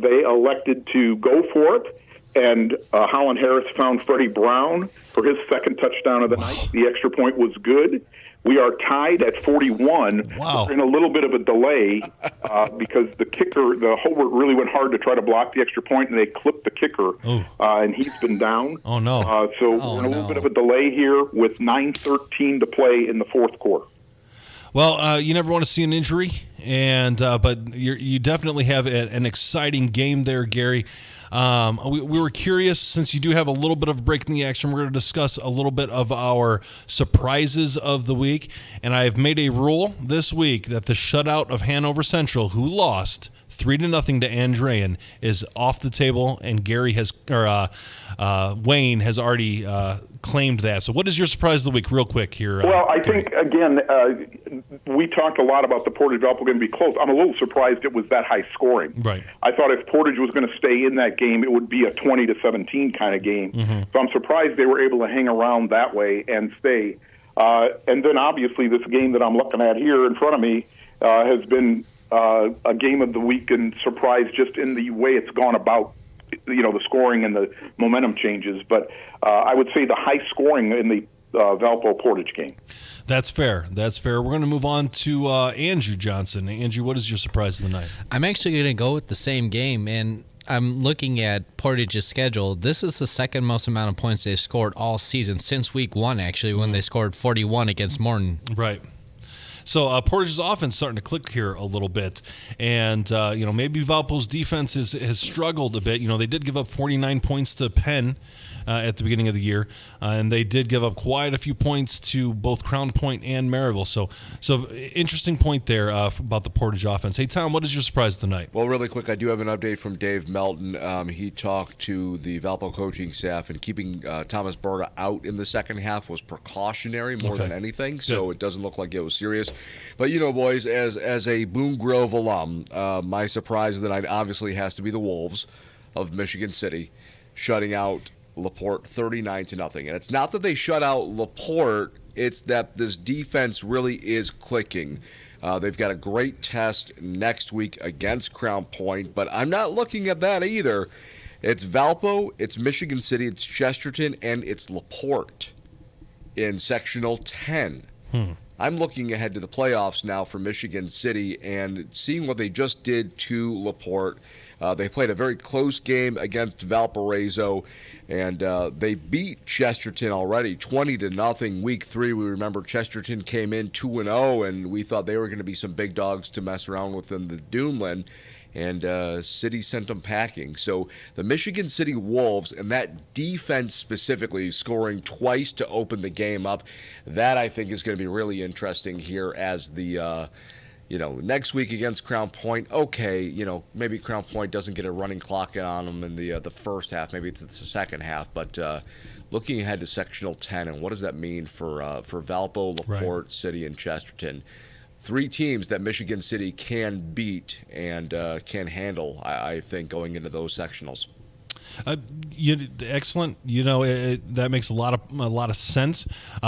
They elected to go for it, and Holland Harris found Freddie Brown for his second touchdown of the night. The extra point was good. We are tied at 41. Wow. We're in a little bit of a delay because the kicker, the Hobart, really went hard to try to block the extra point, and they clipped the kicker, and he's been down. Oh, no. So we're in a little bit of a delay here with 9:13 to play in the fourth quarter. Well, you never want to see an injury, and but you definitely have an exciting game there, Gary. We were curious, since you do have a little bit of a break in the action, we're going to discuss a little bit of our surprises of the week. And I've made a rule this week that the shutout of Hanover Central, who lost 3-0 to Andrean, is off the table, and Gary has, or Wayne has already claimed that. So what is your surprise of the week, real quick here? Well, I think, again, we talked a lot about the Portage-Valpo going to be close. I'm a little surprised it was that high scoring. Right. I thought if Portage was going to stay in that game, it would be a 20-17 kind of game. Mm-hmm. So I'm surprised they were able to hang around that way and stay. And then, obviously, this game that I'm looking at here in front of me has been a game of the week and surprise just in the way it's gone about, the scoring and the momentum changes. But I would say the high scoring in the Valpo-Portage game. That's fair. We're going to move on to Andrew Johnson. Andrew, what is your surprise of the night? I'm actually going to go with the same game, and I'm looking at Portage's schedule. This is the second most amount of points they've scored all season since week 1, actually, when they scored 41 against Morton. Right. So Portage's offense starting to click here a little bit, and maybe Valpo's defense has struggled a bit. They did give up 49 points to Penn at the beginning of the year, and they did give up quite a few points to both Crown Point and Maryville. So interesting point there about the Portage offense. Hey, Tom, what is your surprise of the night? Well, really quick, I do have an update from Dave Melton. He talked to the Valpo coaching staff, and keeping Thomas Berta out in the second half was precautionary more than anything, so it doesn't look like it was serious. But, boys, as a Boone Grove alum, my surprise of the night obviously has to be the Wolves of Michigan City shutting out LaPorte 39-0. And it's not that they shut out LaPorte, it's that this defense really is clicking. They've got a great test next week against Crown Point, but I'm not looking at that either. It's Valpo, it's Michigan City, it's Chesterton, and it's LaPorte in Sectional 10. I'm looking ahead to the playoffs now for Michigan City and seeing what they just did to LaPorte. They played a very close game against Valparaiso, and they beat Chesterton already 20-0 week 3. We remember Chesterton came in 2-0, and we thought they were going to be some big dogs to mess around with in the Duneland, and City sent them packing. So the Michigan City Wolves, and that defense specifically, scoring twice to open the game up, that I think is going to be really interesting here as the next week against Crown Point. Okay, maybe Crown Point doesn't get a running clock on them in the first half. Maybe it's the second half. But looking ahead to Sectional 10, and what does that mean for Valpo, LaPorte, City, and Chesterton? 3 teams that Michigan City can beat and can handle, I think, going into those sectionals. Excellent. That makes a lot of sense.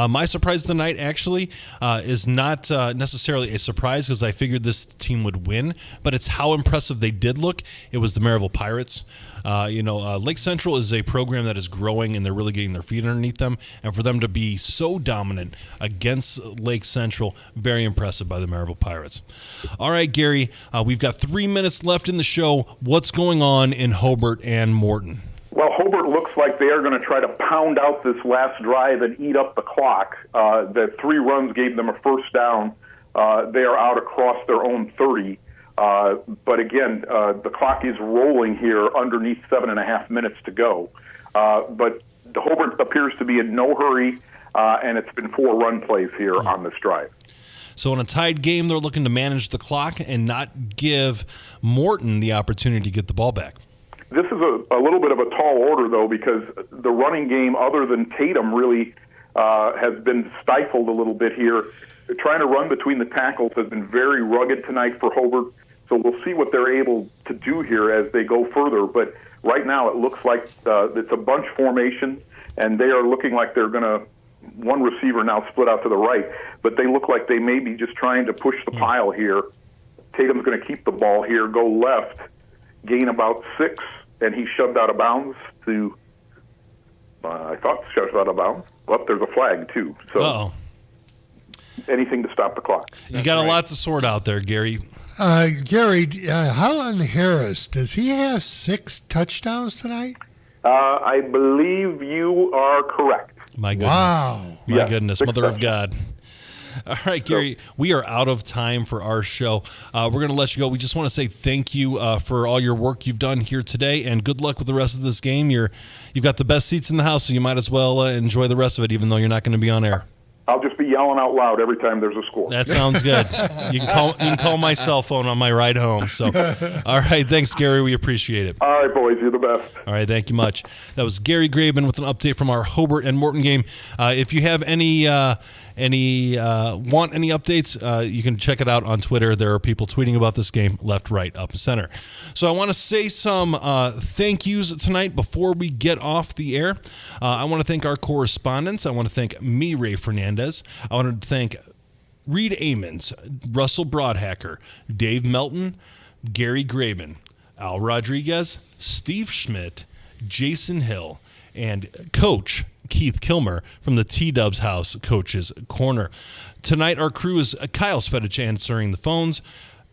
My surprise of the night actually is not necessarily a surprise because I figured this team would win, but it's how impressive they did look. It was the Maryville Pirates. Lake Central is a program that is growing, and they're really getting their feet underneath them. And for them to be so dominant against Lake Central, very impressive by the Maryville Pirates. All right, Gary, we've got 3 minutes left in the show. What's going on in Hobart and Morton? Well, Hobart looks like they are going to try to pound out this last drive and eat up the clock. The 3 runs gave them a first down. They are out across their own 30. But again, the clock is rolling here underneath 7.5 minutes to go. But the Hobart appears to be in no hurry, and it's been 4 run plays here on this drive. So in a tied game, they're looking to manage the clock and not give Morton the opportunity to get the ball back. This is a little bit of a tall order, though, because the running game, other than Tatum, really has been stifled a little bit here. Trying to run between the tackles has been very rugged tonight for Hobart, so we'll see what they're able to do here as they go further. But right now it looks like it's a bunch formation, and they are looking like they're going to one receiver now split out to the right, but they look like they may be just trying to push the pile here. Tatum's going to keep the ball here, go left, gain about 6, and he shoved out of bounds to, I thought shoved out of bounds. Well, there's a flag, too. So anything to stop the clock. You got a lot to sort out there, Gary. Gary, Holland Harris, does he have 6 touchdowns tonight? I believe you are correct. My goodness. Wow. My goodness. Mother of God. All right, Gary, we are out of time for our show. We're going to let you go. We just want to say thank you for all your work you've done here today, and good luck with the rest of this game. You've got the best seats in the house, so you might as well enjoy the rest of it, even though you're not going to be on air. I'll just be yelling out loud every time there's a score. That sounds good. You can call my cell phone on my ride home. So, all right, thanks, Gary. We appreciate it. All right, boys, you're the best. All right, thank you much. That was Gary Graben with an update from our Hobart and Morton game. If you have any updates, you can check it out on Twitter. There are people tweeting about this game left, right, up, and center. So I want to say some thank yous tonight before we get off the air. I want to thank our correspondents. I want to thank me, Ray Fernandez. I want to thank Reed Amons, Russell Broadhacker, Dave Melton, Gary Graben, Al Rodriguez, Steve Schmidt, Jason Hill, and Coach Keith Kilmer from the T-Dubs House Coach's Corner. Tonight, our crew is Kyle Svetich answering the phones,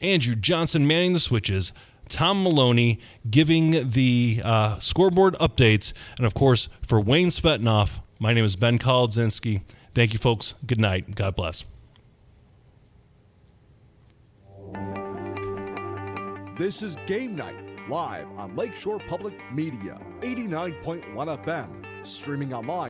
Andrew Johnson manning the switches, Tom Maloney giving the scoreboard updates, and of course, for Wayne Svetanoff, my name is Ben Kolodzinski. Thank you, folks. Good night. God bless. This is Game Night, live on Lakeshore Public Media, 89.1 FM, streaming online.